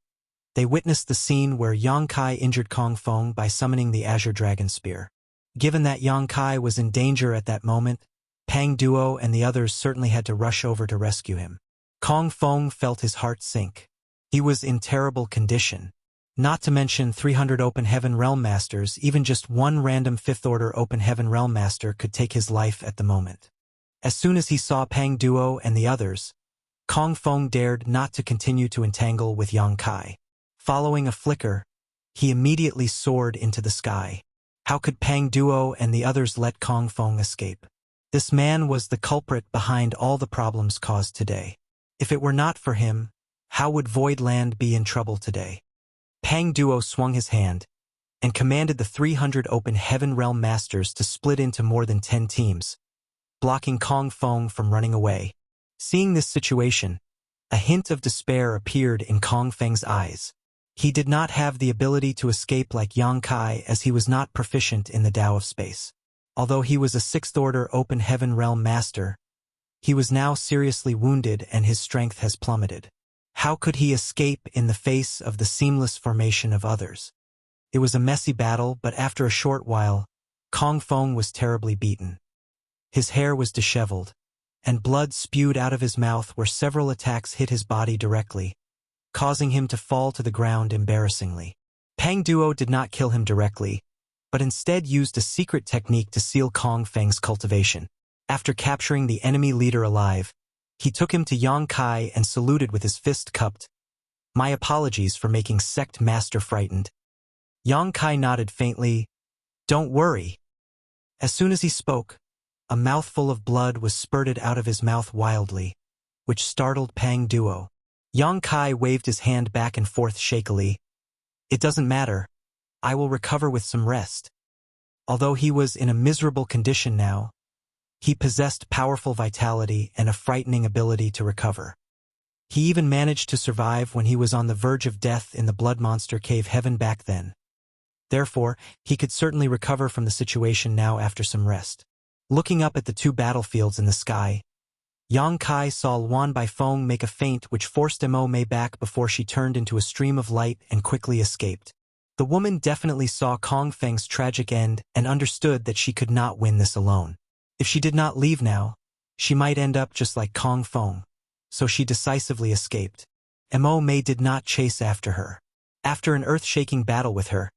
[SPEAKER 1] they witnessed the scene where Yang Kai injured Kong Feng by summoning the Azure Dragon Spear. Given that Yang Kai was in danger at that moment, Pang Duo and the others certainly had to rush over to rescue him. Kong Feng felt his heart sink. He was in terrible condition. Not to mention 300 Open Heaven Realm Masters, even just one random 5th Order Open Heaven Realm Master could take his life at the moment. As soon as he saw Pang Duo and the others, Kong Feng dared not to continue to entangle with Yang Kai. Following a flicker, he immediately soared into the sky. How could Pang Duo and the others let Kong Feng escape? This man was the culprit behind all the problems caused today. If it were not for him, how would Voidland be in trouble today? Pang Duo swung his hand and commanded the 300 Open Heaven Realm Masters to split into more than 10 teams, blocking Kong Feng from running away. Seeing this situation, a hint of despair appeared in Kong Feng's eyes. He did not have the ability to escape like Yang Kai as he was not proficient in the Tao of Space. Although he was a 6th Order Open Heaven Realm Master, he was now seriously wounded and his strength has plummeted. How could he escape in the face of the seamless formation of others? It was a messy battle, but after a short while, Kong Feng was terribly beaten. His hair was disheveled, and blood spewed out of his mouth where several attacks hit his body directly, causing him to fall to the ground embarrassingly. Pang Duo did not kill him directly, but instead used a secret technique to seal Kong Feng's cultivation. After capturing the enemy leader alive, he took him to Yang Kai and saluted with his fist cupped. "My apologies for making Sect Master frightened. Yang Kai nodded faintly. Don't worry. As soon as he spoke, a mouthful of blood was spurted out of his mouth wildly, which startled Pang Duo. Yang Kai waved his hand back and forth shakily. It doesn't matter. I will recover with some rest. Although he was in a miserable condition now, he possessed powerful vitality and a frightening ability to recover. He even managed to survive when he was on the verge of death in the Blood Monster Cave Heaven back then. Therefore, he could certainly recover from the situation now after some rest. Looking up at the two battlefields in the sky, Yang Kai saw Luan Baifeng make a feint which forced Mo Mei back before she turned into a stream of light and quickly escaped. The woman definitely saw Kong Feng's tragic end and understood that she could not win this alone. If she did not leave now, she might end up just like Kong Feng, so she decisively escaped. Mo Mei did not chase after her. After an earth-shaking battle with her,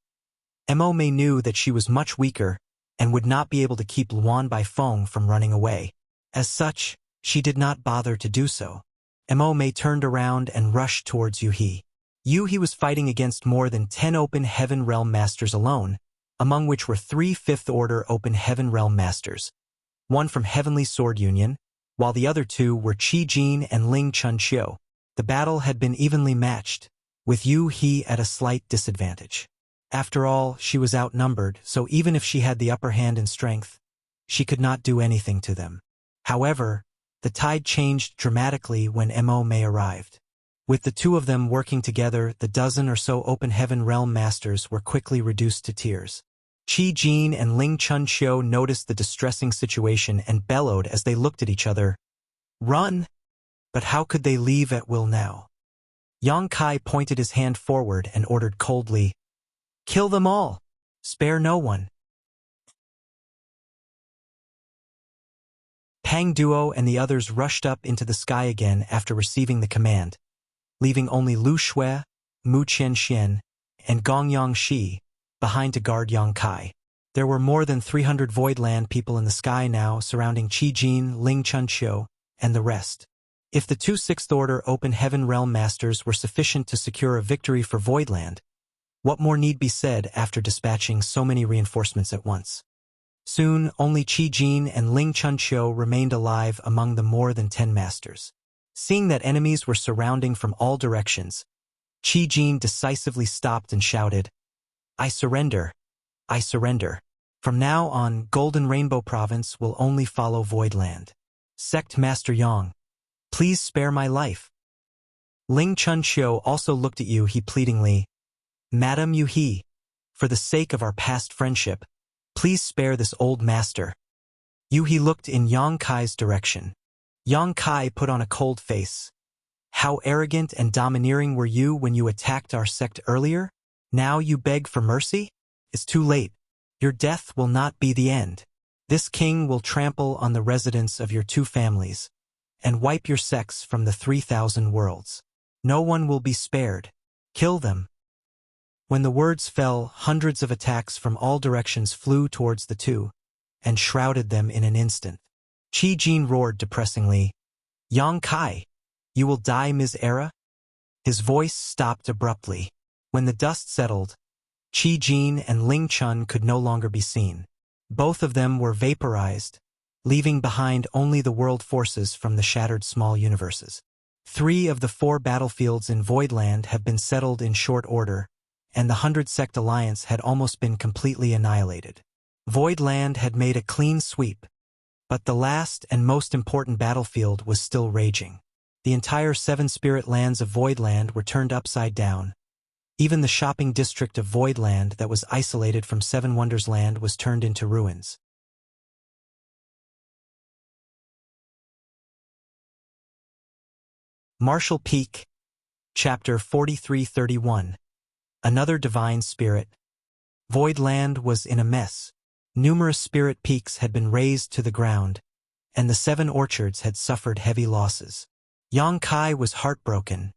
[SPEAKER 1] Mo Mei knew that she was much weaker and would not be able to keep Luan Baifeng from running away. As such, she did not bother to do so. Mo Mei turned around and rushed towards Yu He. Yu He was fighting against more than 10 Open Heaven Realm Masters alone, among which were 3 5th Order Open Heaven Realm Masters, one from Heavenly Sword Union, while the other two were Qi Jin and Ling Chunqiu. The battle had been evenly matched, with Yu He at a slight disadvantage. After all, she was outnumbered, so even if she had the upper hand in strength, she could not do anything to them. However, the tide changed dramatically when Mo Mei arrived. With the two of them working together, the dozen or so Open Heaven Realm Masters were quickly reduced to tears. Qi Jin and Ling Chunqiu noticed the distressing situation and bellowed as they looked at each other. Run! But how could they leave at will now? Yang Kai pointed his hand forward and ordered coldly, Kill them all! Spare no one! Pang Duo and the others rushed up into the sky again after receiving the command, leaving only Lu Shui, Mu Qianxian, and Gongyang Shi behind to guard Yang Kai. There were more than 300 Voidland people in the sky now surrounding Qi Jin, Ling Chunqiu, and the rest. If the two 6th Order Open Heaven Realm Masters were sufficient to secure a victory for Voidland, what more need be said after dispatching so many reinforcements at once? Soon, only Qi Jin and Ling Chunqiu remained alive among the more than 10 masters. Seeing that enemies were surrounding from all directions, Qi Jin decisively stopped and shouted, I surrender. I surrender. From now on, Golden Rainbow Province will only follow Voidland. Sect Master Yang, please spare my life. Ling Chunqiu also looked at Yu He pleadingly. Madam Yu He, for the sake of our past friendship, please spare this old master. Yu He looked in Yang Kai's direction. Yang Kai put on a cold face. How arrogant and domineering were you when you attacked our sect earlier? Now you beg for mercy? It's too late. Your death will not be the end. This king will trample on the residents of your two families and wipe your sects from the 3,000 worlds. No one will be spared. Kill them. When the words fell, hundreds of attacks from all directions flew towards the two and shrouded them in an instant. Qi Jin roared depressingly, Yang Kai, you will die, Ms. Era? His voice stopped abruptly. When the dust settled, Qi Jin and Ling Chun could no longer be seen. Both of them were vaporized, leaving behind only the world forces from the shattered small universes. 3 of the 4 battlefields in Voidland have been settled in short order, and the 100-sect alliance had almost been completely annihilated. Voidland had made a clean sweep, but the last and most important battlefield was still raging. The entire 7 spirit lands of Voidland were turned upside down. Even the shopping district of Voidland that was isolated from 7 Wonders Land was turned into ruins. Martial Peak, Chapter 4331. Another Divine Spirit. Voidland was in a mess. Numerous spirit peaks had been razed to the ground, and the 7 orchards had suffered heavy losses. Yang Kai was heartbroken.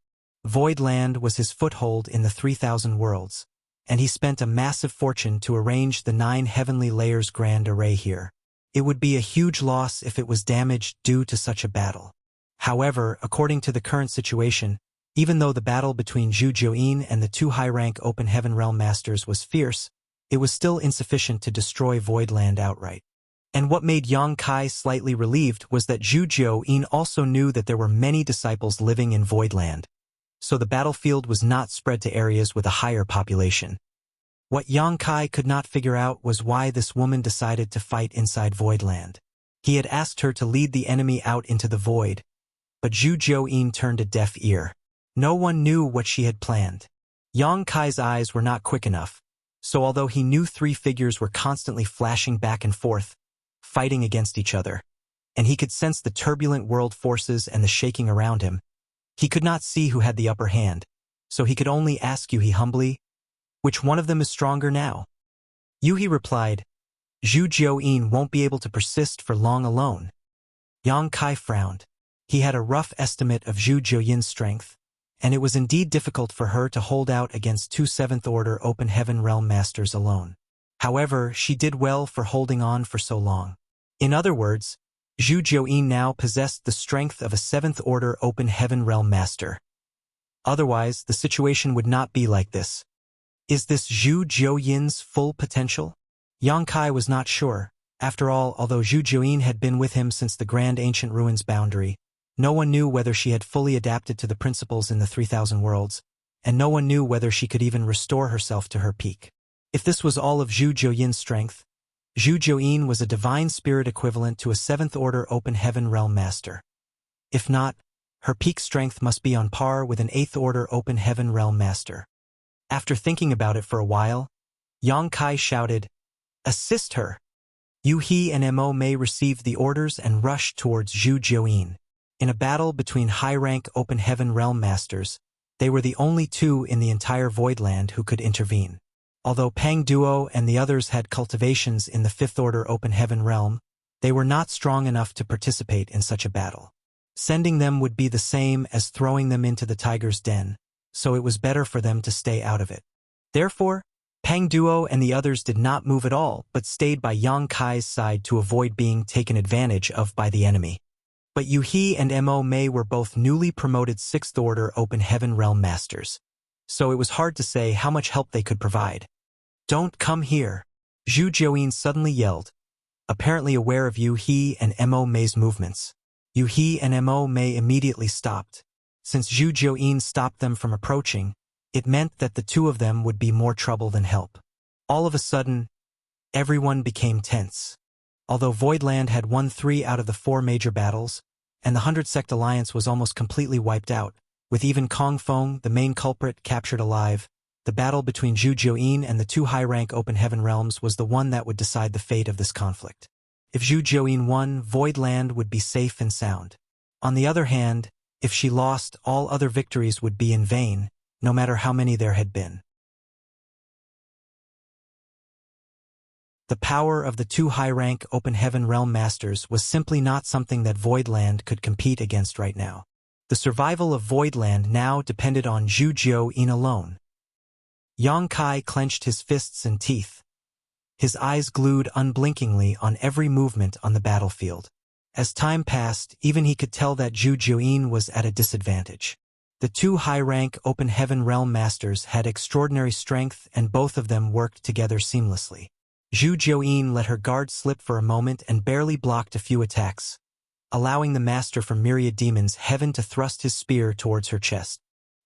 [SPEAKER 1] Voidland was his foothold in the 3,000 worlds, and he spent a massive fortune to arrange the 9 heavenly layers grand array here. It would be a huge loss if it was damaged due to such a battle. However, according to the current situation, Even though the battle between Zhu Jiuyin and the two high-rank Open Heaven Realm Masters was fierce, it was still insufficient to destroy Voidland outright. And what made Yang Kai slightly relieved was that Zhu Jiuyin also knew that there were many disciples living in Voidland, so the battlefield was not spread to areas with a higher population. What Yang Kai could not figure out was why this woman decided to fight inside Voidland. He had asked her to lead the enemy out into the void, but Zhu Jiuyin turned a deaf ear. No one knew what she had planned. Yang Kai's eyes were not quick enough, so although he knew three figures were constantly flashing back and forth, fighting against each other, and he could sense the turbulent world forces and the shaking around him, he could not see who had the upper hand, so he could only ask Yuhi humbly, "Which one of them is stronger now?" Yuhi replied, "Zhu Jiuyin won't be able to persist for long alone." Yang Kai frowned. He had a rough estimate of Zhu Jiuyin's strength, and it was indeed difficult for her to hold out against two Seventh-Order Open Heaven Realm Masters alone. However, she did well for holding on for so long. In other words, Zhu Jiuyin now possessed the strength of a Seventh-Order Open Heaven Realm Master. Otherwise, the situation would not be like this. Is this Zhu Jiuyin's full potential? Yang Kai was not sure. After all, although Zhu Jiuyin had been with him since the Grand Ancient Ruins boundary, no one knew whether she had fully adapted to the principles in the 3,000 worlds, and no one knew whether she could even restore herself to her peak. If this was all of Zhu Jiuyin's strength, Zhu Jiuyin was a divine spirit equivalent to a Seventh-Order Open Heaven Realm Master. If not, her peak strength must be on par with an Eighth-Order Open Heaven Realm Master. After thinking about it for a while, Yang Kai shouted, "Assist her!" Yuhi and Mo Mei received the orders and rushed towards Zhu Jiuyin. In a battle between high-rank Open Heaven Realm Masters, they were the only two in the entire Voidland who could intervene. Although Pang Duo and the others had cultivations in the Fifth-Order Open Heaven Realm, they were not strong enough to participate in such a battle. Sending them would be the same as throwing them into the tiger's den, so it was better for them to stay out of it. Therefore, Pang Duo and the others did not move at all, but stayed by Yang Kai's side to avoid being taken advantage of by the enemy. But Yuhi and Mo Mei were both newly promoted Sixth-Order Open Heaven Realm Masters, so it was hard to say how much help they could provide. "Don't come here!" Zhu Jiuyin suddenly yelled, apparently aware of Yuhi and Mo Mei's movements. Yuhi and Mo Mei immediately stopped. Since Zhu Jiuyin stopped them from approaching, it meant that the two of them would be more trouble than help. All of a sudden, everyone became tense. Although Voidland had won 3 out of the 4 major battles, and the 100 Sect Alliance was almost completely wiped out, with even Kong Feng, the main culprit, captured alive, the battle between Zhu Jiuyin and the two high-rank Open Heaven Realms was the one that would decide the fate of this conflict. If Zhu Jiuyin won, Voidland would be safe and sound. On the other hand, if she lost, all other victories would be in vain, no matter how many there had been. The power of the two high-rank Open Heaven Realm Masters was simply not something that Voidland could compete against right now. The survival of Voidland now depended on Zhu Jiuyin alone. Yang Kai clenched his fists and teeth, his eyes glued unblinkingly on every movement on the battlefield. As time passed, even he could tell that Zhu Jiuyin was at a disadvantage. The two high-rank Open Heaven Realm Masters had extraordinary strength, and both of them worked together seamlessly. Zhu Jiuyin let her guard slip for a moment and barely blocked a few attacks, allowing the Master from Myriad Demons Heaven to thrust his spear towards her chest.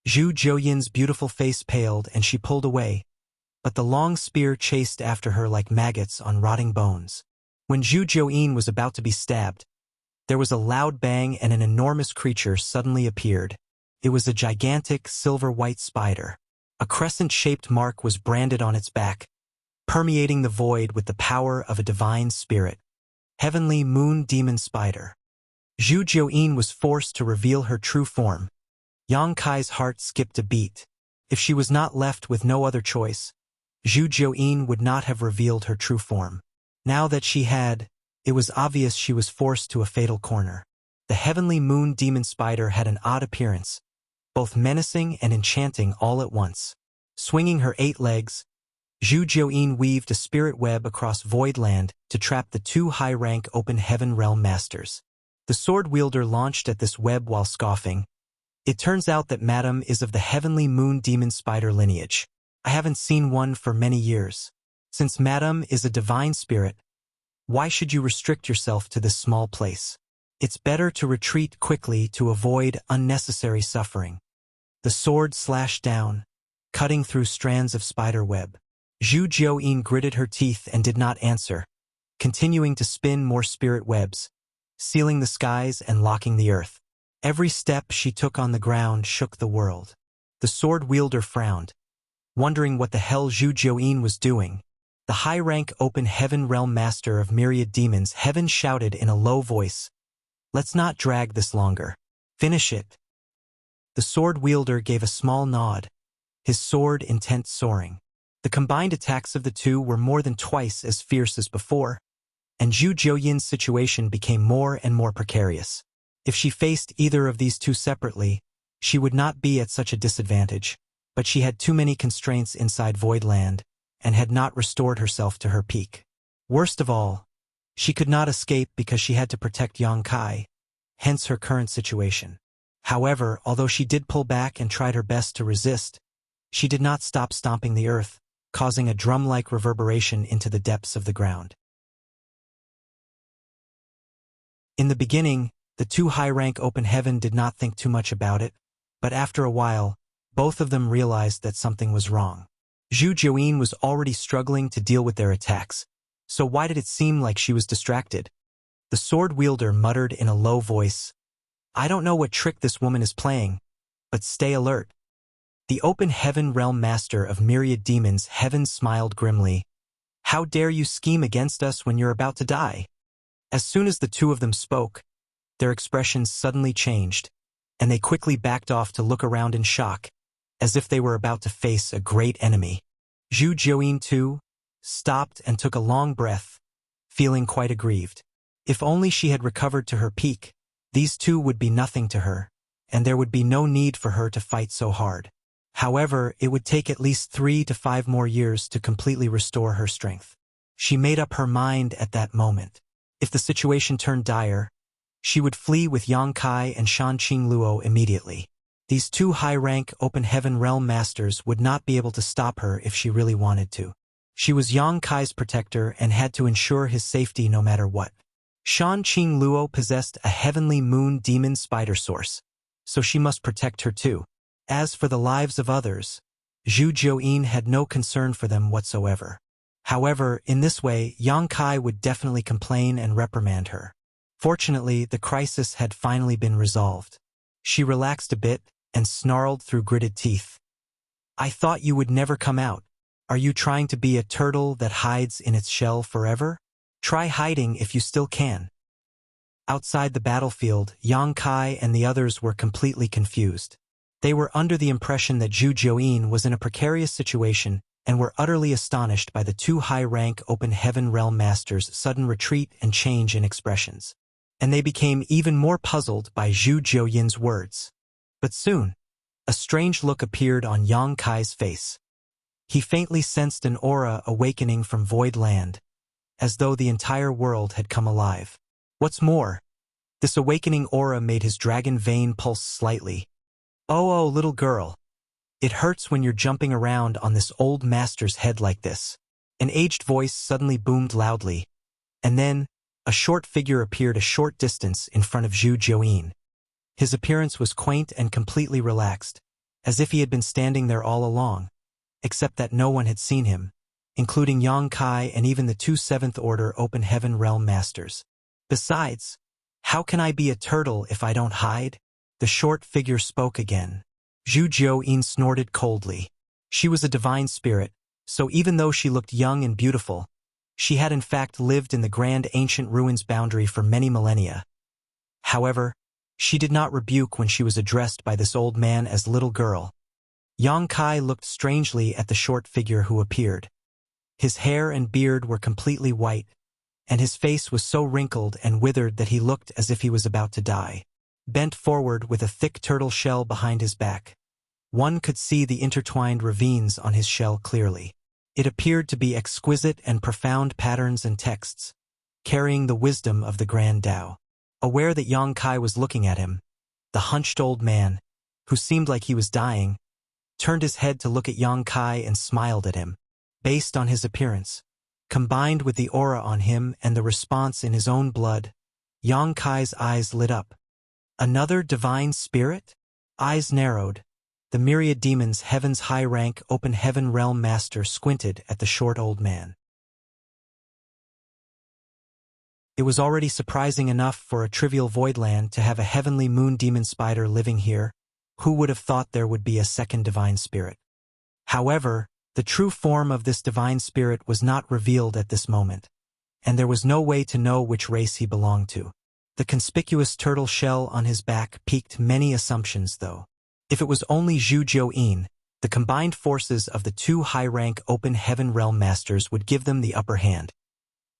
[SPEAKER 1] Zhu Jiuyin's beautiful face paled and she pulled away, but the long spear chased after her like maggots on rotting bones. When Zhu Jiuyin was about to be stabbed, there was a loud bang and an enormous creature suddenly appeared. It was a gigantic silver-white spider. A crescent-shaped mark was branded on its back, permeating the void with the power of a divine spirit. Heavenly Moon Demon Spider. Zhu Jiuyin was forced to reveal her true form. Yang Kai's heart skipped a beat. If she was not left with no other choice, Zhu Jiuyin would not have revealed her true form. Now that she had, it was obvious she was forced to a fatal corner. The Heavenly Moon Demon Spider had an odd appearance, both menacing and enchanting all at once. Swinging her 8 legs, Zhu Jiuyin weaved a spirit web across Voidland to trap the two high-rank Open Heaven Realm Masters. The sword wielder launched at this web while scoffing, It turns out that Madam is of the heavenly moon demon spider lineage. I haven't seen one for many years. Since Madam is a divine spirit, why should you restrict yourself to this small place? It's better to retreat quickly to avoid unnecessary suffering. The sword slashed down, cutting through strands of spider web. Zhu Jiuyin gritted her teeth and did not answer, continuing to spin more spirit webs, sealing the skies and locking the earth. Every step she took on the ground shook the world. The sword wielder frowned, wondering what the hell Zhu Jiuyin was doing. The high-rank open heaven realm master of myriad demons heaven shouted in a low voice, "Let's not drag this longer. Finish it." The sword wielder gave a small nod, his sword intent soaring. The combined attacks of the two were more than twice as fierce as before, and Zhu Jiuyin's situation became more and more precarious. If she faced either of these two separately, she would not be at such a disadvantage, but she had too many constraints inside Voidland, and had not restored herself to her peak. Worst of all, she could not escape because she had to protect Yang Kai, hence her current situation. However, although she did pull back and tried her best to resist, she did not stop stomping the earth, causing a drum-like reverberation into the depths of the ground. In the beginning, the two high-rank open heaven did not think too much about it, but after a while, both of them realized that something was wrong. Zhu Jiuyin was already struggling to deal with their attacks, so why did it seem like she was distracted? The sword wielder muttered in a low voice, "I don't know what trick this woman is playing, but stay alert." The open heaven realm master of myriad demons heaven smiled grimly. "How dare you scheme against us when you're about to die?" As soon as the two of them spoke, their expressions suddenly changed, and they quickly backed off to look around in shock, as if they were about to face a great enemy. Zhu Jiuyin, too, stopped and took a long breath, feeling quite aggrieved. If only she had recovered to her peak, these two would be nothing to her, and there would be no need for her to fight so hard. However, it would take at least 3 to 5 more years to completely restore her strength. She made up her mind at that moment. If the situation turned dire, she would flee with Yang Kai and Shan Qingluo immediately. These two high-rank open heaven realm masters would not be able to stop her if she really wanted to. She was Yang Kai's protector and had to ensure his safety no matter what. Shan Qingluo possessed a heavenly moon demon spider source, so she must protect her too. As for the lives of others, Zhu Jiuyin had no concern for them whatsoever. However, in this way, Yang Kai would definitely complain and reprimand her. Fortunately, the crisis had finally been resolved. She relaxed a bit and snarled through gritted teeth. "I thought you would never come out. Are you trying to be a turtle that hides in its shell forever? Try hiding if you still can." Outside the battlefield, Yang Kai and the others were completely confused. They were under the impression that Zhu Jiuyin was in a precarious situation and were utterly astonished by the two high-rank open heaven realm masters' sudden retreat and change in expressions. And they became even more puzzled by Zhu Jiuyin's words. But soon, a strange look appeared on Yang Kai's face. He faintly sensed an aura awakening from void land, as though the entire world had come alive. What's more, this awakening aura made his dragon vein pulse slightly. Oh, little girl. It hurts when you're jumping around on this old master's head like this." An aged voice suddenly boomed loudly, and then a short figure appeared a short distance in front of Zhu Jiuyin. His appearance was quaint and completely relaxed, as if he had been standing there all along, except that no one had seen him, including Yang Kai and even the two 7th Order Open Heaven Realm Masters. "Besides, how can I be a turtle if I don't hide?" The short figure spoke again. Zhu Jiuyin snorted coldly. She was a divine spirit, so even though she looked young and beautiful, she had in fact lived in the grand ancient ruins boundary for many millennia. However, she did not rebuke when she was addressed by this old man as little girl. Yang Kai looked strangely at the short figure who appeared. His hair and beard were completely white, and his face was so wrinkled and withered that he looked as if he was about to die. Bent forward with a thick turtle shell behind his back, one could see the intertwined ravines on his shell clearly. It appeared to be exquisite and profound patterns and texts, carrying the wisdom of the Grand Tao. Aware that Yang Kai was looking at him, the hunched old man, who seemed like he was dying, turned his head to look at Yang Kai and smiled at him. Based on his appearance, combined with the aura on him and the response in his own blood, Yang Kai's eyes lit up. Another divine spirit? Eyes narrowed. The myriad demons' heaven's high-rank open heaven realm master squinted at the short old man. It was already surprising enough for a trivial voidland to have a heavenly moon demon spider living here. Who would have thought there would be a second divine spirit? However, the true form of this divine spirit was not revealed at this moment, and there was no way to know which race he belonged to. The conspicuous turtle shell on his back piqued many assumptions, though. If it was only Zhu Jiuyin, the combined forces of the two high-rank open heaven realm masters would give them the upper hand.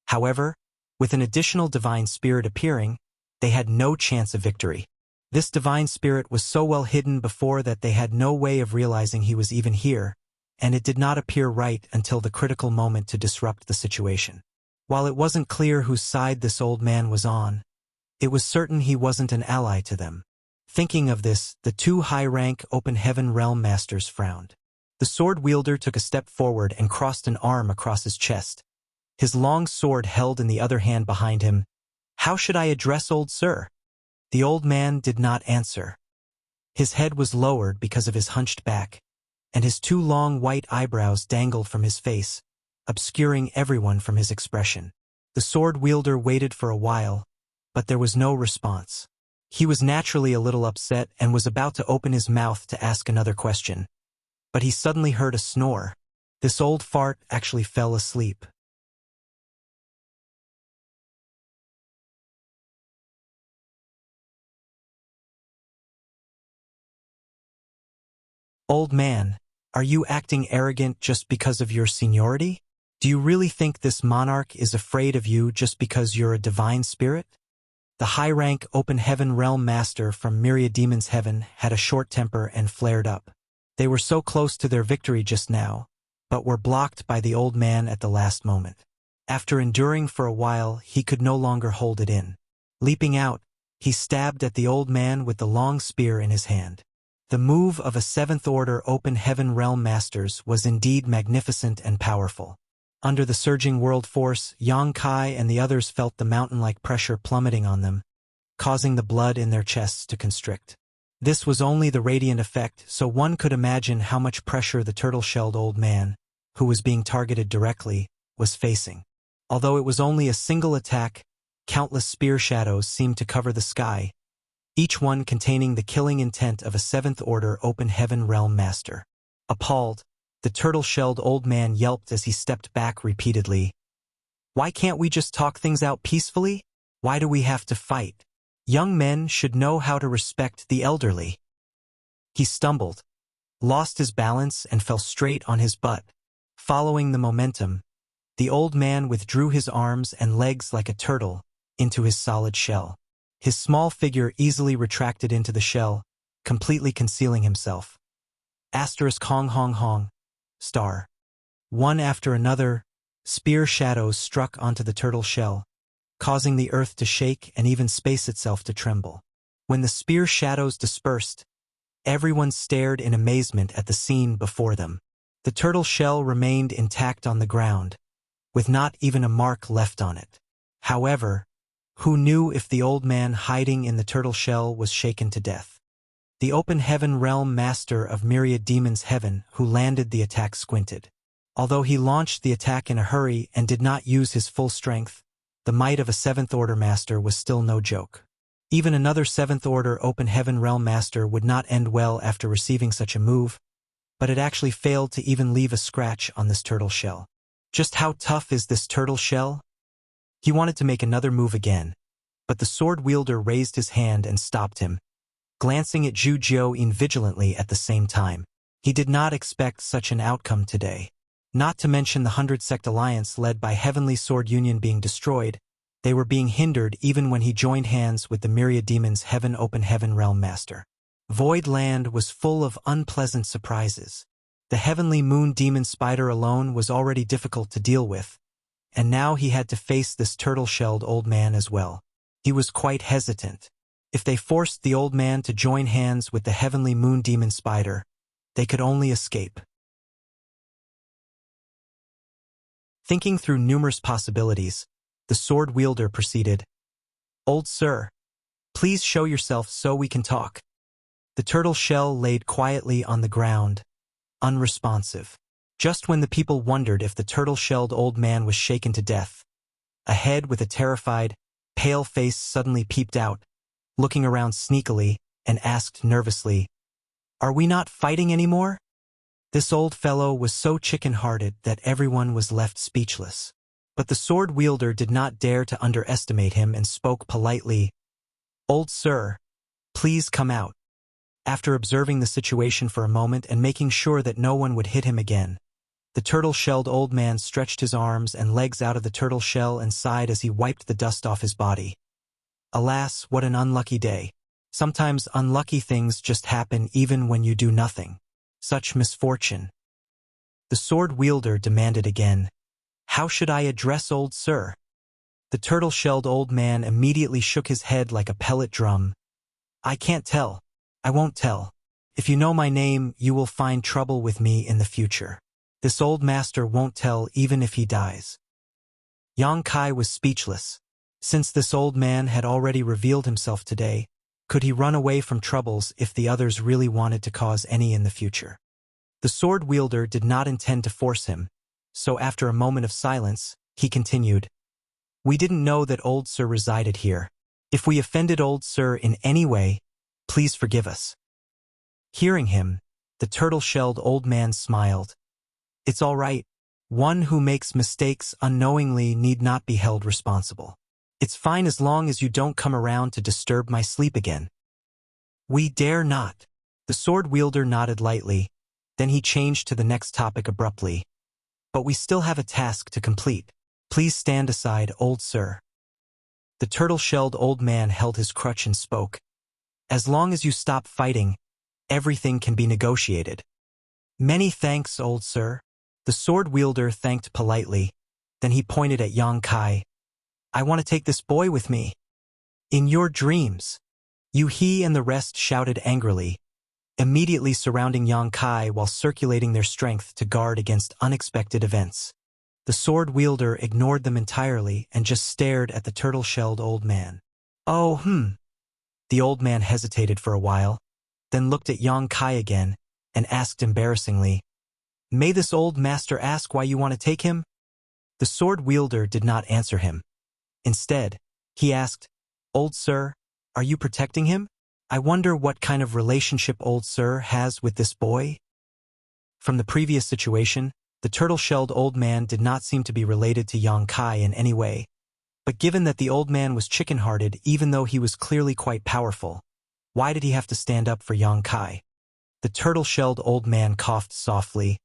[SPEAKER 1] However, with an additional divine spirit appearing, they had no chance of victory. This divine spirit was so well hidden before that they had no way of realizing he was even here, and it did not appear right until the critical moment to disrupt the situation. While it wasn't clear whose side this old man was on, it was certain he wasn't an ally to them. Thinking of this, the two high-rank open heaven realm masters frowned. The sword wielder took a step forward and crossed an arm across his chest, his long sword held in the other hand behind him. "How should I address old sir?" The old man did not answer. His head was lowered because of his hunched back, and his two long white eyebrows dangled from his face, obscuring everyone from his expression. The sword wielder waited for a while, but there was no response. He was naturally a little upset and was about to open his mouth to ask another question, but he suddenly heard a snore. This old fart actually fell asleep. "Old man, are you acting arrogant just because of your seniority? Do you really think this monarch is afraid of you just because you're a divine spirit?" The high-rank open heaven realm master from Myriad Demons Heaven had a short temper and flared up. They were so close to their victory just now, but were blocked by the old man at the last moment. After enduring for a while, he could no longer hold it in. Leaping out, he stabbed at the old man with the long spear in his hand. The move of a seventh-order open heaven realm masters was indeed magnificent and powerful. Under the surging world force, Yang Kai and the others felt the mountain-like pressure plummeting on them, causing the blood in their chests to constrict. This was only the radiant effect, so one could imagine how much pressure the turtle-shelled old man, who was being targeted directly, was facing. Although it was only a single attack, countless spear shadows seemed to cover the sky, each one containing the killing intent of a seventh-order open heaven realm master. Appalled, the turtle-shelled old man yelped as he stepped back repeatedly. "Why can't we just talk things out peacefully? Why do we have to fight? Young men should know how to respect the elderly." He stumbled, lost his balance and fell straight on his butt. Following the momentum, the old man withdrew his arms and legs like a turtle into his solid shell. His small figure easily retracted into the shell, completely concealing himself. Hong hong hong. Star. One after another, spear shadows struck onto the turtle shell, causing the earth to shake and even space itself to tremble. When the spear shadows dispersed, everyone stared in amazement at the scene before them. The turtle shell remained intact on the ground, with not even a mark left on it. However, who knew if the old man hiding in the turtle shell was shaken to death? The open heaven realm master of Myriad Demons Heaven who landed the attack squinted. Although he launched the attack in a hurry and did not use his full strength, the might of a seventh-order master was still no joke. Even another seventh-order open heaven realm master would not end well after receiving such a move, but it actually failed to even leave a scratch on this turtle shell. Just how tough is this turtle shell? He wanted to make another move again, but the sword wielder raised his hand and stopped him, glancing at Zhu Jiuyin vigilantly at the same time. He did not expect such an outcome today. Not to mention the 100-sect alliance led by Heavenly Sword Union being destroyed, they were being hindered even when he joined hands with the Myriad Demons Heaven Open Heaven Realm Master. Void Land was full of unpleasant surprises. The Heavenly Moon Demon Spider alone was already difficult to deal with, and now he had to face this turtle-shelled old man as well. He was quite hesitant. If they forced the old man to join hands with the heavenly moon demon spider, they could only escape. Thinking through numerous possibilities, the sword wielder proceeded, "Old sir, please show yourself so we can talk." The turtle shell laid quietly on the ground, unresponsive. Just when the people wondered if the turtle-shelled old man was shaken to death, a head with a terrified, pale face suddenly peeped out, looking around sneakily, and asked nervously, "Are we not fighting anymore?" This old fellow was so chicken-hearted that everyone was left speechless. But the sword wielder did not dare to underestimate him and spoke politely, "Old sir, please come out." After observing the situation for a moment and making sure that no one would hit him again, the turtle-shelled old man stretched his arms and legs out of the turtle shell and sighed as he wiped the dust off his body. Alas, what an unlucky day. Sometimes unlucky things just happen even when you do nothing. Such misfortune. The sword wielder demanded again, "How should I address old sir?" The turtle-shelled old man immediately shook his head like a pellet drum. "I can't tell. I won't tell. If you know my name, you will find trouble with me in the future. This old master won't tell even if he dies." Yang Kai was speechless. Since this old man had already revealed himself today, could he run away from troubles if the others really wanted to cause any in the future? The sword wielder did not intend to force him, so after a moment of silence, he continued, "We didn't know that old sir resided here. If we offended old sir in any way, please forgive us." Hearing him, the turtle-shelled old man smiled. "It's all right. One who makes mistakes unknowingly need not be held responsible. It's fine as long as you don't come around to disturb my sleep again." "We dare not." The sword wielder nodded lightly, then he changed to the next topic abruptly. "But we still have a task to complete. Please stand aside, old sir." The turtle-shelled old man held his crutch and spoke, "As long as you stop fighting, everything can be negotiated." "Many thanks, old sir." The sword wielder thanked politely, then he pointed at Yang Kai. "I want to take this boy with me." "In your dreams." He and the rest shouted angrily, immediately surrounding Yang Kai while circulating their strength to guard against unexpected events. The sword wielder ignored them entirely and just stared at the turtle-shelled old man. "Oh, The old man hesitated for a while, then looked at Yang Kai again and asked embarrassingly, "May this old master ask why you want to take him?" The sword wielder did not answer him. Instead, he asked, "Old sir, are you protecting him? I wonder what kind of relationship old sir has with this boy?" From the previous situation, the turtle-shelled old man did not seem to be related to Yang Kai in any way. But given that the old man was chicken-hearted even though he was clearly quite powerful, why did he have to stand up for Yang Kai? The turtle-shelled old man coughed softly.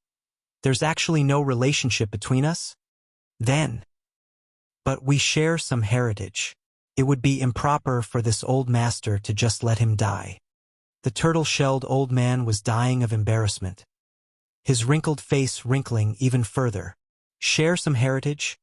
[SPEAKER 1] "There's actually no relationship between us? Then. But we share some heritage. It would be improper for this old master to just let him die." The turtle-shelled old man was dying of embarrassment, his wrinkled face wrinkling even further. Share some heritage?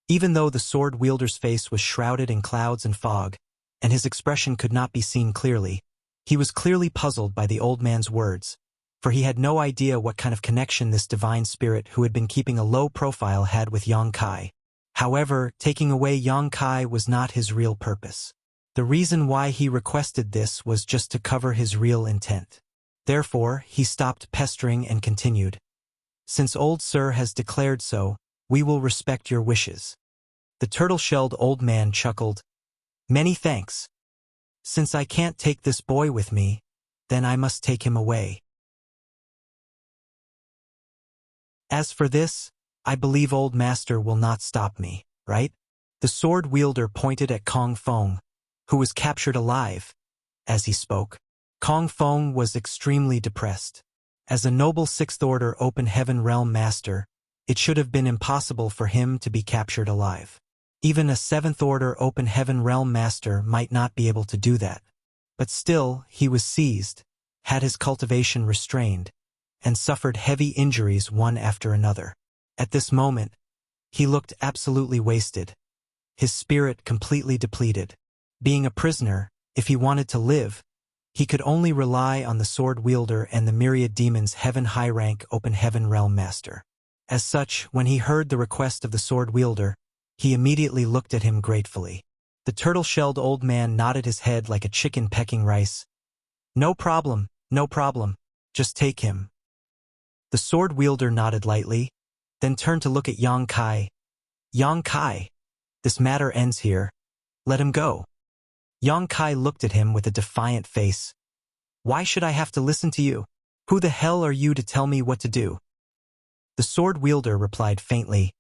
[SPEAKER 1] Even though the sword wielder's face was shrouded in clouds and fog, and his expression could not be seen clearly, he was clearly puzzled by the old man's words, for he had no idea what kind of connection this divine spirit who had been keeping a low profile had with Yang Kai. However, taking away Yang Kai was not his real purpose. The reason why he requested this was just to cover his real intent. Therefore, he stopped pestering and continued, "Since old sir has declared so, we will respect your wishes." The turtle-shelled old man chuckled, "Many thanks. Since I can't take this boy with me, then I must take him away. As for this, I believe old master will not stop me, right?" The sword wielder pointed at Kong Feng, who was captured alive. As he spoke, Kong Feng was extremely depressed. As a noble sixth-order open heaven realm master, it should have been impossible for him to be captured alive. Even a seventh-order open heaven realm master might not be able to do that. But still, he was seized, had his cultivation restrained, and suffered heavy injuries one after another. At this moment, he looked absolutely wasted, his spirit completely depleted. Being a prisoner, If he wanted to live, he could only rely on the sword wielder and the myriad demons heaven high-rank open heaven realm master. As such, when he heard the request of the sword wielder, he immediately looked at him gratefully. The turtle-shelled old man nodded his head like a chicken pecking rice. No problem, just take him. The sword wielder nodded lightly, then turned to look at Yang Kai. Yang Kai, this matter ends here. Let him go. Yang Kai looked at him with a defiant face. Why should I have to listen to you? Who the hell are you to tell me what to do? The sword wielder replied faintly.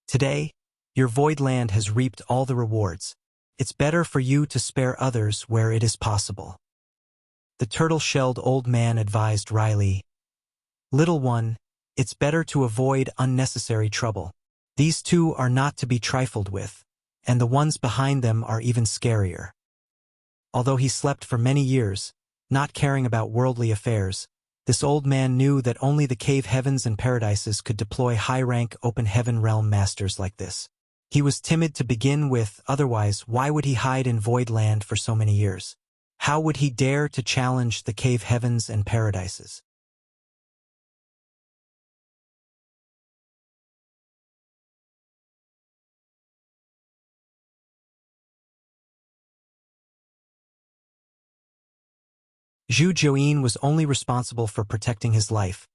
[SPEAKER 1] Today, your void land has reaped all the rewards. It's better for you to spare others where it is possible. The turtle-shelled old man advised wryly. Little one, it's better to avoid unnecessary trouble. These two are not to be trifled with, and the ones behind them are even scarier. Although he slept for many years, not caring about worldly affairs, this old man knew that only the cave heavens and paradises could deploy high-rank open heaven realm masters like this. He was timid to begin with, otherwise why would he hide in void land for so many years? How would he dare to challenge the cave heavens and paradises? Zhu Jiuyin was only responsible for protecting his life,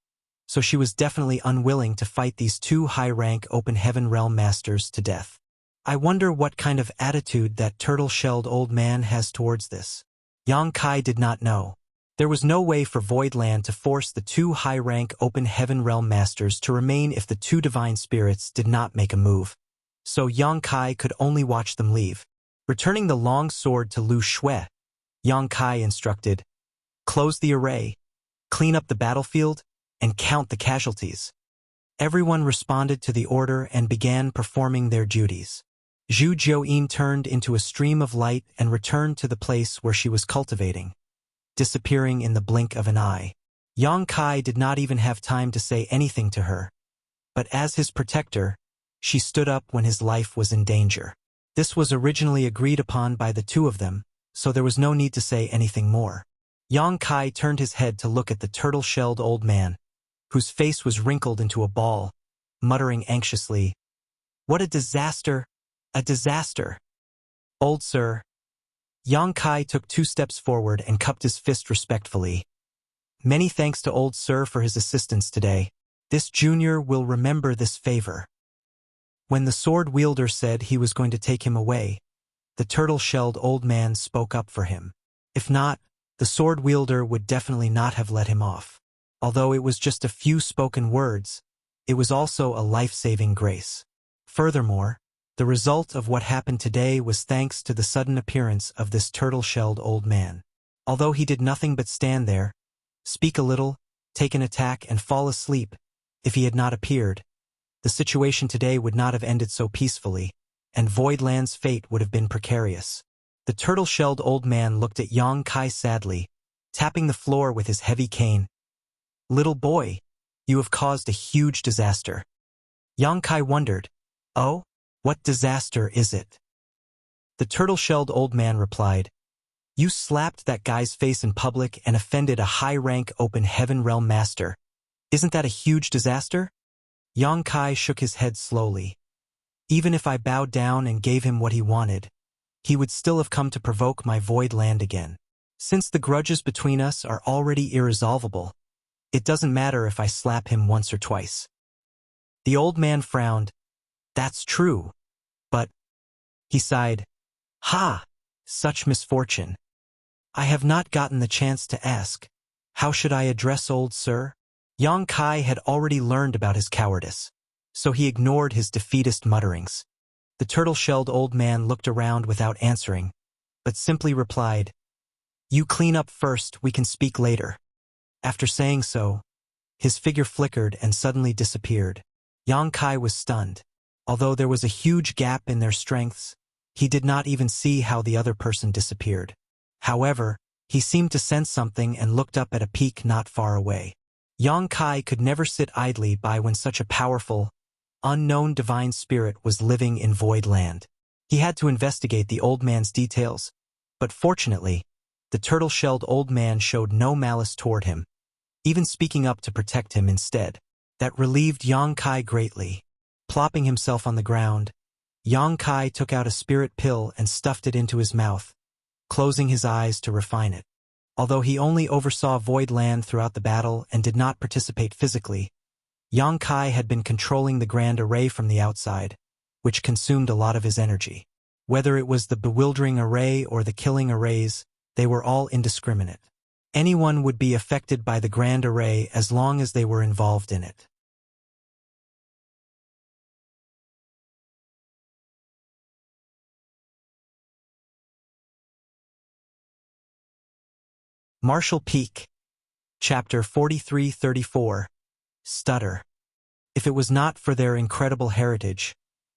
[SPEAKER 1] so she was definitely unwilling to fight these two high-rank open heaven realm masters to death. I wonder what kind of attitude that turtle-shelled old man has towards this. Yang Kai did not know. There was no way for Voidland to force the two high-rank open heaven realm masters to remain if the two divine spirits did not make a move. So Yang Kai could only watch them leave. Returning the long sword to Lu Shui, Yang Kai instructed, close the array, clean up the battlefield, and count the casualties. Everyone responded to the order and began performing their duties. Zhu Jiuyin turned into a stream of light and returned to the place where she was cultivating, disappearing in the blink of an eye. Yang Kai did not even have time to say anything to her, but as his protector, she stood up when his life was in danger. This was originally agreed upon by the two of them, so there was no need to say anything more. Yang Kai turned his head to look at the turtle-shelled old man, whose face was wrinkled into a ball, muttering anxiously, "What a disaster! A disaster! Old sir." Yang Kai took 2 steps forward and cupped his fist respectfully. "Many thanks to old sir for his assistance today. This junior will remember this favor." When the sword wielder said he was going to take him away, the turtle-shelled old man spoke up for him. If not, the sword wielder would definitely not have let him off. Although it was just a few spoken words, it was also a life-saving grace. Furthermore, the result of what happened today was thanks to the sudden appearance of this turtle-shelled old man. Although he did nothing but stand there, speak a little, take an attack, and fall asleep, if he had not appeared, the situation today would not have ended so peacefully, and Voidland's fate would have been precarious. The turtle-shelled old man looked at Yang Kai sadly, tapping the floor with his heavy cane. "Little boy, you have caused a huge disaster." Yang Kai wondered, "Oh, what disaster is it?" The turtle-shelled old man replied, "You slapped that guy's face in public and offended a high-rank open heaven realm master. Isn't that a huge disaster?" Yang Kai shook his head slowly. "Even if I bowed down and gave him what he wanted, he would still have come to provoke my void land again. Since the grudges between us are already irresolvable, it doesn't matter if I slap him once or twice." The old man frowned. "That's true, but..." He sighed. "Ha! Such misfortune. I have not gotten the chance to ask. How should I address old sir?" Yang Kai had already learned about his cowardice, so he ignored his defeatist mutterings. The turtle-shelled old man looked around without answering, but simply replied, "You clean up first, we can speak later." After saying so, his figure flickered and suddenly disappeared. Yang Kai was stunned. Although there was a huge gap in their strengths, he did not even see how the other person disappeared. However, he seemed to sense something and looked up at a peak not far away. Yang Kai could never sit idly by when such a powerful, unknown divine spirit was living in Void Land. He had to investigate the old man's details, But fortunately, the turtle-shelled old man showed no malice toward him, even speaking up to protect him instead. That relieved Yang Kai greatly. Plopping himself on the ground, Yang Kai took out a spirit pill and stuffed it into his mouth, closing his eyes to refine it. Although he only oversaw Void Land throughout the battle and did not participate physically, Yang Kai had been controlling the Grand Array from the outside, which consumed a lot of his energy. Whether it was the bewildering array or the killing arrays, they were all indiscriminate. Anyone would be affected by the Grand Array as long as they were involved in it. Marshall Peak. Chapter 43-34. Stutter. If it was not for their incredible heritage,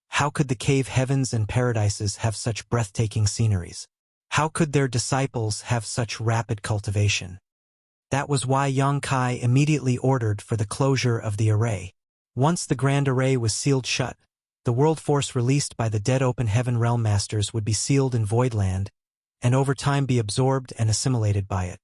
[SPEAKER 1] how could the cave heavens and paradises have such breathtaking sceneries? How could their disciples have such rapid cultivation? That was why Yang Kai immediately ordered for the closure of the array. Once the Grand Array was sealed shut, the world force released by the dead Open Heaven Realm Masters would be sealed in Void Land, and over time be absorbed and assimilated by it.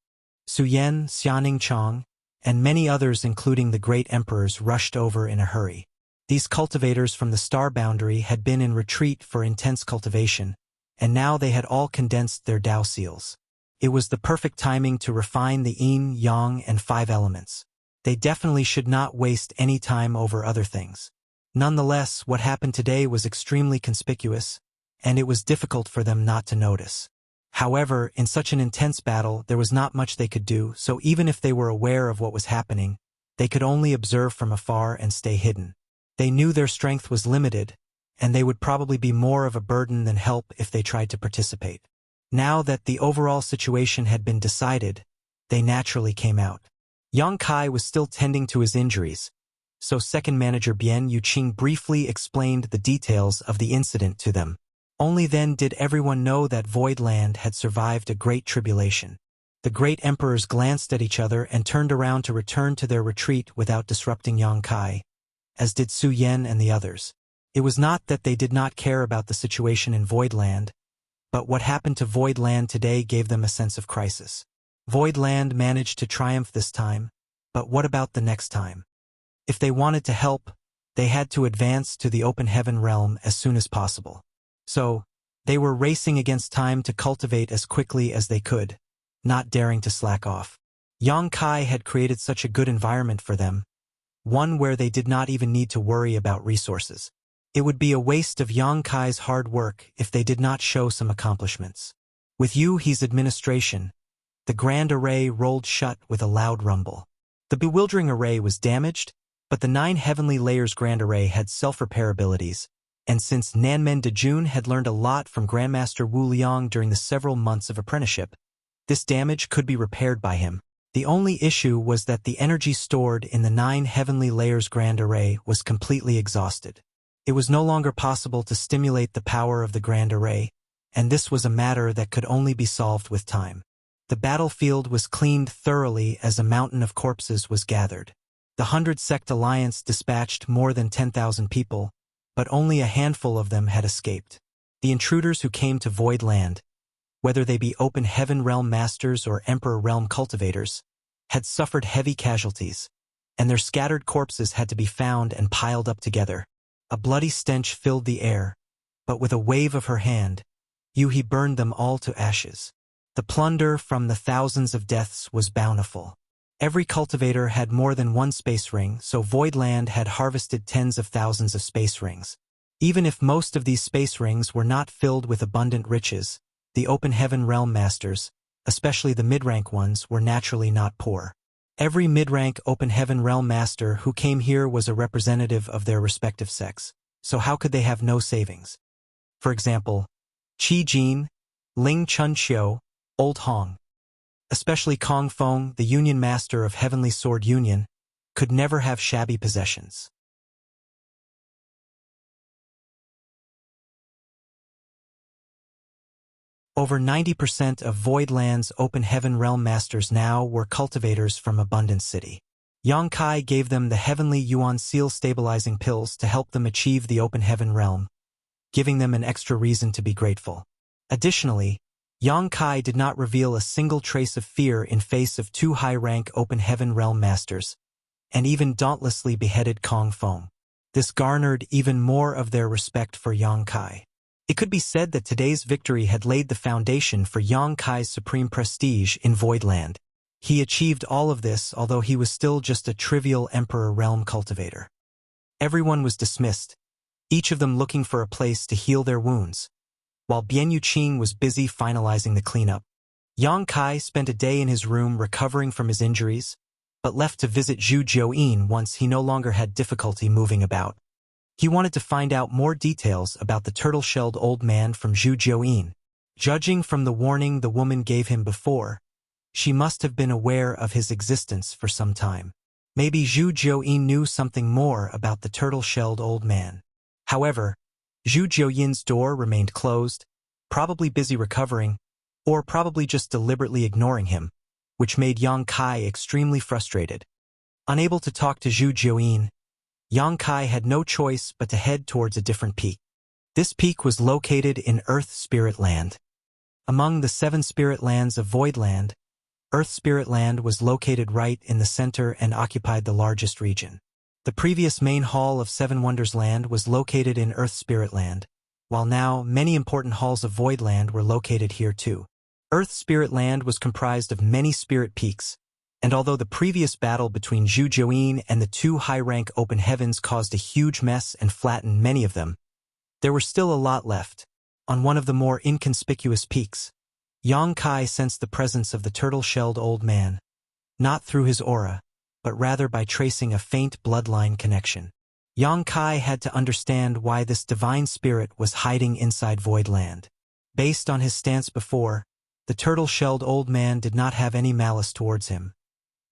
[SPEAKER 1] Su Yen, Xianing Chong, and many others including the great emperors rushed over in a hurry. These cultivators from the star boundary had been in retreat for intense cultivation, and now they had all condensed their Dao seals. It was the perfect timing to refine the yin, yang, and 5 elements. They definitely should not waste any time over other things. Nonetheless, what happened today was extremely conspicuous, and it was difficult for them not to notice. However, in such an intense battle, there was not much they could do, so even if they were aware of what was happening, they could only observe from afar and stay hidden. They knew their strength was limited, and they would probably be more of a burden than help if they tried to participate. Now that the overall situation had been decided, they naturally came out. Yang Kai was still tending to his injuries, so second manager Bian Yuqing briefly explained the details of the incident to them. Only then did everyone know that Void Land had survived a great tribulation. The great emperors glanced at each other and turned around to return to their retreat without disrupting Yang Kai, as did Su Yen and the others. It was not that they did not care about the situation in Void Land, but what happened to Void Land today gave them a sense of crisis. Void Land managed to triumph this time, but what about the next time? If they wanted to help, they had to advance to the Open Heaven realm as soon as possible. So, they were racing against time to cultivate as quickly as they could, not daring to slack off. Yang Kai had created such a good environment for them, one where they did not even need to worry about resources. It would be a waste of Yang Kai's hard work if they did not show some accomplishments. With Yu He's administration, the Grand Array rolled shut with a loud rumble. The bewildering array was damaged, but the 9 heavenly layers Grand Array had self-repair abilities, and since Nanmen Dejun had learned a lot from Grandmaster Wu Liang during the several months of apprenticeship, this damage could be repaired by him. The only issue was that the energy stored in the 9 heavenly layers Grand Array was completely exhausted. It was no longer possible to stimulate the power of the Grand Array, and this was a matter that could only be solved with time. The battlefield was cleaned thoroughly as a mountain of corpses was gathered. The 100-sect alliance dispatched more than 10,000 people, but only a handful of them had escaped. The intruders who came to Void Land, whether they be Open Heaven Realm Masters or Emperor Realm Cultivators, had suffered heavy casualties, and their scattered corpses had to be found and piled up together. A bloody stench filled the air, but with a wave of her hand, Yuhi burned them all to ashes. The plunder from the thousands of deaths was bountiful. Every cultivator had more than 1 space ring, so Void Land had harvested tens of thousands of space rings. Even if most of these space rings were not filled with abundant riches, the Open Heaven Realm Masters, especially the mid-rank ones, were naturally not poor. Every mid-rank Open Heaven Realm Master who came here was a representative of their respective sects, so how could they have no savings? For example, Qi Jin, Ling Chun Xiu, Old Hong. Especially Kong Feng, the Union Master of Heavenly Sword Union, could never have shabby possessions. Over 90% of Void Land's Open Heaven Realm Masters now were cultivators from Abundance City. Yang Kai gave them the Heavenly Yuan Seal stabilizing pills to help them achieve the Open Heaven Realm, giving them an extra reason to be grateful. Additionally, Yang Kai did not reveal a single trace of fear in face of two high-rank open heaven realm masters, and even dauntlessly beheaded Kong Feng. This garnered even more of their respect for Yang Kai. It could be said that today's victory had laid the foundation for Yang Kai's supreme prestige in Voidland. He achieved all of this although he was still just a trivial Emperor realm cultivator. Everyone was dismissed, each of them looking for a place to heal their wounds. While Bian Yuqing was busy finalizing the cleanup, Yang Kai spent a day in his room recovering from his injuries, but left to visit Zhu Jiuyin once he no longer had difficulty moving about. He wanted to find out more details about the turtle-shelled old man from Zhu Jiuyin. Judging from the warning the woman gave him before, she must have been aware of his existence for some time. Maybe Zhu Jiuyin knew something more about the turtle-shelled old man. However, Zhu Jiuyin's door remained closed, probably busy recovering, or probably just deliberately ignoring him, which made Yang Kai extremely frustrated. Unable to talk to Zhu Jiuyin, Yang Kai had no choice but to head towards a different peak. This peak was located in Earth Spirit Land. Among the 7 spirit lands of Voidland, Earth Spirit Land was located right in the center and occupied the largest region. The previous main hall of 7 Wonders Land was located in Earth Spirit Land, while now many important halls of Voidland were located here too. Earth Spirit Land was comprised of many spirit peaks, and although the previous battle between Zhu Jiuyin and the 2 high-rank open heavens caused a huge mess and flattened many of them, there were still a lot left. On one of the more inconspicuous peaks, Yang Kai sensed the presence of the turtle-shelled old man, not through his aura, but rather by tracing a faint bloodline connection. Yang Kai had to understand why this divine spirit was hiding inside Voidland. Based on his stance before, the turtle-shelled old man did not have any malice towards him,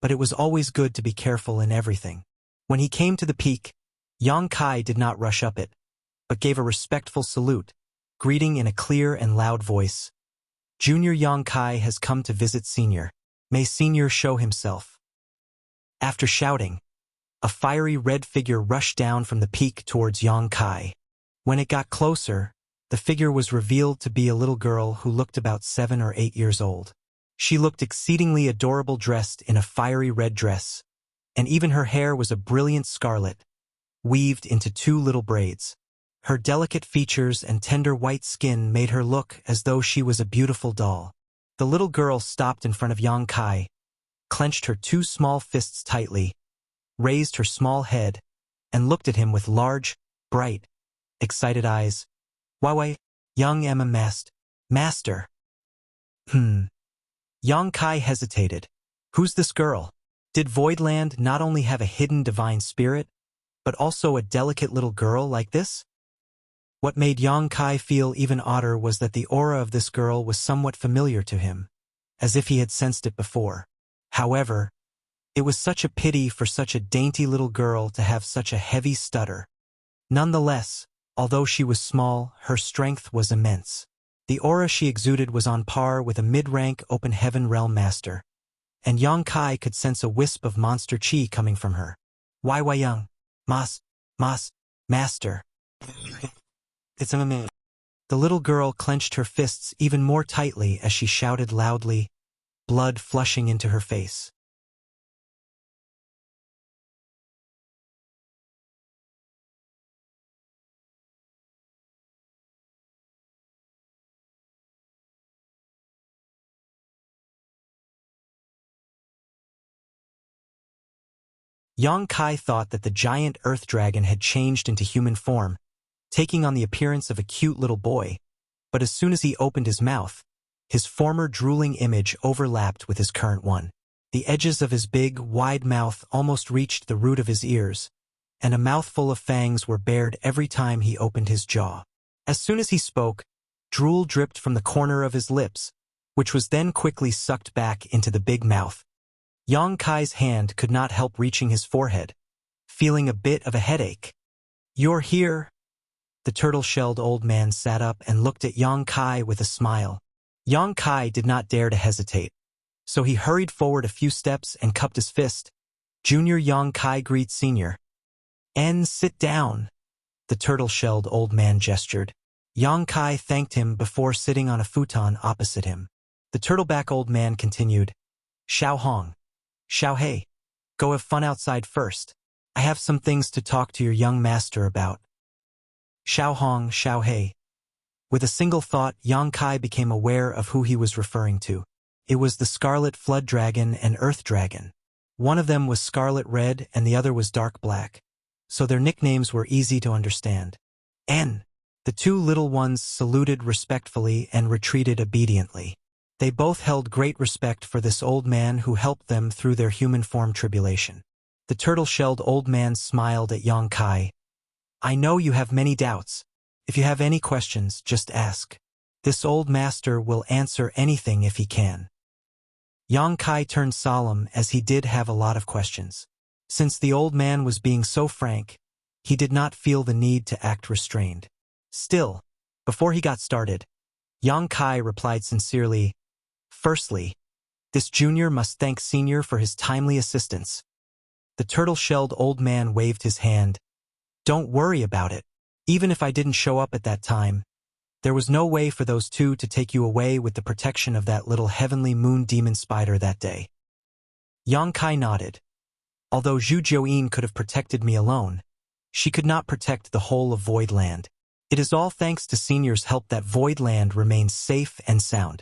[SPEAKER 1] but it was always good to be careful in everything. When he came to the peak, Yang Kai did not rush up it, but gave a respectful salute, greeting in a clear and loud voice. Junior Yang Kai has come to visit Senior. May Senior show himself. After shouting, a fiery red figure rushed down from the peak towards Yang Kai. When it got closer, the figure was revealed to be a little girl who looked about 7 or 8 years old. She looked exceedingly adorable dressed in a fiery red dress, and even her hair was a brilliant scarlet, weaved into 2 little braids. Her delicate features and tender white skin made her look as though she was a beautiful doll. The little girl stopped in front of Yang Kai, clenched her 2 small fists tightly, raised her small head, and looked at him with large, bright, excited eyes. Why, young Emma Master. Yang Kai hesitated. Who's this girl? Did Voidland not only have a hidden divine spirit, but also a delicate little girl like this? What made Yang Kai feel even odder was that the aura of this girl was somewhat familiar to him, as if he had sensed it before. However, it was such a pity for such a dainty little girl to have such a heavy stutter. Nonetheless, although she was small, her strength was immense. The aura she exuded was on par with a mid-rank open heaven realm master, and Yang Kai could sense a wisp of monster chi coming from her. Why young? Master. It's a man. The little girl clenched her fists even more tightly as she shouted loudly, blood flushing into her face. Yang Kai thought that the giant earth dragon had changed into human form, taking on the appearance of a cute little boy, but as soon as he opened his mouth, his former drooling image overlapped with his current one. The edges of his big, wide mouth almost reached the root of his ears, and a mouthful of fangs were bared every time he opened his jaw. As soon as he spoke, drool dripped from the corner of his lips, which was then quickly sucked back into the big mouth. Yang Kai's hand could not help reaching his forehead, feeling a bit of a headache. You're here? The turtle-shelled old man sat up and looked at Yang Kai with a smile. Yang Kai did not dare to hesitate, so he hurried forward a few steps and cupped his fist. Junior Yang Kai greets Senior. Sit down, the turtle-shelled old man gestured. Yang Kai thanked him before sitting on a futon opposite him. The turtleback old man continued, Xiao Hong, Xiao Hei, go have fun outside first. I have some things to talk to your young master about. Xiao Hong, Xiao Hei. With a single thought, Yang Kai became aware of who he was referring to. It was the Scarlet Flood Dragon and Earth Dragon. One of them was scarlet red and the other was dark black, so their nicknames were easy to understand. N. The two little ones saluted respectfully and retreated obediently. They both held great respect for this old man who helped them through their human form tribulation. The turtle-shelled old man smiled at Yang Kai. I know you have many doubts. If you have any questions, just ask. This old master will answer anything if he can. Yang Kai turned solemn as he did have a lot of questions. Since the old man was being so frank, he did not feel the need to act restrained. Still, before he got started, Yang Kai replied sincerely, Firstly, this junior must thank senior for his timely assistance. The turtle-shelled old man waved his hand. Don't worry about it. Even if I didn't show up at that time, there was no way for those two to take you away with the protection of that little heavenly moon demon spider that day. Yang Kai nodded. Although Zhu Jiuyin could have protected me alone, she could not protect the whole of Void Land. It is all thanks to Senior's help that Void Land remains safe and sound.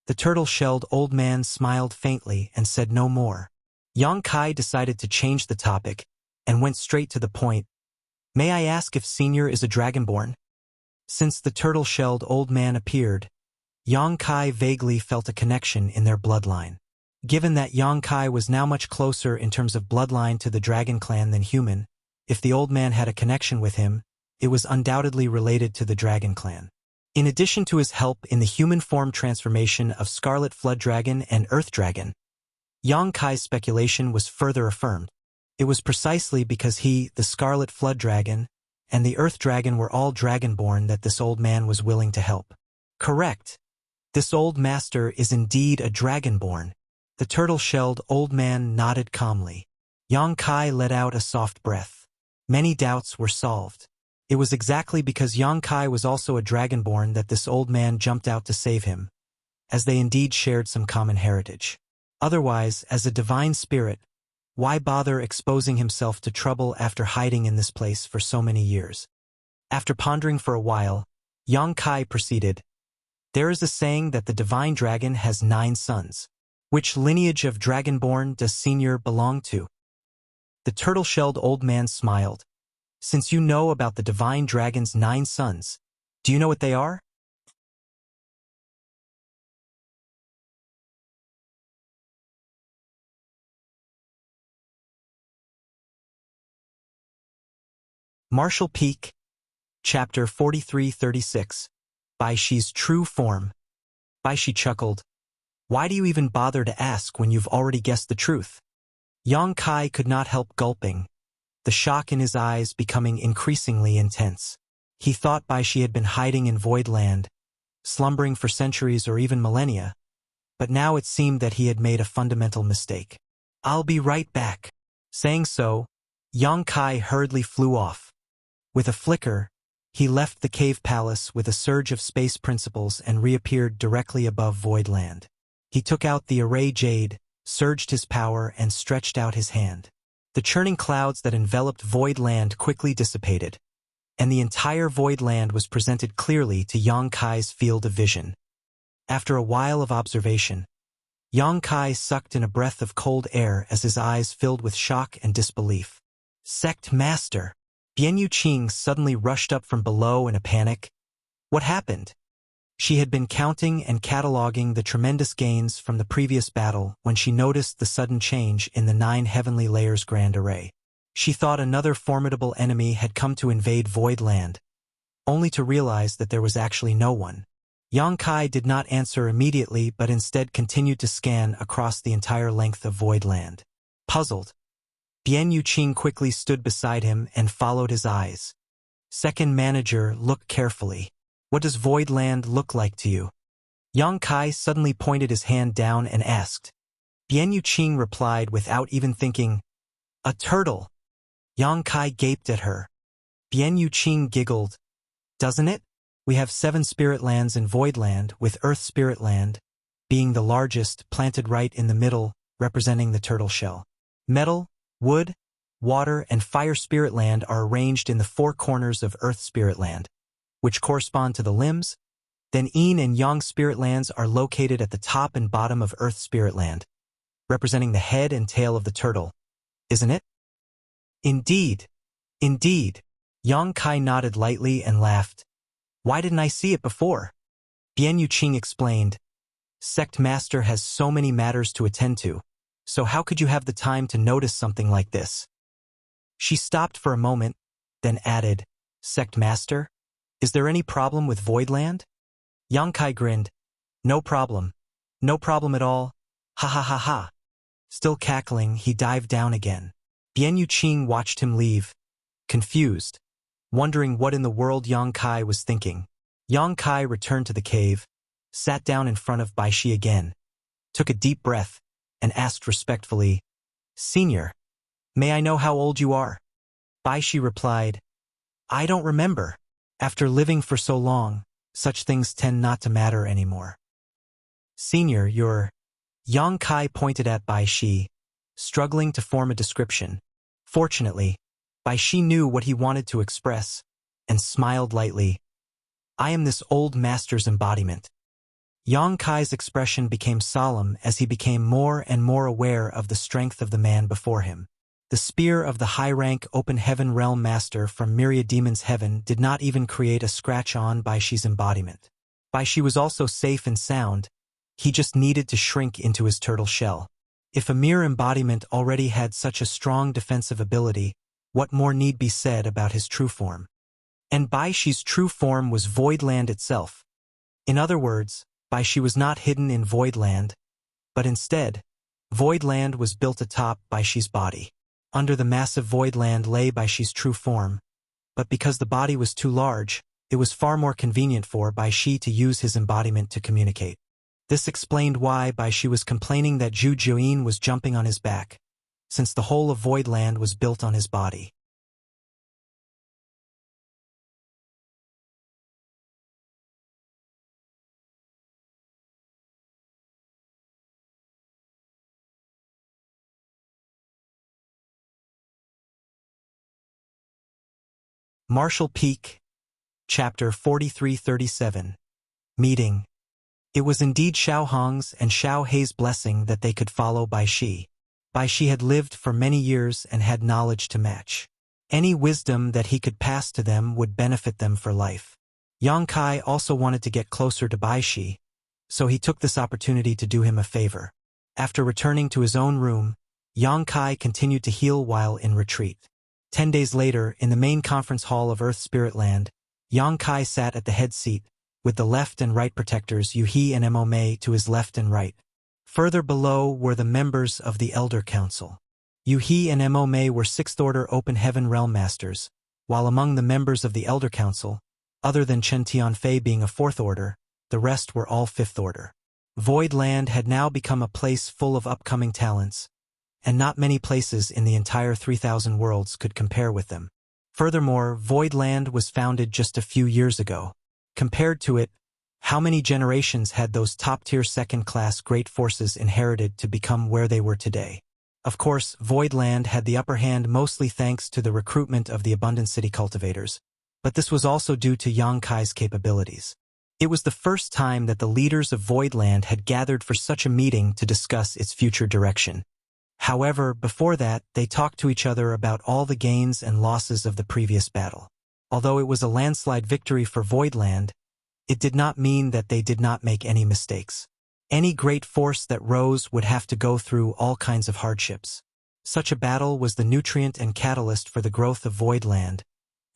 [SPEAKER 1] The turtle-shelled old man smiled faintly and said no more. Yang Kai decided to change the topic and went straight to the point. May I ask if Senior is a dragonborn? Since the turtle-shelled old man appeared, Yang Kai vaguely felt a connection in their bloodline. Given that Yang Kai was now much closer in terms of bloodline to the dragon clan than human, if the old man had a connection with him, it was undoubtedly related to the dragon clan. In addition to his help in the human form transformation of Scarlet Flood Dragon and Earth Dragon, Yang Kai's speculation was further affirmed. It was precisely because he, the Scarlet Flood Dragon, and the Earth Dragon were all dragonborn that this old man was willing to help. Correct. This old master is indeed a dragonborn. The turtle-shelled old man nodded calmly. Yang Kai let out a soft breath. Many doubts were solved. It was exactly because Yang Kai was also a dragonborn that this old man jumped out to save him, as they indeed shared some common heritage. Otherwise, as a divine spirit, why bother exposing himself to trouble after hiding in this place for so many years? After pondering for a while, Yang Kai proceeded. There is a saying that the divine dragon has 9 sons. Which lineage of dragonborn does Senior belong to? The turtle-shelled old man smiled. Since you know about the divine dragon's 9 sons, do you know what they are? Martial Peak, Chapter 43-36, Bai Shi's True Form. Bai Shi chuckled. Why do you even bother to ask when you've already guessed the truth? Yang Kai could not help gulping, the shock in his eyes becoming increasingly intense. He thought Bai Shi had been hiding in Void Land, slumbering for centuries or even millennia, but now it seemed that he had made a fundamental mistake. I'll be right back. Saying so, Yang Kai hurriedly flew off. With a flicker, he left the cave palace with a surge of space principles and reappeared directly above Void Land. He took out the array jade, surged his power, and stretched out his hand. The churning clouds that enveloped Void Land quickly dissipated, and the entire Void Land was presented clearly to Yang Kai's field of vision. After a while of observation, Yang Kai sucked in a breath of cold air as his eyes filled with shock and disbelief. Sect Master! Bian Yuqing suddenly rushed up from below in a panic. What happened? She had been counting and cataloging the tremendous gains from the previous battle when she noticed the sudden change in the 9 heavenly layers grand array. She thought another formidable enemy had come to invade Void Land, only to realize that there was actually no one. Yang Kai did not answer immediately but instead continued to scan across the entire length of Void Land. Puzzled, Bian Yuqing quickly stood beside him and followed his eyes. Second manager, look carefully. What does Void Land look like to you? Yang Kai suddenly pointed his hand down and asked. Bian Yuqing replied without even thinking, a turtle. Yang Kai gaped at her. Bian Yuqing giggled. Doesn't it? We have 7 spirit lands in Voidland, with Earth Spirit Land being the largest, planted right in the middle, representing the turtle shell. Metal, wood, water, and fire spirit land are arranged in the 4 corners of Earth Spirit Land, which correspond to the limbs. Then Yin and Yang spirit lands are located at the top and bottom of Earth Spirit Land, representing the head and tail of the turtle, isn't it? Indeed. Indeed. Yang Kai nodded lightly and laughed. Why didn't I see it before? Bian Yuqing explained. Sect Master has so many matters to attend to, so how could you have the time to notice something like this? She stopped for a moment, then added, Sect Master, is there any problem with Voidland? Yang Kai grinned. No problem. No problem at all. Ha ha ha ha. Still cackling, he dived down again. Bian Yuqing watched him leave, confused, wondering what in the world Yang Kai was thinking. Yang Kai returned to the cave, sat down in front of Baishi again, took a deep breath, and asked respectfully, Senior, may I know how old you are? Baishi replied, I don't remember. After living for so long, such things tend not to matter anymore. Senior, you're... Yang Kai pointed at Baishi, struggling to form a description. Fortunately, Baishi knew what he wanted to express, and smiled lightly. I am this old master's embodiment. Yang Kai's expression became solemn as he became more and more aware of the strength of the man before him. The spear of the high-rank open heaven realm master from Myriad Demon's heaven did not even create a scratch on Baishi's embodiment. Baishi was also safe and sound, he just needed to shrink into his turtle shell. If a mere embodiment already had such a strong defensive ability, what more need be said about his true form? And Baishi's true form was Voidland itself. In other words, Baishi was not hidden in Voidland, but instead, Voidland was built atop Baishi's body. Under the massive Voidland lay Baishi's true form, but because the body was too large, it was far more convenient for Baishi to use his embodiment to communicate. This explained why Baishi was complaining that Zhu Jiuyin was jumping on his back, since the whole of Voidland was built on his body. Martial Peak, Chapter 4337. Meeting. It was indeed Xiao Hong's and Xiao Hei's blessing that they could follow Baishi. Baishi had lived for many years and had knowledge to match. Any wisdom that he could pass to them would benefit them for life. Yang Kai also wanted to get closer to Baishi, so he took this opportunity to do him a favor. After returning to his own room, Yang Kai continued to heal while in retreat. 10 days later, in the main conference hall of Earth Spirit Land, Yang Kai sat at the head seat, with the left and right protectors Yu He and Mo Mei to his left and right. Further below were the members of the Elder Council. Yu He and Mo Mei were 6th Order Open Heaven Realm Masters, while among the members of the Elder Council, other than Chen Tianfei being a 4th Order, the rest were all 5th Order. Voidland had now become a place full of upcoming talents, and not many places in the entire 3,000 worlds could compare with them. Furthermore, Voidland was founded just a few years ago. Compared to it, how many generations had those top-tier second-class great forces inherited to become where they were today? Of course, Voidland had the upper hand mostly thanks to the recruitment of the Abundant City cultivators, but this was also due to Yang Kai's capabilities. It was the first time that the leaders of Voidland had gathered for such a meeting to discuss its future direction. However, before that, they talked to each other about all the gains and losses of the previous battle. Although it was a landslide victory for Voidland, it did not mean that they did not make any mistakes. Any great force that rose would have to go through all kinds of hardships. Such a battle was the nutrient and catalyst for the growth of Voidland,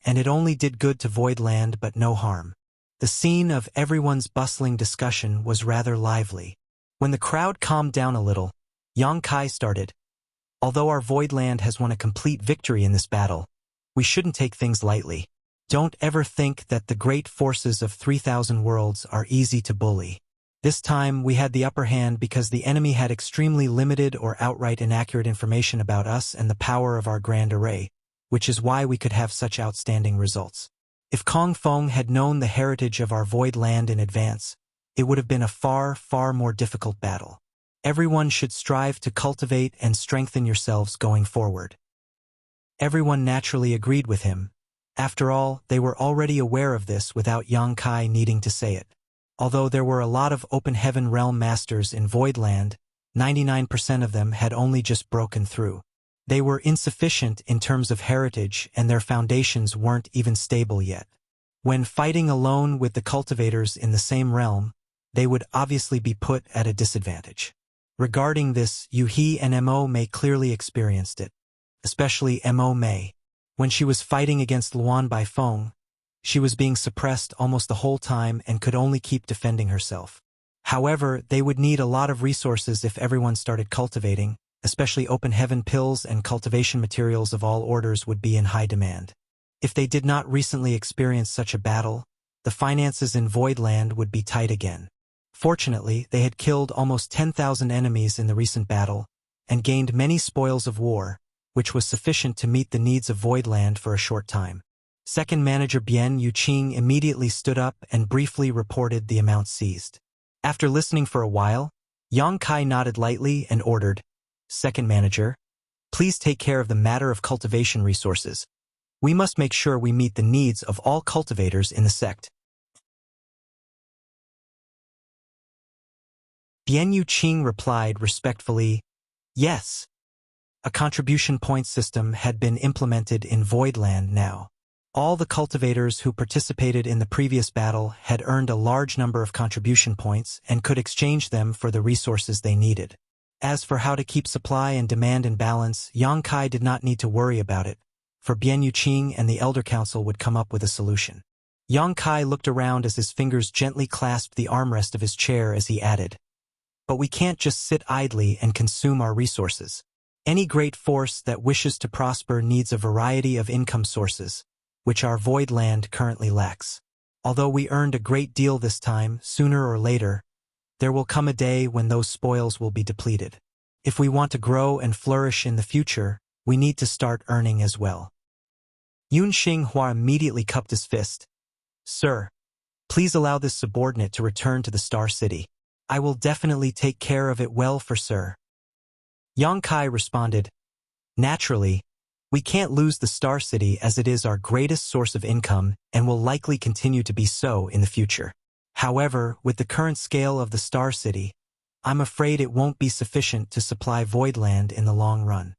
[SPEAKER 1] and it only did good to Voidland but no harm. The scene of everyone's bustling discussion was rather lively. When the crowd calmed down a little, Yang Kai started. Although our Voidland has won a complete victory in this battle, we shouldn't take things lightly. Don't ever think that the great forces of 3,000 worlds are easy to bully. This time we had the upper hand because the enemy had extremely limited or outright inaccurate information about us and the power of our grand array, which is why we could have such outstanding results. If Kong Feng had known the heritage of our void land in advance, it would have been a far, far more difficult battle. Everyone should strive to cultivate and strengthen yourselves going forward. Everyone naturally agreed with him. After all, they were already aware of this without Yang Kai needing to say it. Although there were a lot of open heaven realm masters in Voidland, 99% of them had only just broken through. They were insufficient in terms of heritage and their foundations weren't even stable yet. When fighting alone with the cultivators in the same realm, they would obviously be put at a disadvantage. Regarding this, Yu-He and Mo Mei clearly experienced it. Especially Mo Mei. When she was fighting against Luan Bai Feng, she was being suppressed almost the whole time and could only keep defending herself. However, they would need a lot of resources if everyone started cultivating, especially open heaven pills and cultivation materials of all orders would be in high demand. If they did not recently experience such a battle, the finances in Voidland would be tight again. Fortunately, they had killed almost 10,000 enemies in the recent battle and gained many spoils of war, which was sufficient to meet the needs of Voidland for a short time. Second manager Bian Yuqing immediately stood up and briefly reported the amount seized. After listening for a while, Yang Kai nodded lightly and ordered, "Second manager, please take care of the matter of cultivation resources. We must make sure we meet the needs of all cultivators in the sect." Bian Yuqing replied respectfully, "Yes." A contribution point system had been implemented in Voidland now. All the cultivators who participated in the previous battle had earned a large number of contribution points and could exchange them for the resources they needed. As for how to keep supply and demand in balance, Yang Kai did not need to worry about it, for Bian Yuqing and the Elder Council would come up with a solution. Yang Kai looked around as his fingers gently clasped the armrest of his chair as he added, "But we can't just sit idly and consume our resources. Any great force that wishes to prosper needs a variety of income sources, which our Voidland currently lacks. Although we earned a great deal this time, sooner or later, there will come a day when those spoils will be depleted. If we want to grow and flourish in the future, we need to start earning as well." Yun Xinghua immediately cupped his fist. "Sir, please allow this subordinate to return to the Star City. I will definitely take care of it well for Sir." Yang Kai responded, "Naturally, we can't lose the Star City as it is our greatest source of income and will likely continue to be so in the future. However, with the current scale of the Star City, I'm afraid it won't be sufficient to supply Voidland in the long run.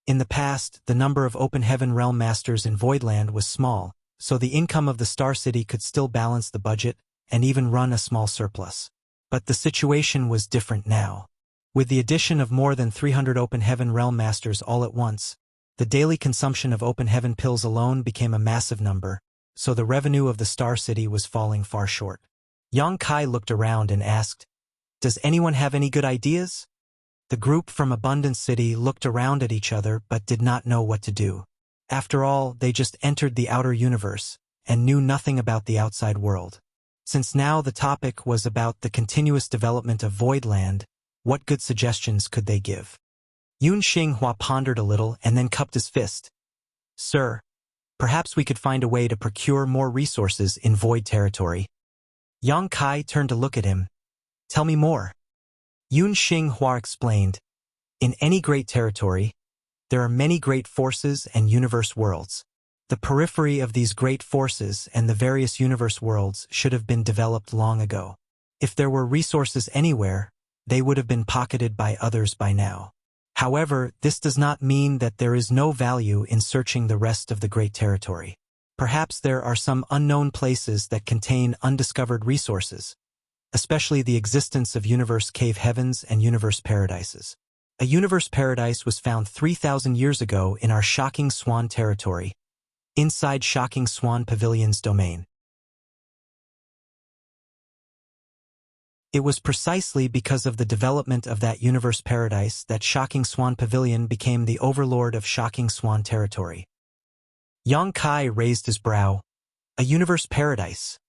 [SPEAKER 1] In the past, the number of Open Heaven Realm Masters in Voidland was small, so the income of the Star City could still balance the budget and even run a small surplus. But the situation was different now. With the addition of more than 300 Open Heaven Realm Masters all at once, the daily consumption of Open Heaven pills alone became a massive number, so the revenue of the Star City was falling far short. Yang Kai looked around and asked, "Does anyone have any good ideas?" The group from Abundance City looked around at each other but did not know what to do. After all, they just entered the outer universe and knew nothing about the outside world. Since now the topic was about the continuous development of Voidland, what good suggestions could they give? Yun Xinghua pondered a little and then cupped his fist. "Sir, perhaps we could find a way to procure more resources in Void territory." Yang Kai turned to look at him. "Tell me more." Yun Xinghua explained, "In any great territory, there are many great forces and universe worlds. The periphery of these great forces and the various universe worlds should have been developed long ago. If there were resources anywhere, they would have been pocketed by others by now. However, this does not mean that there is no value in searching the rest of the great territory. Perhaps there are some unknown places that contain undiscovered resources, especially the existence of universe cave heavens and universe paradises. A universe paradise was found 3,000 years ago in our Shocking Swan territory, inside Shocking Swan Pavilion's domain. It was precisely because of the development of that universe paradise that Shocking Swan Pavilion became the overlord of Shocking Swan territory." Yang Kai raised his brow. A universe paradise.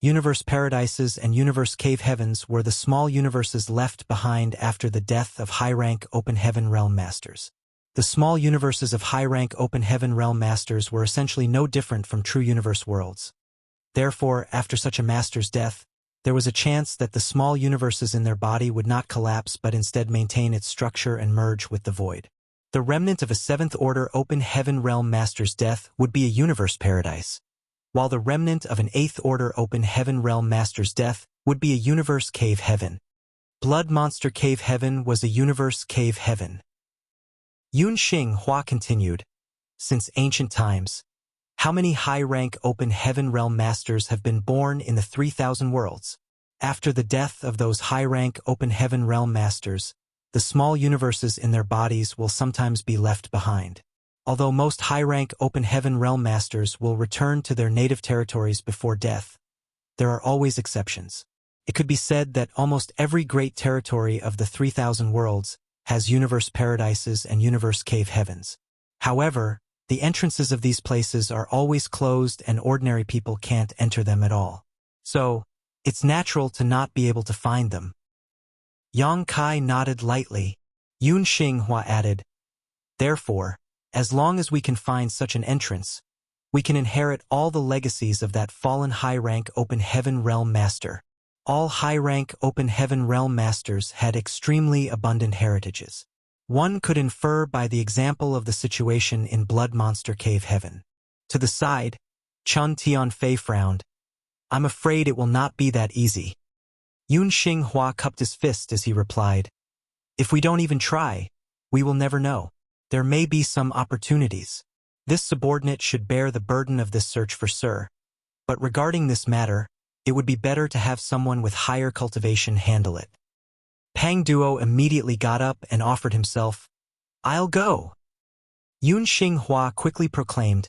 [SPEAKER 1] Universe paradises and universe cave heavens were the small universes left behind after the death of high-rank Open Heaven Realm Masters. The small universes of high-rank open heaven realm masters were essentially no different from true universe worlds. Therefore, after such a master's death, there was a chance that the small universes in their body would not collapse but instead maintain its structure and merge with the void. The remnant of a seventh-order open heaven realm master's death would be a universe paradise, while the remnant of an eighth-order open heaven realm master's death would be a universe cave heaven. Blood Monster Cave Heaven was a universe cave heaven. Yunxing Hua continued, since ancient times, how many high-rank open heaven realm masters have been born in the 3,000 worlds? After the death of those high-rank open heaven realm masters, the small universes in their bodies will sometimes be left behind. Although most high-rank open heaven realm masters will return to their native territories before death, there are always exceptions. It could be said that almost every great territory of the 3,000 worlds has universe paradises and universe cave heavens. However, the entrances of these places are always closed and ordinary people can't enter them at all. So, it's natural to not be able to find them. Yang Kai nodded lightly. Yunxing Hua added, therefore, as long as we can find such an entrance, we can inherit all the legacies of that fallen high-rank open heaven realm master. All high-rank open heaven realm masters had extremely abundant heritages. One could infer by the example of the situation in Blood Monster Cave Heaven. To the side, Chun Tianfei frowned. I'm afraid it will not be that easy. Yunxing Hua cupped his fist as he replied, if we don't even try, we will never know. There may be some opportunities. This subordinate should bear the burden of this search for Sir. But regarding this matter, it would be better to have someone with higher cultivation handle it. Pang Duo immediately got up and offered himself. I'll go. Yunxing Hua quickly proclaimed,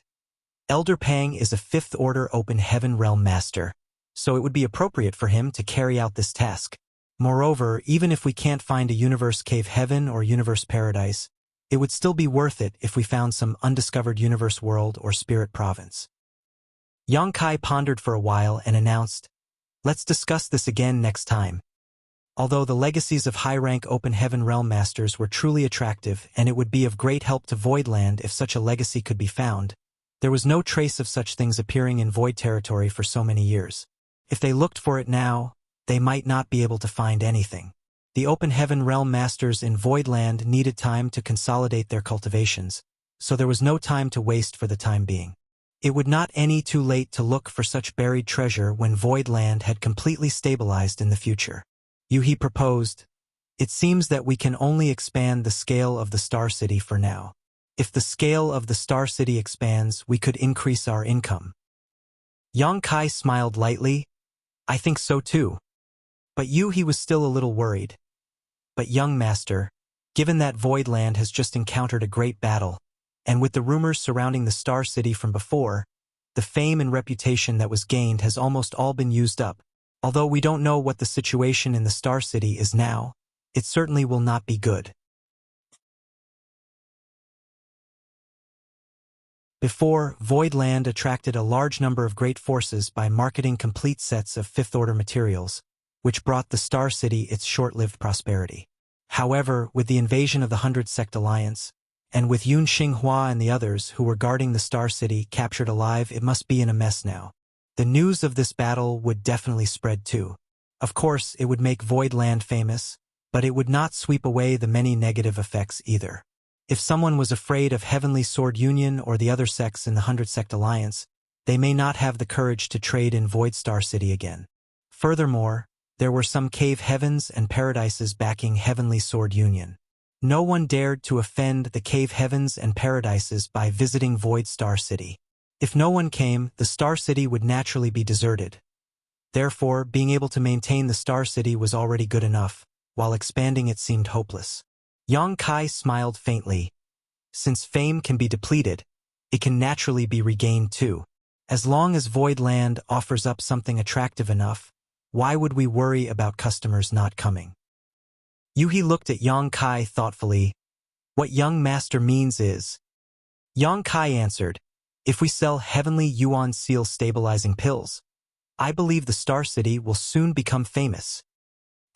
[SPEAKER 1] Elder Pang is a fifth-order open heaven realm master, so it would be appropriate for him to carry out this task. Moreover, even if we can't find a universe cave heaven or universe paradise, it would still be worth it if we found some undiscovered universe world or spirit province. Yang Kai pondered for a while and announced, let's discuss this again next time. Although the legacies of high-rank open heaven realm masters were truly attractive and it would be of great help to Voidland if such a legacy could be found, there was no trace of such things appearing in Void territory for so many years. If they looked for it now, they might not be able to find anything. The open heaven realm masters in Voidland needed time to consolidate their cultivations, so there was no time to waste for the time being. It would not any too late to look for such buried treasure when Voidland had completely stabilized in the future. Yuhi proposed, it seems that we can only expand the scale of the Star City for now. If the scale of the Star City expands, we could increase our income. Yang Kai smiled lightly. I think so too. But Yuhi was still a little worried. But young master, given that Voidland has just encountered a great battle, and with the rumors surrounding the Star City from before, the fame and reputation that was gained has almost all been used up. Although we don't know what the situation in the Star City is now, it certainly will not be good. Before, Voidland attracted a large number of great forces by marketing complete sets of fifth-order materials, which brought the Star City its short-lived prosperity. However, with the invasion of the 100-Sect Alliance, and with Yunxing Hua and the others who were guarding the Star City captured alive, it must be in a mess now. The news of this battle would definitely spread too. Of course, it would make Voidland famous, but it would not sweep away the many negative effects either. If someone was afraid of Heavenly Sword Union or the other sects in the 100-Sect Alliance, they may not have the courage to trade in Void Star City again. Furthermore, there were some cave heavens and paradises backing Heavenly Sword Union. No one dared to offend the cave heavens and paradises by visiting Void Star City. If no one came, the Star City would naturally be deserted. Therefore, being able to maintain the Star City was already good enough, while expanding it seemed hopeless. Yang Kai smiled faintly. Since fame can be depleted, it can naturally be regained too. As long as Voidland offers up something attractive enough, why would we worry about customers not coming? Yuhi looked at Yang Kai thoughtfully. What young master means is... Yang Kai answered, if we sell Heavenly Yuan Seal stabilizing pills, I believe the Star City will soon become famous.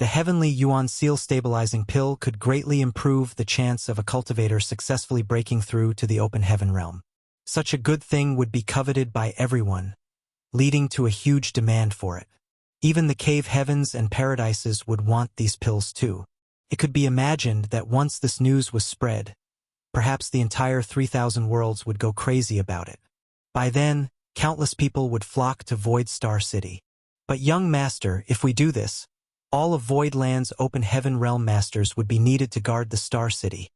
[SPEAKER 1] The heavenly Yuan seal stabilizing pill could greatly improve the chance of a cultivator successfully breaking through to the open heaven realm. Such a good thing would be coveted by everyone, leading to a huge demand for it. Even the cave heavens and paradises would want these pills too. It could be imagined that once this news was spread, perhaps the entire 3,000 worlds would go crazy about it. By then, countless people would flock to Void Star City. But young master, if we do this, all of Voidland's open heaven realm masters would be needed to guard the Star City.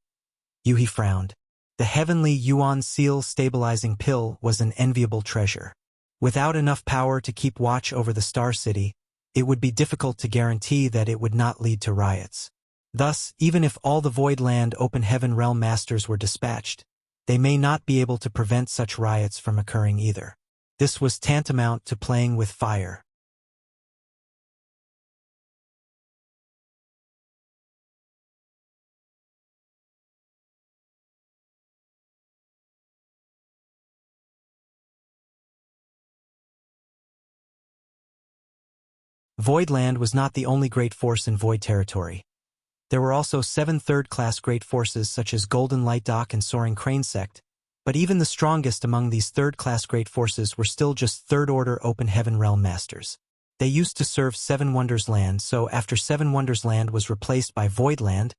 [SPEAKER 1] Yuhi frowned. The heavenly Yuan seal stabilizing pill was an enviable treasure. Without enough power to keep watch over the Star City, it would be difficult to guarantee that it would not lead to riots. Thus, even if all the Voidland open heaven realm masters were dispatched, they may not be able to prevent such riots from occurring either. This was tantamount to playing with fire. Voidland was not the only great force in Void territory. There were also 7 third-class great forces such as Golden Light Dock and Soaring Crane Sect, but even the strongest among these third-class great forces were still just third-order open heaven realm masters. They used to serve 7 Wonders Land, so after 7 Wonders Land was replaced by Voidland,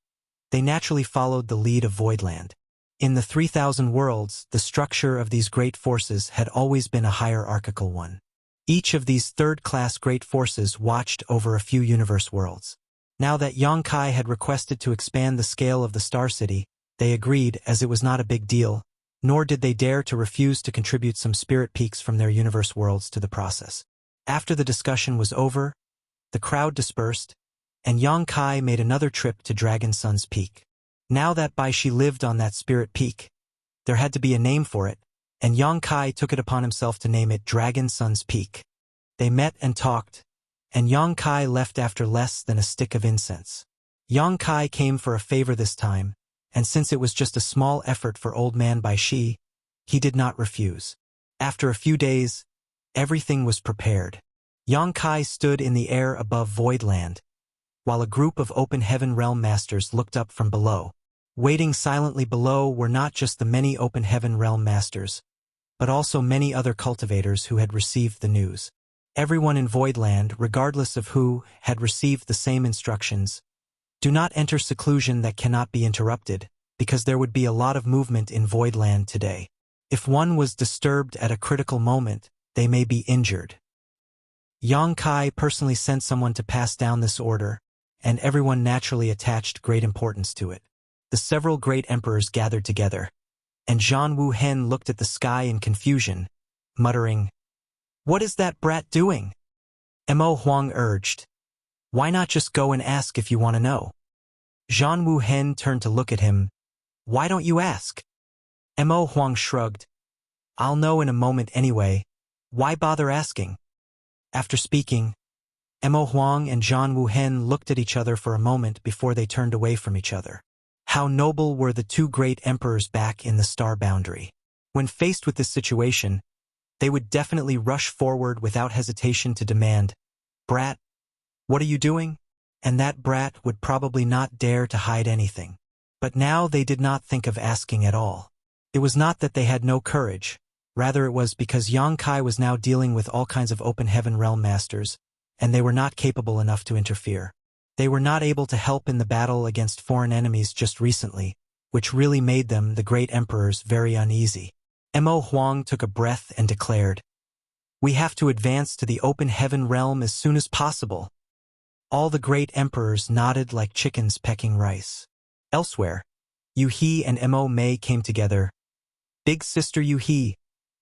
[SPEAKER 1] they naturally followed the lead of Voidland. In the 3,000 worlds, the structure of these great forces had always been a hierarchical one. Each of these third-class great forces watched over a few universe worlds. Now that Yongkai had requested to expand the scale of the Star City, they agreed, as it was not a big deal, nor did they dare to refuse to contribute some spirit peaks from their universe worlds to the process. After the discussion was over, the crowd dispersed, and Yongkai made another trip to Dragon Sun's Peak. Now that Bai Shi lived on that spirit peak, there had to be a name for it, and Yongkai took it upon himself to name it Dragon Sun's Peak. They met and talked, and Yongkai left after less than a stick of incense. Yongkai came for a favor this time, and since it was just a small effort for old man Bai Shi, he did not refuse. After a few days, everything was prepared. Yongkai stood in the air above Voidland, while a group of open heaven realm masters looked up from below. Waiting silently below were not just the many open heaven realm masters, but also many other cultivators who had received the news. Everyone in Voidland, regardless of who, had received the same instructions. Do not enter seclusion that cannot be interrupted, because there would be a lot of movement in Voidland today. If one was disturbed at a critical moment, they may be injured. Yongkai personally sent someone to pass down this order, and everyone naturally attached great importance to it. The several great emperors gathered together, and Zhan Wu Hen looked at the sky in confusion, muttering, "What is that brat doing?" Mo Huang urged, "Why not just go and ask if you want to know?" Zhan Wu Hen turned to look at him. "Why don't you ask?" Mo Huang shrugged. "I'll know in a moment anyway. Why bother asking?" After speaking, Mo Huang and Zhan Wu Hen looked at each other for a moment before they turned away from each other. How noble were the 2 great emperors back in the star boundary. When faced with this situation, they would definitely rush forward without hesitation to demand, "Brat, what are you doing?" And that brat would probably not dare to hide anything. But now they did not think of asking at all. It was not that they had no courage, rather it was because Yongkai was now dealing with all kinds of open heaven realm masters, and they were not capable enough to interfere. They were not able to help in the battle against foreign enemies just recently, which really made them, the great emperors, very uneasy. Mo Huang took a breath and declared, "We have to advance to the open heaven realm as soon as possible." All the great emperors nodded like chickens pecking rice. Elsewhere, Yu He and Mo Mei came together. "Big sister Yu He,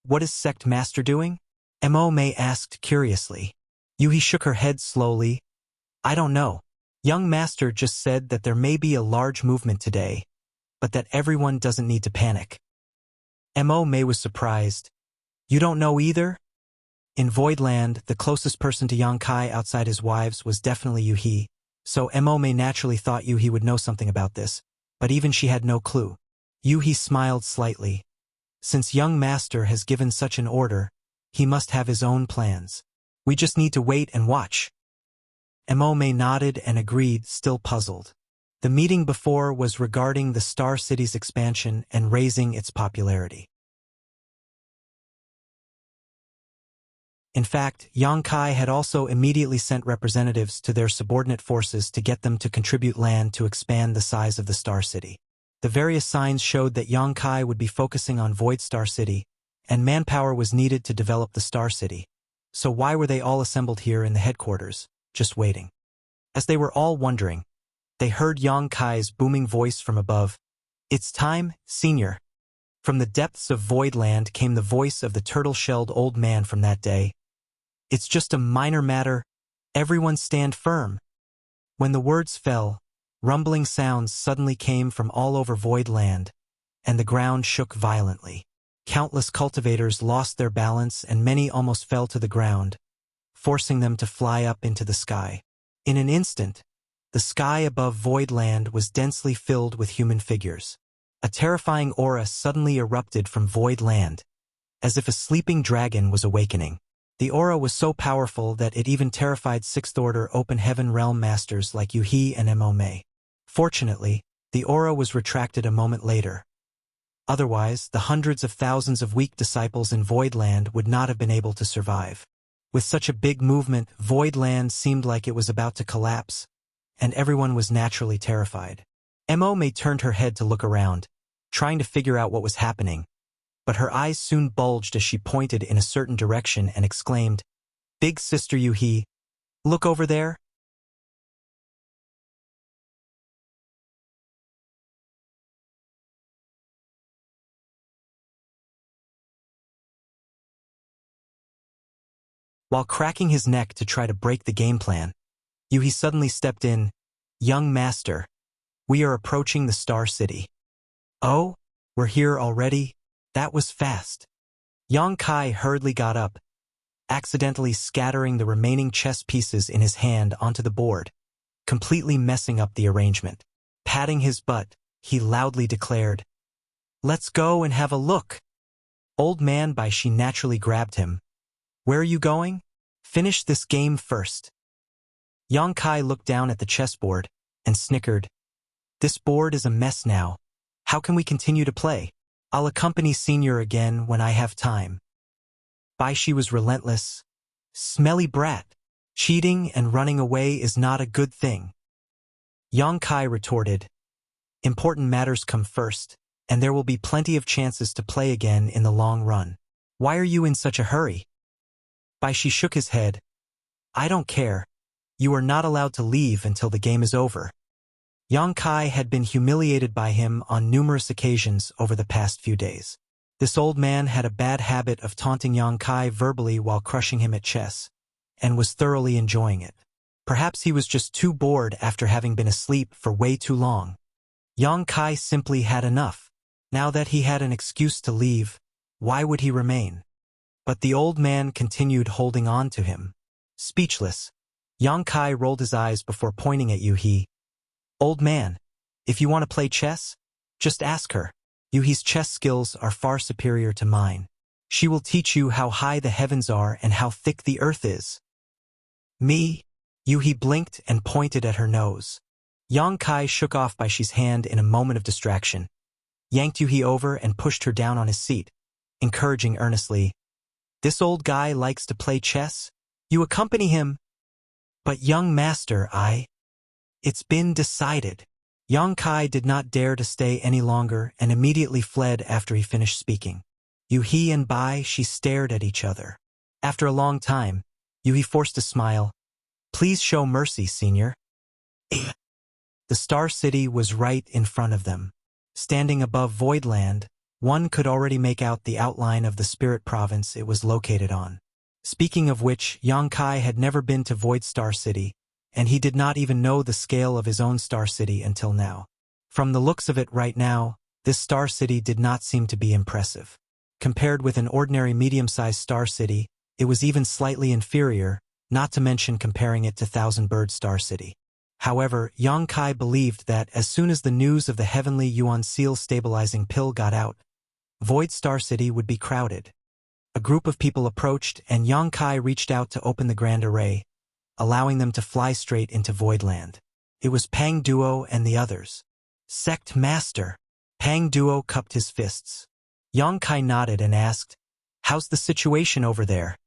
[SPEAKER 1] what is Sect Master doing?" Mo Mei asked curiously. Yu He shook her head slowly. "I don't know. Young Master just said that there may be a large movement today, but that everyone doesn't need to panic." Mo Mei was surprised. "You don't know either?" In Voidland, the closest person to Yongkai outside his wives was definitely Yu He, so Mo Mei naturally thought Yu He would know something about this, but even she had no clue. Yu He smiled slightly. Since young master has given such an order, he must have his own plans. We just need to wait and watch. Mo nodded and agreed, still puzzled. The meeting before was regarding the Star City's expansion and raising its popularity. In fact, Yang Kai had also immediately sent representatives to their subordinate forces to get them to contribute land to expand the size of the Star City. The various signs showed that Yang Kai would be focusing on Void Star City, and manpower was needed to develop the Star City. So why were they all assembled here in the headquarters, just waiting? As they were all wondering, they heard Yang Kai's booming voice from above. "It's time, Senior." From the depths of Voidland came the voice of the turtle-shelled old man from that day. "It's just a minor matter. Everyone stand firm." When the words fell, rumbling sounds suddenly came from all over Voidland, and the ground shook violently. Countless cultivators lost their balance and many almost fell to the ground, forcing them to fly up into the sky. In an instant, the sky above Voidland was densely filled with human figures. A terrifying aura suddenly erupted from Voidland, as if a sleeping dragon was awakening. The aura was so powerful that it even terrified Sixth-Order Open Heaven Realm Masters like Yuhi and Mo. Fortunately, the aura was retracted a moment later. Otherwise, the hundreds of thousands of weak disciples in Voidland would not have been able to survive. With such a big movement, Voidland seemed like it was about to collapse, and everyone was naturally terrified. Mo turned her head to look around, trying to figure out what was happening, but her eyes soon bulged as she pointed in a certain direction and exclaimed, "Big Sister Yuhi, look over there." While cracking his neck to try to break the game plan, Yuhi suddenly stepped in. "Young Master, we are approaching the Star City." "Oh, we're here already? That was fast." Yang Kai hurriedly got up, accidentally scattering the remaining chess pieces in his hand onto the board, completely messing up the arrangement. Patting his butt, he loudly declared, "Let's go and have a look." Old Man Bai Shi naturally grabbed him. "Where are you going? Finish this game first." Yang Kai looked down at the chessboard and snickered. "This board is a mess now. How can we continue to play? I'll accompany Senior again when I have time." Bai Shi was relentless. "Smelly brat. Cheating and running away is not a good thing." Yang Kai retorted, "Important matters come first, and there will be plenty of chances to play again in the long run. Why are you in such a hurry?" Bai Shi shook his head. "I don't care. You are not allowed to leave until the game is over." Yang Kai had been humiliated by him on numerous occasions over the past few days. This old man had a bad habit of taunting Yang Kai verbally while crushing him at chess, and was thoroughly enjoying it. Perhaps he was just too bored after having been asleep for way too long. Yang Kai simply had enough. Now that he had an excuse to leave, why would he remain? But the old man continued holding on to him. Speechless, Yang Kai rolled his eyes before pointing at Yuhi. "Old man, if you want to play chess, just ask her. Yuhi's chess skills are far superior to mine. She will teach you how high the heavens are and how thick the earth is." "Me?" Yuhi blinked and pointed at her nose. Yang Kai shook off Bai Shi's hand in a moment of distraction, yanked Yuhi over and pushed her down on his seat, encouraging earnestly, "This old guy likes to play chess. You accompany him." "But young master, It's been decided." Yang Kai did not dare to stay any longer and immediately fled after he finished speaking. Yuhi and Bai Shi stared at each other. After a long time, Yuhi forced a smile. "Please show mercy, Senior." The Star City was right in front of them. Standing above Voidland, one could already make out the outline of the spirit province it was located on. Speaking of which, Yang Kai had never been to Void Star City, and he did not even know the scale of his own Star City until now. From the looks of it right now, this Star City did not seem to be impressive. Compared with an ordinary medium-sized Star City, it was even slightly inferior, not to mention comparing it to Thousand Bird Star City. However, Yang Kai believed that as soon as the news of the heavenly Yuan Seal stabilizing pill got out, Void Star City would be crowded. A group of people approached and Yang Kai reached out to open the grand array, allowing them to fly straight into Voidland. It was Pang Duo and the others. Sect Master. Pang Duo cupped his fists. Yang Kai nodded and asked, "How's the situation over there?"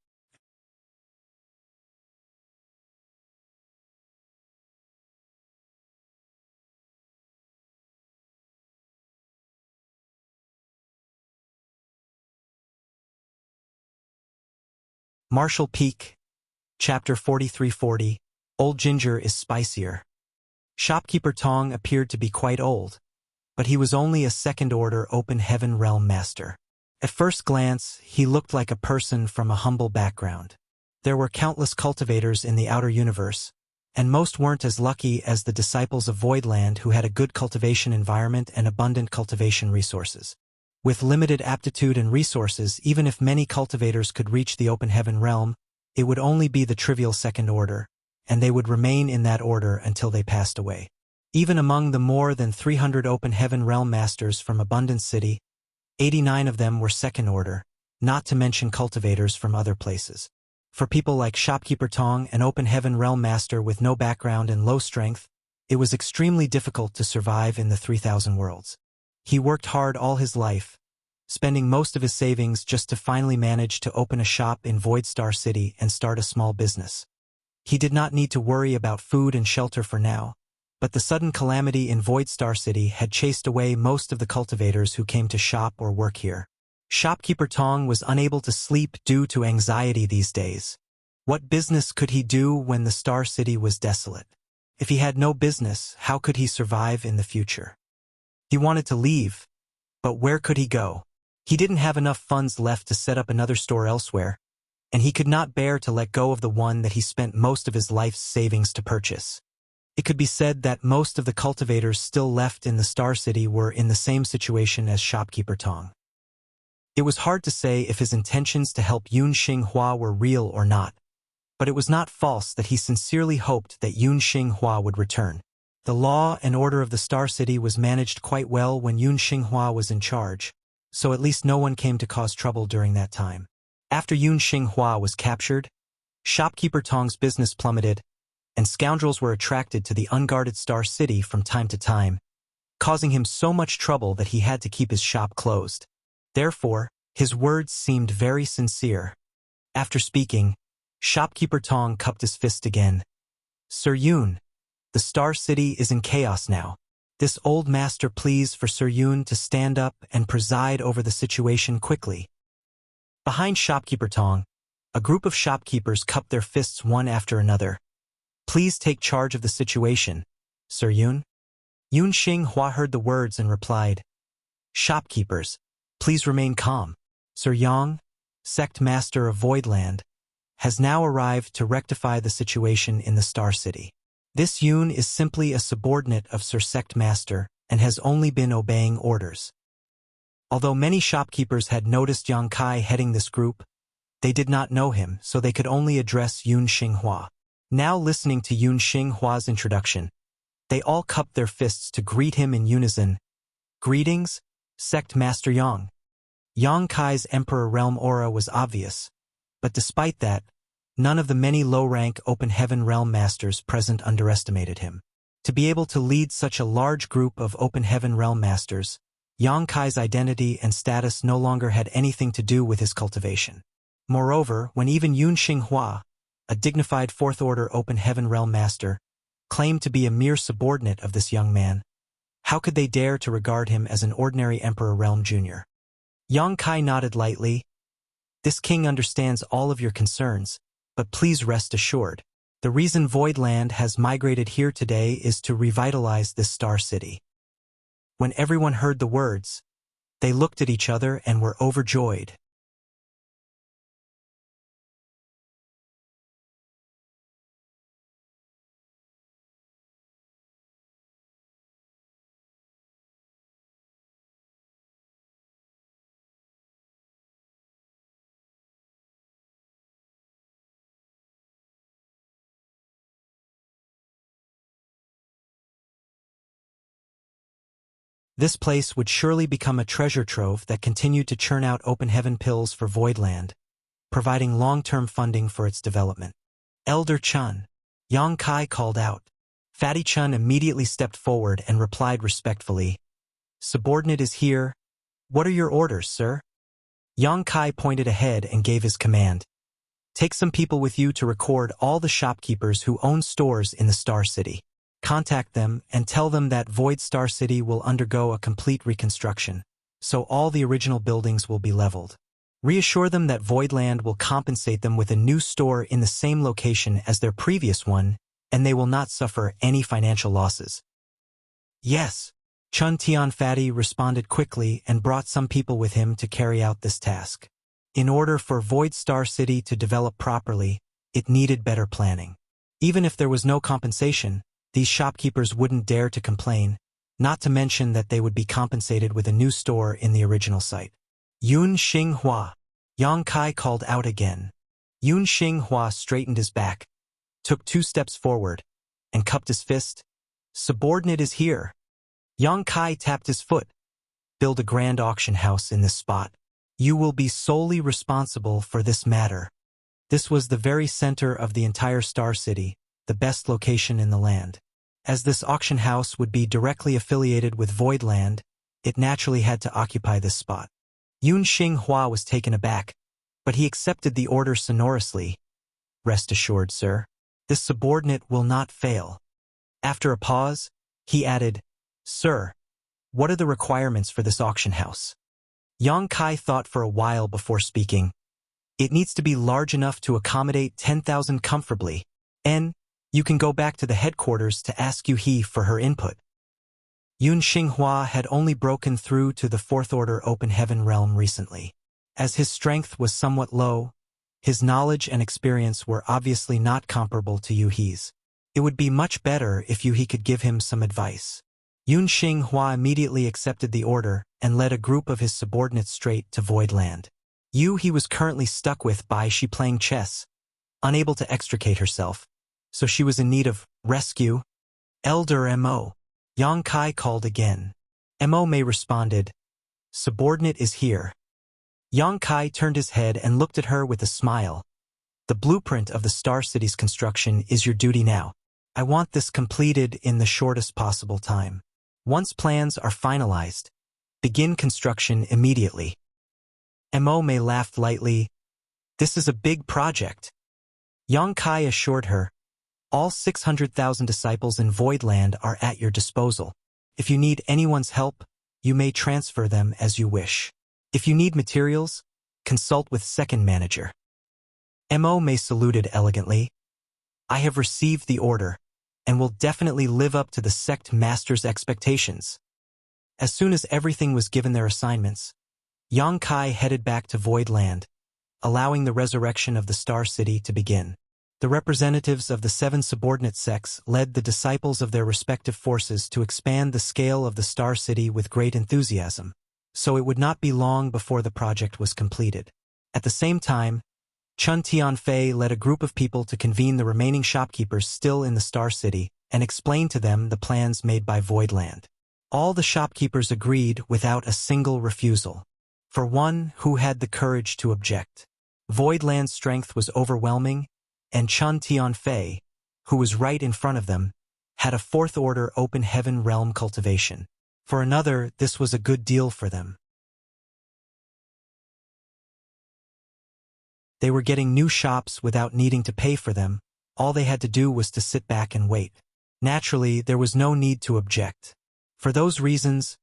[SPEAKER 1] Marshall Peak. Chapter 4340. Old Ginger is spicier. Shopkeeper Tong appeared to be quite old, but he was only a second-order Open Heaven Realm master. At first glance, he looked like a person from a humble background. There were countless cultivators in the outer universe, and most weren't as lucky as the disciples of Voidland who had a good cultivation environment and abundant cultivation resources. With limited aptitude and resources, even if many cultivators could reach the Open Heaven Realm, it would only be the trivial second order, and they would remain in that order until they passed away. Even among the more than 300 Open Heaven Realm Masters from Abundance City, 89 of them were second order, not to mention cultivators from other places. For people like Shopkeeper Tong, an Open Heaven Realm Master with no background and low strength, it was extremely difficult to survive in the 3,000 worlds. He worked hard all his life, spending most of his savings just to finally manage to open a shop in Voidstar City and start a small business. He did not need to worry about food and shelter for now, but the sudden calamity in Voidstar City had chased away most of the cultivators who came to shop or work here. Shopkeeper Tong was unable to sleep due to anxiety these days. What business could he do when the Star City was desolate? If he had no business, how could he survive in the future? He wanted to leave, but where could he go? He didn't have enough funds left to set up another store elsewhere, and he could not bear to let go of the one that he spent most of his life's savings to purchase. It could be said that most of the cultivators still left in the Star City were in the same situation as Shopkeeper Tong. It was hard to say if his intentions to help Yun Xinghua were real or not, but it was not false that he sincerely hoped that Yun Xinghua would return. The law and order of the Star City was managed quite well when Yun Xinghua was in charge, so at least no one came to cause trouble during that time. After Yun Xinghua was captured, Shopkeeper Tong's business plummeted, and scoundrels were attracted to the unguarded Star City from time to time, causing him so much trouble that he had to keep his shop closed. Therefore, his words seemed very sincere. After speaking, Shopkeeper Tong cupped his fist again. "Sir Yun, the Star City is in chaos now. This old master pleads for Sir Yun to stand up and preside over the situation quickly." Behind Shopkeeper Tong, a group of shopkeepers cupped their fists one after another. "Please take charge of the situation, Sir Yun." Yun Xinghua heard the words and replied, "Shopkeepers, please remain calm. Sir Yang, Sect Master of Voidland, has now arrived to rectify the situation in the Star City. This Yun is simply a subordinate of Sir Sect Master and has only been obeying orders." Although many shopkeepers had noticed Yang Kai heading this group, they did not know him, so they could only address Yun Xinghua. Now listening to Yun Xinghua's introduction, they all cupped their fists to greet him in unison. "Greetings, Sect Master Yang." Yang Kai's Emperor Realm aura was obvious, but despite that, none of the many low-rank Open Heaven Realm Masters present underestimated him. To be able to lead such a large group of Open Heaven Realm Masters, Yang Kai's identity and status no longer had anything to do with his cultivation. Moreover, when even Yun Xinghua, a dignified Fourth-Order Open Heaven Realm Master, claimed to be a mere subordinate of this young man, how could they dare to regard him as an ordinary Emperor Realm Jr.? Yang Kai nodded lightly. "This king understands all of your concerns, but please rest assured. The reason Voidland has migrated here today is to revitalize this Star City." When everyone heard the words, they looked at each other and were overjoyed. This place would surely become a treasure trove that continued to churn out Open Heaven pills for Voidland, providing long-term funding for its development. Elder Chun. Yang Kai called out. Fatty Chun immediately stepped forward and replied respectfully, "Subordinate is here. What are your orders, sir?" Yang Kai pointed ahead and gave his command. "Take some people with you to record all the shopkeepers who own stores in the Star City. Contact them and tell them that Void Star City will undergo a complete reconstruction, so all the original buildings will be leveled. Reassure them that Voidland will compensate them with a new store in the same location as their previous one, and they will not suffer any financial losses." "Yes." Chun Tian Fatty responded quickly and brought some people with him to carry out this task. In order for Void Star City to develop properly, it needed better planning. Even if there was no compensation, these shopkeepers wouldn't dare to complain, not to mention that they would be compensated with a new store in the original site. "Yun Xinghua," Yang Kai called out again. Yun Xinghua straightened his back, took 2 steps forward, and cupped his fist. "Subordinate is here." Yang Kai tapped his foot. "Build a grand auction house in this spot. You will be solely responsible for this matter." This was the very center of the entire Star City, the best location in the land. As this auction house would be directly affiliated with Voidland, it naturally had to occupy this spot. Yun Xinghua was taken aback, but he accepted the order sonorously. "Rest assured, sir, this subordinate will not fail." After a pause, he added, "Sir, what are the requirements for this auction house?" Yang Kai thought for a while before speaking. "It needs to be large enough to accommodate 10,000 comfortably, and you can go back to the headquarters to ask Yu-He for her input." Yun Xinghua had only broken through to the 4th Order Open Heaven realm recently. As his strength was somewhat low, his knowledge and experience were obviously not comparable to Yu-He's. It would be much better if Yu-He could give him some advice. Yun Xinghua immediately accepted the order and led a group of his subordinates straight to Voidland. Yu-He was currently stuck with Bai Shi playing chess, unable to extricate herself, so she was in need of rescue. "Elder M.O." Yang Kai called again. M.O. May responded, "Subordinate is here." Yang Kai turned his head and looked at her with a smile. "The blueprint of the Star City's construction is your duty now. I want this completed in the shortest possible time. Once plans are finalized, begin construction immediately." M.O. May laughed lightly. "This is a big project." Yang Kai assured her, "All 600,000 disciples in Voidland are at your disposal. If you need anyone's help, you may transfer them as you wish. If you need materials, consult with second manager." M.O. May saluted elegantly. "I have received the order, and will definitely live up to the sect master's expectations." As soon as everything was given their assignments, Yang Kai headed back to Voidland, allowing the resurrection of the Star City to begin. The representatives of the 7 subordinate sects led the disciples of their respective forces to expand the scale of the Star City with great enthusiasm, so it would not be long before the project was completed. At the same time, Chun Tianfei led a group of people to convene the remaining shopkeepers still in the Star City and explain to them the plans made by Voidland. All the shopkeepers agreed without a single refusal. For one who had the courage to object. Voidland's strength was overwhelming, and Chun Tianfei, who was right in front of them, had a 4th Order Open Heaven realm cultivation. For another, this was a good deal for them. They were getting new shops without needing to pay for them. All they had to do was to sit back and wait. Naturally, there was no need to object. For those reasons,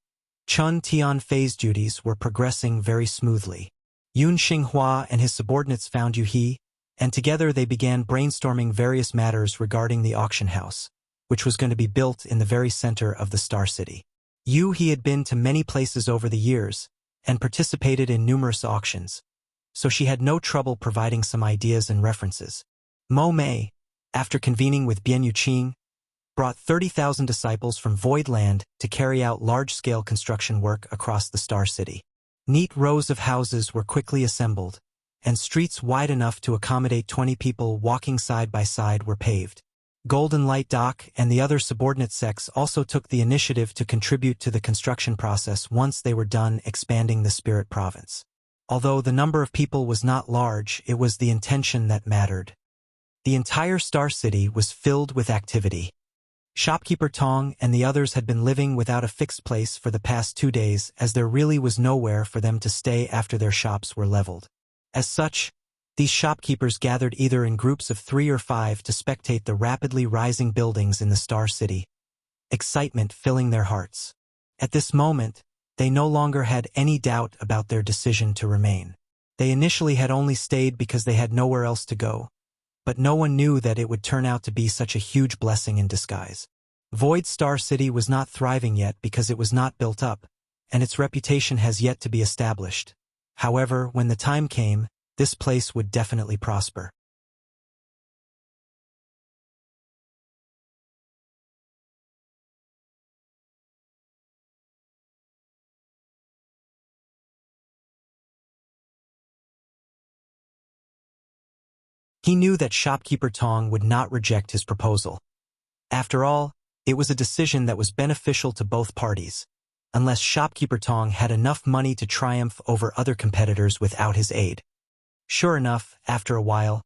[SPEAKER 1] Chun Tianfei's duties were progressing very smoothly. Yun Xinghua and his subordinates found Yu-He, and together they began brainstorming various matters regarding the auction house, which was going to be built in the very center of the Star City. Yu-He had been to many places over the years, and participated in numerous auctions, so she had no trouble providing some ideas and references. Mo Mei, after convening with Bian Yuqing, brought 30,000 disciples from Voidland to carry out large-scale construction work across the Star City. Neat rows of houses were quickly assembled, and streets wide enough to accommodate 20 people walking side by side were paved. Golden Light Dock and the other subordinate sects also took the initiative to contribute to the construction process once they were done expanding the Spirit Province. Although the number of people was not large, it was the intention that mattered. The entire Star City was filled with activity. Shopkeeper Tong and the others had been living without a fixed place for the past 2 days, as there really was nowhere for them to stay after their shops were leveled. As such, these shopkeepers gathered either in groups of 3 or 5 to spectate the rapidly rising buildings in the Star City, excitement filling their hearts. At this moment, they no longer had any doubt about their decision to remain. They initially had only stayed because they had nowhere else to go, but no one knew that it would turn out to be such a huge blessing in disguise. Void Star City was not thriving yet because it was not built up, and its reputation has yet to be established. However, when the time came, this place would definitely prosper. He knew that shopkeeper Tong would not reject his proposal. After all, it was a decision that was beneficial to both parties, unless shopkeeper Tong had enough money to triumph over other competitors without his aid. Sure enough, after a while,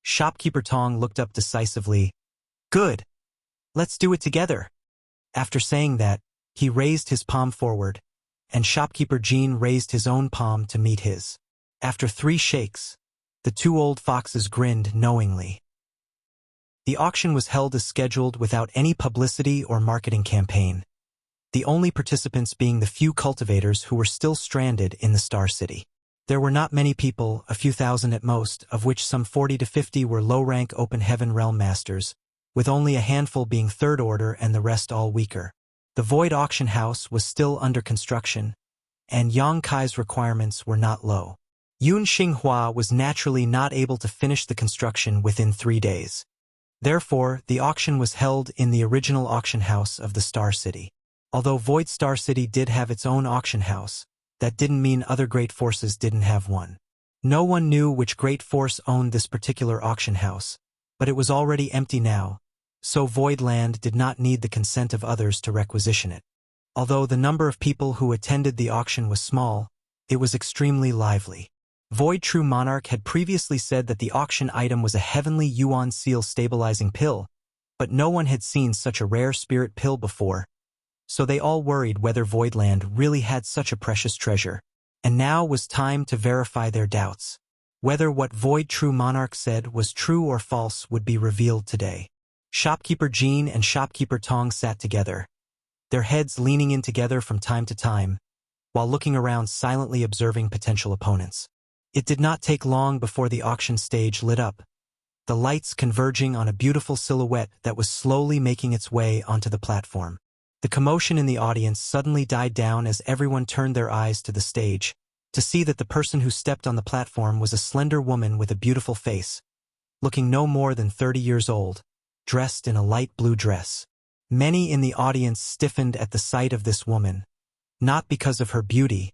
[SPEAKER 1] shopkeeper Tong looked up decisively. "Good. Let's do it together." After saying that, he raised his palm forward, and shopkeeper Jean raised his own palm to meet his. After 3 shakes, the 2 old foxes grinned knowingly. The auction was held as scheduled without any publicity or marketing campaign, the only participants being the few cultivators who were still stranded in the Star City. There were not many people, a few thousand at most, of which some 40 to 50 were low-rank Open Heaven Realm Masters, with only a handful being Third Order and the rest all weaker. The Void Auction House was still under construction, and Yang Kai's requirements were not low. Yun Xinghua was naturally not able to finish the construction within 3 days. Therefore, the auction was held in the original auction house of the Star City. Although Void Star City did have its own auction house, that didn't mean other great forces didn't have one. No one knew which great force owned this particular auction house, but it was already empty now, so Void Land did not need the consent of others to requisition it. Although the number of people who attended the auction was small, it was extremely lively. Void True Monarch had previously said that the auction item was a heavenly Yuan Seal stabilizing pill, but no one had seen such a rare spirit pill before, so they all worried whether Voidland really had such a precious treasure. And now was time to verify their doubts. Whether what Void True Monarch said was true or false would be revealed today. Shopkeeper Jean and Shopkeeper Tong sat together, their heads leaning in together from time to time, while looking around silently observing potential opponents. It did not take long before the auction stage lit up, the lights converging on a beautiful silhouette that was slowly making its way onto the platform. The commotion in the audience suddenly died down as everyone turned their eyes to the stage, to see that the person who stepped on the platform was a slender woman with a beautiful face, looking no more than 30 years old, dressed in a light blue dress. Many in the audience stiffened at the sight of this woman, not because of her beauty,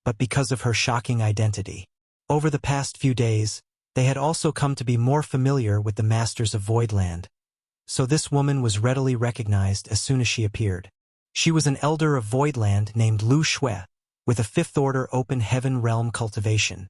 [SPEAKER 1] but because of her shocking identity. Over the past few days, they had also come to be more familiar with the Masters of Voidland, so this woman was readily recognized as soon as she appeared. She was an elder of Voidland named Lu Shui, with a 5th Order Open Heaven Realm cultivation.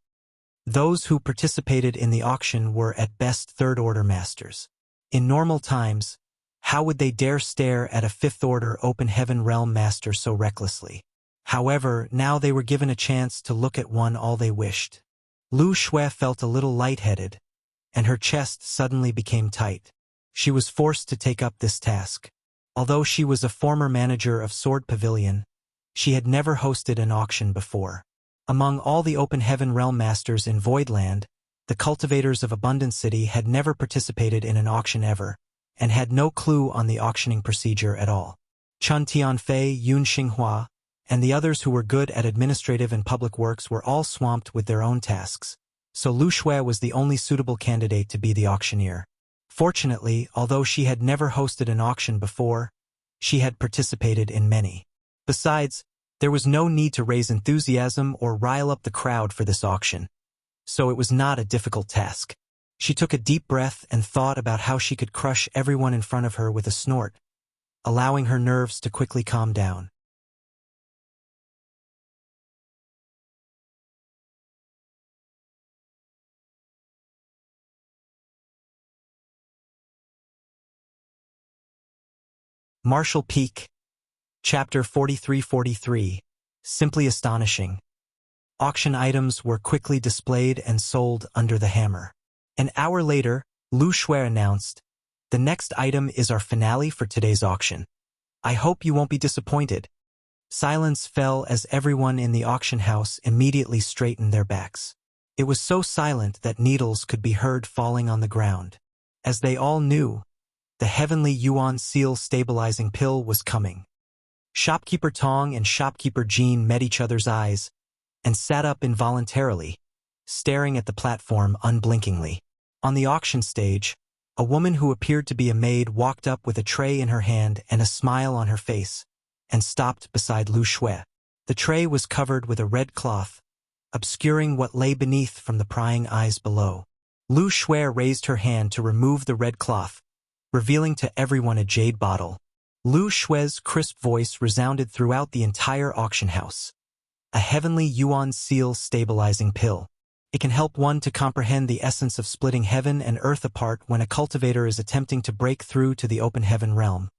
[SPEAKER 1] Those who participated in the auction were at best 3rd Order Masters. In normal times, how would they dare stare at a 5th Order Open Heaven Realm Master so recklessly? However, now they were given a chance to look at one all they wished. Lu Shui felt a little lightheaded, and her chest suddenly became tight. She was forced to take up this task. Although she was a former manager of Sword Pavilion, she had never hosted an auction before. Among all the Open Heaven Realm Masters in Voidland, the cultivators of Abundant City had never participated in an auction ever, and had no clue on the auctioning procedure at all. Chun Tianfei, Yun Xinghua, and the others who were good at administrative and public works were all swamped with their own tasks, so Lu Shui was the only suitable candidate to be the auctioneer. Fortunately, although she had never hosted an auction before, she had participated in many. Besides, there was no need to raise enthusiasm or rile up the crowd for this auction, so it was not a difficult task. She took a deep breath and thought about how she could crush everyone in front of her with a snort, allowing her nerves to quickly calm down. Marshall Peak. Chapter 4343. Simply astonishing. Auction items were quickly displayed and sold under the hammer. An hour later, Lu Shui announced, "The next item is our finale for today's auction. I hope you won't be disappointed." Silence fell as everyone in the auction house immediately straightened their backs. It was so silent that needles could be heard falling on the ground. As they all knew, the heavenly Yuan seal stabilizing pill was coming. Shopkeeper Tong and Shopkeeper Jean met each other's eyes and sat up involuntarily, staring at the platform unblinkingly. On the auction stage, a woman who appeared to be a maid walked up with a tray in her hand and a smile on her face, and stopped beside Lu Shui. The tray was covered with a red cloth, obscuring what lay beneath from the prying eyes below. Lu Shui raised her hand to remove the red cloth, revealing to everyone a jade bottle. Lu Shui's crisp voice resounded throughout the entire auction house. A heavenly Yuan seal stabilizing pill. It can help one to comprehend the essence of splitting heaven and earth apart when a cultivator is attempting to break through to the open heaven realm,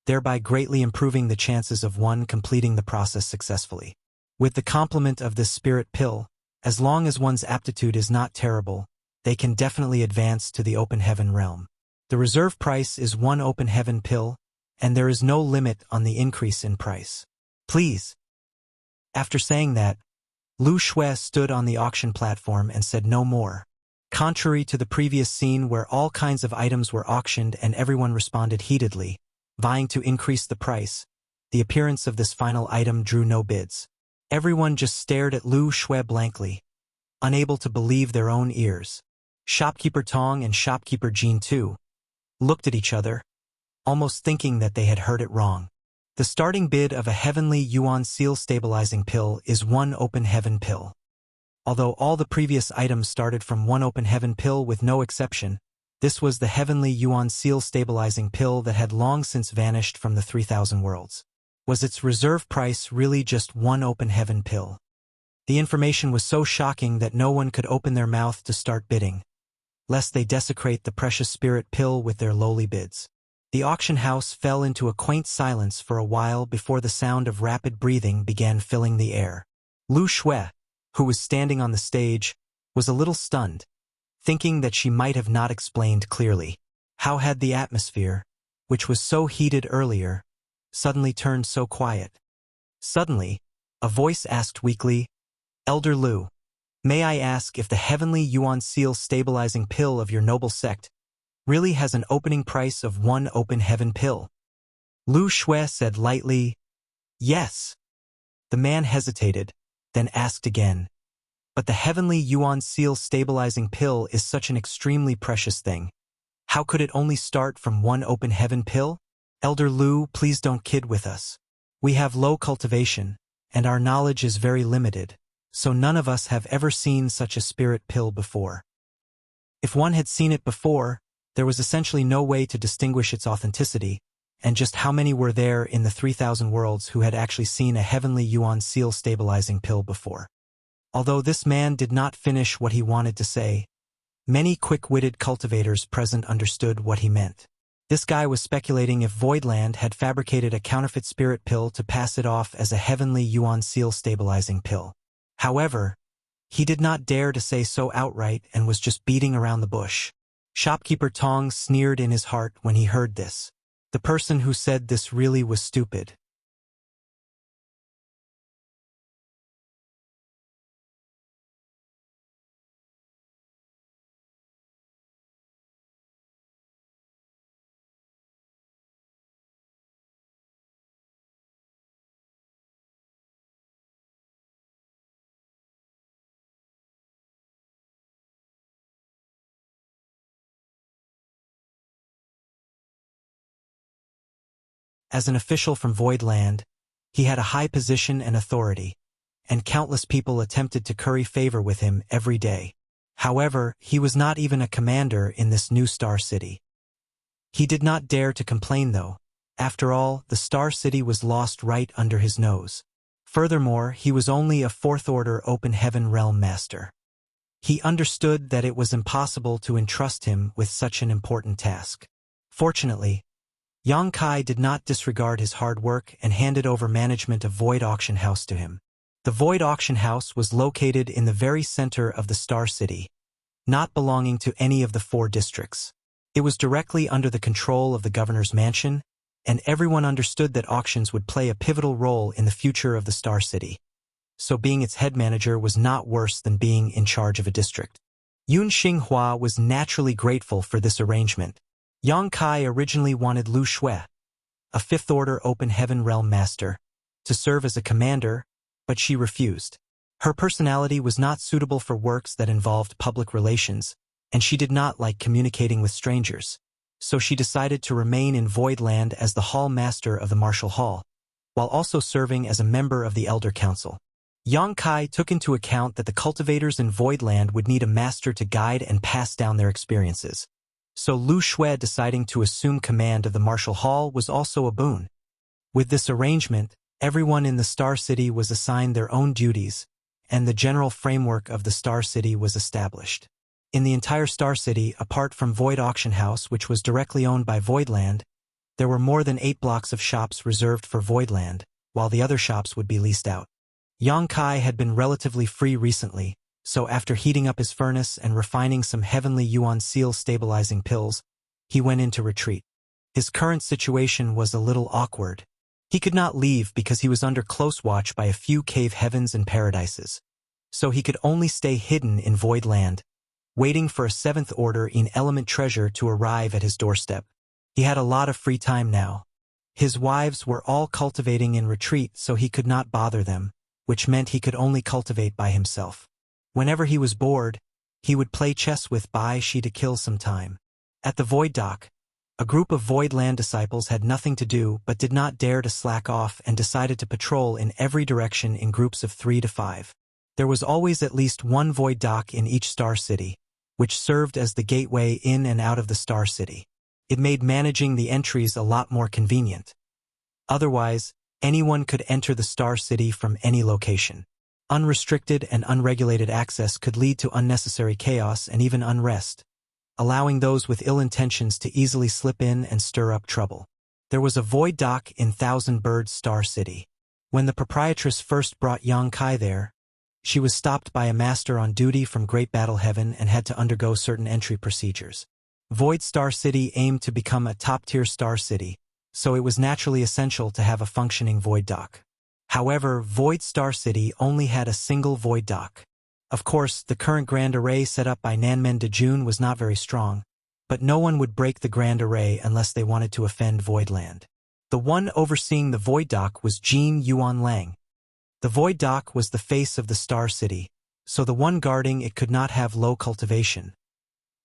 [SPEAKER 1] thereby greatly improving the chances of one completing the process successfully. With the complement of this spirit pill, as long as one's aptitude is not terrible, they can definitely advance to the open heaven realm. The reserve price is one open heaven pill, and there is no limit on the increase in price. Please. After saying that, Lu Shui stood on the auction platform and said no more. Contrary to the previous scene where all kinds of items were auctioned and everyone responded heatedly, vying to increase the price, the appearance of this final item drew no bids. Everyone just stared at Lu Shui blankly, unable to believe their own ears. Shopkeeper Tong and Shopkeeper Jean too looked at each other, almost thinking that they had heard it wrong. The starting bid of a heavenly Yuan seal stabilizing pill is one open heaven pill. Although all the previous items started from one open heaven pill with no exception, this was the heavenly Yuan seal stabilizing pill that had long since vanished from the 3,000 worlds. Was its reserve price really just one open heaven pill? The information was so shocking that no one could open their mouth to start bidding, lest they desecrate the precious spirit pill with their lowly bids. The auction house fell into a quaint silence for a while before the sound of rapid breathing began filling the air. Lu Shui, who was standing on the stage, was a little stunned, thinking that she might have not explained clearly. How had the atmosphere, which was so heated earlier, suddenly turned so quiet? Suddenly, a voice asked weakly, "Elder Lu, may I ask if the heavenly Yuan seal stabilizing pill of your noble sect really has an opening price of one open heaven pill?" Lu Shui said lightly, "Yes." The man hesitated, then asked again, "But the heavenly Yuan seal stabilizing pill is such an extremely precious thing. How could it only start from one open heaven pill?" "Elder Lu, please don't kid with us. We have low cultivation, and our knowledge is very limited, so none of us have ever seen such a spirit pill before. If one had seen it before, there was essentially no way to distinguish its authenticity, and just how many were there in the 3,000 worlds who had actually seen a heavenly Yuan seal stabilizing pill before?" Although this man did not finish what he wanted to say, many quick-witted cultivators present understood what he meant. This guy was speculating if Voidland had fabricated a counterfeit spirit pill to pass it off as a heavenly Yuan seal stabilizing pill. However, he did not dare to say so outright and was just beating around the bush. Shopkeeper Tong sneered in his heart when he heard this. The person who said this really was stupid. As an official from Voidland, he had a high position and authority, and countless people attempted to curry favor with him every day. However, he was not even a commander in this new Star City. He did not dare to complain though. After all, the Star City was lost right under his nose. Furthermore, he was only a fourth-order open heaven realm master. He understood that it was impossible to entrust him with such an important task. Fortunately, Yang Kai did not disregard his hard work and handed over management of Void Auction House to him. The Void Auction House was located in the very center of the Star City, not belonging to any of the 4 districts. It was directly under the control of the governor's mansion, and everyone understood that auctions would play a pivotal role in the future of the Star City. So being its head manager was not worse than being in charge of a district. Yun Xinghua was naturally grateful for this arrangement. Yang Kai originally wanted Lu Shui, a 5th Order Open Heaven Realm Master, to serve as a commander, but she refused. Her personality was not suitable for works that involved public relations, and she did not like communicating with strangers, so she decided to remain in Voidland as the Hall Master of the Martial Hall, while also serving as a member of the Elder Council. Yang Kai took into account that the cultivators in Voidland would need a master to guide and pass down their experiences. So Lu Shui deciding to assume command of the Martial Hall was also a boon. With this arrangement, everyone in the Star City was assigned their own duties, and the general framework of the Star City was established. In the entire Star City, apart from Void Auction House, which was directly owned by Voidland, there were more than 8 blocks of shops reserved for Voidland, while the other shops would be leased out. Yang Kai had been relatively free recently, so after heating up his furnace and refining some heavenly Yuan seal stabilizing pills, he went into retreat. His current situation was a little awkward. He could not leave because he was under close watch by a few cave heavens and paradises. So he could only stay hidden in Voidland, waiting for a 7th Order in element treasure to arrive at his doorstep. He had a lot of free time now. His wives were all cultivating in retreat, so he could not bother them, which meant he could only cultivate by himself. Whenever he was bored, he would play chess with Bai Shi to kill some time. At the Void Dock, a group of Voidland disciples had nothing to do but did not dare to slack off and decided to patrol in every direction in groups of 3 to 5. There was always at least one Void Dock in each Star City, which served as the gateway in and out of the Star City. It made managing the entries a lot more convenient. Otherwise, anyone could enter the Star City from any location. Unrestricted and unregulated access could lead to unnecessary chaos and even unrest, allowing those with ill intentions to easily slip in and stir up trouble. There was a Void Dock in Thousand Birds Star City. When the proprietress first brought Yang Kai there, she was stopped by a master on duty from Great Battle Heaven and had to undergo certain entry procedures. Void Star City aimed to become a top-tier Star City, so it was naturally essential to have a functioning Void Dock. However, Void Star City only had a single Void Dock. Of course, the current Grand Array set up by Nanmen Dejun was not very strong, but no one would break the Grand Array unless they wanted to offend Voidland. The one overseeing the Void Dock was Jin Yuan Lang. The Void Dock was the face of the Star City, so the one guarding it could not have low cultivation.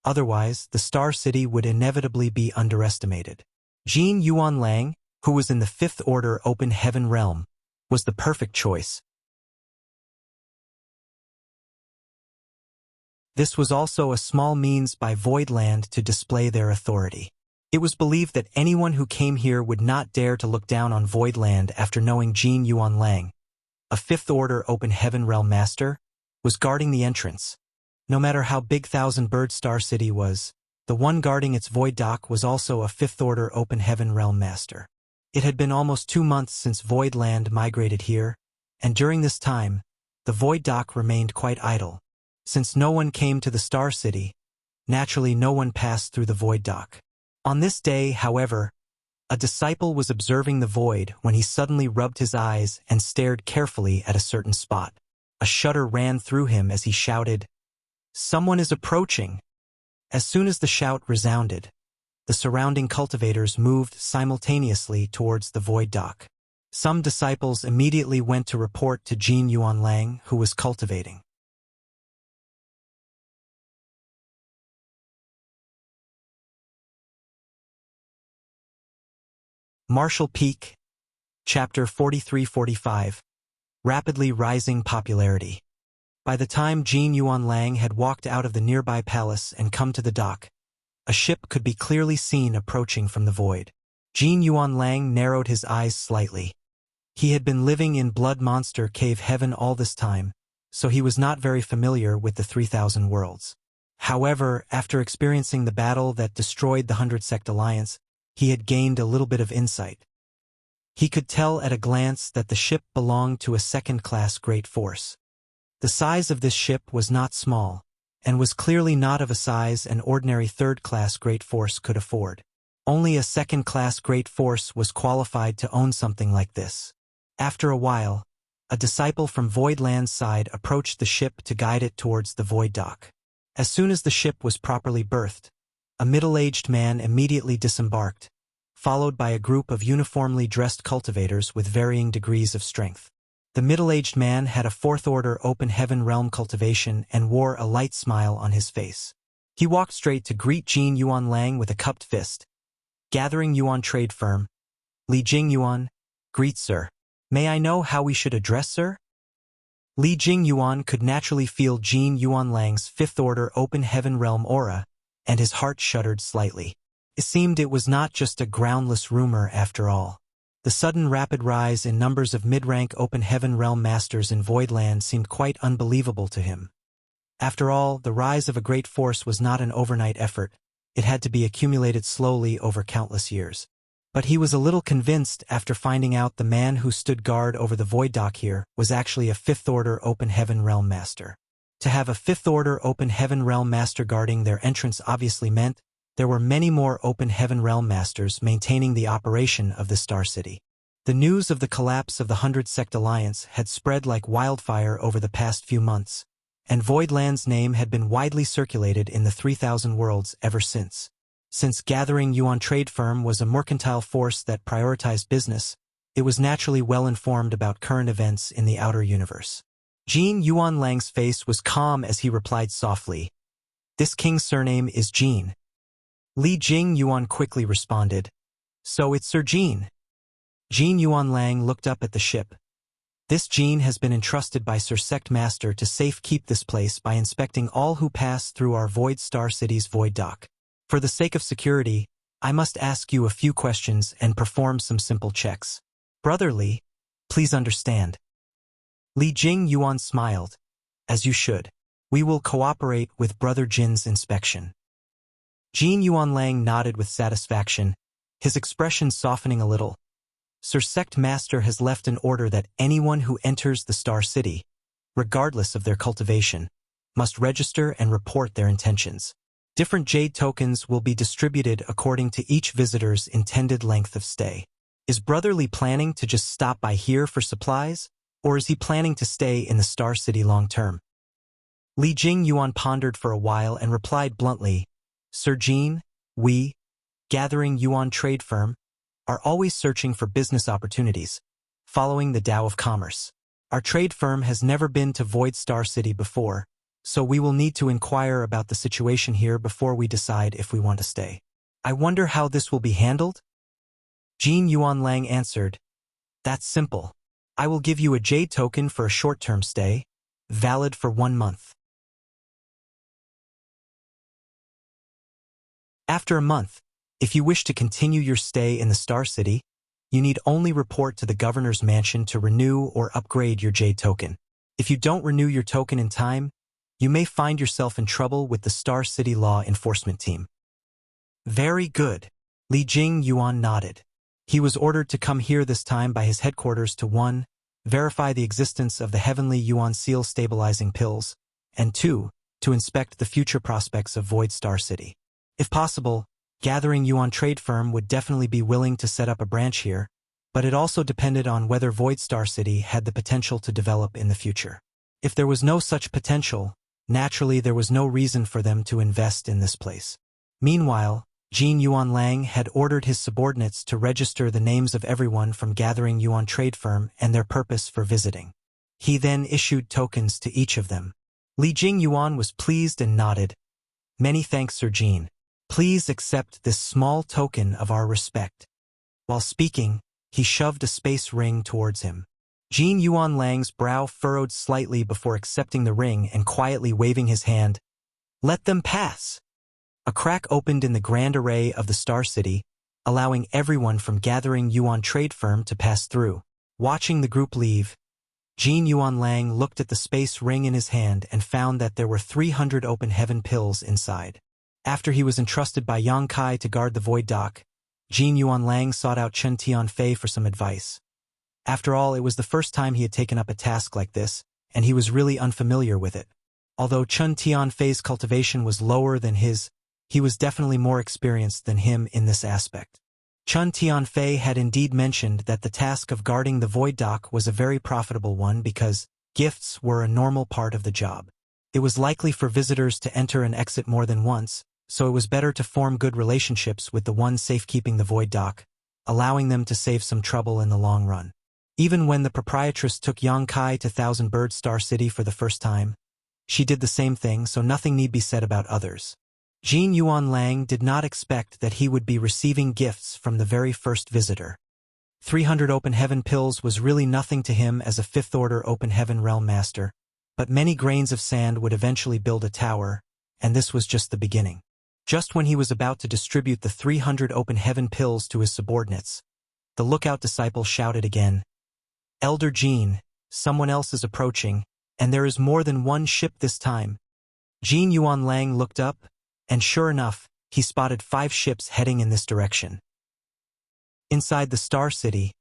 [SPEAKER 1] Otherwise, the Star City would inevitably be underestimated. Jin Yuan Lang, who was in the 5th Order Open Heaven Realm, was the perfect choice. This was also a small means by Voidland to display their authority. It was believed that anyone who came here would not dare to look down on Voidland after knowing Jin Yuan Lang, a 5th Order Open Heaven Realm Master, was guarding the entrance. No matter how big Thousand Bird Star City was, the one guarding its Void Dock was also a 5th Order Open Heaven Realm Master. It had been almost 2 months since Voidland migrated here, and during this time, the Void Dock remained quite idle. Since no one came to the Star City, naturally no one passed through the Void Dock. On this day, however, a disciple was observing the void when he suddenly rubbed his eyes and stared carefully at a certain spot. A shudder ran through him as he shouted, "Someone is approaching!" As soon as the shout resounded, the surrounding cultivators moved simultaneously towards the Void Dock. Some disciples immediately went to report to Jin Yuan Lang, who was cultivating. Martial Peak, Chapter 43-45, Rapidly Rising Popularity. By the time Jin Yuan Lang had walked out of the nearby palace and come to the dock, a ship could be clearly seen approaching from the void. Jin Yuan Lang narrowed his eyes slightly. He had been living in Blood Monster Cave Heaven all this time, so he was not very familiar with the 3,000 worlds. However, after experiencing the battle that destroyed the 100 Sect Alliance, he had gained a little bit of insight. He could tell at a glance that the ship belonged to a second-class great force. The size of this ship was not small, and was clearly not of a size an ordinary third-class great force could afford. Only a second-class great force was qualified to own something like this. After a while, a disciple from Voidland's side approached the ship to guide it towards the void dock. As soon as the ship was properly berthed, a middle-aged man immediately disembarked, followed by a group of uniformly dressed cultivators with varying degrees of strength. The middle-aged man had a fourth-order open heaven realm cultivation and wore a light smile on his face. He walked straight to greet Jin Yuan Lang with a cupped fist. Gathering Yuan Trade Firm. Li Jing Yuan, greet sir. May I know how we should address sir? Li Jing Yuan could naturally feel Jin Yuan Lang's fifth-order open heaven realm aura, and his heart shuddered slightly. It seemed it was not just a groundless rumor after all. The sudden rapid rise in numbers of mid-rank open heaven realm masters in Voidland seemed quite unbelievable to him. After all, the rise of a great force was not an overnight effort. It had to be accumulated slowly over countless years. But he was a little convinced after finding out the man who stood guard over the void dock here was actually a fifth-order open heaven realm master. To have a fifth-order open heaven realm master guarding their entrance obviously meant there were many more open heaven realm masters maintaining the operation of the Star City. The news of the collapse of the 100-Sect Alliance had spread like wildfire over the past few months, and Voidland's name had been widely circulated in the 3,000 worlds ever since. Since Gathering Yuan Trade Firm was a mercantile force that prioritized business, it was naturally well informed about current events in the outer universe. Jin Yuan Lang's face was calm as he replied softly, "This king's surname is Jin." Li Jing Yuan quickly responded, "So it's Sir Jin." Jin Yuan Lang looked up at the ship. This Jin has been entrusted by Sir Sect Master to safe-keep this place by inspecting all who pass through our Void Star City's void dock. For the sake of security, I must ask you a few questions and perform some simple checks. Brotherly, please understand. Li Jing Yuan smiled. As you should. We will cooperate with Brother Jin's inspection. Jin Yuan Lang nodded with satisfaction, his expression softening a little. Sir Sect Master has left an order that anyone who enters the Star City, regardless of their cultivation, must register and report their intentions. Different jade tokens will be distributed according to each visitor's intended length of stay. Is Brotherly planning to just stop by here for supplies, or is he planning to stay in the Star City long term? Li Jing Yuan pondered for a while and replied bluntly, Sir Jin, we, Gathering Yuan Trade Firm, are always searching for business opportunities, following the Tao of Commerce. Our trade firm has never been to Void Star City before, so we will need to inquire about the situation here before we decide if we want to stay. I wonder how this will be handled? Jin Yuan Lang answered, That's simple. I will give you a jade token for a short-term stay, valid for 1 month. After a month, if you wish to continue your stay in the Star City, you need only report to the Governor's Mansion to renew or upgrade your jade token. If you don't renew your token in time, you may find yourself in trouble with the Star City Law Enforcement Team. Very good. Li Jing Yuan nodded. He was ordered to come here this time by his headquarters to 1. Verify the existence of the Heavenly Yuan Seal stabilizing pills, and 2. To inspect the future prospects of Void Star City. If possible, Gathering Yuan Trade Firm would definitely be willing to set up a branch here, but it also depended on whether Void Star City had the potential to develop in the future. If there was no such potential, naturally there was no reason for them to invest in this place. Meanwhile, Jin Yuan Lang had ordered his subordinates to register the names of everyone from Gathering Yuan Trade Firm and their purpose for visiting. He then issued tokens to each of them. Li Jing Yuan was pleased and nodded. Many thanks, Sir Jin. Please accept this small token of our respect. While speaking, he shoved a space ring towards him. Jin Yuan Lang's brow furrowed slightly before accepting the ring and quietly waving his hand. Let them pass. A crack opened in the grand array of the Star City, allowing everyone from Gathering Yuan Trade Firm to pass through. Watching the group leave, Jin Yuan Lang looked at the space ring in his hand and found that there were 300 open heaven pills inside. After he was entrusted by Yang Kai to guard the void dock, Jin Yuanlang sought out Chen Tianfei for some advice. After all, it was the first time he had taken up a task like this, and he was really unfamiliar with it. Although Chen Tianfei's cultivation was lower than his, he was definitely more experienced than him in this aspect. Chen Tianfei had indeed mentioned that the task of guarding the void dock was a very profitable one because gifts were a normal part of the job. It was likely for visitors to enter and exit more than once, so it was better to form good relationships with the ones safekeeping the void dock, allowing them to save some trouble in the long run. Even when the proprietress took Yang Kai to Thousand Bird Star City for the first time, she did the same thing, so nothing need be said about others. Jin Yuanlang did not expect that he would be receiving gifts from the very first visitor. 300 open heaven pills was really nothing to him as a fifth-order open heaven realm master, but many grains of sand would eventually build a tower, and this was just the beginning. Just when he was about to distribute the 300 open heaven pills to his subordinates, the lookout disciple shouted again, "Elder Jin, someone else is approaching, and there is more than one ship this time." Jin Yuanlang looked up, and sure enough, he spotted 5 ships heading in this direction. Inside the Star City,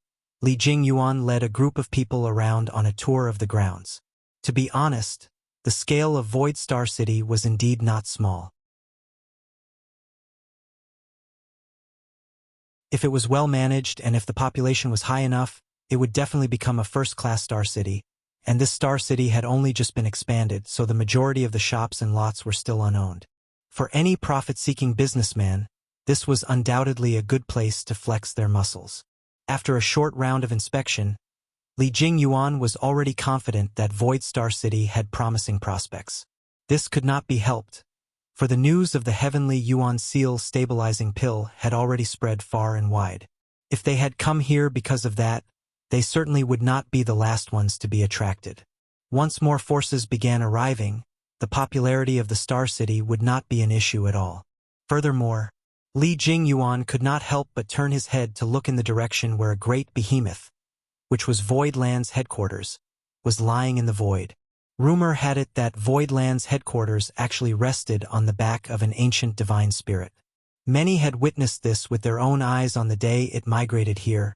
[SPEAKER 1] Li Jingyuan led a group of people around on a tour of the grounds. To be honest, the scale of Void Star City was indeed not small. If it was well managed and if the population was high enough, it would definitely become a first-class star city, and this star city had only just been expanded, so the majority of the shops and lots were still unowned. For any profit-seeking businessman, this was undoubtedly a good place to flex their muscles. After a short round of inspection, Li Jingyuan was already confident that Void Star City had promising prospects. This could not be helped, for the news of the heavenly Yuan Seal stabilizing pill had already spread far and wide. If they had come here because of that, they certainly would not be the last ones to be attracted. Once more forces began arriving, the popularity of the Star City would not be an issue at all. Furthermore, Li Jingyuan could not help but turn his head to look in the direction where a great behemoth, which was Voidland's headquarters, was lying in the void. Rumor had it that Voidland's headquarters actually rested on the back of an ancient divine spirit. Many had witnessed this with their own eyes on the day it migrated here,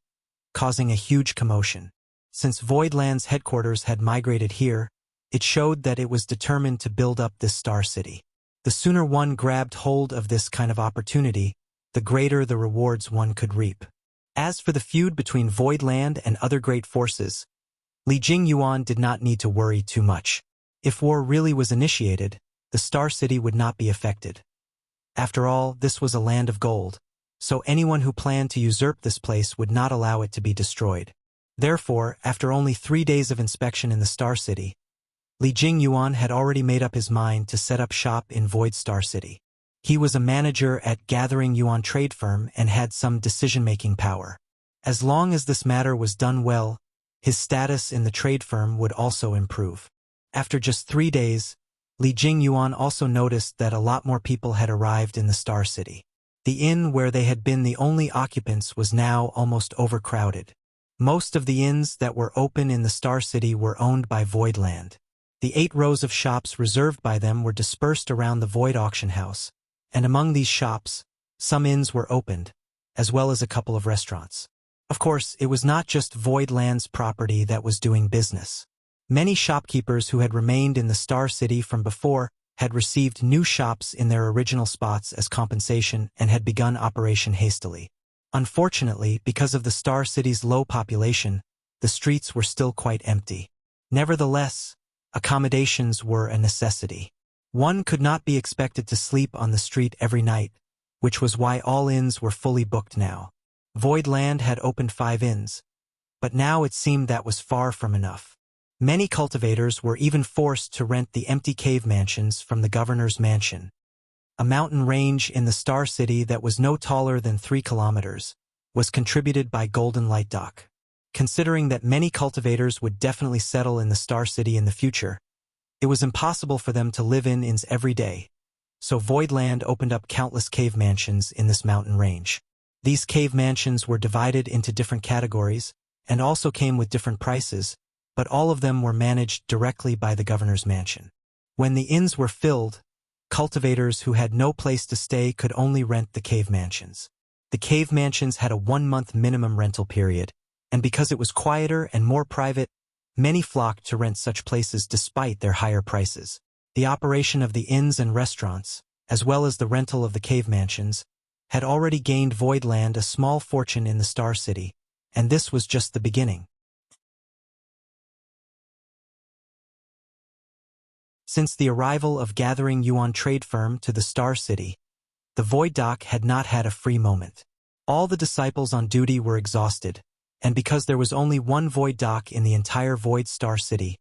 [SPEAKER 1] causing a huge commotion. Since Voidland's headquarters had migrated here, it showed that it was determined to build up this star city. The sooner one grabbed hold of this kind of opportunity, the greater the rewards one could reap. As for the feud between Voidland and other great forces, Li Jingyuan did not need to worry too much. If war really was initiated, the Star City would not be affected. After all, this was a land of gold, so anyone who planned to usurp this place would not allow it to be destroyed. Therefore, after only 3 days of inspection in the Star City, Li Jingyuan had already made up his mind to set up shop in Void Star City. He was a manager at Gathering Yuan trade firm and had some decision-making power. As long as this matter was done well, his status in the trade firm would also improve. After just 3 days, Li Jingyuan also noticed that a lot more people had arrived in the Star City. The inn where they had been the only occupants was now almost overcrowded. Most of the inns that were open in the Star City were owned by Voidland. The 8 rows of shops reserved by them were dispersed around the Void Auction House, and among these shops, some inns were opened, as well as a couple of restaurants. Of course, it was not just Voidland's property that was doing business. Many shopkeepers who had remained in the Star City from before had received new shops in their original spots as compensation and had begun operation hastily. Unfortunately, because of the Star City's low population, the streets were still quite empty. Nevertheless, accommodations were a necessity. One could not be expected to sleep on the street every night, which was why all inns were fully booked now. Voidland had opened 5 inns, but now it seemed that was far from enough. Many cultivators were even forced to rent the empty cave mansions from the governor's mansion. A mountain range in the Star City that was no taller than 3 kilometers was contributed by Golden Light Dock. Considering that many cultivators would definitely settle in the Star City in the future, it was impossible for them to live in inns every day, so Voidland opened up countless cave mansions in this mountain range. These cave mansions were divided into different categories and also came with different prices, but all of them were managed directly by the governor's mansion. When the inns were filled, cultivators who had no place to stay could only rent the cave mansions. The cave mansions had a 1-month minimum rental period, and because it was quieter and more private, many flocked to rent such places despite their higher prices. The operation of the inns and restaurants, as well as the rental of the cave mansions, had already gained Voidland a small fortune in the Star City, and this was just the beginning. Since the arrival of Gathering Yuan trade firm to the Star City, the Void Dock had not had a free moment. All the disciples on duty were exhausted, and because there was only one Void Dock in the entire Void Star City,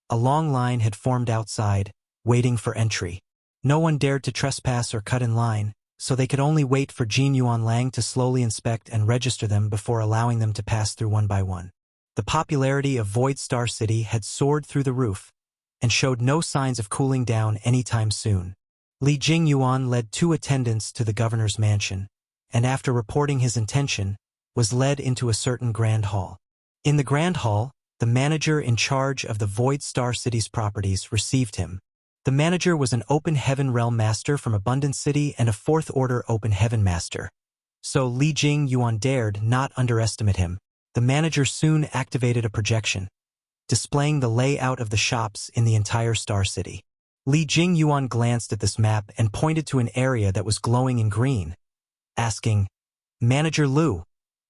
[SPEAKER 1] a long line had formed outside, waiting for entry. No one dared to trespass or cut in line, so they could only wait for Jin Yuan Lang to slowly inspect and register them before allowing them to pass through one by one. The popularity of Void Star City had soared through the roof, and showed no signs of cooling down anytime soon. Li Jingyuan led 2 attendants to the governor's mansion, and after reporting his intention, was led into a certain grand hall. In the grand hall, the manager in charge of the Void Star City's properties received him. The manager was an Open Heaven Realm Master from Abundant City and a 4th Order Open Heaven Master. So Li Jingyuan dared not underestimate him. The manager soon activated a projection, displaying the layout of the shops in the entire Star City. Li Jingyuan glanced at this map and pointed to an area that was glowing in green, asking, "Manager Liu,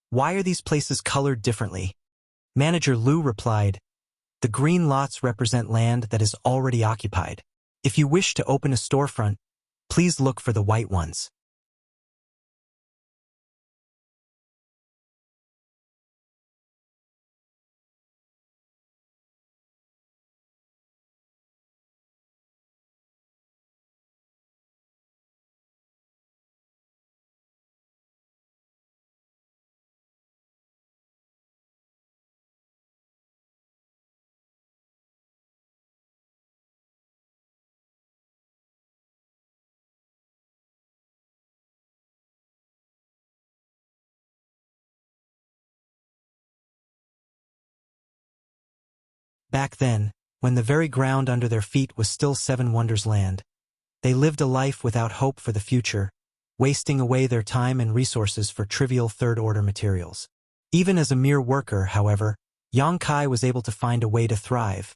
[SPEAKER 1] why are these places colored differently?" Manager Liu replied, "The green lots represent land that is already occupied. If you wish to open a storefront, please look for the white ones." Back then, when the very ground under their feet was still 7 Wonders land, they lived a life without hope for the future, wasting away their time and resources for trivial 3rd-order materials. Even as a mere worker, however, Yang Kai was able to find a way to thrive,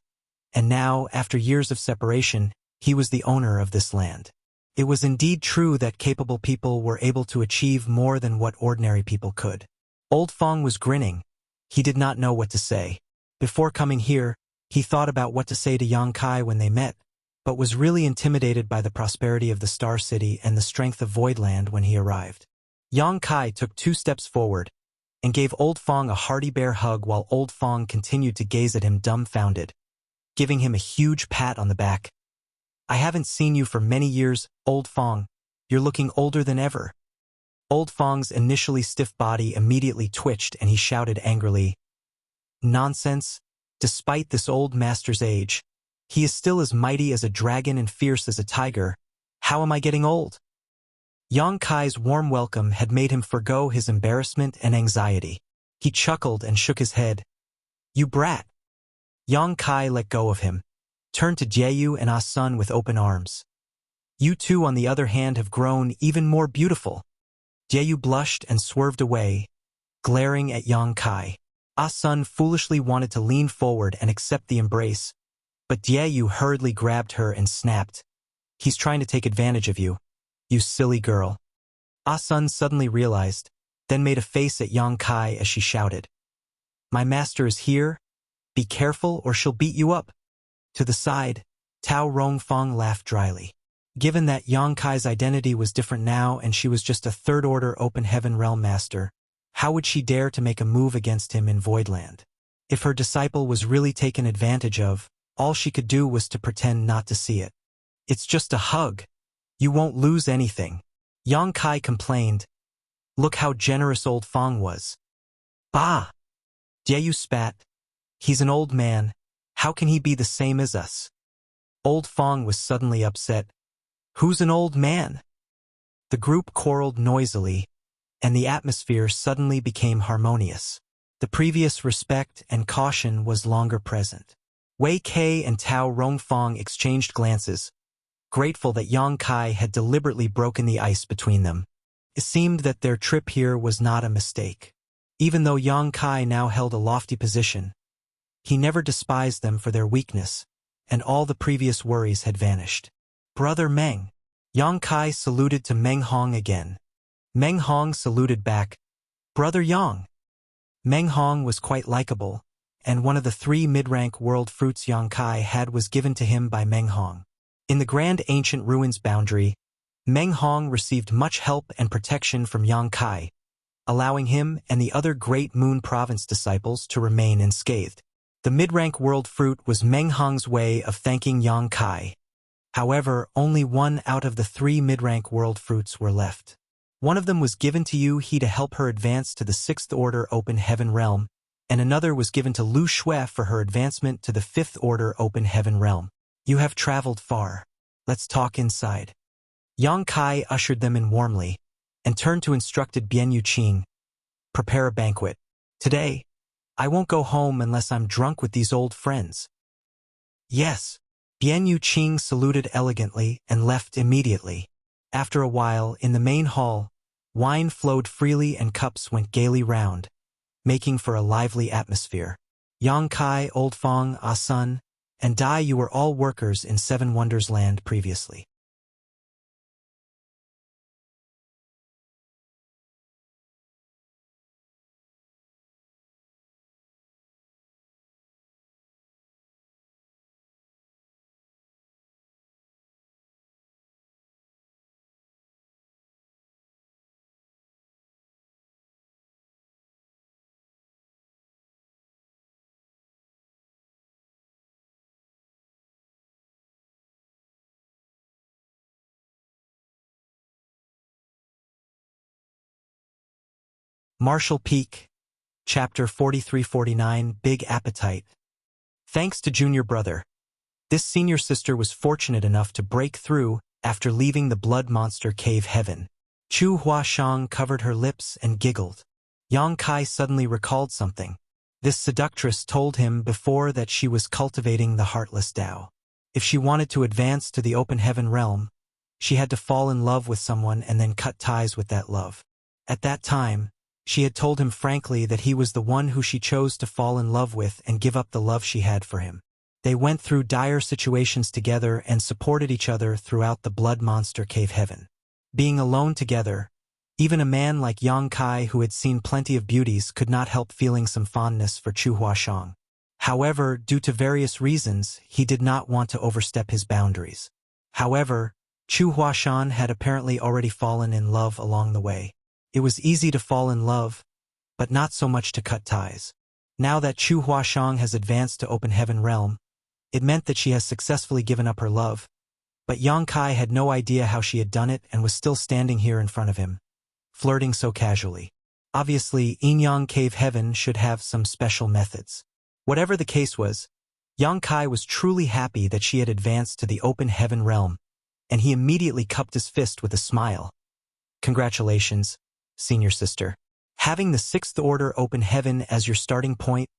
[SPEAKER 1] and now, after years of separation, he was the owner of this land. It was indeed true that capable people were able to achieve more than what ordinary people could. Old Fong was grinning. He did not know what to say. Before coming here, he thought about what to say to Yang Kai when they met, but was really intimidated by the prosperity of the Star City and the strength of Voidland when he arrived. Yang Kai took 2 steps forward and gave Old Fong a hearty bear hug while Old Fong continued to gaze at him dumbfounded, giving him a huge pat on the back. "I haven't seen you for many years, Old Fong. You're looking older than ever." Old Fong's initially stiff body immediately twitched and he shouted angrily, "Nonsense! Despite this old master's age, he is still as mighty as a dragon and fierce as a tiger. How am I getting old?" Yang Kai's warm welcome had made him forgo his embarrassment and anxiety. He chuckled and shook his head. "You brat." Yang Kai let go of him, turned to Jieyu and Ah Sun with open arms. "You two, on the other hand, have grown even more beautiful." Jieyu blushed and swerved away, glaring at Yang Kai. Ah Sun foolishly wanted to lean forward and accept the embrace, but Jieyu hurriedly grabbed her and snapped, "He's trying to take advantage of you, you silly girl." Ah Sun suddenly realized, then made a face at Yang Kai as she shouted, "My master is here. Be careful or she'll beat you up." To the side, Tao Rongfang laughed dryly. Given that Yang Kai's identity was different now and she was just a 3rd-order Open Heaven Realm Master, how would she dare to make a move against him in Voidland? If her disciple was really taken advantage of, all she could do was to pretend not to see it. "It's just a hug. You won't lose anything." Yang Kai complained. "Look how generous Old Fong was." "Bah!" Jieyu spat. "He's an old man. How can he be the same as us?" Old Fong was suddenly upset. "Who's an old man?" The group quarreled noisily, and the atmosphere suddenly became harmonious. The previous respect and caution was longer present. Wei Kei and Tao Rongfang exchanged glances, grateful that Yang Kai had deliberately broken the ice between them. It seemed that their trip here was not a mistake. Even though Yang Kai now held a lofty position, he never despised them for their weakness, and all the previous worries had vanished. "Brother Meng." Yang Kai saluted to Meng Hong again. Meng Hong saluted back, "Brother Yang." Meng Hong was quite likable, and one of the 3 mid-rank world fruits Yang Kai had was given to him by Meng Hong. In the grand ancient ruins boundary, Meng Hong received much help and protection from Yang Kai, allowing him and the other Great Moon Province disciples to remain unscathed. The mid-rank world fruit was Meng Hong's way of thanking Yang Kai. However, only 1 out of the 3 mid-rank world fruits were left. One of them was given to Yu He to help her advance to the 6th Order Open Heaven Realm, and another was given to Lu Shui for her advancement to the 5th Order Open Heaven Realm. "You have traveled far. Let's talk inside." Yang Kai ushered them in warmly, and turned to instructed Bian Yuqing, "Prepare a banquet. Today, I won't go home unless I'm drunk with these old friends." "Yes." Bian Yuqing saluted elegantly and left immediately. After a while, in the main hall, wine flowed freely and cups went gaily round, making for a lively atmosphere. Yang Kai, Old Fong, Ah Sun, and Dai, you were all workers in 7 Wonders Land previously. Marshall Peak, Chapter 43-49, Big Appetite. Thanks to Junior Brother, this senior sister was fortunate enough to break through after leaving the blood monster cave heaven. Chu Huashang covered her lips and giggled. Yang Kai suddenly recalled something. This seductress told him before that she was cultivating the heartless Tao. If she wanted to advance to the open heaven realm, she had to fall in love with someone and then cut ties with that love. At that time, she had told him frankly that he was the one who she chose to fall in love with and give up the love she had for him. They went through dire situations together and supported each other throughout the blood monster cave heaven. Being alone together, even a man like Yang Kai who had seen plenty of beauties could not help feeling some fondness for Chu Huashang. However, due to various reasons, he did not want to overstep his boundaries. However, Chu Huashang had apparently already fallen in love along the way. It was easy to fall in love, but not so much to cut ties. Now that Chu Huashang has advanced to Open Heaven Realm, it meant that she has successfully given up her love, but Yang Kai had no idea how she had done it and was still standing here in front of him, flirting so casually. Obviously, Yin Yang Cave Heaven should have some special methods. Whatever the case was, Yang Kai was truly happy that she had advanced to the Open Heaven Realm, and he immediately cupped his fist with a smile. "Congratulations, senior sister. Having the 6th Order Open Heaven as your starting point,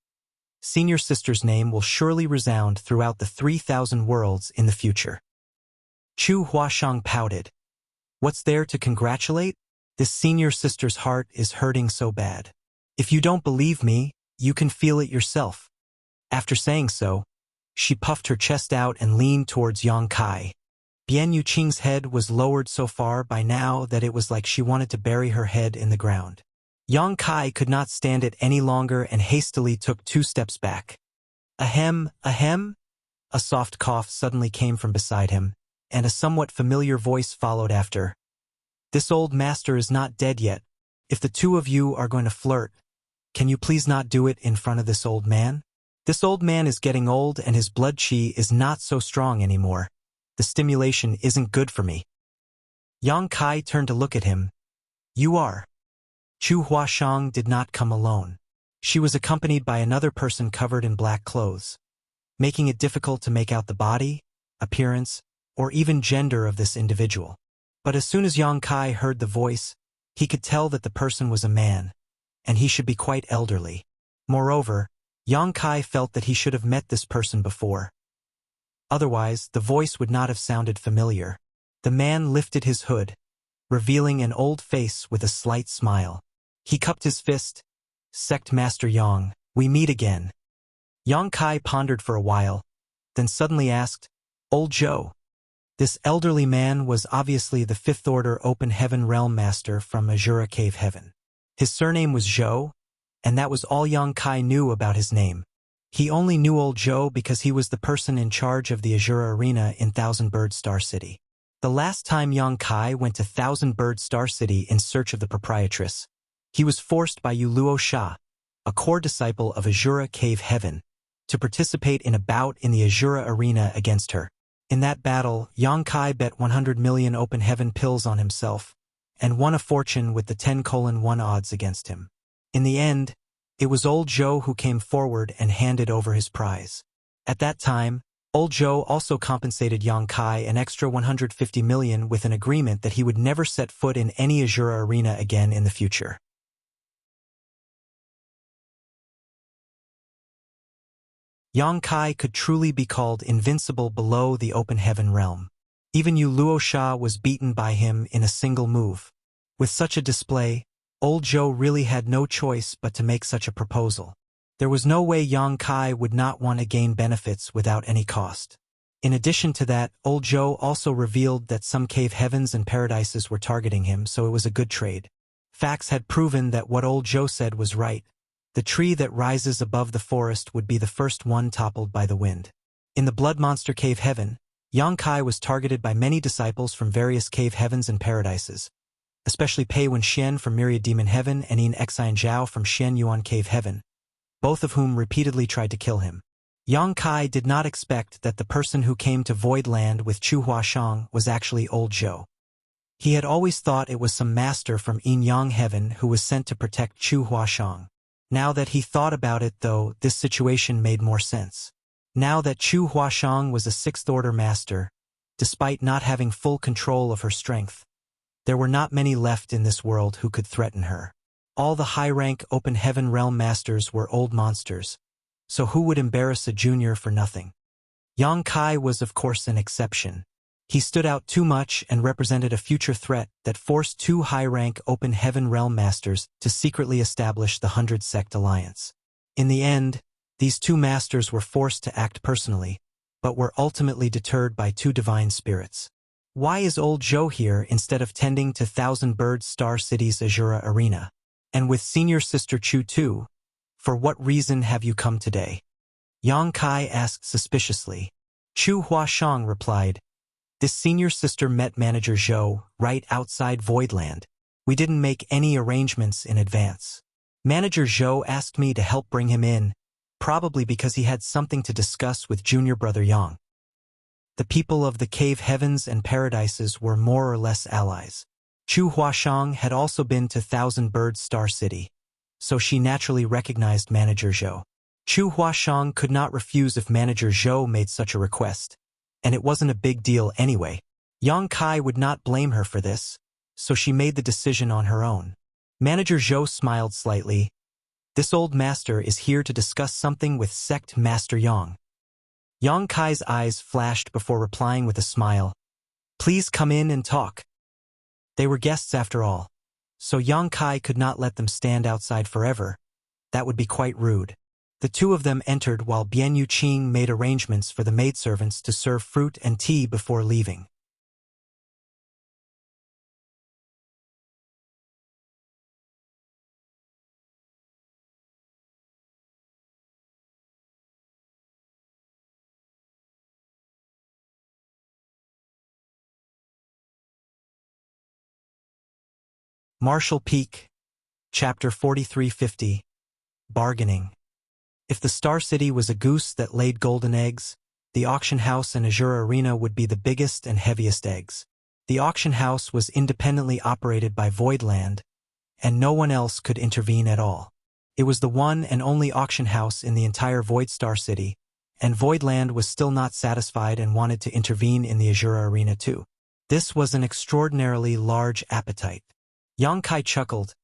[SPEAKER 1] senior sister's name will surely resound throughout the 3,000 worlds in the future." Chu Huashang pouted. "What's there to congratulate? This senior sister's heart is hurting so bad. If you don't believe me, you can feel it yourself." After saying so, she puffed her chest out and leaned towards Yang Kai. Bian Yuqing's head was lowered so far by now that it was like she wanted to bury her head in the ground. Yang Kai could not stand it any longer and hastily took 2 steps back. Ahem, ahem. A soft cough suddenly came from beside him, and a somewhat familiar voice followed after. "This old master is not dead yet. If the 2 of you are going to flirt, can you please not do it in front of this old man? This old man is getting old and his blood chi is not so strong anymore. The stimulation isn't good for me." Yang Kai turned to look at him. "You are." Chu Huashang did not come alone. She was accompanied by another person covered in black clothes, making it difficult to make out the body, appearance, or even gender of this individual. But as soon as Yang Kai heard the voice, he could tell that the person was a man, and he should be quite elderly. Moreover, Yang Kai felt that he should have met this person before. Otherwise, the voice would not have sounded familiar. The man lifted his hood, revealing an old face with a slight smile. He cupped his fist. "Sect Master Yang, we meet again." Yang Kai pondered for a while, then suddenly asked, "Old Zhou." This elderly man was obviously the Fifth Order Open Heaven Realm Master from Azura Cave Heaven. His surname was Zhou, and that was all Yang Kai knew about his name. He only knew Old Zhou because he was the person in charge of the Azura Arena in Thousand Bird Star City. The last time Yang Kai went to Thousand Bird Star City in search of the proprietress, he was forced by Yuluo Sha, a core disciple of Azura Cave Heaven, to participate in a bout in the Azura Arena against her. In that battle, Yang Kai bet 100 million Open Heaven pills on himself, and won a fortune with the 10:1 odds against him. In the end, it was Old Zhou who came forward and handed over his prize. At that time, Old Zhou also compensated Yang Kai an extra 150 million with an agreement that he would never set foot in any Azura Arena again in the future. Yang Kai could truly be called invincible below the Open Heaven realm. Even Yuluo Sha was beaten by him in a single move. With such a display, Old Zhou really had no choice but to make such a proposal. There was no way Yang Kai would not want to gain benefits without any cost. In addition to that, Old Zhou also revealed that some cave heavens and paradises were targeting him, so it was a good trade. Facts had proven that what Old Zhou said was right. The tree that rises above the forest would be the first one toppled by the wind. In the Blood Monster Cave Heaven, Yang Kai was targeted by many disciples from various cave heavens and paradises, especially Pei Wen Xian from Myriad Demon Heaven and Yin Xian Zhao from Xian Yuan Cave Heaven, both of whom repeatedly tried to kill him. Yang Kai did not expect that the person who came to Void Land with Chu Huashang was actually Old Zhou. He had always thought it was some master from Yin Yang Heaven who was sent to protect Chu Huashang. Now that he thought about it, though, this situation made more sense. Now that Chu Huashang was a Sixth Order master, despite not having full control of her strength, there were not many left in this world who could threaten her. All the high-rank Open Heaven Realm Masters were old monsters, so who would embarrass a junior for nothing? Yang Kai was of course an exception. He stood out too much and represented a future threat that forced two high-rank Open Heaven Realm Masters to secretly establish the 100 Sect Alliance. In the end, these two masters were forced to act personally, but were ultimately deterred by two divine spirits. Why is Old Zhou here instead of tending to Thousand Bird Star City's Azura Arena? And with senior sister Chu too? For what reason have you come today? Yang Kai asked suspiciously. Chu Huashang replied, "This senior sister met Manager Zhou right outside Voidland. We didn't make any arrangements in advance. Manager Zhou asked me to help bring him in, probably because he had something to discuss with junior brother Yang." The people of the cave heavens and paradises were more or less allies. Chu Huashang had also been to Thousand Bird Star City, so she naturally recognized Manager Zhou. Chu Huashang could not refuse if Manager Zhou made such a request, and it wasn't a big deal anyway. Yang Kai would not blame her for this, so she made the decision on her own. Manager Zhou smiled slightly. "This old master is here to discuss something with Sect Master Yang." Yang Kai's eyes flashed before replying with a smile. "Please come in and talk." They were guests after all, so Yang Kai could not let them stand outside forever. That would be quite rude. The two of them entered while Bian Yuqing made arrangements for the maidservants to serve fruit and tea before leaving. Marshall Peak, Chapter 4350, Bargaining. If the Star City was a goose that laid golden eggs, the auction house and Azura Arena would be the biggest and heaviest eggs. The auction house was independently operated by Voidland, and no one else could intervene at all. It was the one and only auction house in the entire Void Star City, and Voidland was still not satisfied and wanted to intervene in the Azura Arena too. This was an extraordinarily large appetite. Yang Kai chuckled.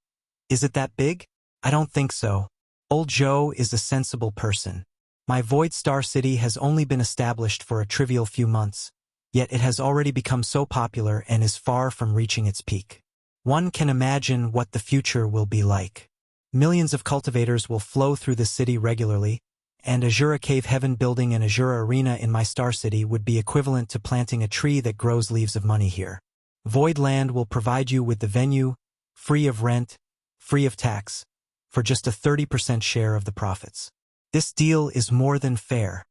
[SPEAKER 1] "Is it that big? I don't think so. Old Zhou is a sensible person. My Void Star City has only been established for a trivial few months, yet it has already become so popular and is far from reaching its peak. One can imagine what the future will be like. Millions of cultivators will flow through the city regularly, and Azura Cave Heaven building an Azura Arena in my Star City would be equivalent to planting a tree that grows leaves of money here. Void Land will provide you with the venue, free of rent, free of tax, for just a 30% share of the profits. This deal is more than fair.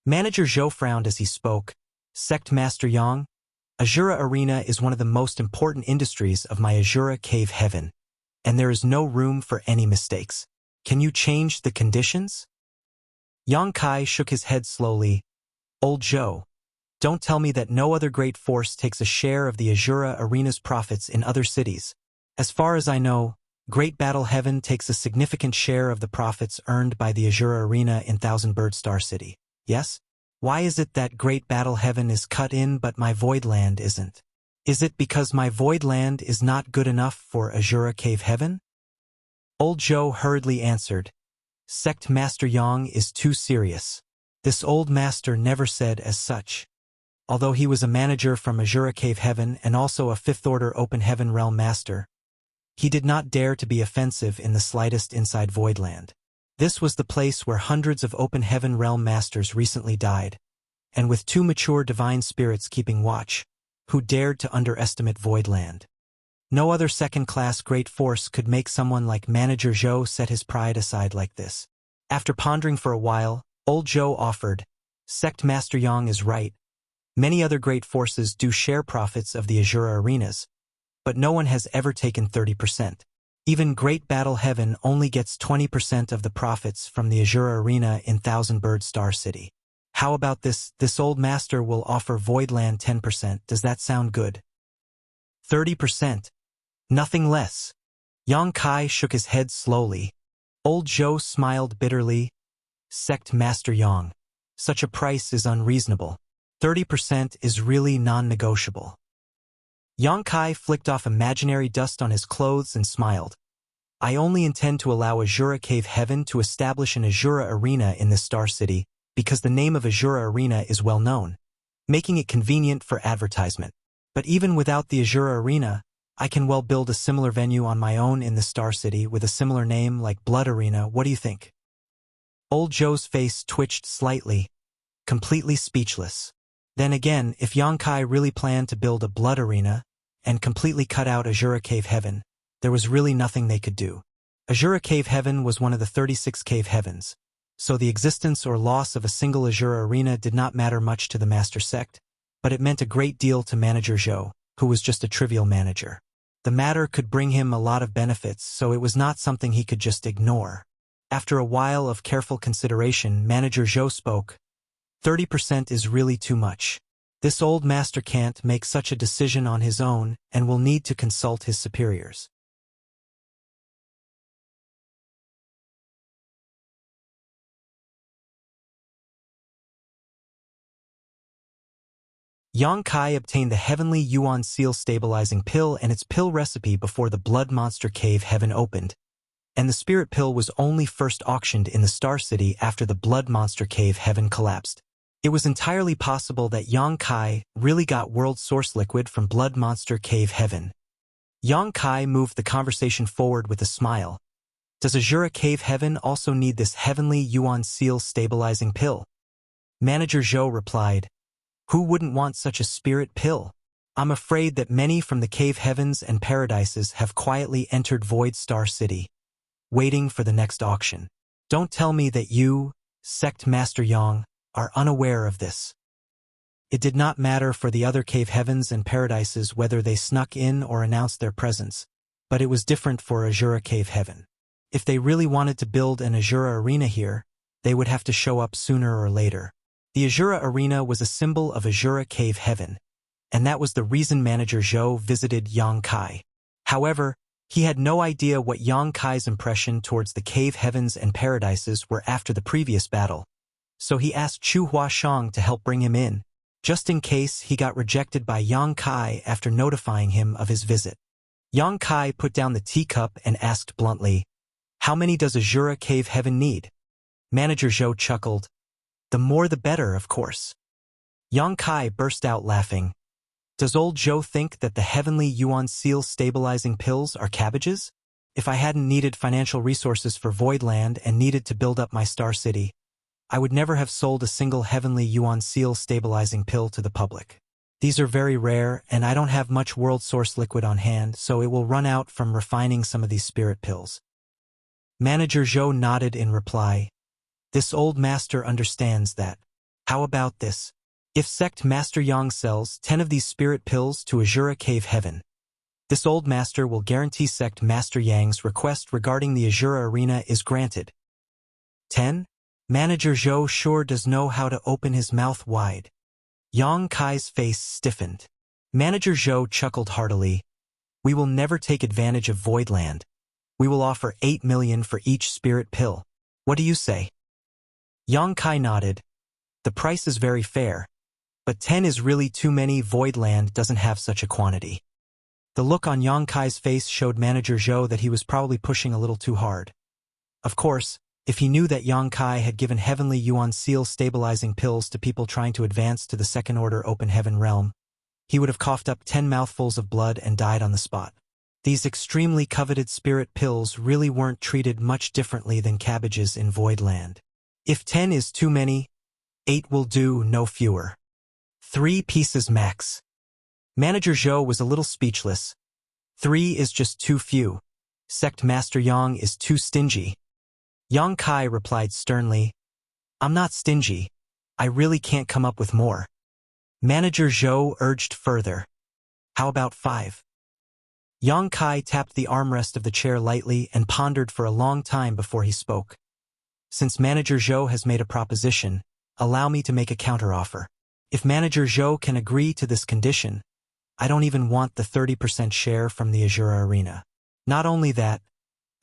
[SPEAKER 1] Manager Zhou frowned as he spoke. Sect Master Yang, Azura Arena is one of the most important industries of my Azura Cave Heaven, and there is no room for any mistakes. Can you change the conditions? Yang Kai shook his head slowly. Old Zhou, don't tell me that no other great force takes a share of the Azura Arena's profits in other cities. As far as I know, Great Battle Heaven takes a significant share of the profits earned by the Azura Arena in Thousand Bird Star City. Yes? Why is it that Great Battle Heaven is cut in but my Void Land isn't? Is it because my Void Land is not good enough for Azura Cave Heaven? Old Zhou hurriedly answered. Sect Master Yang is too serious. This old master never said as such. Although he was a manager from Azura Cave Heaven and also a Fifth Order Open Heaven Realm Master, he did not dare to be offensive in the slightest inside Voidland. This was the place where hundreds of Open Heaven Realm Masters recently died, and with two mature divine spirits keeping watch, who dared to underestimate Voidland. No other second-class great force could make someone like Manager Zhou set his pride aside like this. After pondering for a while, Old Zhou offered, Sect Master Yang is right. Many other great forces do share profits of the Azura Arenas, but no one has ever taken 30%. Even Great Battle Heaven only gets 20% of the profits from the Azura Arena in Thousand Bird Star City. How about this? This old master will offer Voidland 10%. Does that sound good? 30%. Nothing less. Yang Kai shook his head slowly. Old Zhou smiled bitterly. Sect Master Yang, such a price is unreasonable. 30% is really non-negotiable. Yang Kai flicked off imaginary dust on his clothes and smiled. I only intend to allow Azura Cave Heaven to establish an Azura Arena in this Star City because the name of Azura Arena is well known, making it convenient for advertisement. But even without the Azura Arena, I can well build a similar venue on my own in the Star City with a similar name like Blood Arena. What do you think? Old Zhou's face twitched slightly, completely speechless. Then again, if Yang Kai really planned to build a Blood Arena and completely cut out Azura Cave Heaven, there was really nothing they could do. Azura Cave Heaven was one of the 36 Cave Heavens, so the existence or loss of a single Azura Arena did not matter much to the Master Sect, but it meant a great deal to Manager Zhou, who was just a trivial manager. The matter could bring him a lot of benefits, so it was not something he could just ignore. After a while of careful consideration, Manager Zhou spoke. 30% is really too much. This old master can't make such a decision on his own and will need to consult his superiors. Yang Kai obtained the Heavenly Yuan Seal Stabilizing Pill and its pill recipe before the Blood Monster Cave Heaven opened, and the Spirit Pill was only first auctioned in the Star City after the Blood Monster Cave Heaven collapsed. It was entirely possible that Yang Kai really got World Source Liquid from Blood Monster Cave Heaven. Yang Kai moved the conversation forward with a smile. Does Azura Cave Heaven also need this Heavenly Yuan Seal Stabilizing Pill? Manager Zhou replied, who wouldn't want such a spirit pill? I'm afraid that many from the Cave Heavens and Paradises have quietly entered Void Star City, waiting for the next auction. Don't tell me that you, Sect Master Yang, are unaware of this. It did not matter for the other Cave Heavens and Paradises whether they snuck in or announced their presence, but it was different for Azura Cave Heaven. If they really wanted to build an Azura Arena here, they would have to show up sooner or later. The Azura Arena was a symbol of Azura Cave Heaven, and that was the reason Manager Zhou visited Yang Kai. However, he had no idea what Yang Kai's impression towards the Cave Heavens and Paradises were after the previous battle, so he asked Chu Huashang to help bring him in, just in case he got rejected by Yang Kai after notifying him of his visit. Yang Kai put down the teacup and asked bluntly, how many does Azura Cave Heaven need? Manager Zhou chuckled. The more the better, of course. Yang Kai burst out laughing. Does old Zhou think that the heavenly Yuan seal stabilizing pills are cabbages? If I hadn't needed financial resources for Voidland and needed to build up my star city, I would never have sold a single heavenly Yuan seal stabilizing pill to the public. These are very rare, and I don't have much world source liquid on hand, so it will run out from refining some of these spirit pills. Manager Zhou nodded in reply. This old master understands that. How about this? If Sect Master Yang sells 10 of these spirit pills to Azura Cave Heaven, this old master will guarantee Sect Master Yang's request regarding the Azura Arena is granted. 10? Manager Zhou sure does know how to open his mouth wide. Yang Kai's face stiffened. Manager Zhou chuckled heartily. We will never take advantage of Voidland. We will offer 8 million for each spirit pill. What do you say? Yang Kai nodded. The price is very fair. But 10 is really too many. Voidland doesn't have such a quantity. The look on Yang Kai's face showed Manager Zhou that he was probably pushing a little too hard. Of course, if he knew that Yang Kai had given heavenly Yuan seal stabilizing pills to people trying to advance to the second order open heaven realm, he would have coughed up 10 mouthfuls of blood and died on the spot. These extremely coveted spirit pills really weren't treated much differently than cabbages in Voidland. If 10 is too many, 8 will do, no fewer. 3 pieces max. Manager Zhou was a little speechless. 3 is just too few. Sect Master Yang is too stingy. Yang Kai replied sternly, I'm not stingy. I really can't come up with more. Manager Zhou urged further. How about 5? Yang Kai tapped the armrest of the chair lightly and pondered for a long time before he spoke. Since Manager Zhou has made a proposition, allow me to make a counteroffer. If Manager Zhou can agree to this condition, I don't even want the 30% share from the Azura Arena. Not only that,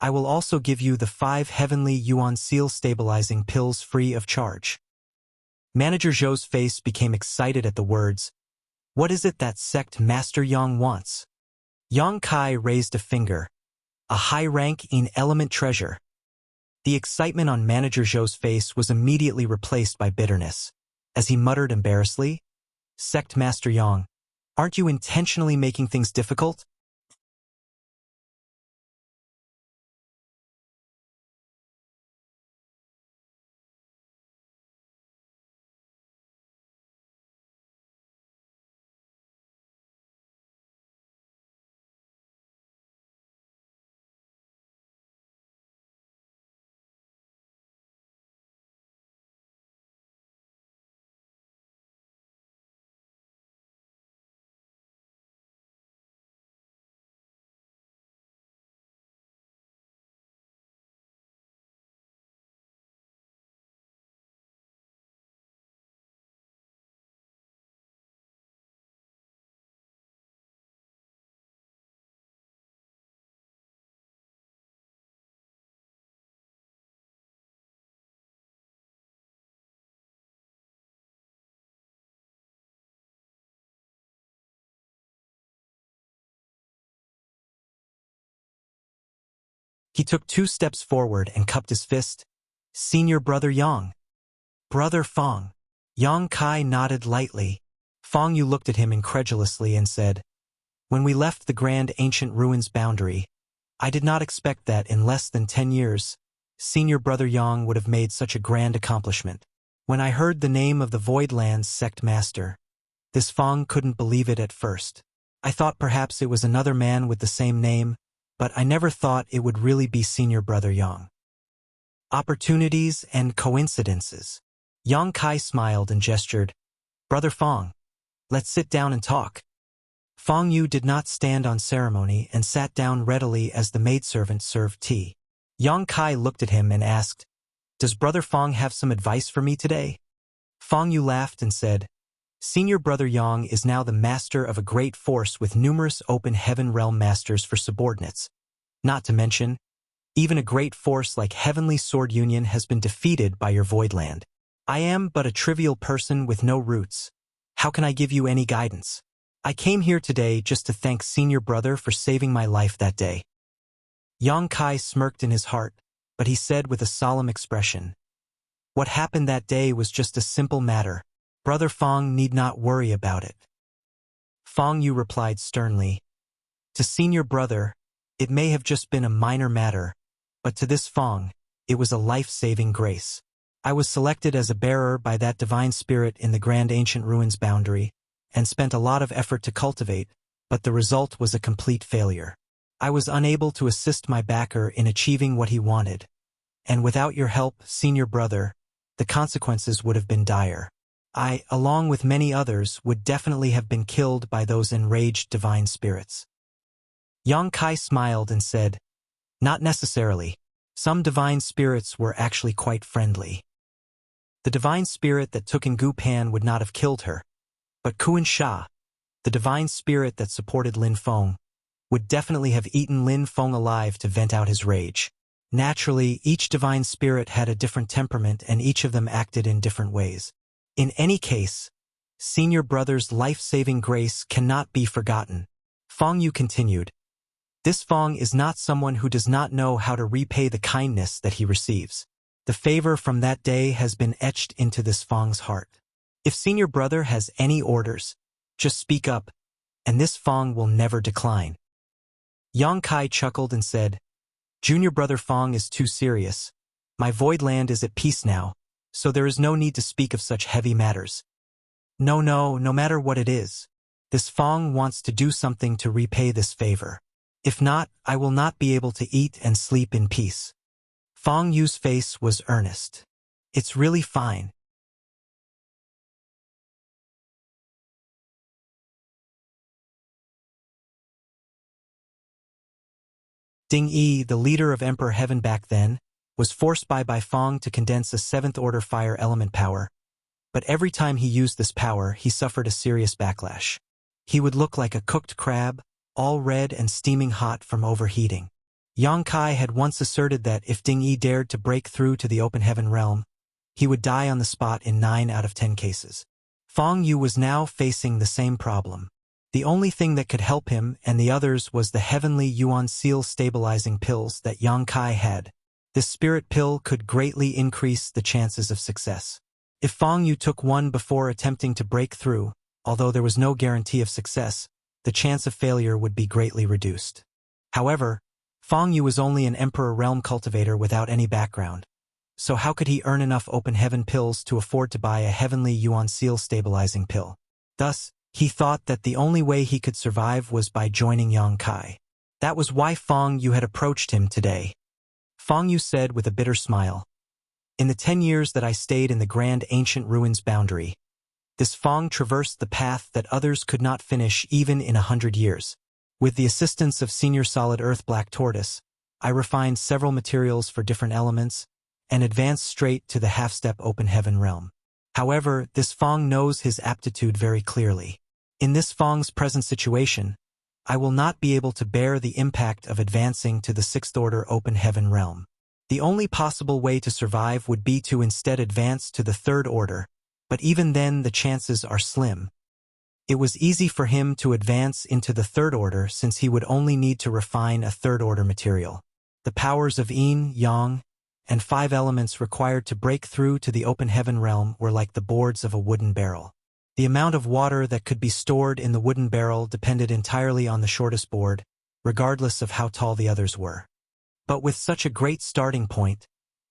[SPEAKER 1] I will also give you the 5 heavenly Yuan seal stabilizing pills free of charge. Manager Zhou's face became excited at the words. What is it that Sect Master Yang wants? Yang Kai raised a finger. A high rank in element treasure. The excitement on Manager Zhou's face was immediately replaced by bitterness. As he muttered embarrassedly, Sect Master Yang, aren't you intentionally making things difficult? He took 2 steps forward and cupped his fist. Senior Brother Yang. Brother Fong. Yang Kai nodded lightly. Fong Yu looked at him incredulously and said, When we left the grand ancient ruins boundary, I did not expect that in less than 10 years, Senior Brother Yang would have made such a grand accomplishment. When I heard the name of the Voidlands sect master, this Fong couldn't believe it at first. I thought perhaps it was another man with the same name, but I never thought it would really be Senior Brother Yang. Opportunities and coincidences. Yang Kai smiled and gestured, Brother Fong, let's sit down and talk. Fong Yu did not stand on ceremony and sat down readily as the maidservant served tea. Yang Kai looked at him and asked, Does Brother Fong have some advice for me today? Fong Yu laughed and said, Senior Brother Yang is now the master of a great force with numerous open heaven realm masters for subordinates. Not to mention, even a great force like Heavenly Sword Union has been defeated by your Voidland. I am but a trivial person with no roots. How can I give you any guidance? I came here today just to thank Senior Brother for saving my life that day. Yang Kai smirked in his heart, but he said with a solemn expression, What happened that day was just a simple matter. Brother Fong need not worry about it. Fong Yu replied sternly. To senior brother, it may have just been a minor matter, but to this Fong, it was a life-saving grace. I was selected as a bearer by that divine spirit in the Grand Ancient Ruins boundary, and spent a lot of effort to cultivate, but the result was a complete failure. I was unable to assist my backer in achieving what he wanted, and without your help, senior brother, the consequences would have been dire. I, along with many others, would definitely have been killed by those enraged divine spirits. Yang Kai smiled and said, Not necessarily. Some divine spirits were actually quite friendly. The divine spirit that took in Gu Pan would not have killed her, but Kuan Sha, the divine spirit that supported Lin Feng, would definitely have eaten Lin Feng alive to vent out his rage. Naturally, each divine spirit had a different temperament and each of them acted in different ways. In any case, senior brother's life-saving grace cannot be forgotten. Fong Yu continued, This Fong is not someone who does not know how to repay the kindness that he receives. The favor from that day has been etched into this Fong's heart. If senior brother has any orders, just speak up, and this Fong will never decline. Yang Kai chuckled and said, Junior brother Fong is too serious. My void land is at peace now, so there is no need to speak of such heavy matters. No matter what it is, this Fong wants to do something to repay this favor. If not, I will not be able to eat and sleep in peace. Fong Yu's face was earnest. It's really fine. Ding Yi, the leader of Emperor Heaven back then, was forced by Fong to condense a 7th-order fire element power, but every time he used this power, he suffered a serious backlash. He would look like a cooked crab, all red and steaming hot from overheating. Yang Kai had once asserted that if Ding Yi dared to break through to the open heaven realm, he would die on the spot in 9 out of 10 cases. Fong Yu was now facing the same problem. The only thing that could help him and the others was the heavenly Yuan Seal stabilizing pills that Yang Kai had. This spirit pill could greatly increase the chances of success. If Fong Yu took one before attempting to break through, although there was no guarantee of success, the chance of failure would be greatly reduced. However, Fong Yu was only an Emperor Realm cultivator without any background, so how could he earn enough open heaven pills to afford to buy a heavenly Yuan Seal stabilizing pill? Thus, he thought that the only way he could survive was by joining Yang Kai. That was why Fong Yu had approached him today. Fong Yu said with a bitter smile, In the 10 years that I stayed in the Grand Ancient Ruins boundary, this Fong traversed the path that others could not finish even in 100 years. With the assistance of Senior Solid Earth Black Tortoise, I refined several materials for different elements and advanced straight to the half-step open heaven realm. However, this Fong knows his aptitude very clearly. In this Fong's present situation, I will not be able to bear the impact of advancing to the 6th-order open heaven realm. The only possible way to survive would be to instead advance to the 3rd order, but even then the chances are slim. It was easy for him to advance into the 3rd order since he would only need to refine a 3rd-order material. The powers of Yin, Yang, and 5 elements required to break through to the open heaven realm were like the boards of a wooden barrel. The amount of water that could be stored in the wooden barrel depended entirely on the shortest board, regardless of how tall the others were. But with such a great starting point,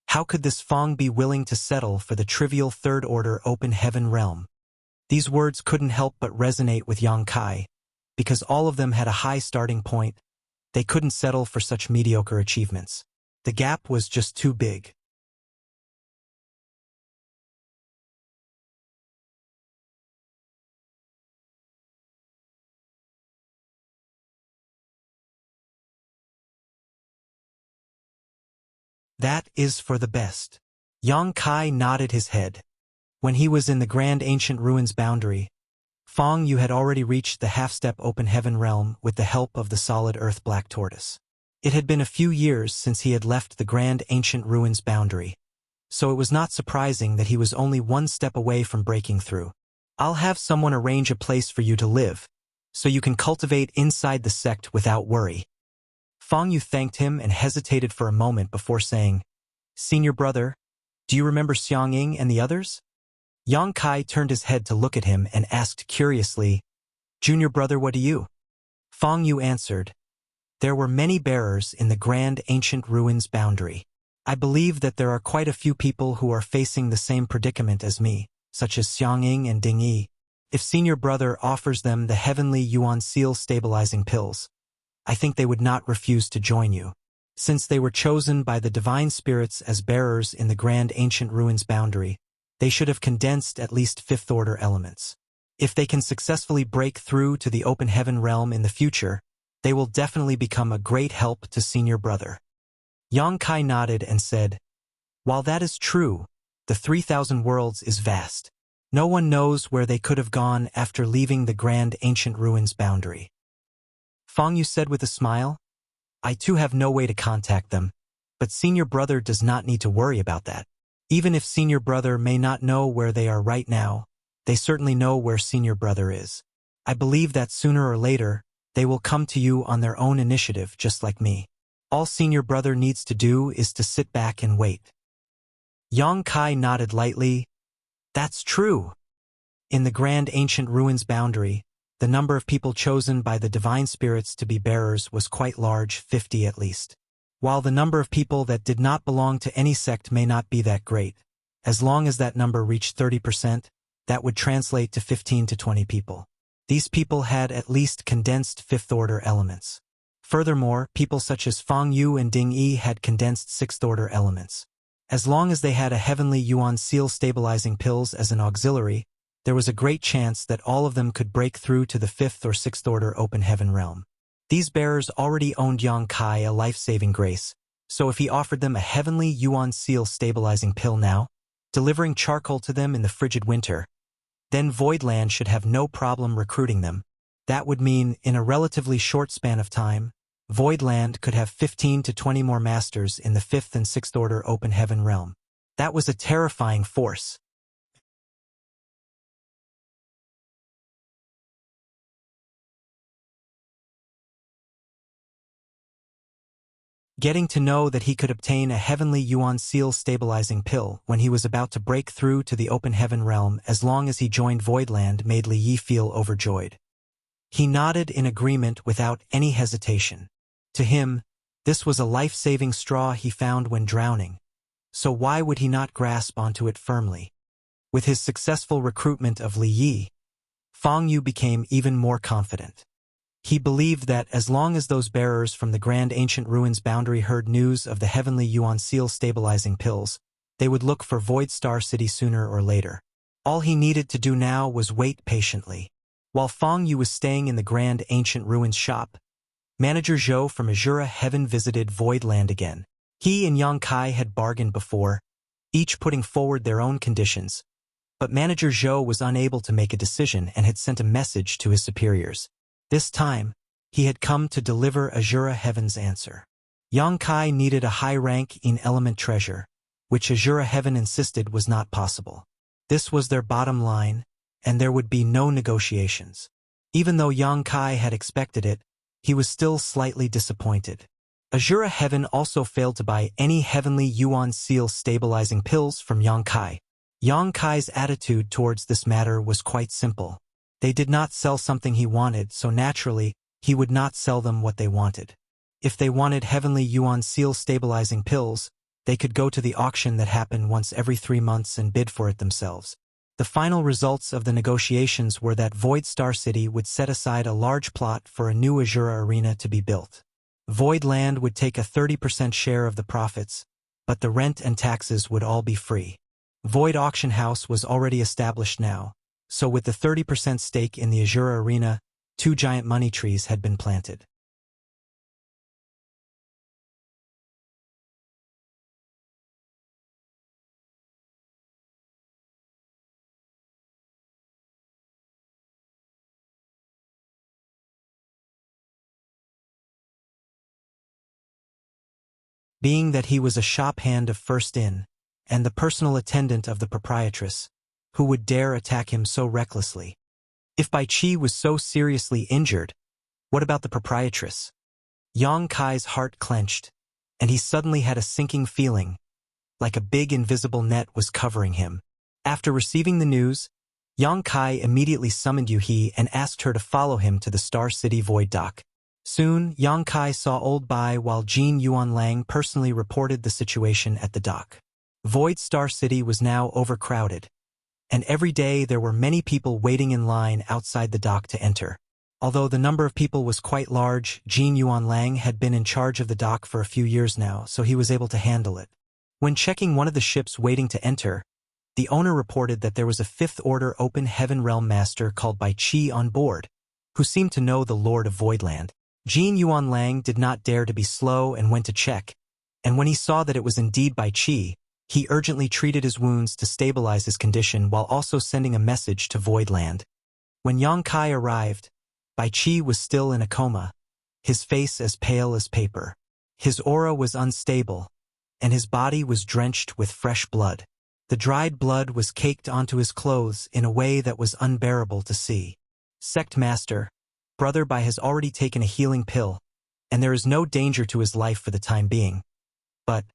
[SPEAKER 1] how could this Fong be willing to settle for the trivial 3rd-order open heaven realm? These words couldn't help but resonate with Yang Kai, because all of them had a high starting point. They couldn't settle for such mediocre achievements. The gap was just too big. That is for the best. Yang Kai nodded his head. When he was in the Grand Ancient Ruins boundary, Fong Yu had already reached the half-step open heaven realm with the help of the Solid Earth Black Tortoise. It had been a few years since he had left the Grand Ancient Ruins boundary, so it was not surprising that he was only one step away from breaking through. I'll have someone arrange a place for you to live, so you can cultivate inside the sect without worry. Fong Yu thanked him and hesitated for a moment before saying, Senior brother, do you remember Xiang Ying and the others? Yang Kai turned his head to look at him and asked curiously, "Junior brother, what do you?" Fang Yu answered, "There were many bearers in the grand ancient ruins boundary. I believe that there are quite a few people who are facing the same predicament as me, such as Xiang Ying and Ding Yi. If senior brother offers them the heavenly Yuan seal stabilizing pills, I think they would not refuse to join you. Since they were chosen by the divine spirits as bearers in the grand ancient ruins boundary, they should have condensed at least fifth-order elements. If they can successfully break through to the open heaven realm in the future, they will definitely become a great help to senior brother." Yang Kai nodded and said, "While that is true, the 3,000 worlds is vast. No one knows where they could have gone after leaving the grand ancient ruins boundary." Fang Yu said with a smile, "I too have no way to contact them, but senior brother does not need to worry about that. Even if senior brother may not know where they are right now, they certainly know where senior brother is. I believe that sooner or later, they will come to you on their own initiative just like me. All senior brother needs to do is to sit back and wait." Yang Kai nodded lightly. "That's true. In the grand ancient ruins boundary, the number of people chosen by the divine spirits to be bearers was quite large, 50 at least. While the number of people that did not belong to any sect may not be that great, as long as that number reached 30%, that would translate to 15 to 20 people. These people had at least condensed fifth-order elements. Furthermore, people such as Fang Yu and Ding Yi had condensed sixth-order elements. As long as they had a heavenly Yuan seal stabilizing pills as an auxiliary, there was a great chance that all of them could break through to the fifth or sixth-order open heaven realm. These bearers already owned Yang Kai a life-saving grace, so if he offered them a heavenly Yuan seal stabilizing pill now, delivering charcoal to them in the frigid winter, then Voidland should have no problem recruiting them. That would mean, in a relatively short span of time, Voidland could have 15 to 20 more masters in the fifth and sixth order open heaven realm. That was a terrifying force. Getting to know that he could obtain a heavenly Yuan seal stabilizing pill when he was about to break through to the open heaven realm as long as he joined Voidland made Li Yi feel overjoyed. He nodded in agreement without any hesitation. To him, this was a life-saving straw he found when drowning, so why would he not grasp onto it firmly? With his successful recruitment of Li Yi, Fang Yu became even more confident. He believed that as long as those bearers from the grand ancient ruins boundary heard news of the heavenly Yuan seal stabilizing pills, they would look for Void Star City sooner or later. All he needed to do now was wait patiently. While Fang Yu was staying in the grand ancient ruins shop, Manager Zhou from Azura Heaven visited Voidland again. He and Yang Kai had bargained before, each putting forward their own conditions, but Manager Zhou was unable to make a decision and had sent a message to his superiors. This time, he had come to deliver Azura Heaven's answer. Yang Kai needed a high rank in element treasure, which Azura Heaven insisted was not possible. This was their bottom line, and there would be no negotiations. Even though Yang Kai had expected it, he was still slightly disappointed. Azura Heaven also failed to buy any heavenly Yuan seal stabilizing pills from Yang Kai. Yang Kai's attitude towards this matter was quite simple. They did not sell something he wanted, so naturally, he would not sell them what they wanted. If they wanted heavenly Yuan seal stabilizing pills, they could go to the auction that happened once every 3 months and bid for it themselves. The final results of the negotiations were that Void Star City would set aside a large plot for a new Azura arena to be built. Void Land would take a 30% share of the profits, but the rent and taxes would all be free. Void Auction House was already established now, so with the 30% stake in the Azura arena, 2 giant money trees had been planted. Being that he was a shop hand of first in, and the personal attendant of the proprietress, who would dare attack him so recklessly? If Bai Qi was so seriously injured, what about the proprietress? Yang Kai's heart clenched, and he suddenly had a sinking feeling, like a big invisible net was covering him. After receiving the news, Yang Kai immediately summoned Yuhi and asked her to follow him to the Star City Void Dock. Soon, Yang Kai saw Old Bai while Jin Yuanlang personally reported the situation at the dock. Void Star City was now overcrowded, and every day there were many people waiting in line outside the dock to enter. Although the number of people was quite large, Jin Yuanlang had been in charge of the dock for a few years now, so he was able to handle it. When checking one of the ships waiting to enter, the owner reported that there was a fifth-order open heaven realm master called Bai Qi on board, who seemed to know the Lord of Voidland. Jin Yuanlang did not dare to be slow and went to check, and when he saw that it was indeed Bai Qi, he urgently treated his wounds to stabilize his condition while also sending a message to Voidland. When Yang Kai arrived, Bai Qi was still in a coma, his face as pale as paper. His aura was unstable, and his body was drenched with fresh blood. The dried blood was caked onto his clothes in a way that was unbearable to see. Sect Master, Brother Bai has already taken a healing pill, and there is no danger to his life for the time being. But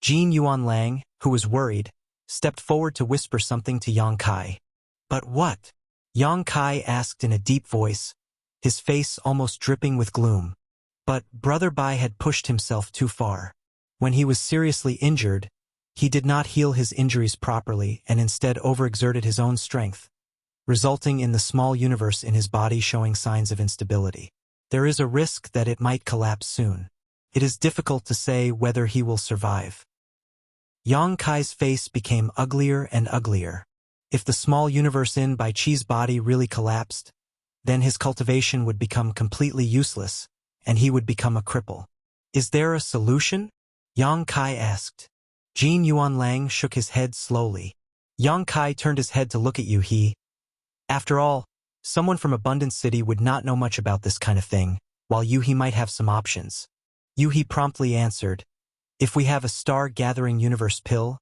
[SPEAKER 1] Jin Yuanlang, who was worried, stepped forward to whisper something to Yang Kai. But what? Yang Kai asked in a deep voice, his face almost dripping with gloom. But Brother Bai had pushed himself too far. When he was seriously injured, he did not heal his injuries properly and instead overexerted his own strength, resulting in the small universe in his body showing signs of instability. There is a risk that it might collapse soon. It is difficult to say whether he will survive. Yang Kai's face became uglier and uglier. If the small universe in Bai Qi's body really collapsed, then his cultivation would become completely useless, and he would become a cripple. Is there a solution? Yang Kai asked. Jin Yuanlang shook his head slowly. Yang Kai turned his head to look at Yuhi. After all, someone from Abundance City would not know much about this kind of thing, while Yuhi might have some options. Yuhi promptly answered, if we have a star-gathering universe pill,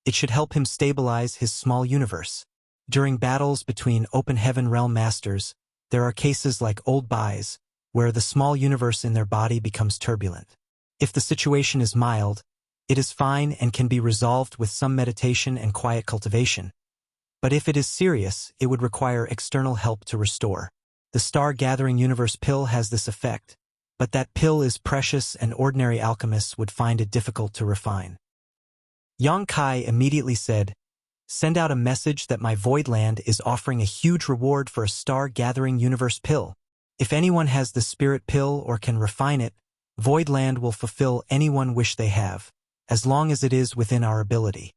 [SPEAKER 1] it should help him stabilize his small universe. During battles between open heaven realm masters, there are cases like Old Bai's, where the small universe in their body becomes turbulent. If the situation is mild, it is fine and can be resolved with some meditation and quiet cultivation. But if it is serious, it would require external help to restore. The star-gathering universe pill has this effect, but that pill is precious and ordinary alchemists would find it difficult to refine. Yang Kai immediately said, send out a message that my Voidland is offering a huge reward for a star-gathering universe pill. If anyone has the spirit pill or can refine it, Voidland will fulfill any one wish they have, as long as it is within our ability.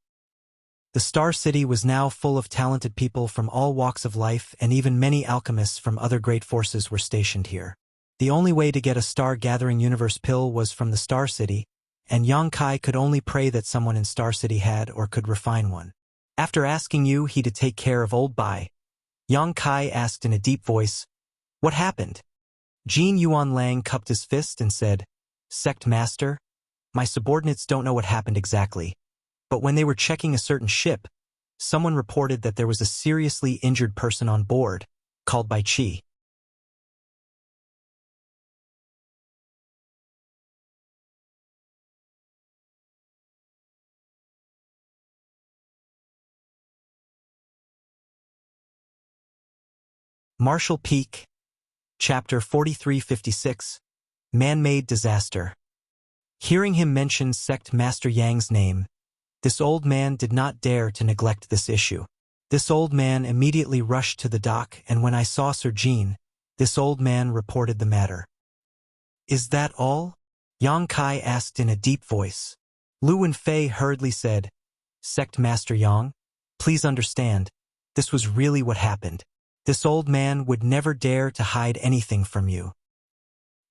[SPEAKER 1] The Star City was now full of talented people from all walks of life, and even many alchemists from other great forces were stationed here. The only way to get a star-gathering universe pill was from the Star City, and Yang Kai could only pray that someone in Star City had or could refine one. After asking Yuhi to take care of Old Bai, Yang Kai asked in a deep voice, what happened? Jin Yuanlang cupped his fist and said, Sect Master, my subordinates don't know what happened exactly. But when they were checking a certain ship, someone reported that there was a seriously injured person on board, called Bai Qi. Marshall Peak, Chapter 4356, Man-Made Disaster. Hearing him mention Sect Master Yang's name, this old man did not dare to neglect this issue. This old man immediately rushed to the dock, and when I saw Sir Jin, this old man reported the matter. Is that all? Yang Kai asked in a deep voice. Lu Wenfei hurriedly said, Sect Master Yang, please understand, this was really what happened. This old man would never dare to hide anything from you.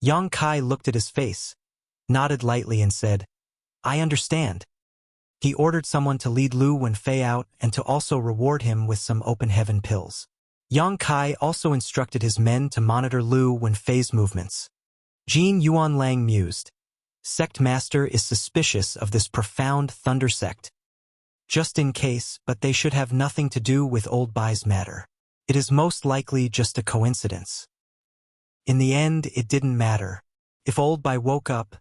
[SPEAKER 1] Yang Kai looked at his face, nodded lightly and said, I understand. He ordered someone to lead Lu Wenfei out and to also reward him with some open heaven pills. Yang Kai also instructed his men to monitor Lu Wenfei's movements. Jin Yuanlang mused, Sect Master is suspicious of this profound thunder sect. Just in case, but they should have nothing to do with Old Bai's matter. It is most likely just a coincidence. In the end, it didn't matter. If Old Bai woke up,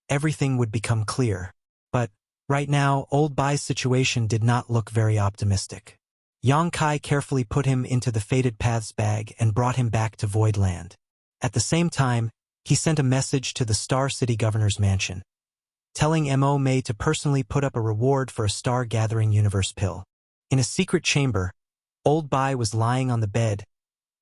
[SPEAKER 1] everything would become clear. But Right now, old Bai's situation did not look very optimistic. Yang Kai carefully put him into the Fated Paths bag and brought him back to Voidland. At the same time, he sent a message to the Star City Governor's mansion, telling Mo May to personally put up a reward for a star-gathering universe pill. In a secret chamber, old Bai was lying on the bed,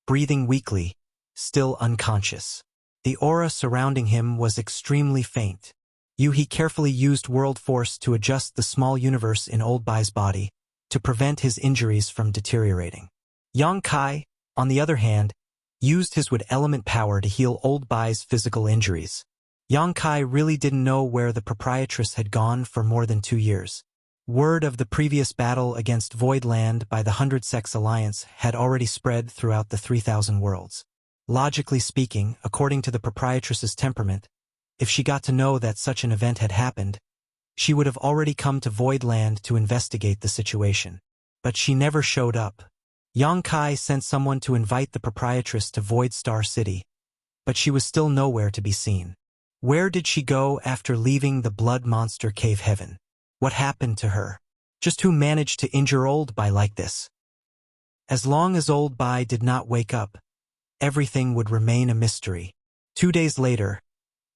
[SPEAKER 1] breathing weakly, still unconscious. The aura surrounding him was extremely faint. He carefully used world force to adjust the small universe in old Bai's body to prevent his injuries from deteriorating. Yang Kai, on the other hand, used his wood element power to heal old Bai's physical injuries. Yang Kai really didn't know where the proprietress had gone for more than 2 years. Word of the previous battle against Voidland by the 100 Sex Alliance had already spread throughout the 3,000 worlds. Logically speaking, according to the proprietress's temperament, if she got to know that such an event had happened, she would have already come to Voidland to investigate the situation. But she never showed up. Yang Kai sent someone to invite the proprietress to Void Star City, but she was still nowhere to be seen. Where did she go after leaving the Blood Monster Cave Heaven? What happened to her? Just who managed to injure old Bai like this? As long as old Bai did not wake up, everything would remain a mystery. 2 days later,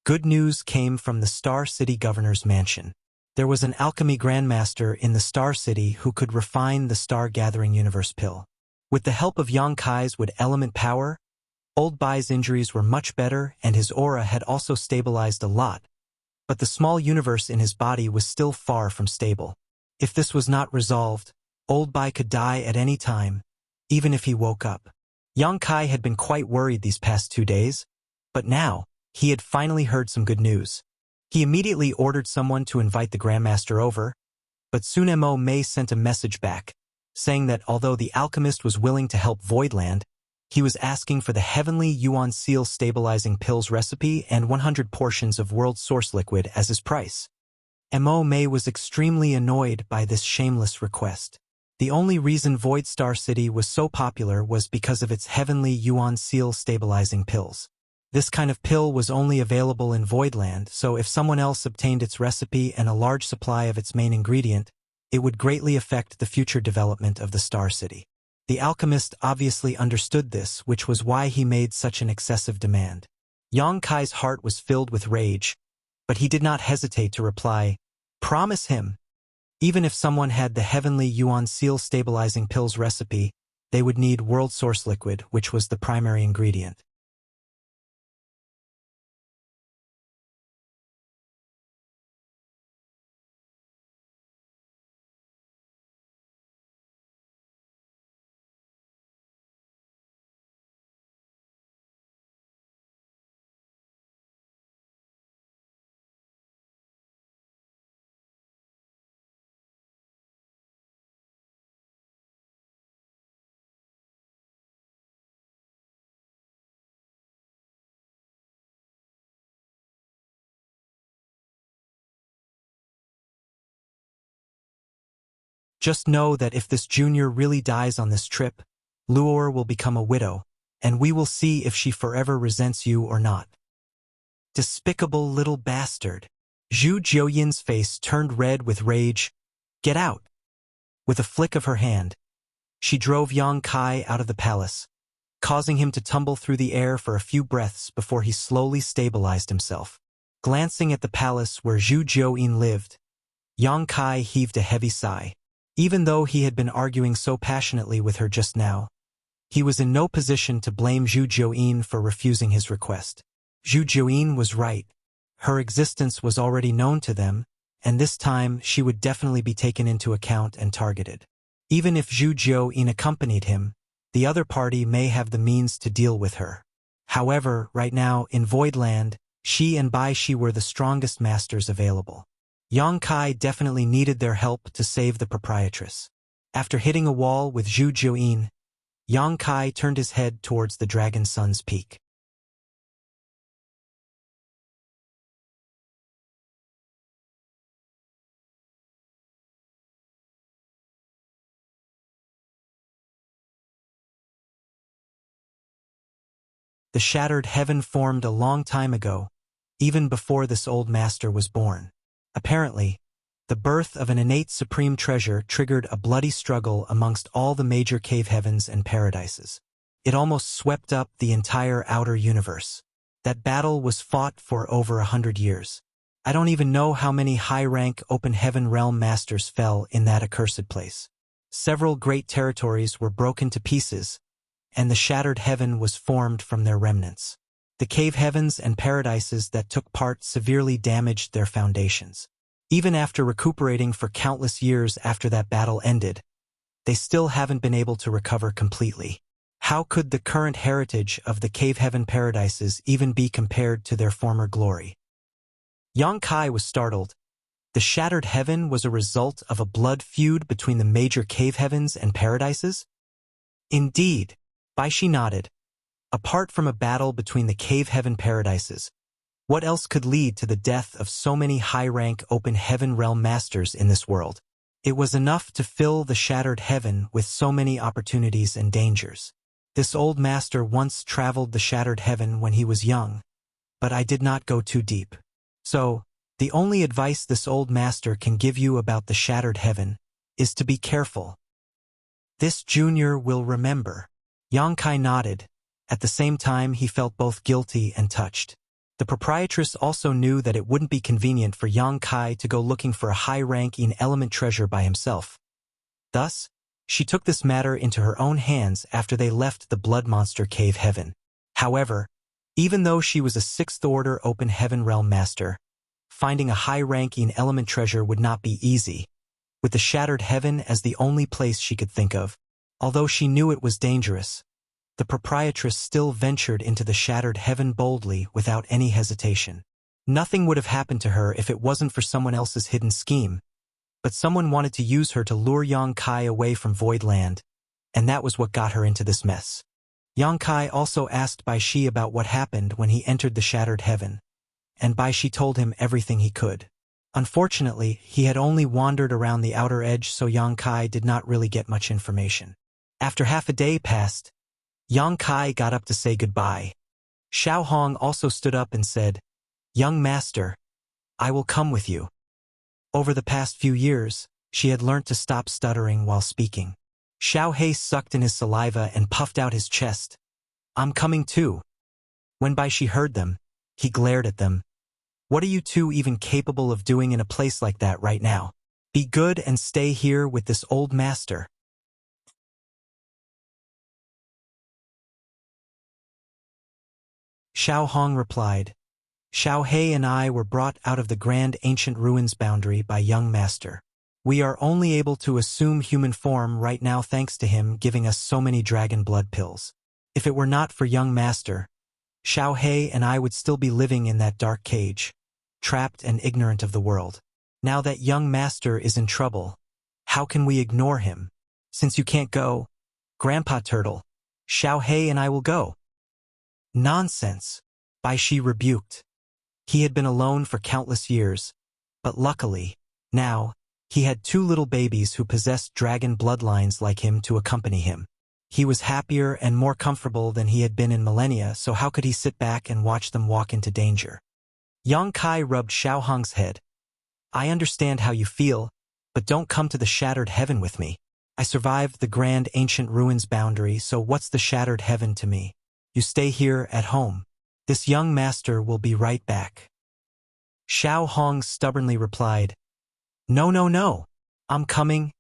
[SPEAKER 1] good news came from the Star City Governor's mansion. There was an alchemy grandmaster in the Star City who could refine the star-gathering universe pill. With the help of Yang Kai's wood element power, old Bai's injuries were much better and his aura had also stabilized a lot, but the small universe in his body was still far from stable. If this was not resolved, old Bai could die at any time, even if he woke up. Yang Kai had been quite worried these past 2 days, but now, he had finally heard some good news. He immediately ordered someone to invite the Grandmaster over, but soon Mo May sent a message back, saying that although the alchemist was willing to help Voidland, he was asking for the Heavenly Yuan Seal Stabilizing Pills recipe and 100 portions of World Source Liquid as his price. Mo May was extremely annoyed by this shameless request. The only reason Void Star City was so popular was because of its Heavenly Yuan Seal Stabilizing Pills. This kind of pill was only available in Voidland, so if someone else obtained its recipe and a large supply of its main ingredient, it would greatly affect the future development of the Star City. The alchemist obviously understood this, which was why he made such an excessive demand. Yang Kai's heart was filled with rage, but he did not hesitate to reply, "Promise him." Even if someone had the Heavenly Yuan Seal Stabilizing Pills recipe, they would need World Source Liquid, which was the primary ingredient. Just know that if this junior really dies on this trip, Luor will become a widow, and we will see if she forever resents you or not. Despicable little bastard. Zhu Jiuyin's face turned red with rage. Get out! With a flick of her hand, she drove Yang Kai out of the palace, causing him to tumble through the air for a few breaths before he slowly stabilized himself. Glancing at the palace where Zhu Jiuyin lived, Yang Kai heaved a heavy sigh. Even though he had been arguing so passionately with her just now, he was in no position to blame Zhu Jiuyin for refusing his request. Zhu Jiuyin was right. Her existence was already known to them, and this time she would definitely be taken into account and targeted. Even if Zhu Jiuyin accompanied him, the other party may have the means to deal with her. However, right now, in Voidland, she and Bai Shi were the strongest masters available. Yang Kai definitely needed their help to save the proprietress. After hitting a wall with Zhu Jiuyin, Yang Kai turned his head towards the Dragon Sun's peak. The shattered heaven formed a long time ago, even before this old master was born. Apparently, The birth of an innate supreme treasure triggered a bloody struggle amongst all the major cave heavens and paradises. It almost swept up the entire outer universe. That battle was fought for over 100 years. I don't even know how many high-rank open heaven realm masters fell in that accursed place. Several great territories were broken to pieces, and the shattered heaven was formed from their remnants. The cave heavens and paradises that took part severely damaged their foundations. Even after recuperating for countless years after that battle ended, they still haven't been able to recover completely. How could the current heritage of the cave heaven paradises even be compared to their former glory? Yang Kai was startled. The shattered heaven was a result of a blood feud between the major cave heavens and paradises? Indeed, Bai Shi nodded. Apart from a battle between the cave heaven paradises, what else could lead to the death of so many high-rank open heaven realm masters in this world? It was enough to fill the shattered heaven with so many opportunities and dangers. This old master once traveled the shattered heaven when he was young, but I did not go too deep. So, the only advice this old master can give you about the shattered heaven is to be careful. This junior will remember. Yang Kai nodded. At the same time, he felt both guilty and touched. The proprietress also knew that it wouldn't be convenient for Yang Kai to go looking for a high-ranking element treasure by himself. Thus, she took this matter into her own hands after they left the Blood Monster Cave Heaven. However, even though she was a 6th Order Open Heaven Realm Master, finding a high-ranking element treasure would not be easy, with the Shattered Heaven as the only place she could think of. Although she knew it was dangerous, the proprietress still ventured into the Shattered Heaven boldly without any hesitation. Nothing would have happened to her if it wasn't for someone else's hidden scheme, but someone wanted to use her to lure Yang Kai away from Void Land, and that was what got her into this mess. Yang Kai also asked Bai Shi about what happened when he entered the Shattered Heaven, and Bai Shi told him everything he could. Unfortunately, he had only wandered around the outer edge, so Yang Kai did not really get much information. After half a day passed, Yang Kai got up to say goodbye. Xiao Hong also stood up and said, "Young master, I will come with you." Over the past few years, she had learnt to stop stuttering while speaking. Xiao He sucked in his saliva and puffed out his chest. "I'm coming too." When Bai Shi heard them, he glared at them. "What are you two even capable of doing in a place like that right now? Be good and stay here with this old master." Xiao Hong replied, "Xiao He and I were brought out of the grand ancient ruins boundary by young master. We are only able to assume human form right now thanks to him giving us so many dragon blood pills. If it were not for young master, Xiao He and I would still be living in that dark cage, trapped and ignorant of the world. Now that young master is in trouble, how can we ignore him? Since you can't go, Grandpa Turtle, Xiao He and I will go." "Nonsense," Bai Shi rebuked. He had been alone for countless years, but luckily, now, he had 2 little babies who possessed dragon bloodlines like him to accompany him. He was happier and more comfortable than he had been in millennia, so how could he sit back and watch them walk into danger? Yang Kai rubbed Xiao Hong's head. "I understand how you feel, but don't come to the Shattered Heaven with me. I survived the grand ancient ruins boundary, so what's the Shattered Heaven to me? You stay here at home. This young master will be right back." Xiao Hong stubbornly replied, "No, no, no. I'm coming.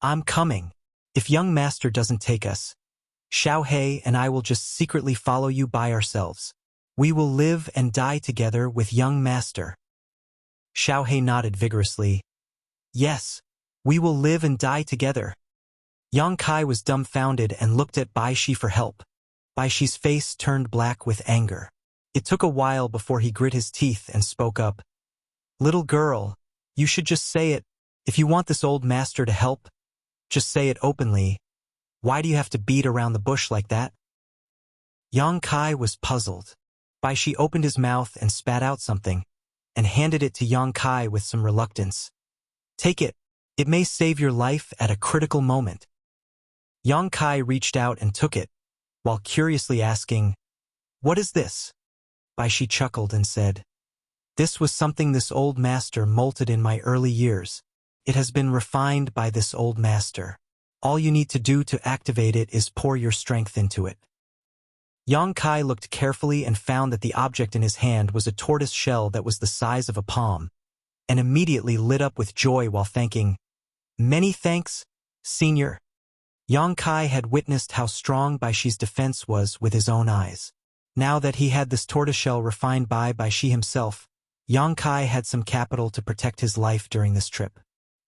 [SPEAKER 1] I'm coming. If young master doesn't take us, Xiao He and I will just secretly follow you by ourselves. We will live and die together with young master." Xiao He nodded vigorously. "Yes, we will live and die together." Yang Kai was dumbfounded and looked at Bai Shi for help. Bai Shi's face turned black with anger. It took a while before he grit his teeth and spoke up. "Little girl, you should just say it. If you want this old master to help, just say it openly. Why do you have to beat around the bush like that?" Yang Kai was puzzled. Bai Shi opened his mouth and spat out something, and handed it to Yang Kai with some reluctance. "Take it. It may save your life at a critical moment." Yang Kai reached out and took it, while curiously asking, "What is this?" Bai Shi chuckled and said, "This was something this old master molted in my early years. It has been refined by this old master. All you need to do to activate it is pour your strength into it. Yang Kai looked carefully and found that the object in his hand was a tortoise shell that was the size of a palm, and immediately lit up with joy while thanking, "Many thanks, Senior." Yang Kai had witnessed how strong Bai Shi's defense was with his own eyes. Now that he had this tortoiseshell refined by Bai Shi himself, Yang Kai had some capital to protect his life during this trip.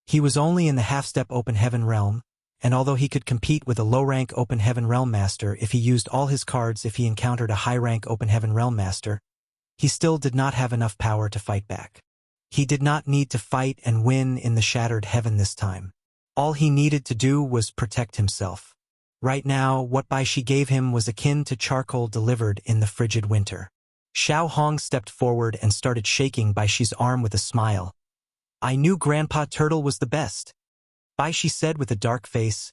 [SPEAKER 1] He was only in the half-step open heaven realm, and although he could compete with a low-rank open heaven realm master if he used all his cards if he encountered a high-rank open heaven realm master, he still did not have enough power to fight back. He did not need to fight and win in the shattered heaven this time. All he needed to do was protect himself. Right now, what Bai Shi gave him was akin to charcoal delivered in the frigid winter. Xiao Hong stepped forward and started shaking Bai Shi's arm with a smile. "I knew Grandpa Turtle was the best," Bai Shi said with a dark face.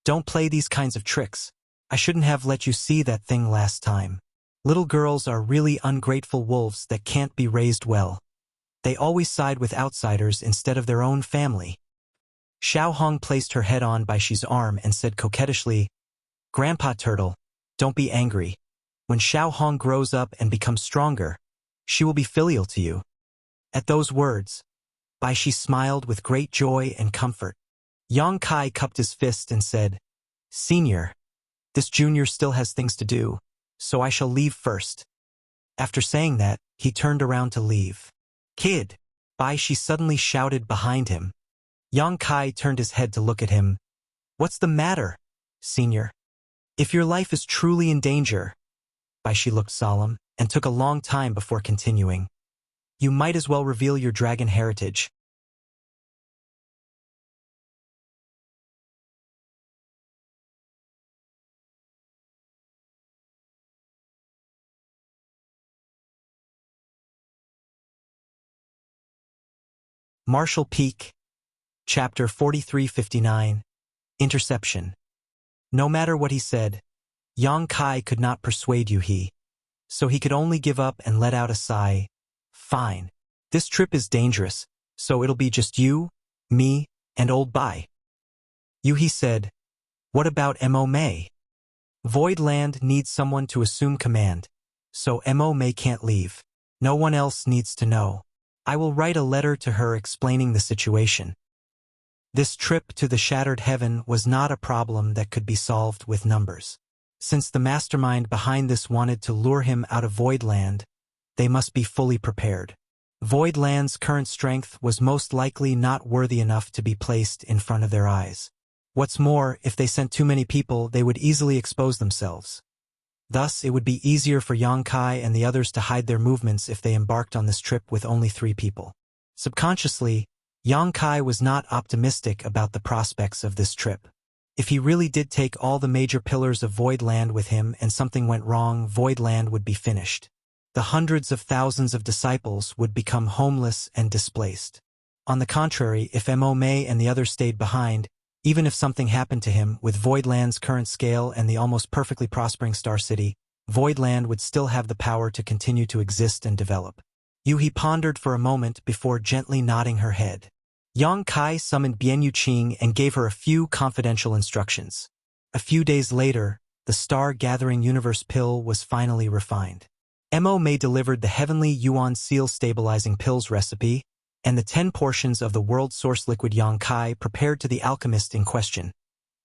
[SPEAKER 1] "Don't play these kinds of tricks. I shouldn't have let you see that thing last time. Little girls are really ungrateful wolves that can't be raised well. They always side with outsiders instead of their own family." Xiao Hong placed her head on Bai Shi's arm and said coquettishly, "Grandpa Turtle, don't be angry. When Xiao Hong grows up and becomes stronger, she will be filial to you." At those words, Bai Shi smiled with great joy and comfort. Yang Kai cupped his fist and said, "Senior, this junior still has things to do, so I shall leave first." After saying that, he turned around to leave. "Kid!" Bai Shi suddenly shouted behind him. Yang Kai turned his head to look at him. "What's the matter, Senior? If your life is truly in danger," Bai Shi looked solemn and took a long time before continuing, "you might as well reveal your dragon heritage." Marshall Peak, Chapter 4359, Interception. No matter what he said, Yang Kai could not persuade Yuhi, so he could only give up and let out a sigh. "Fine. This trip is dangerous, so it'll be just you, me, and old Bai." Yuhi said, "What about Mo Mei? Void Land needs someone to assume command, so Mo Mei can't leave. No one else needs to know. I will write a letter to her explaining the situation." This trip to the shattered heaven was not a problem that could be solved with numbers. Since the mastermind behind this wanted to lure him out of Void Land, they must be fully prepared. Void Land's current strength was most likely not worthy enough to be placed in front of their eyes. What's more, if they sent too many people, they would easily expose themselves. Thus, it would be easier for Yang Kai and the others to hide their movements if they embarked on this trip with only 3 people. Subconsciously, Yang Kai was not optimistic about the prospects of this trip. If he really did take all the major pillars of Void Land with him and something went wrong, Void Land would be finished. The hundreds of thousands of disciples would become homeless and displaced. On the contrary, if Mo Mei and the others stayed behind, even if something happened to him, with Void Land's current scale and the almost perfectly prospering Star City, Void Land would still have the power to continue to exist and develop. Yuhi pondered for a moment before gently nodding her head. Yang Kai summoned Bian Yuqing and gave her a few confidential instructions. A few days later, the Star-Gathering Universe pill was finally refined. Mo Mei delivered the Heavenly Yuan Seal Stabilizing Pills recipe, and the 10 portions of the World Source Liquid Yang Kai prepared to the alchemist in question,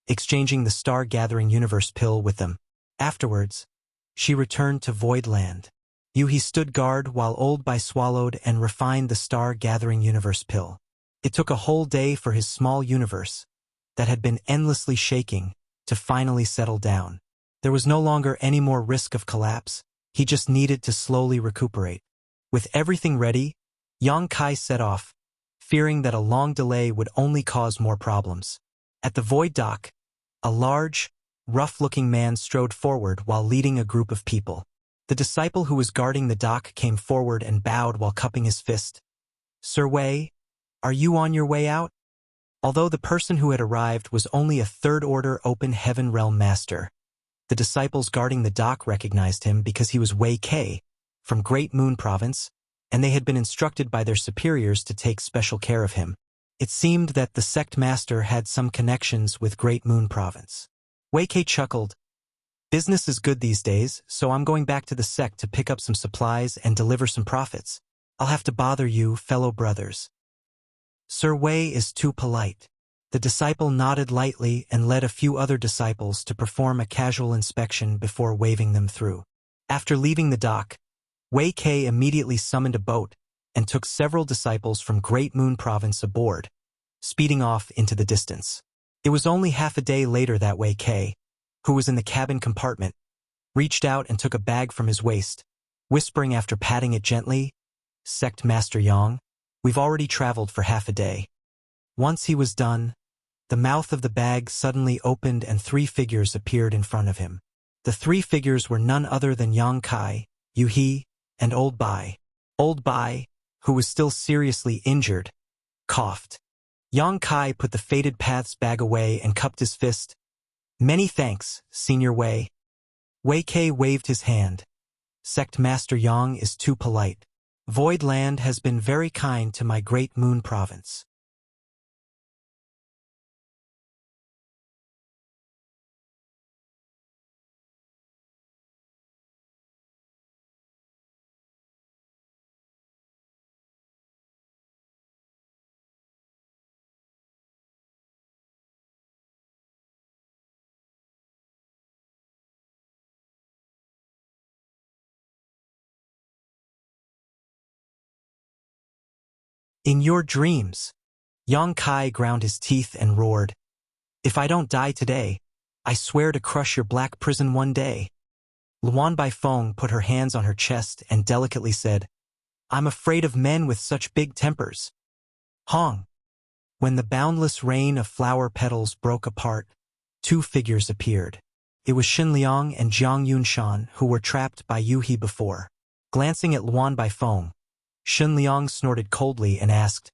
[SPEAKER 1] exchanging the Star-Gathering Universe pill with them. Afterwards, she returned to Void Land. Yuhi stood guard while Old Bai swallowed and refined the Star-Gathering Universe pill. It took a whole day for his small universe, that had been endlessly shaking, to finally settle down. There was no longer any more risk of collapse, he just needed to slowly recuperate. With everything ready, Yang Kai set off, fearing that a long delay would only cause more problems. At the Void Dock, a large, rough-looking man strode forward while leading a group of people. The disciple who was guarding the dock came forward and bowed while cupping his fist. "Sir Wei, are you on your way out?" Although the person who had arrived was only a third-order Open Heaven Realm Master, the disciples guarding the dock recognized him because he was Wei Kei, from Great Moon Province, and they had been instructed by their superiors to take special care of him. It seemed that the sect master had some connections with Great Moon Province. Wei Kei chuckled. Business is good these days, so I'm going back to the sect to pick up some supplies and deliver some profits. I'll have to bother you, fellow brothers. Sir Wei is too polite. The disciple nodded lightly and led a few other disciples to perform a casual inspection before waving them through. After leaving the dock, Wei Kei immediately summoned a boat and took several disciples from Great Moon Province aboard, speeding off into the distance. It was only half a day later that Wei Kei, who was in the cabin compartment, reached out and took a bag from his waist, whispering after patting it gently, "Sect Master Yang, we've already traveled for half a day." Once he was done, the mouth of the bag suddenly opened and 3 figures appeared in front of him. The 3 figures were none other than Yang Kai, Yu He, and Old Bai. Old Bai, who was still seriously injured, coughed. Yang Kai put the Fated Paths bag away and cupped his fist. "Many thanks, Senior Wei." Wei Kei waved his hand. "Sect Master Yang is too polite. Void Land has been very kind to my Great Moon Province." "In your dreams," Yang Kai ground his teeth and roared, "If I don't die today, I swear to crush your black prison one day." Luan Baifeng put her hands on her chest and delicately said, "I'm afraid of men with such big tempers." Hong. When the boundless rain of flower petals broke apart, 2 figures appeared. It was Xin Liang and Jiang Yunshan, who were trapped by Yu He before. Glancing at Luan Baifeng, Xin Liang snorted coldly and asked,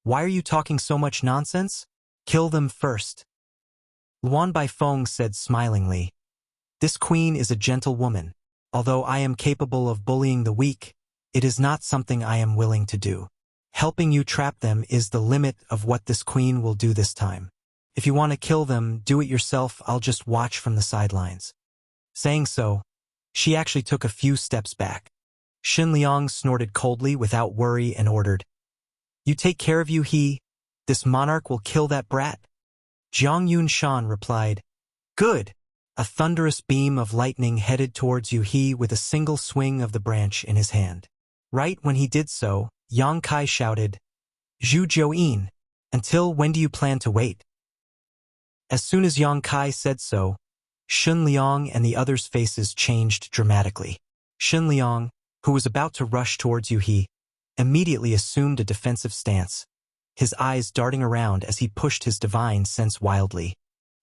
[SPEAKER 1] "Why are you talking so much nonsense? Kill them first." Luan Baifeng said smilingly, "This queen is a gentle woman. Although I am capable of bullying the weak, it is not something I am willing to do. Helping you trap them is the limit of what this queen will do this time. If you want to kill them, do it yourself. I'll just watch from the sidelines." Saying so, she actually took a few steps back. Xin Liang snorted coldly without worry and ordered, "You take care of Yu He. This monarch will kill that brat." Jiang Yunshan replied, "Good." A thunderous beam of lightning headed towards Yu He with a single swing of the branch in his hand. Right when he did so, Yang Kai shouted, "Zhu Jiuyin, until when do you plan to wait?" As soon as Yang Kai said so, Xin Liang and the others' faces changed dramatically. Xin Liang, who was about to rush towards Yu He, immediately assumed a defensive stance, his eyes darting around as he pushed his divine sense wildly.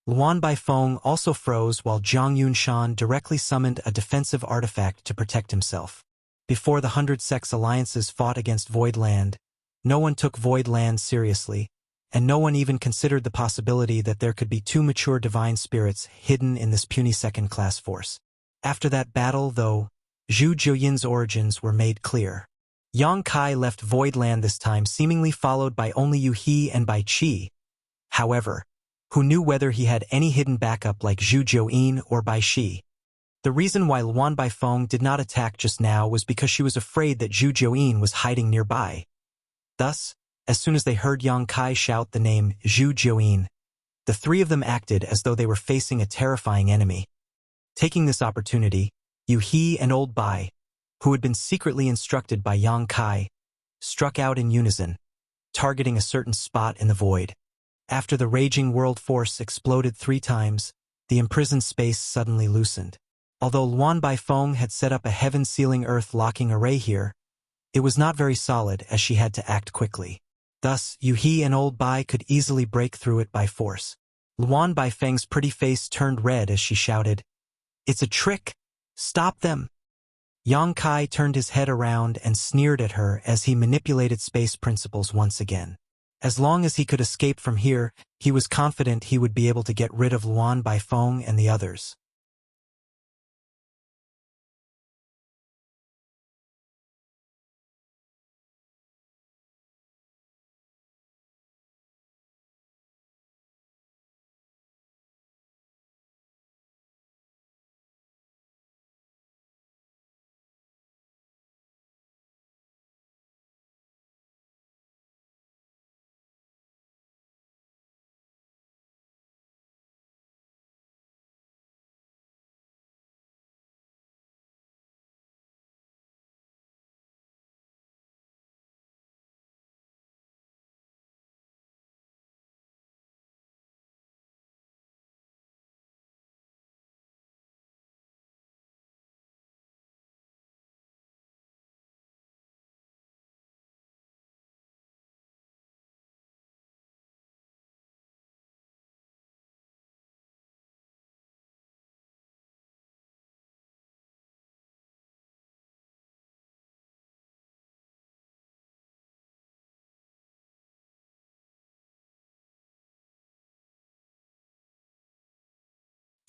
[SPEAKER 1] Luan Baifeng also froze while Jiang Yunshan directly summoned a defensive artifact to protect himself. Before the 100 Sects alliances fought against Void Land, no one took Void Land seriously, and no one even considered the possibility that there could be 2 mature divine spirits hidden in this puny second-class force. After that battle, though, Zhu Jiuyin's origins were made clear. Yang Kai left Void Land this time, seemingly followed by only Yu He and Bai Qi. However, who knew whether he had any hidden backup like Zhu Jiuyin or Bai Qi? The reason why Luan Baifeng did not attack just now was because she was afraid that Zhu Jiuyin was hiding nearby. Thus, as soon as they heard Yang Kai shout the name Zhu Jiuyin, the 3 of them acted as though they were facing a terrifying enemy. Taking this opportunity, Yu He and Old Bai, who had been secretly instructed by Yang Kai, struck out in unison, targeting a certain spot in the void. After the raging world force exploded 3 times, the imprisoned space suddenly loosened. Although Luan Baifeng had set up a heaven-sealing earth-locking array here, it was not very solid as she had to act quickly. Thus, Yu He and Old Bai could easily break through it by force. Luan Baifeng's pretty face turned red as she shouted, "It's a trick! Stop them!" Yang Kai turned his head around and sneered at her as he manipulated space principles once again. As long as he could escape from here, he was confident he would be able to get rid of Luan Baifeng and the others.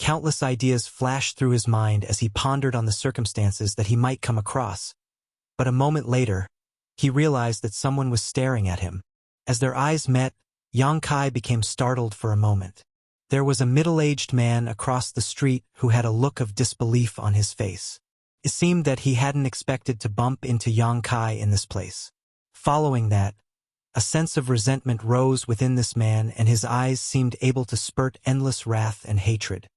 [SPEAKER 1] Countless ideas flashed through his mind as he pondered on the circumstances that he might come across. But a moment later, he realized that someone was staring at him. As their eyes met, Yang Kai became startled for a moment. There was a middle-aged man across the street who had a look of disbelief on his face. It seemed that he hadn't expected to bump into Yang Kai in this place. Following that, a sense of resentment rose within this man, and his eyes seemed able to spurt endless wrath and hatred.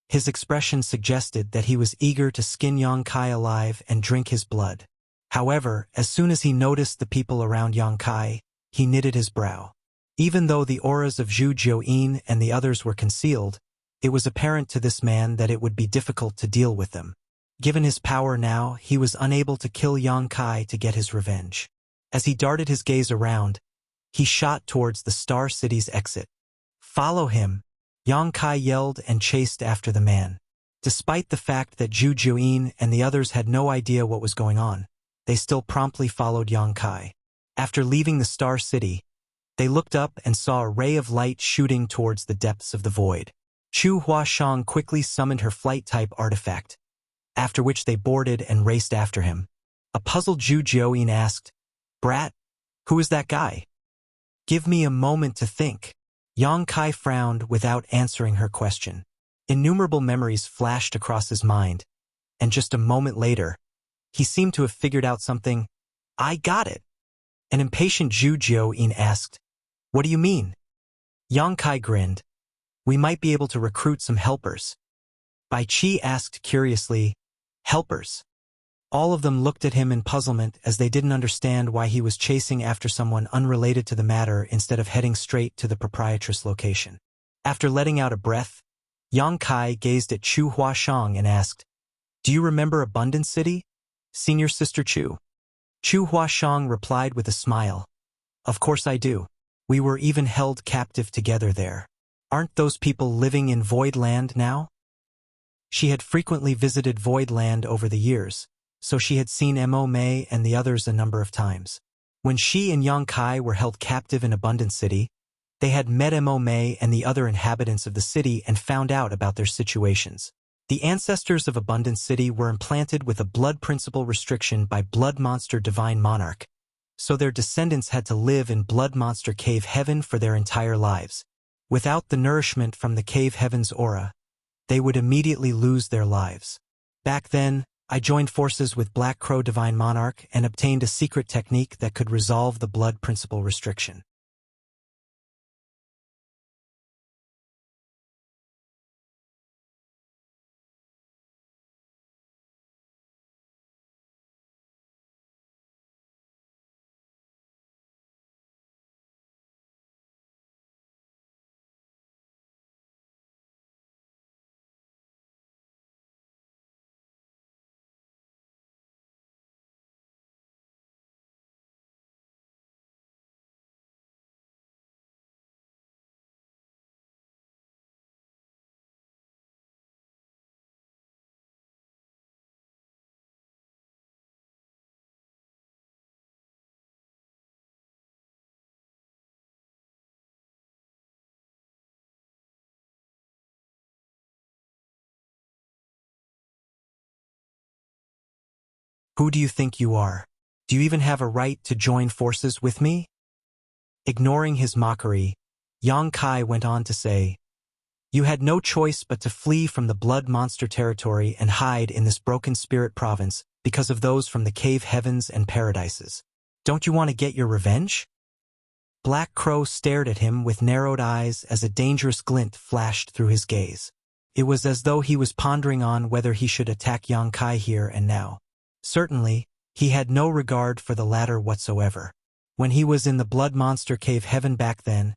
[SPEAKER 1] His expression suggested that he was eager to skin Yang Kai alive and drink his blood. However, as soon as he noticed the people around Yang Kai, he knitted his brow. Even though the auras of Zhu Jiuyin and the others were concealed, it was apparent to this man that it would be difficult to deal with them. Given his power now, he was unable to kill Yang Kai to get his revenge. As he darted his gaze around, he shot towards the Star City's exit. "Follow him!" Yang Kai yelled and chased after the man. Despite the fact that Zhu Jiuyin and the others had no idea what was going on, they still promptly followed Yang Kai. After leaving the Star City, they looked up and saw a ray of light shooting towards the depths of the void. Chu Huashang quickly summoned her flight-type artifact, after which they boarded and raced after him. A puzzled Zhu Jiuyin asked, "Brat, who is that guy?" "Give me a moment to think." Yang Kai frowned without answering her question. Innumerable memories flashed across his mind, and just a moment later, he seemed to have figured out something. "I got it." An impatient Zhu Jiuyin asked, "What do you mean?" Yang Kai grinned. "We might be able to recruit some helpers." Bai Qi asked curiously, "Helpers?" All of them looked at him in puzzlement as they didn't understand why he was chasing after someone unrelated to the matter instead of heading straight to the proprietress location. After letting out a breath, Yang Kai gazed at Chu Huashang and asked, "Do you remember Abundant City, Senior Sister Chu?" Chu Huashang replied with a smile, "Of course I do. We were even held captive together there. Aren't those people living in Void Land now?" She had frequently visited Void Land over the years, so she had seen Mo Mei and the others a number of times. When she and Yang Kai were held captive in Abundant City, they had met Mo Mei and the other inhabitants of the city and found out about their situations. The ancestors of Abundant City were implanted with a blood principle restriction by Blood Monster Divine Monarch, so their descendants had to live in Blood Monster Cave Heaven for their entire lives. Without the nourishment from the Cave Heaven's aura, they would immediately lose their lives. Back then, I joined forces with Black Crow Divine Monarch and obtained a secret technique that could resolve the blood principle restriction. "Who do you think you are? Do you even have a right to join forces with me?" Ignoring his mockery, Yang Kai went on to say, "You had no choice but to flee from the blood monster territory and hide in this broken spirit province because of those from the cave heavens and paradises. Don't you want to get your revenge?" Black Crow stared at him with narrowed eyes as a dangerous glint flashed through his gaze. It was as though he was pondering on whether he should attack Yang Kai here and now. Certainly, he had no regard for the latter whatsoever. When he was in the Blood Monster Cave Heaven back then,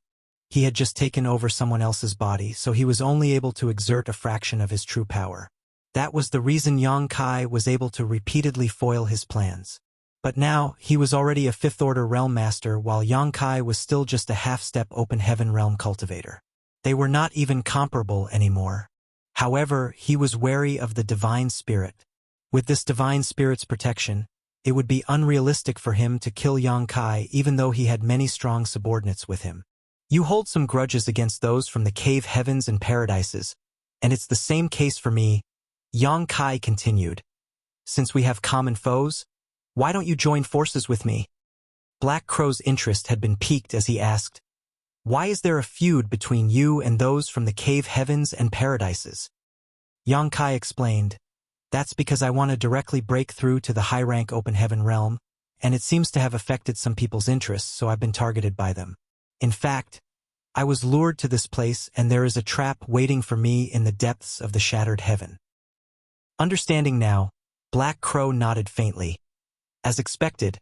[SPEAKER 1] he had just taken over someone else's body, so he was only able to exert a fraction of his true power. That was the reason Yang Kai was able to repeatedly foil his plans. But now, he was already a fifth-order realm master while Yang Kai was still just a half-step open heaven realm cultivator. They were not even comparable anymore. However, he was wary of the divine spirit. With this divine spirit's protection, it would be unrealistic for him to kill Yang Kai even though he had many strong subordinates with him. "You hold some grudges against those from the cave heavens and paradises, And it's the same case for me, Yang Kai continued. Since we have common foes, why don't you join forces with me? Black Crow's interest had been piqued as he asked, why is there a feud between you and those from the cave heavens and paradises? Yang Kai explained, that's because I want to directly break through to the high-rank open heaven realm, and it seems to have affected some people's interests, so I've been targeted by them. In fact, I was lured to this place and there is a trap waiting for me in the depths of the shattered heaven. Understanding now, Black Crow nodded faintly. As expected,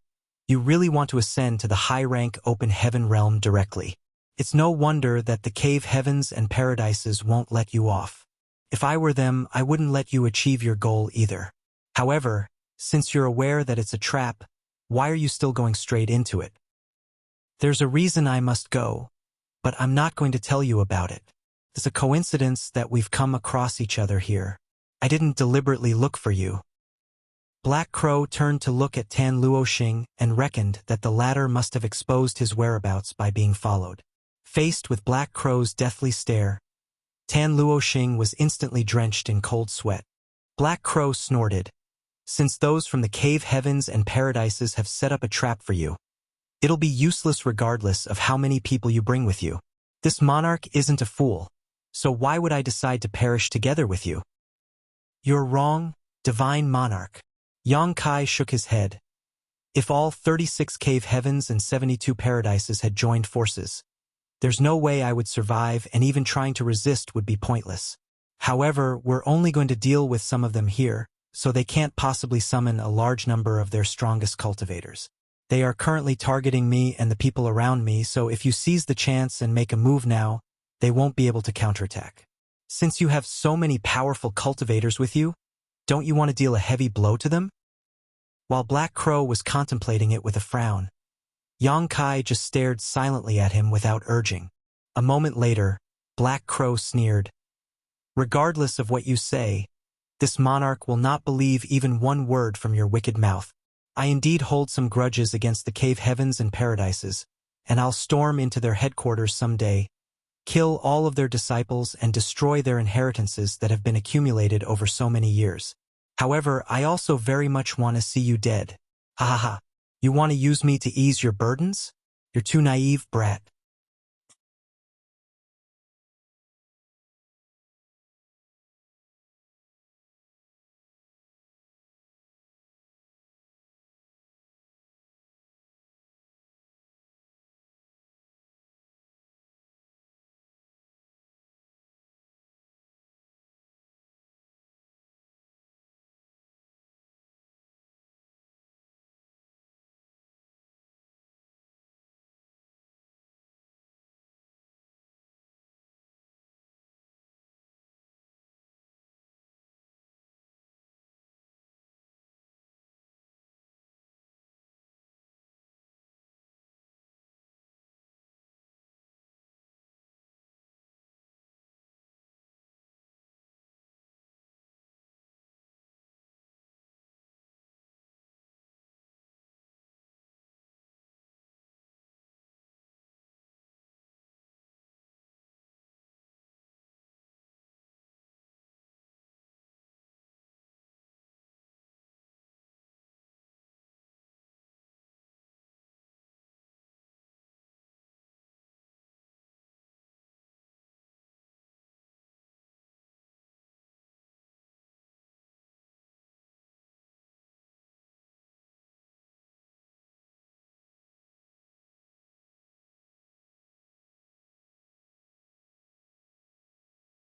[SPEAKER 1] you really want to ascend to the high-rank open heaven realm directly. It's no wonder that the cave heavens and paradises won't let you off. If I were them, I wouldn't let you achieve your goal either. However, since you're aware that it's a trap, why are you still going straight into it? There's a reason I must go, but I'm not going to tell you about it. It's a coincidence that we've come across each other here. I didn't deliberately look for you. Black Crow turned to look at Tan Luoxing and reckoned that the latter must have exposed his whereabouts by being followed. Faced with Black Crow's deathly stare, Tan Luoxing was instantly drenched in cold sweat. Black Crow snorted. Since those from the cave heavens and paradises have set up a trap for you, it'll be useless regardless of how many people you bring with you. This monarch isn't a fool, so why would I decide to perish together with you? You're wrong, divine monarch. Yang Kai shook his head. If all 36 cave heavens and 72 paradises had joined forces, there's no way I would survive, and even trying to resist would be pointless. However, we're only going to deal with some of them here, so they can't possibly summon a large number of their strongest cultivators. They are currently targeting me and the people around me, so if you seize the chance and make a move now, they won't be able to counterattack. Since you have so many powerful cultivators with you, don't you want to deal a heavy blow to them? While Black Crow was contemplating it with a frown, Yang Kai just stared silently at him without urging. A moment later, Black Crow sneered. Regardless of what you say, this monarch will not believe even one word from your wicked mouth. I indeed hold some grudges against the cave heavens and paradises, and I'll storm into their headquarters someday, kill all of their disciples and destroy their inheritances that have been accumulated over so many years. However, I also very much want to see you dead. Ha ha ha. You want to use me to ease your burdens? You're too naive, brat.